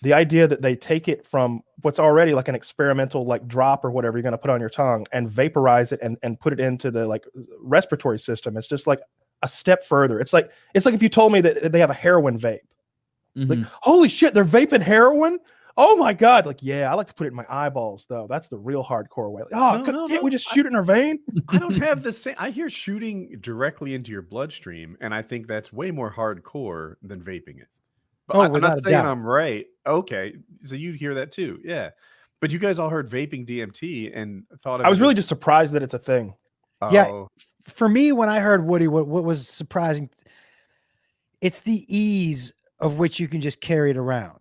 the idea that they take it from what's already like an experimental like drop or whatever you're going to put on your tongue and vaporize it and put it into the like respiratory system. It's just like a step further. It's like if you told me that they have a heroin vape. Like, holy shit, they're vaping heroin? Oh my God. Like, yeah, I like to put it in my eyeballs though. That's the real hardcore way. Like, can't we just shoot it in our vein? I don't have the same. I hear shooting directly into your bloodstream, and I think that's way more hardcore than vaping it. But I'm not saying I'm right. Okay, so you hear that too, yeah. But you guys all heard vaping DMT and thought I was really just surprised that it's a thing. Yeah, for me, when I heard Woody, what was surprising, it's the ease of which you can just carry it around.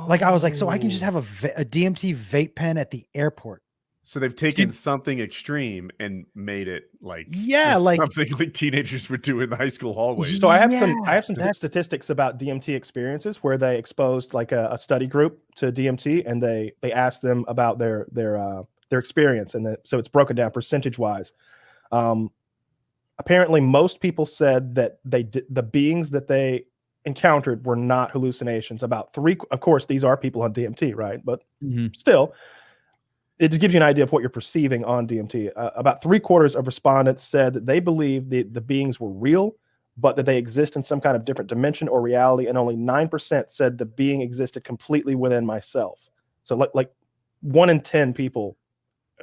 Like I was like, so I can just have a DMT vape pen at the airport. So they've taken something extreme and made it like like something like teenagers would do in the high school hallways. So I have some statistics about DMT experiences where they exposed like a study group to DMT and they asked them about their experience, and so it's broken down percentage wise. Apparently, most people said that the beings that they encountered were not hallucinations. About 3, of course, these are people on DMT, right? But still, it just gives you an idea of what you're perceiving on DMT. About 3/4 of respondents said that they believe the beings were real, but that they exist in some kind of different dimension or reality, and only 9% said the being existed completely within myself. So like 1 in 10 people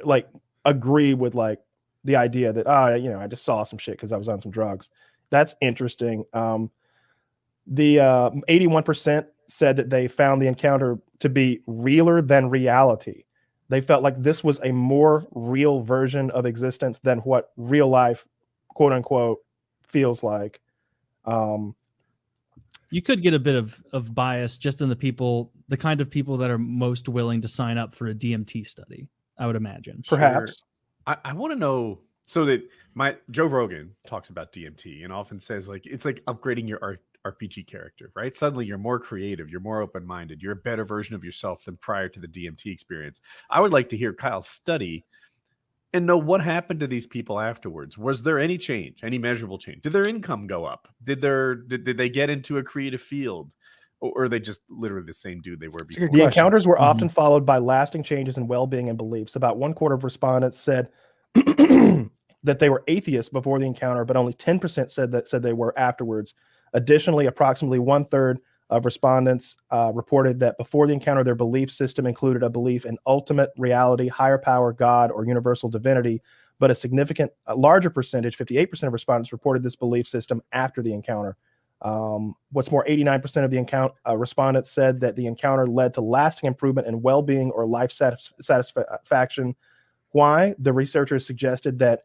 like agree with like the idea that I just saw some shit because I was on some drugs. That's interesting. The 81% said that they found the encounter to be realer than reality. They felt like this was a more real version of existence than what real life, quote unquote, feels like. You could get a bit of bias just in the kind of people that are most willing to sign up for a DMT study, I would imagine. Perhaps. Sure. I want to know, so that Joe Rogan talks about DMT and often says like it's like upgrading your RPG character, right? Suddenly you're more creative, you're more open-minded, you're a better version of yourself than prior to the DMT experience. I would like to hear Kyle's study and know what happened to these people afterwards. Was there any change, any measurable change? Did their income go up? Did they get into a creative field? or are they just literally the same dude they were a before? good The question. encounters were often followed by lasting changes in well-being and beliefs. About 1/4 of respondents said that they were atheists before the encounter, but only 10% said they were afterwards. Additionally, approximately 1/3 of respondents reported that before the encounter, their belief system included a belief in ultimate reality, higher power, God, or universal divinity. But a larger percentage, 58% of respondents reported this belief system after the encounter. What's more, 89% of the respondents said that the encounter led to lasting improvement in well-being or life satisfaction. Why? The researchers suggested that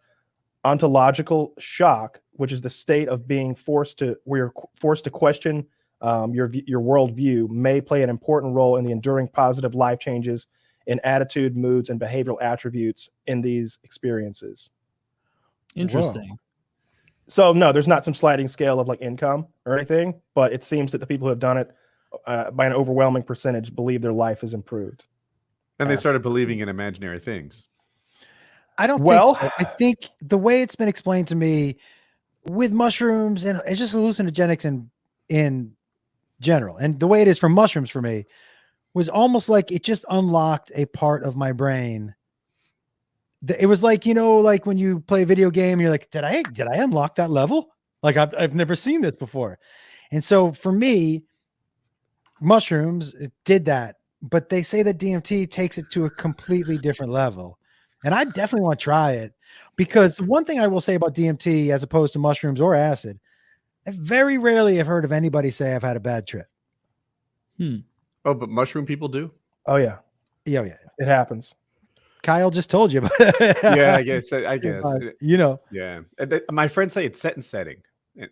ontological shock, which is the state of being where you're forced to question your worldview, may play an important role in the enduring positive life changes in attitude, moods, and behavioral attributes in these experiences. Interesting. Whoa. So no, there's not some sliding scale of like income or anything, but it seems that the people who have done it by an overwhelming percentage believe their life has improved. And they started believing in imaginary things. I don't think so. I think the way it's been explained to me with mushrooms, and it's just hallucinogenics in general, and the way it is for mushrooms for me was almost like it just unlocked a part of my brain. It was like, like when you play a video game and you're like, did I unlock that level? Like I've never seen this before. And so for me, mushrooms, it did that, but they say that DMT takes it to a completely different level. And I definitely want to try it, because the one thing I will say about DMT as opposed to mushrooms or acid, I very rarely have heard of anybody say I've had a bad trip. Oh, but mushroom people do? Oh yeah. Yeah. It happens. Kyle just told you about Yeah, I guess. Yeah. And my friends say it's set and setting.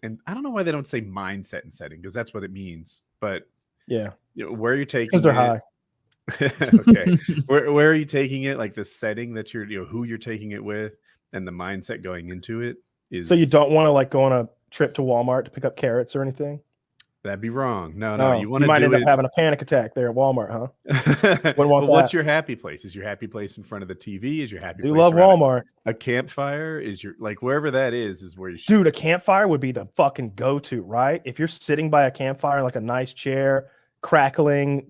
And I don't know why they don't say mindset and setting, because that's what it means. But yeah, where you're taking because they're high. Okay. where are you taking it? Like the setting that you're, who you're taking it with, and the mindset going into it is. So you don't want to like go on a trip to Walmart to pick up carrots or anything? That'd be wrong. No. You want to might end do up having a panic attack there at Walmart, huh? Wouldn't want Well, that. what's your happy place? Is your happy place in front of the TV? Is your happy You place love around Walmart. A campfire? Is your, like, wherever that is where you should. Dude, a campfire would be the fucking go-to, right? If you're sitting by a campfire, like a nice chair, crackling,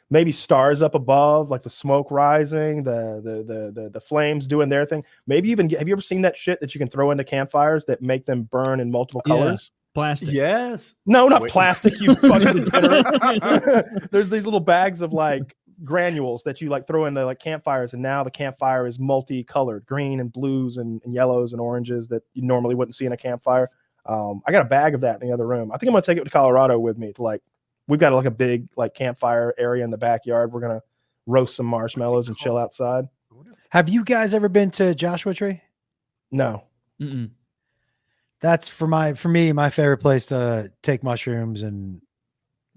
maybe stars up above, like the smoke rising, the flames doing their thing. Maybe even have you ever seen that shit that you can throw into campfires that make them burn in multiple colors? Plastic. Yes. No, not plastic, you fucking degenerate. There's these little bags of like granules that you like throw into like campfires, and now the campfire is multicolored, green and blues and yellows and oranges that you normally wouldn't see in a campfire. I got a bag of that in the other room. I think I'm gonna take it to Colorado with me to like, we've got like a big like campfire area in the backyard. We're gonna roast some marshmallows and chill outside. Have you guys ever been to Joshua Tree? No. Mm-mm. That's for me, my favorite place to take mushrooms and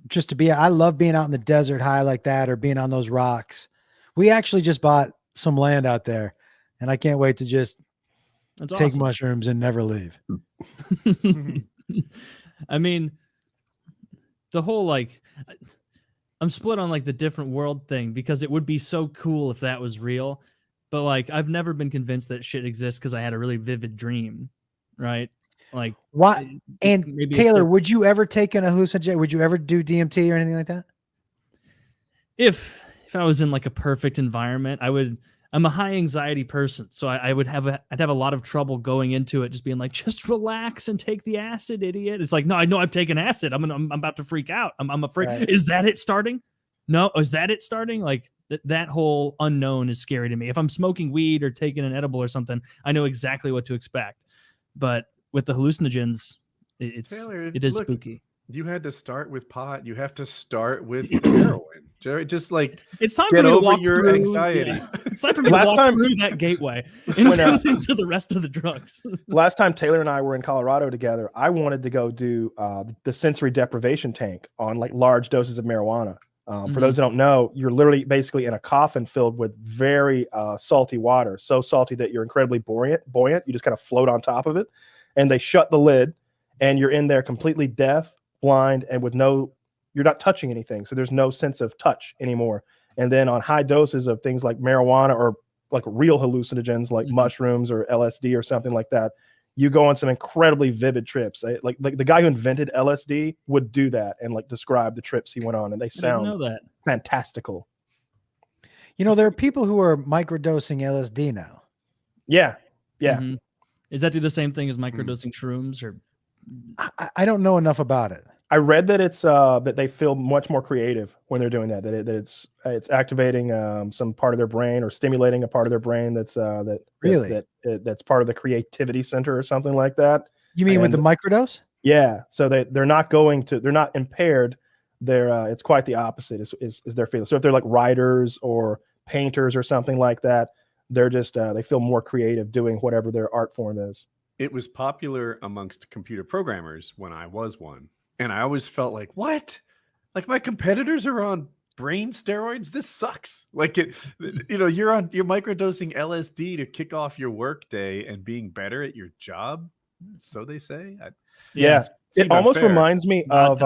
just to be. I love being out in the desert high like that, or being on those rocks. We actually just bought some land out there, and I can't wait to just take awesome. mushrooms and never leave. I mean, the whole like, I'm split on like the different world thing, because it would be so cool if that was real, but like I've never been convinced that shit exists because I had a really vivid dream, right? Like what? And maybe Taylor, would you ever take an hallucinogen? Would you ever do DMT or anything like that? If I was in like a perfect environment, I would. I'm a high anxiety person, so I'd have a lot of trouble going into it, just being like, just relax and take the acid, idiot. It's like, no, I know I've taken acid. I'm about to freak out. I'm afraid. Right. Is that it starting? No, is that it starting? Like that whole unknown is scary to me. If I'm smoking weed or taking an edible or something, I know exactly what to expect. But with the hallucinogens, it is spooky. You had to start with pot. You have to start with heroin. Just like it's time for me to walk your through anxiety. Yeah. It's time for me to walk through that gateway into the rest of the drugs. Last time Taylor and I were in Colorado together, I wanted to go do the sensory deprivation tank on like large doses of marijuana. For those who don't know, you're literally basically in a coffin filled with very salty water, so salty that you're incredibly buoyant. You just kind of float on top of it, and they shut the lid, and you're in there completely deaf, blind, and you're not touching anything. So there's no sense of touch anymore. And then on high doses of things like marijuana or like real hallucinogens like mushrooms or LSD or something like that, you go on some incredibly vivid trips. Like the guy who invented LSD would do that and like describe the trips he went on, and they sound know that. fantastical. You know, there are people who are microdosing LSD now. Yeah. Mhm. Does that do the same thing as microdosing shrooms? Or I don't know enough about it. I read that it's that they feel much more creative when they're doing that. That it's activating some part of their brain or stimulating a part of their brain that's that's part of the creativity center or something like that. You mean with the microdose? Yeah. So they're not impaired. They're it's quite the opposite is their feeling. So if they're like writers or painters or something like that, they're just they feel more creative doing whatever their art form is. It was popular amongst computer programmers when I was one. And I always felt like, what? Like my competitors are on brain steroids? This sucks. Like you're microdosing LSD to kick off your work day and being better at your job. So they say. It almost reminds me of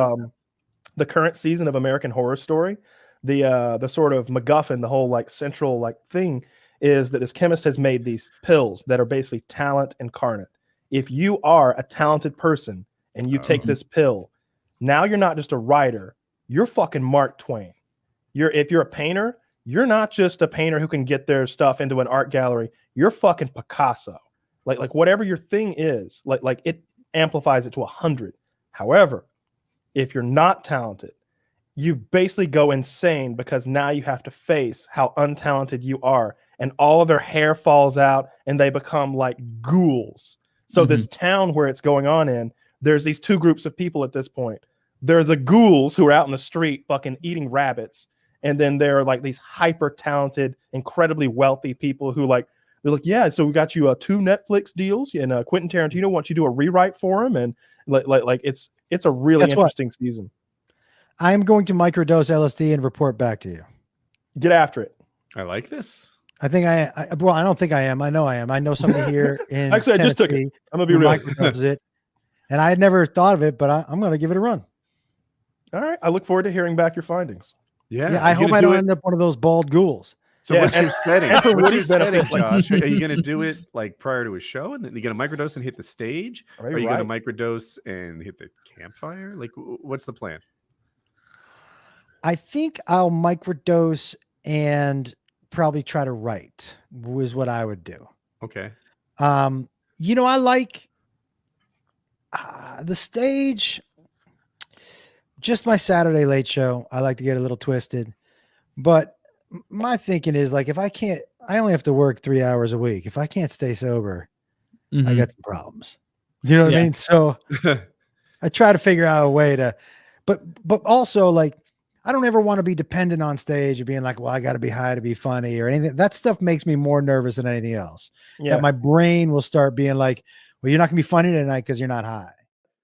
the current season of American Horror Story. The sort of MacGuffin, the whole like central like thing is that this chemist has made these pills that are basically talent incarnate. If you are a talented person and you take this pill, now you're not just a writer, you're fucking Mark Twain. If you're a painter, you're not just a painter who can get their stuff into an art gallery, you're fucking Picasso. Like whatever your thing is, like it amplifies it to 100. However, if you're not talented, you basically go insane because now you have to face how untalented you are, and all of their hair falls out and they become like ghouls. So this town where it's going on in, there's these two groups of people at this point. They're the ghouls who are out in the street fucking eating rabbits. And then there are like these hyper talented, incredibly wealthy people who they're like, yeah, so we got you 2 Netflix deals, and Quentin Tarantino wants you to do a rewrite for him. And like it's a really interesting season. I'm going to microdose LSD and report back to you. Get after it. I like this. I think I don't think I am. I know I am. I know somebody here in Actually, Tennessee I just took it. I'm gonna be who real. microdoses it, and I had never thought of it, but I'm going to give it a run. All right. I look forward to hearing back your findings. Yeah. I hope I don't end up one of those bald ghouls. So what's your setting? and for What's your Woody's benefit, setting, Josh? Are you going to do it like prior to a show, and then you're going to microdose and hit the stage? Or are you going to microdose and hit the campfire? Like, what's the plan? I think I'll microdose and probably try to write was what I would do. Okay. I like the stage, just my Saturday late show. I like to get a little twisted, but my thinking is like, if I only have to work 3 hours a week. If I can't stay sober, I got some problems. Do you know what I mean? So I try to figure out a way to, but also like, I don't ever want to be dependent on stage or being like, well, I got to be high to be funny or anything. That stuff makes me more nervous than anything else. Yeah. That my brain will start being like, well, you're not gonna be funny tonight because you're not high.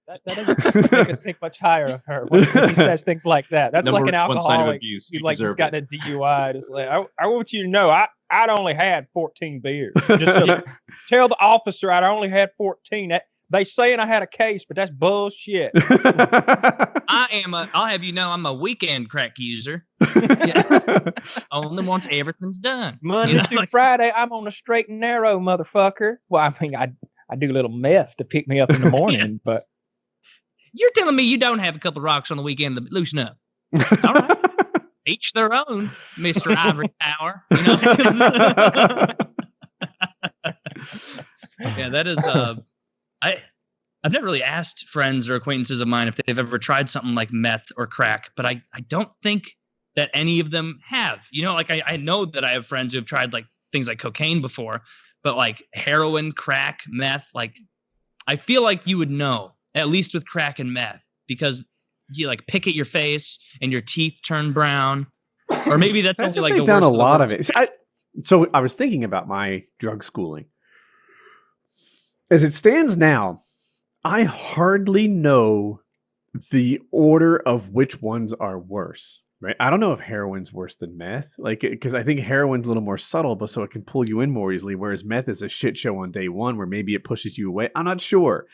That doesn't make us think much higher of her when he says things like that. That's like an alcoholic. Abuse. He like just got in a DUI. Just like, I want you to know, I'd only had 14 beers. Just tell the officer I'd only had 14. They saying I had a case, but that's bullshit. I'll have you know, I'm a weekend crack user. Only once everything's done. Monday through Friday, I'm on the straight and narrow, motherfucker. Well, I mean, I do a little meth to pick me up in the morning, but you're telling me you don't have a couple rocks on the weekend to loosen up. All right. Each their own, Mr. Ivory Tower. Yeah, that is I've never really asked friends or acquaintances of mine if they've ever tried something like meth or crack, but I don't think that any of them have. Like I know that I have friends who have tried like things like cocaine before, but like heroin, crack, meth, like I feel like you would know, at least with crack and meth, because you like pick at your face and your teeth turn brown. Or maybe that's only like the done worst a lot of it. So I was thinking about my drug schooling. As it stands now, I hardly know the order of which ones are worse. Right? I don't know if heroin's worse than meth, like because I think heroin's a little more subtle, but so it can pull you in more easily. Whereas meth is a shit show on day one, where maybe it pushes you away. I'm not sure.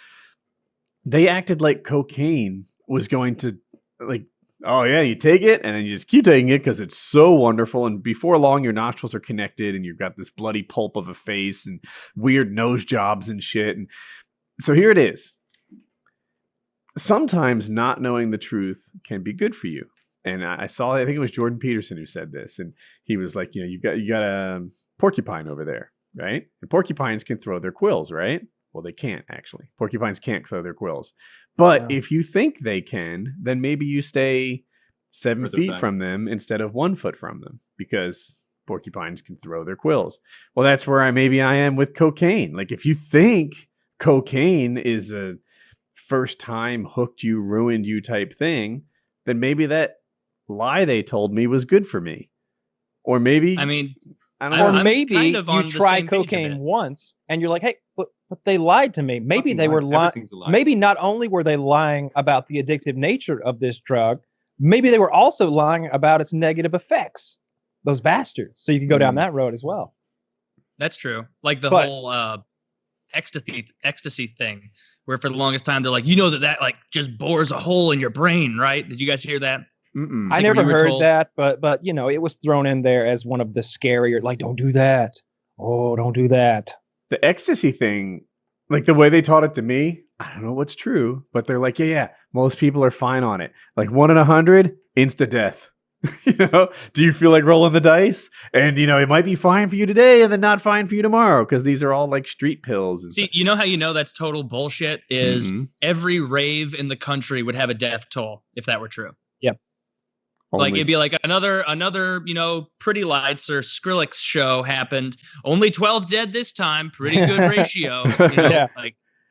They acted like cocaine was going to like, oh yeah, you take it and then you just keep taking it because it's so wonderful. And before long, your nostrils are connected and you've got this bloody pulp of a face and weird nose jobs and shit. And So here it is. Sometimes not knowing the truth can be good for you. And I saw, I think it was Jordan Peterson who said this, and he was like, you got a porcupine over there, right? And porcupines can throw their quills, right? Well, they can't actually. Porcupines can't throw their quills. But if you think they can, then maybe you stay 7 feet from them instead of 1 foot from them, because porcupines can throw their quills. Well, that's where I am with cocaine. Like, if you think cocaine is a first time hooked you, ruined you type thing, then maybe that lie they told me was good for me. Or maybe, I mean, or maybe kind of on you the try same page a cocaine bit. once and you're like, hey, but they lied to me. Maybe Fucking they were lying. Everything's a lie. Maybe not only were they lying about the addictive nature of this drug, maybe they were also lying about its negative effects. Those bastards. So you could go down that road as well. That's true. Like the whole ecstasy thing, where for the longest time they're like, that like just bores a hole in your brain, right? Did you guys hear that? I never heard that, but it was thrown in there as one of the scarier, like, don't do that. Oh, don't do that. the ecstasy thing, like the way they taught it to me, I don't know what's true, but they're like, yeah, most people are fine on it. Like 1 in 100, insta death. Do you feel like rolling the dice? And it might be fine for you today and then not fine for you tomorrow, because these are all like street pills. And See, you know how that's total bullshit is every rave in the country would have a death toll if that were true. Yep. Like it'd be like another Pretty Lights or Skrillex show happened. Only 12 dead this time. Pretty good ratio. Yeah.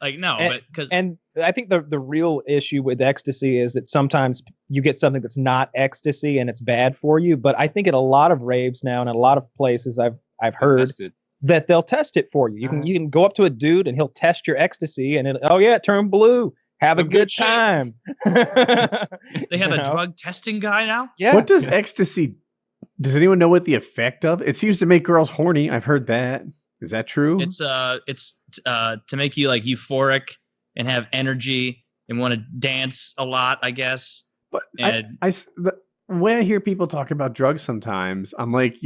Like no, but because I think the real issue with ecstasy is that sometimes you get something that's not ecstasy and it's bad for you. But I think at a lot of raves now and in a lot of places I've heard that they'll test it for you. You can go up to a dude and he'll test your ecstasy and it turned blue. Have a good time. they have a drug testing guy now. Yeah. What does ecstasy? Does anyone know what the effect of? It seems to make girls horny. I've heard that. Is that true? It's to make you like euphoric and have energy and want to dance a lot, I guess. But when I hear people talk about drugs sometimes, I'm like,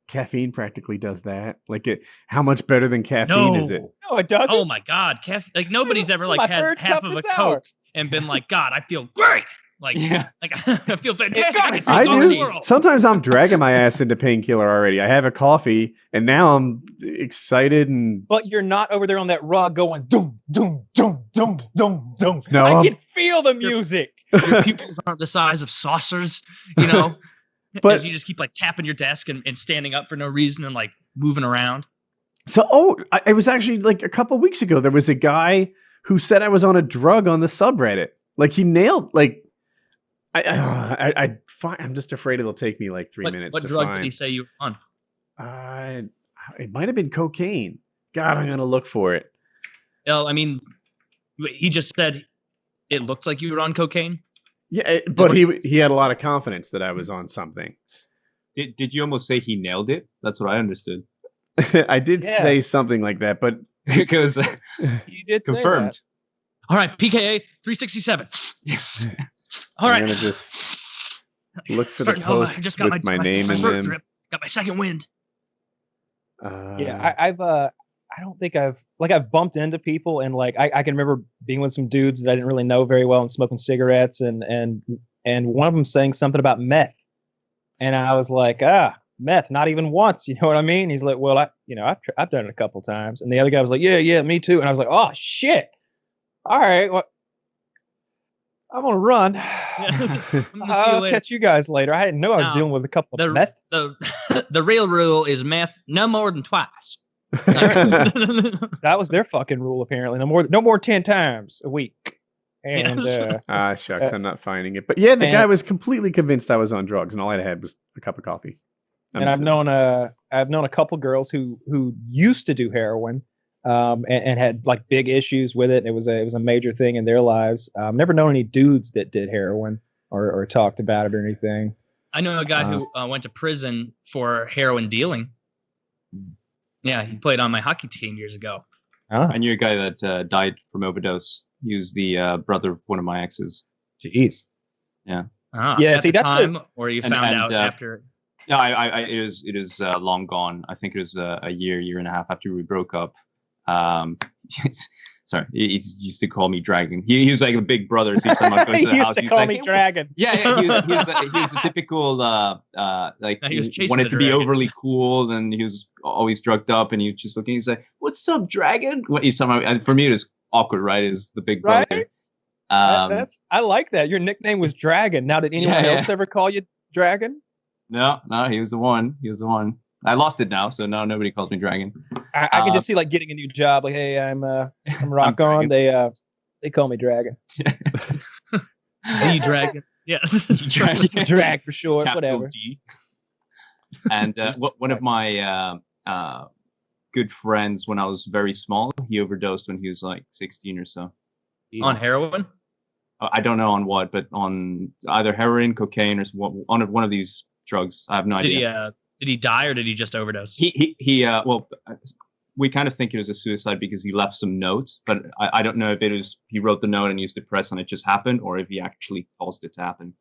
caffeine practically does that. Like how much better than caffeine is it? No, it doesn't. Oh my God. Like nobody's ever like had half of a Coke and been like, God, I feel great. Like I feel fantastic. I can take I on the do. world. Sometimes I'm dragging my ass into Painkiller already. I have a coffee and now I'm excited and. But you're not over there on that rug going doom doom doom doom doom doom. No, I can feel the music. Your pupils aren't the size of saucers, But as you just keep like tapping your desk and standing up for no reason and like moving around. So, it was actually like a couple weeks ago. There was a guy who said I was on a drug on the subreddit. Like he nailed like. I'm just afraid it'll take me like 3 minutes. What drug did he say you were on? It might have been cocaine. God, I'm gonna look for it. Well, I mean, he just said it looked like you were on cocaine. Yeah, but he had a lot of confidence that I was on something. Did you almost say he nailed it? That's what I understood. I did say something like that, but because you did confirmed. Say that. All right, PKA 367. All right. I'm gonna just look for the posts just got with my name in them. Drip. Got my second wind. I don't think I've bumped into people and like I can remember being with some dudes that I didn't really know very well and smoking cigarettes and one of them saying something about meth, and I was like, meth, not even once, you know what I mean? He's like, well, I've done it a couple times, and the other guy was like, yeah, me too, and I was like, oh shit, all right, well, I'm gonna run. I'll catch you guys later. I didn't know I was dealing with a couple of meth. The real rule is meth no more than twice. That was their fucking rule apparently. No more 10 times a week. And shucks, I'm not finding it. But yeah, the guy was completely convinced I was on drugs, and all I had was a cup of coffee. I've known a couple girls who used to do heroin, and had like big issues with it. It was a major thing in their lives. Never known any dudes that did heroin or talked about it or anything. I know a guy who went to prison for heroin dealing. Yeah, he played on my hockey team years ago. I knew a guy that died from overdose. He was the brother of one of my exes. Jeez. Yeah. Yeah. See, that's time, or you found out after. No, it was long gone. I think it was a year and a half after we broke up. Sorry, he used to call me Dragon. He was like a big brother. So each time I go to the house, he call me Dragon. Yeah, he was a typical like he was chasing wanted the to be dragon. overly cool, and he was always drugged up, and he was just looking. He's like, "What's up, Dragon?" And for me, it was awkward, right? Is the big brother. Right? I like that. Your nickname was Dragon. Now, did anyone else ever call you Dragon? No, he was the one. He was the one. I lost it now, so now nobody calls me Dragon. I can just see like getting a new job. Like, hey, I'm Rock On. They call me Dragon. The Dragon. Yeah. Drag for short. Capital Whatever. D. And one of my good friends, when I was very small, he overdosed when he was like 16 or so. On heroin? I don't know on what, but on either heroin, cocaine, or on one of these drugs. I have no idea. Did he die or did he just overdose? Well, we kind of think it was a suicide because he left some notes, but I don't know if it was he wrote the note and used to press and it just happened, or if he actually caused it to happen.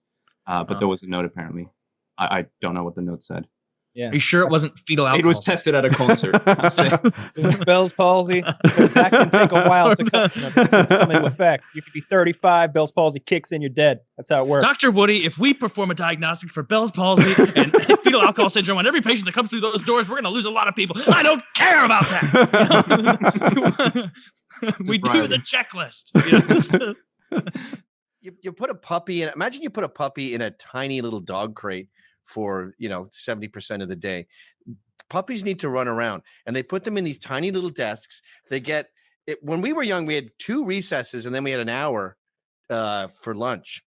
But there was a note apparently. I don't know what the note said. Yeah. Are you sure it wasn't fetal alcohol? It was tested at a concert. It was Bell's palsy. Because that can take a while to come into effect. You could be 35, Bell's palsy kicks in, you're dead. That's how it works. Dr. Woody, if we perform a diagnostic for Bell's palsy and fetal alcohol syndrome on every patient that comes through those doors, we're going to lose a lot of people. I don't care about that. We do the checklist. You put a puppy in. Imagine you put a puppy in a tiny little dog crate for 70% of the day. Puppies need to run around, and they put them in these tiny little desks. They get it. When we were young, we had 2 recesses, and then we had an hour for lunch.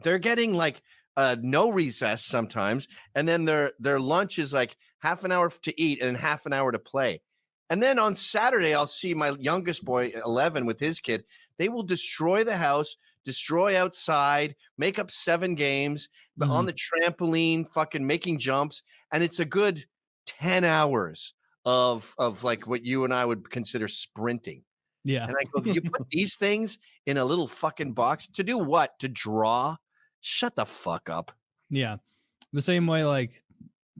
They're getting like no recess sometimes, and then their lunch is like half an hour to eat and half an hour to play. And then on Saturday, I'll see my youngest boy, 11, with his kid. They will destroy the house, destroy outside, make up 7 games, but on the trampoline, fucking making jumps. And it's a good 10 hours of like what you and I would consider sprinting. Yeah. And I go, you put these things in a little fucking box to do what? To draw? Shut the fuck up. Yeah. The same way, like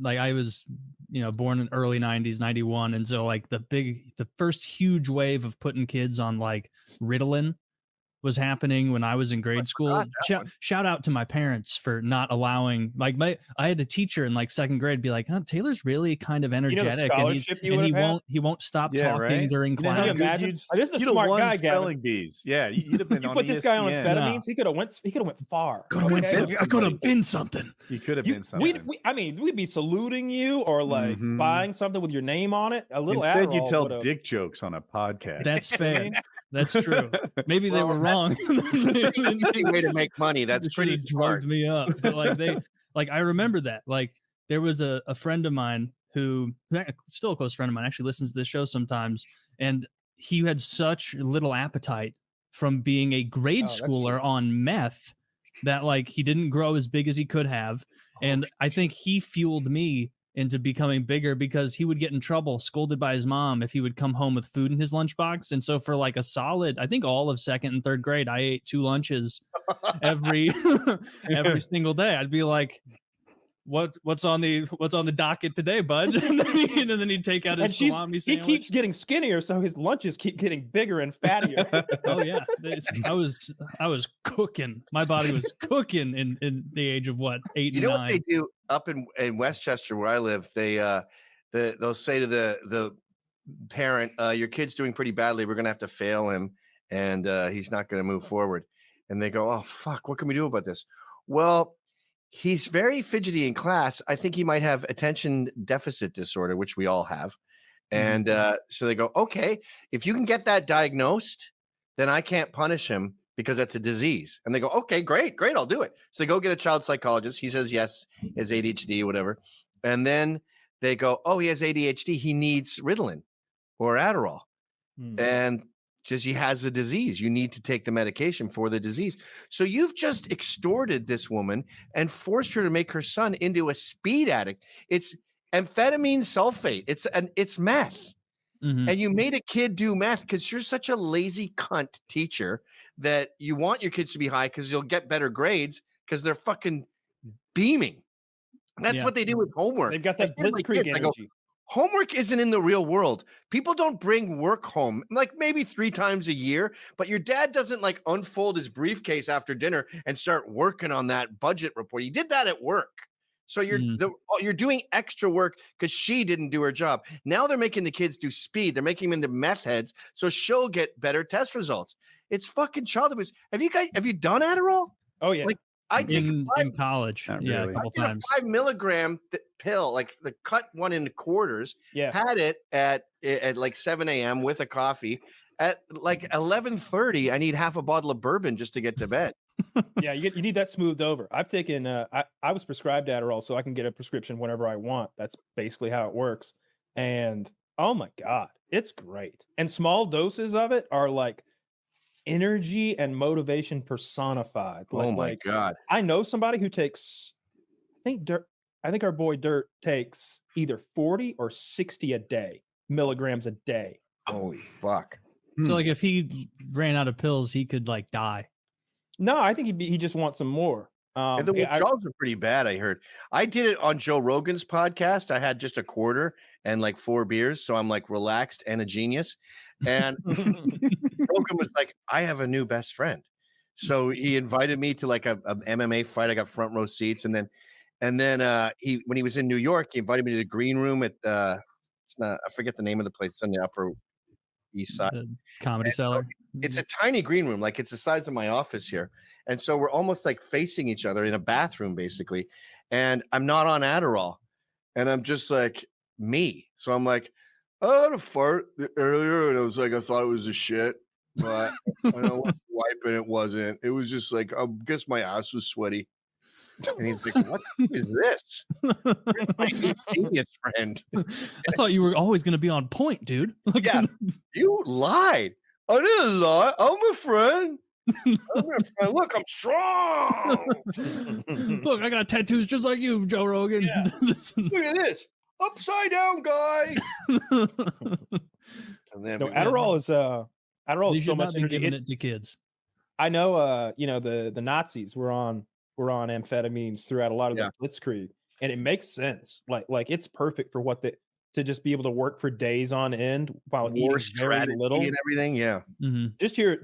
I was, born in early 90s, 91. And so like the first huge wave of putting kids on like Ritalin was happening when I was in grade school. Shout out to my parents for not allowing, like I had a teacher in like 2nd grade be like, Taylor's really kind of energetic and he won't stop talking during class. This is a you'd smart have won guy, spelling Gavin. bees. Yeah, you'd have been You on put this guy on ESPN. amphetamines, he could have went far. I could have been something. You could have been something. We'd be saluting you or like buying something with your name on it. A little Instead, Adderall you tell would've- dick jokes on a podcast. That's fair. That's true. Maybe they were wrong. Any way to make money. That's pretty smart. Drugged me up. But I remember that. Like there was a friend of mine who still a close friend of mine, actually listens to this show sometimes, and he had such little appetite from being a grade schooler on meth that like he didn't grow as big as he could have. And I think he fueled me into becoming bigger because he would get in trouble, scolded by his mom if he would come home with food in his lunchbox. And so for like a solid, I think all of 2nd and 3rd grade, I ate 2 lunches every single day. I'd be like, what's on the docket today, bud? And then he'd take out his salami sandwich. He keeps getting skinnier, so his lunches keep getting bigger and fattier. Oh yeah, I was cooking. My body was cooking in the age of 8 and 9. You know what they do up in Westchester where I live? They'll say to the parent, "Your kid's doing pretty badly. We're gonna have to fail him, and he's not gonna move forward." And they go, "Oh fuck, what can we do about this?" Well, he's very fidgety in class. I think he might have attention deficit disorder, which we all have. And so they go, okay, if you can get that diagnosed, then I can't punish him because that's a disease. And they go, okay, great, I'll do it. So they go get a child psychologist. He says, yes, he has ADHD, whatever. And then they go, oh, he has ADHD. He needs Ritalin or Adderall. And because he has the disease, you need to take the medication for the disease. So you've just extorted this woman and forced her to make her son into a speed addict. It's amphetamine sulfate. It's meth. And you made a kid do meth because you're such a lazy cunt teacher that you want your kids to be high because you'll get better grades because they're fucking beaming. That's what they do with homework. They've got that blitzkrieg energy. Homework isn't in the real world. People don't bring work home, like maybe 3 times a year, but your dad doesn't like unfold his briefcase after dinner and start working on that budget report. He did that at work. So you're doing extra work because she didn't do her job. Now they're making the kids do speed. They're making them into meth heads so she'll get better test results. It's fucking child abuse. Have you done Adderall? Oh yeah. Like I take in college. Yeah, a couple times. A 5 milligram pill, like the cut one into quarters. Yeah. Had it at like 7 a.m. with a coffee. At like 11:30, I need half a bottle of bourbon just to get to bed. Yeah, you need that smoothed over. I've taken I was prescribed Adderall so I can get a prescription whenever I want. That's basically how it works. And oh my God, it's great. And small doses of it are like energy and motivation personified. Oh my God. I know somebody who takes, I think our boy Dirt takes either 40 or 60 a day, milligrams a day. Holy fuck. So like if he ran out of pills, he could like die. No, I think he just wants some more. And the withdrawals are pretty bad, I heard. I did it on Joe Rogan's podcast. I had just a quarter and like 4 beers. So I'm like relaxed and a genius. And Rogan was like, I have a new best friend. So he invited me to like a MMA fight. I got front row seats. And then when he was in New York, he invited me to the green room at I forget the name of the place. It's on the Upper East Side. Comedy Cellar. It's a tiny green room, like it's the size of my office here. And so we're almost like facing each other in a bathroom, basically. And I'm not on Adderall. And I'm just like me. So I'm like, I had a fart earlier and I was like, I thought it was a shit, but I know what wipe and it wasn't. It was just like, I guess my ass was sweaty. And he's like, what is this? You're my new genius friend. I thought you were always going to be on point, dude. Yeah, you lied. I didn't lie. I'm a friend. Look, I'm strong. Look, I got tattoos just like you, Joe Rogan. Yeah. Look at this. Upside down guy. And then Adderall is You so should much not be energy. giving it to kids. I know the Nazis were on amphetamines throughout a lot of the Blitzkrieg, and it makes sense. Like it's perfect for what to just be able to work for days on end while war eating very little and everything. Yeah. Mm-hmm. Just your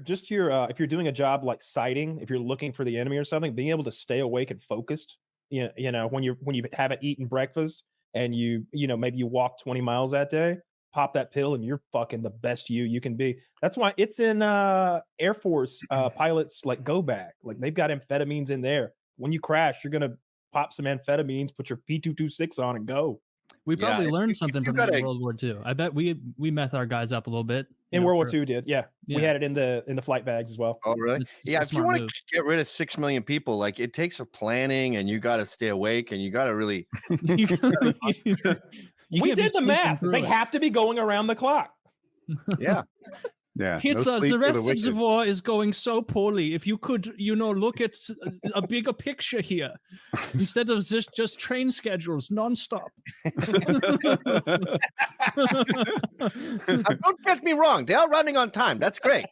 if you're doing a job like sighting, if you're looking for the enemy or something, being able to stay awake and focused. You know when you haven't eaten breakfast and maybe you walk 20 miles that day, pop that pill and you're fucking the best you can be. That's why it's in Air Force pilots like go back. Like they've got amphetamines in there. When you crash, you're gonna pop some amphetamines, put your P226 on, and go. We probably learned something from that in World War II. I bet we meth our guys up a little bit. In World War II, did we had it in the flight bags as well. Oh, really? It's If you want to get rid of 6 million people, like it takes a planning, and you got to stay awake, and you got to really. We did the math. They have to be going around the clock. Yeah. Yeah. Hitler, the rest of the war is going so poorly. If you could, look at a bigger picture here instead of just train schedules nonstop. Don't get me wrong; they are running on time. That's great.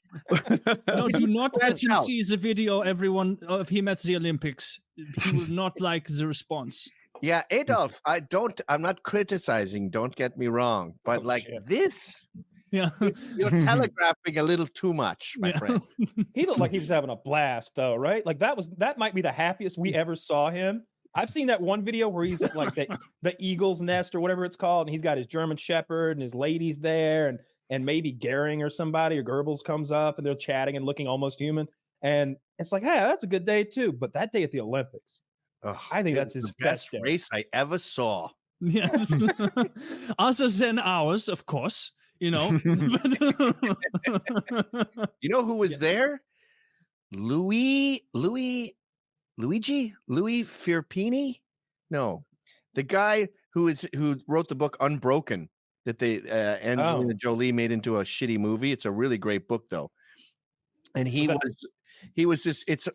No, do not let him see the video. Everyone of him at the Olympics. He will not like the response. Yeah, Adolf. I'm not criticizing. Don't get me wrong, but this. Yeah, you're telegraphing a little too much, my friend. He looked like he was having a blast, though, right? Like that might be the happiest we ever saw him. I've seen that one video where he's at like the Eagle's Nest or whatever it's called, and he's got his German Shepherd and his ladies there, and maybe Goering or somebody or Goebbels comes up and they're chatting and looking almost human, and it's like, hey, that's a good day too. But that day at the Olympics, I think that's his best day. race I ever saw. Yes, other than ours, of course. You know who was there? Louis Firpini? No, the guy who wrote the book Unbroken that Angelina Jolie made into a shitty movie. It's a really great book though, and he was just it's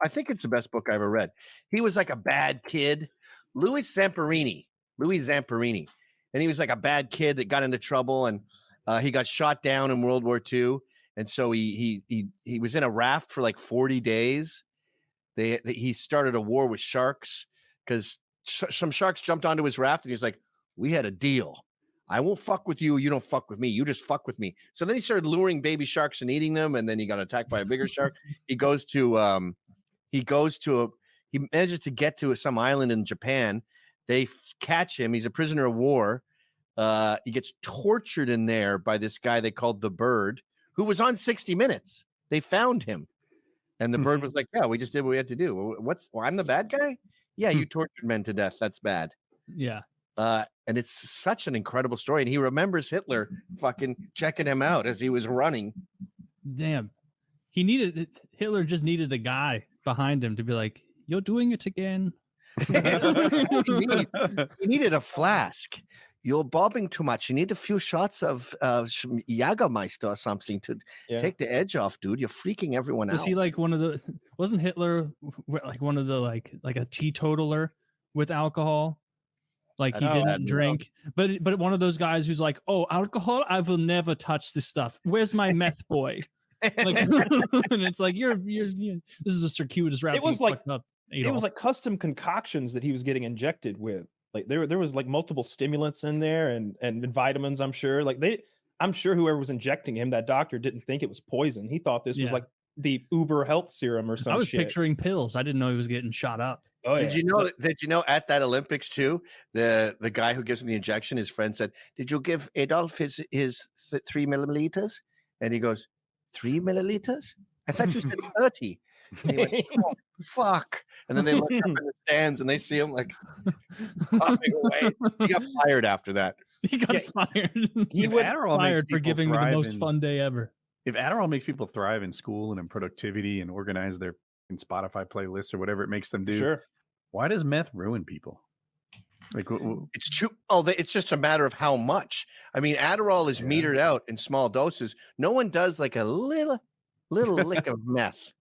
I think it's the best book I ever read. He was like a bad kid, Louis Zamperini. And he was like a bad kid that got into trouble, and he got shot down in World War II. And so he was in a raft for like 40 days. He started a war with sharks because some sharks jumped onto his raft, and he's like, "We had a deal. I won't fuck with you. You don't fuck with me. You just fuck with me. So then he started luring baby sharks and eating them. And then he got attacked by a bigger shark. He manages to get to some island in Japan. They catch him. He's a prisoner of war. He gets tortured in there by this guy they called the Bird, who was on 60 Minutes. They found him. And the Bird was like, yeah, we just did what we had to do. I'm the bad guy? Yeah, you tortured men to death. That's bad. Yeah. And it's such an incredible story. And he remembers Hitler fucking checking him out as he was running. Damn. Hitler just needed a guy behind him to be like, you're doing it again. He needed a flask. You're bobbing too much. You need a few shots of Jagermeister or something to take the edge off, dude. You're freaking everyone out. Was he like wasn't Hitler like one of the like a teetotaler with alcohol? Like he didn't drink, but one of those guys who's like, oh, alcohol, I will never touch this stuff. Where's my meth boy? Like, and it's like you're this is a circuitous route. It was like custom concoctions that he was getting injected with. Like there was like multiple stimulants in there and vitamins. I'm sure I'm sure whoever was injecting him, that doctor didn't think it was poison. He thought this was like the Uber health serum or something. I was picturing pills. I didn't know he was getting shot up. Oh, Did you know at that Olympics too, the guy who gives him the injection, his friend said, "Did you give Adolf his 3 milliliters?" And he goes, 3 milliliters? I thought you said 30. And he went, oh, fuck. And then they look up in the stands and they see him like popping away. He got fired after that. He got fired. He went fired for giving me the most fun day ever. If Adderall makes people thrive in school and in productivity and organize their Spotify playlists or whatever it makes them do, why does meth ruin people? Like it's true. Oh, it's just a matter of how much. I mean, Adderall is metered out in small doses. No one does like a little lick of meth.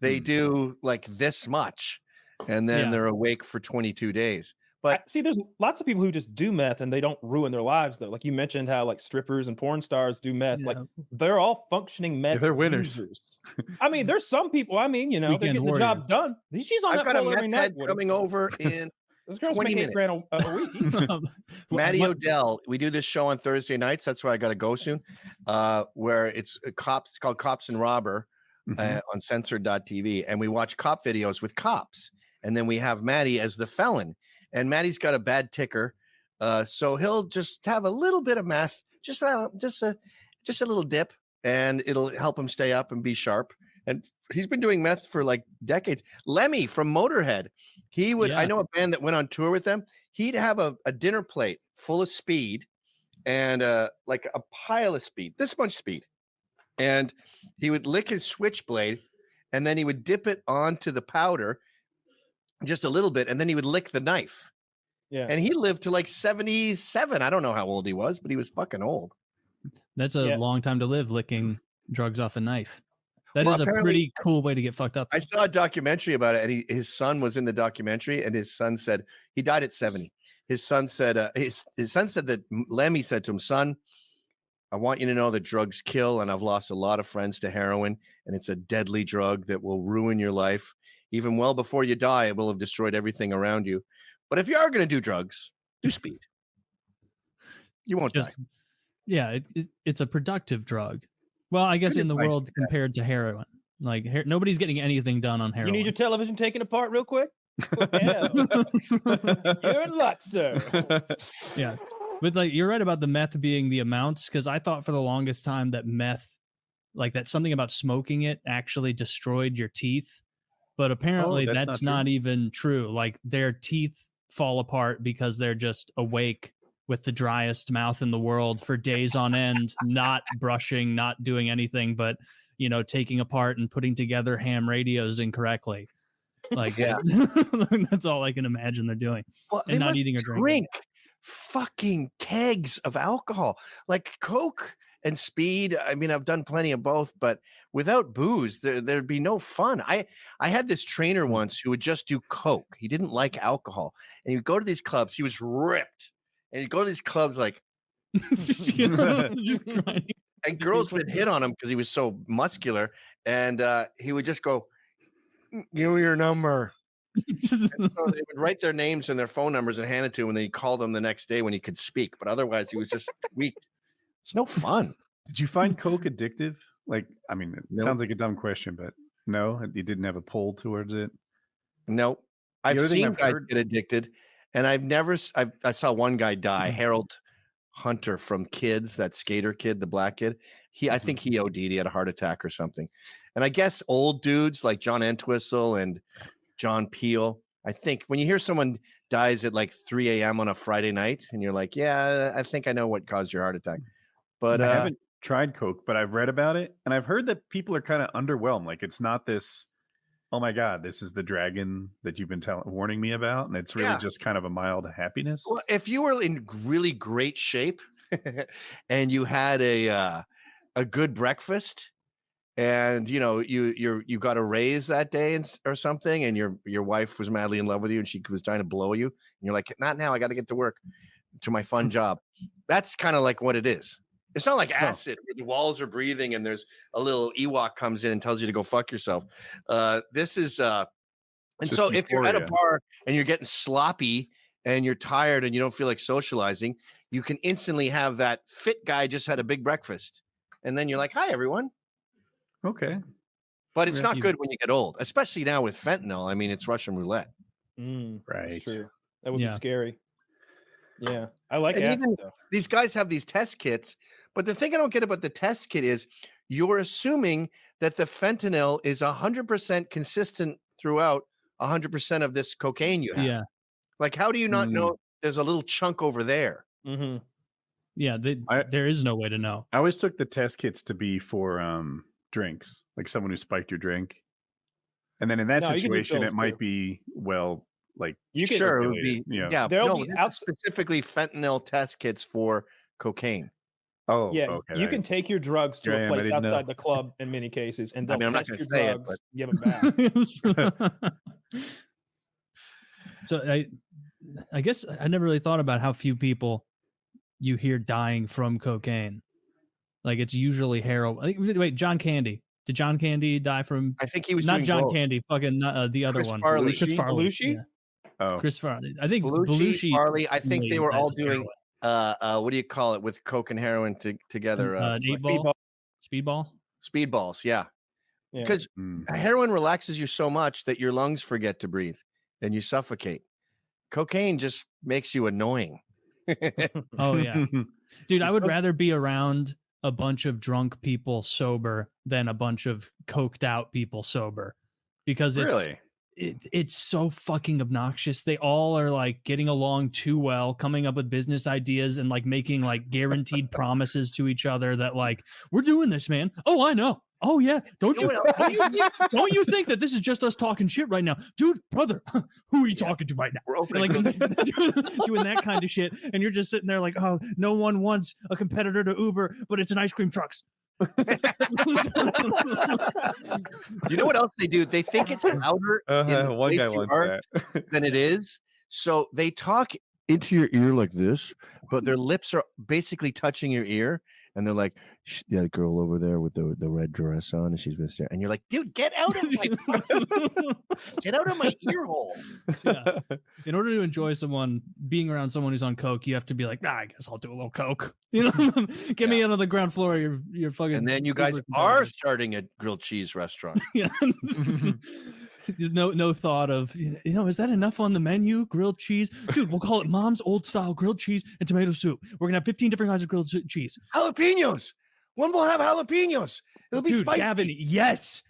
They do like this much, and then they're awake for 22 days. But see, there's lots of people who just do meth and they don't ruin their lives though. Like you mentioned how like strippers and porn stars do meth. Like they're all functioning meth. They're winners. Users. I mean, there's some people. I mean, they're getting the job done. She's on I've got a Meth Head coming over in 20 minutes. A week. Maddie Odell. We do this show on Thursday nights. That's why I got to go soon. Where it's called Cops and Robber on censored.tv, and we watch cop videos with cops, and then we have Maddie as the felon. And Maddie's got a bad ticker, so he'll just have a little bit of mass, just a little dip, and it'll help him stay up and be sharp. And he's been doing meth for like decades. Lemmy from Motorhead, he would. I know a band that went on tour with them. He'd have a dinner plate full of speed, and like a pile of speed, this much speed, and he would lick his switchblade, and then he would dip it onto the powder. Just a little bit, and then he would lick the knife. Yeah, and he lived to like 77. I don't know how old he was, but he was fucking old. That's a long time to live, licking drugs off a knife. That is a pretty cool way to get fucked up. I saw a documentary about it, and his son was in the documentary, and his son said he died at 70. His son said his son said that Lemmy said to him, "Son, I want you to know that drugs kill, and I've lost a lot of friends to heroin, and it's a deadly drug that will ruin your life. Even well before you die, it will have destroyed everything around you. But if you are going to do drugs, do speed. You won't die." Yeah, it's a productive drug. Well, I guess in the world compared to heroin. Like nobody's getting anything done on heroin. You need your television taken apart real quick? You're in luck, sir. Yeah. But like you're right about the meth being the amounts, because I thought for the longest time that meth, like that something about smoking it actually destroyed your teeth. But apparently that's not even true. Like their teeth fall apart because they're just awake with the driest mouth in the world for days on end, not brushing, not doing anything, but, taking apart and putting together ham radios incorrectly. Like, that's all I can imagine they're doing. Well, and not eating or drinking. Drink fucking kegs of alcohol, like Coke and speed. I mean, I've done plenty of both, but without booze, there'd be no fun. I had this trainer once who would just do Coke. He didn't like alcohol, and he would go to these clubs. He was ripped, and he'd go to these clubs like, and girls would hit on him because he was so muscular, and he would just go, "Give me your number." So they would write their names and their phone numbers and hand it to him, and then he called them the next day when he could speak. But otherwise, he was just weak. It's no fun. Did you find coke addictive? Like, I mean, it Nope. sounds like a dumb question, but no, you didn't have a pull towards it. Nope. The I've other thing seen I've guys heard- get addicted, and I saw one guy die, Harold Hunter from Kids, that skater kid, the black kid. I think he OD'd. He had a heart attack or something. And I guess old dudes like John Entwistle and John Peel, I think when you hear someone dies at like 3 a.m. on a Friday night, and you're like, yeah, I think I know what caused your heart attack. But I haven't tried coke, but I've read about it, and I've heard that people are kind of underwhelmed. Like, it's not this, oh my god, this is the dragon that you've been warning me about, and it's really just kind of a mild happiness. Well, if you were in really great shape and you had a good breakfast, and you got a raise that day or something, and your wife was madly in love with you and she was trying to blow you, and you're like, not now, I got to get to work, to my fun job. That's kind of like what it is. It's not like acid where the walls are breathing and there's a little Ewok comes in and tells you to go fuck yourself. This is and just so if you're at a euphoria. bar and you're getting sloppy and you're tired and you don't feel like socializing, you can instantly have that fit guy just had a big breakfast, and then you're like, hi everyone. Okay. But it's Yeah, not you- good when you get old, especially now with fentanyl. I mean, it's Russian roulette. Right. That's true. That would Yeah. be scary. Yeah. I like And acid, even though. these guys have these test kits, but the thing I don't get about the test kit is you're assuming that the fentanyl is 100% consistent throughout 100% of this cocaine you have. Yeah. Like, how do you not know there's a little chunk over there? Mm-hmm. Yeah, there is no way to know. I always took the test kits to be for drinks, like someone who spiked your drink, and then in that No, you can do situation, pills, it might too. be like You can- Sure, it would be. regulated, Yeah, There'll no, be this is specifically fentanyl test kits for cocaine. Oh, Yeah, okay. you can take your drugs to Here I a am, I place didn't know. outside the club in many cases, and I they'll mean, I'm not test gonna your say it, drugs, but- give them back. So I guess I never really thought about how few people you hear dying from cocaine. Like, it's usually heroin. Wait, John Candy. Did John Candy die from? I think he was not doing John both. Candy. Fucking the other Chris one. Farley. Chris Farley. Belushi? Yeah. Oh, Chris Farley. I think Belushi, Belushi. Farley. I think they mainly were died all of doing what do you call it, with coke and heroin together? an 8-ball. Speedball. Speedballs, yeah. Yeah. Because heroin relaxes you so much that your lungs forget to breathe and you suffocate. Cocaine just makes you annoying. Oh yeah, dude, I would rather be around a bunch of drunk people sober than a bunch of coked out people sober, because it's so fucking obnoxious. They all are like getting along too well, coming up with business ideas and like making like guaranteed promises to each other that like, we're doing this, man. Oh, I know. Oh yeah, don't you think that this is just us talking shit right now, dude, brother? Who are you talking to right now? We're opening Like doing that kind of shit, and you're just sitting there like, oh, no one wants a competitor to Uber, but it's an ice cream trucks. You know what else they do? They think it's louder in the one place guy you wants are that. than it is. So they talk into your ear like this, but their lips are basically touching your ear, and they're like, that girl over there with the red dress on, and she's been staring. And you're like, dude, get out of my ear hole. Yeah. In order to enjoy being around someone who's on coke, you have to be like, I guess I'll do a little coke. You know, get me on the ground floor of your fucking. And then you guys are starting a grilled cheese restaurant. Yeah. No thought of, is that enough on the menu? Grilled cheese, dude. We'll call it Mom's Old Style Grilled Cheese and Tomato Soup. We're gonna have 15 different kinds of grilled cheese. Jalapenos. One will have jalapenos. It'll be Dude, spicy. Gavin, yes,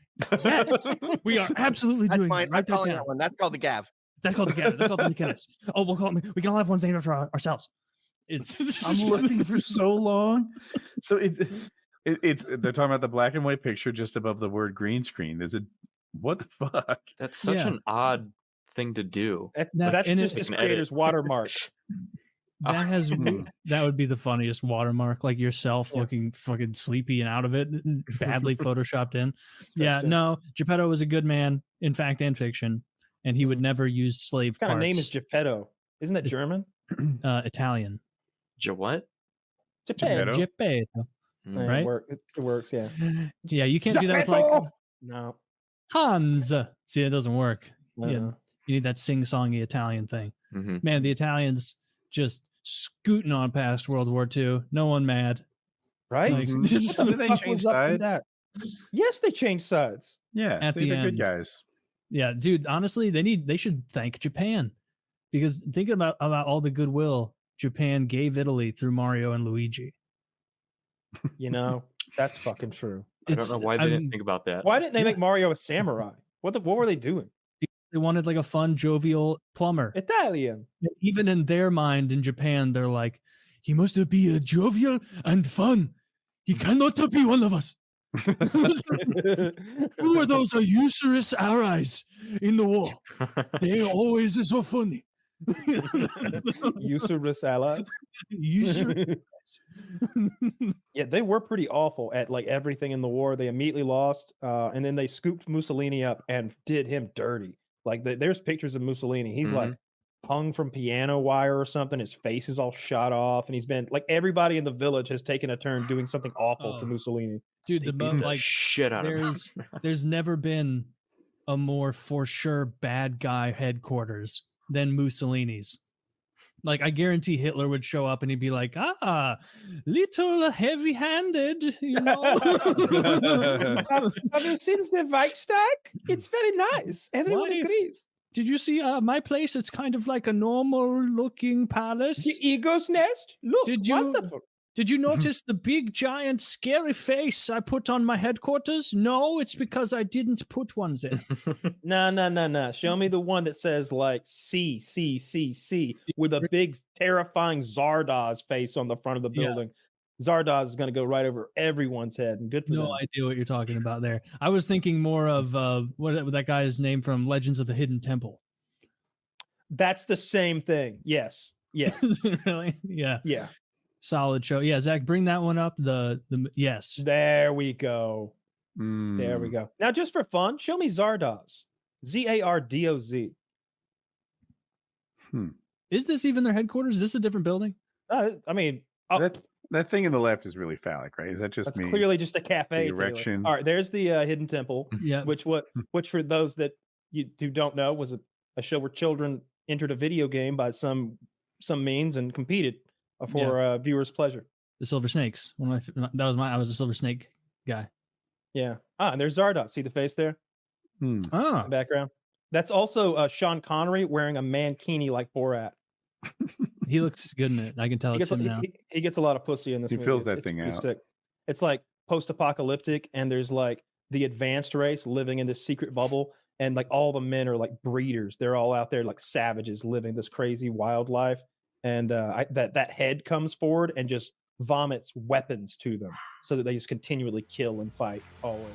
we are absolutely That's doing fine. it. Write I'm calling that that down. one. That's called the Gav. That's called the Gavin. That's called the McInnes. Oh, we can all have ones named after ourselves. It's. I'm looking for so long. So it's they're talking about the black and white picture just above the word green screen. Is it? What the fuck? That's such an odd thing to do. That's just his creator's watermark. That would be the funniest watermark, like yourself looking fucking sleepy and out of it, badly photoshopped in. Yeah, no, Geppetto was a good man in fact and fiction, and he would never use slave What kind of parts. name is Geppetto? Isn't that German? Italian. What? Geppetto. Geppetto. Right? It works, yeah. Yeah, you can't do that with like No. Hans. See, it doesn't work. Uh-uh. You need that sing-songy Italian thing. Mhm. Man, the Italians just scooting on past World War II. No one mad. Right? Like, What the they fuck change was up with sides? that? Yes, they changed sides. Yeah, At say the the end. good guys. Yeah, dude, honestly, they should thank Japan. Because think about all the goodwill Japan gave Italy through Mario and Luigi. You know, that's fucking true. I don't know why they didn't think about that. Why didn't they make Mario a samurai? What were they doing? They wanted like a fun, jovial plumber. Italian. Even in their mind in Japan, they're like, he must be a jovial and fun. He cannot be one of us. Who are those usurious allies in the war? They always are so funny. Usurious allies. Yeah, they were pretty awful at like everything in the war. They immediately lost, and then they scooped Mussolini up and did him dirty. Like there's pictures of Mussolini. He's like hung from piano wire or something. His face is all shot off, and he's been like everybody in the village has taken a turn doing something awful to Mussolini. Dude, shit out of him. There's never been a more for sure bad guy headquarters than Mussolini's. Like, I guarantee Hitler would show up and he'd be like, little heavy-handed, you know. Have you seen the Reichstag? It's very nice. Everyone agrees. Did you see my place? It's kind of like a normal-looking palace. The eagle's nest? Look, wonderful. Did you notice the big, giant, scary face I put on my headquarters? No, it's because I didn't put one there. No. Show me the one that says like C with a big, terrifying Zardoz face on the front of the building. Zardoz is going to go right over everyone's head, and good for them. No idea what you're talking about there. I was thinking more of what that guy's name from Legends of the Hidden Temple. That's the same thing. Yes. Really? Yeah. Yeah. Solid show. Yeah, Zach, bring that one up. Yes. There we go. There we go. Now, just for fun, show me Zardoz. Zardoz. Is this even their headquarters? Is this a different building? I mean, that thing in the left is really phallic, right? Is that just that's me? clearly just a cafe. The erection. All right, there's the Hidden Temple. Yeah. Which for those that who don't know was a show where children entered a video game by some means and competed for viewers' pleasure. The Silver Snakes. I was a Silver Snake guy. Yeah. And there's Zardoz. See the face there? Background. That's also Sean Connery wearing a mankini like Borat. He looks good in it. I can tell it's him now. He gets a lot of pussy in this movie. He fills It's that thing pretty out. sick. It's like post-apocalyptic, and there's like the advanced race living in this secret bubble, and like all the men are like breeders. They're all out there like savages living this crazy wildlife. And that head comes forward and just vomits weapons to them so that they just continually kill and fight always.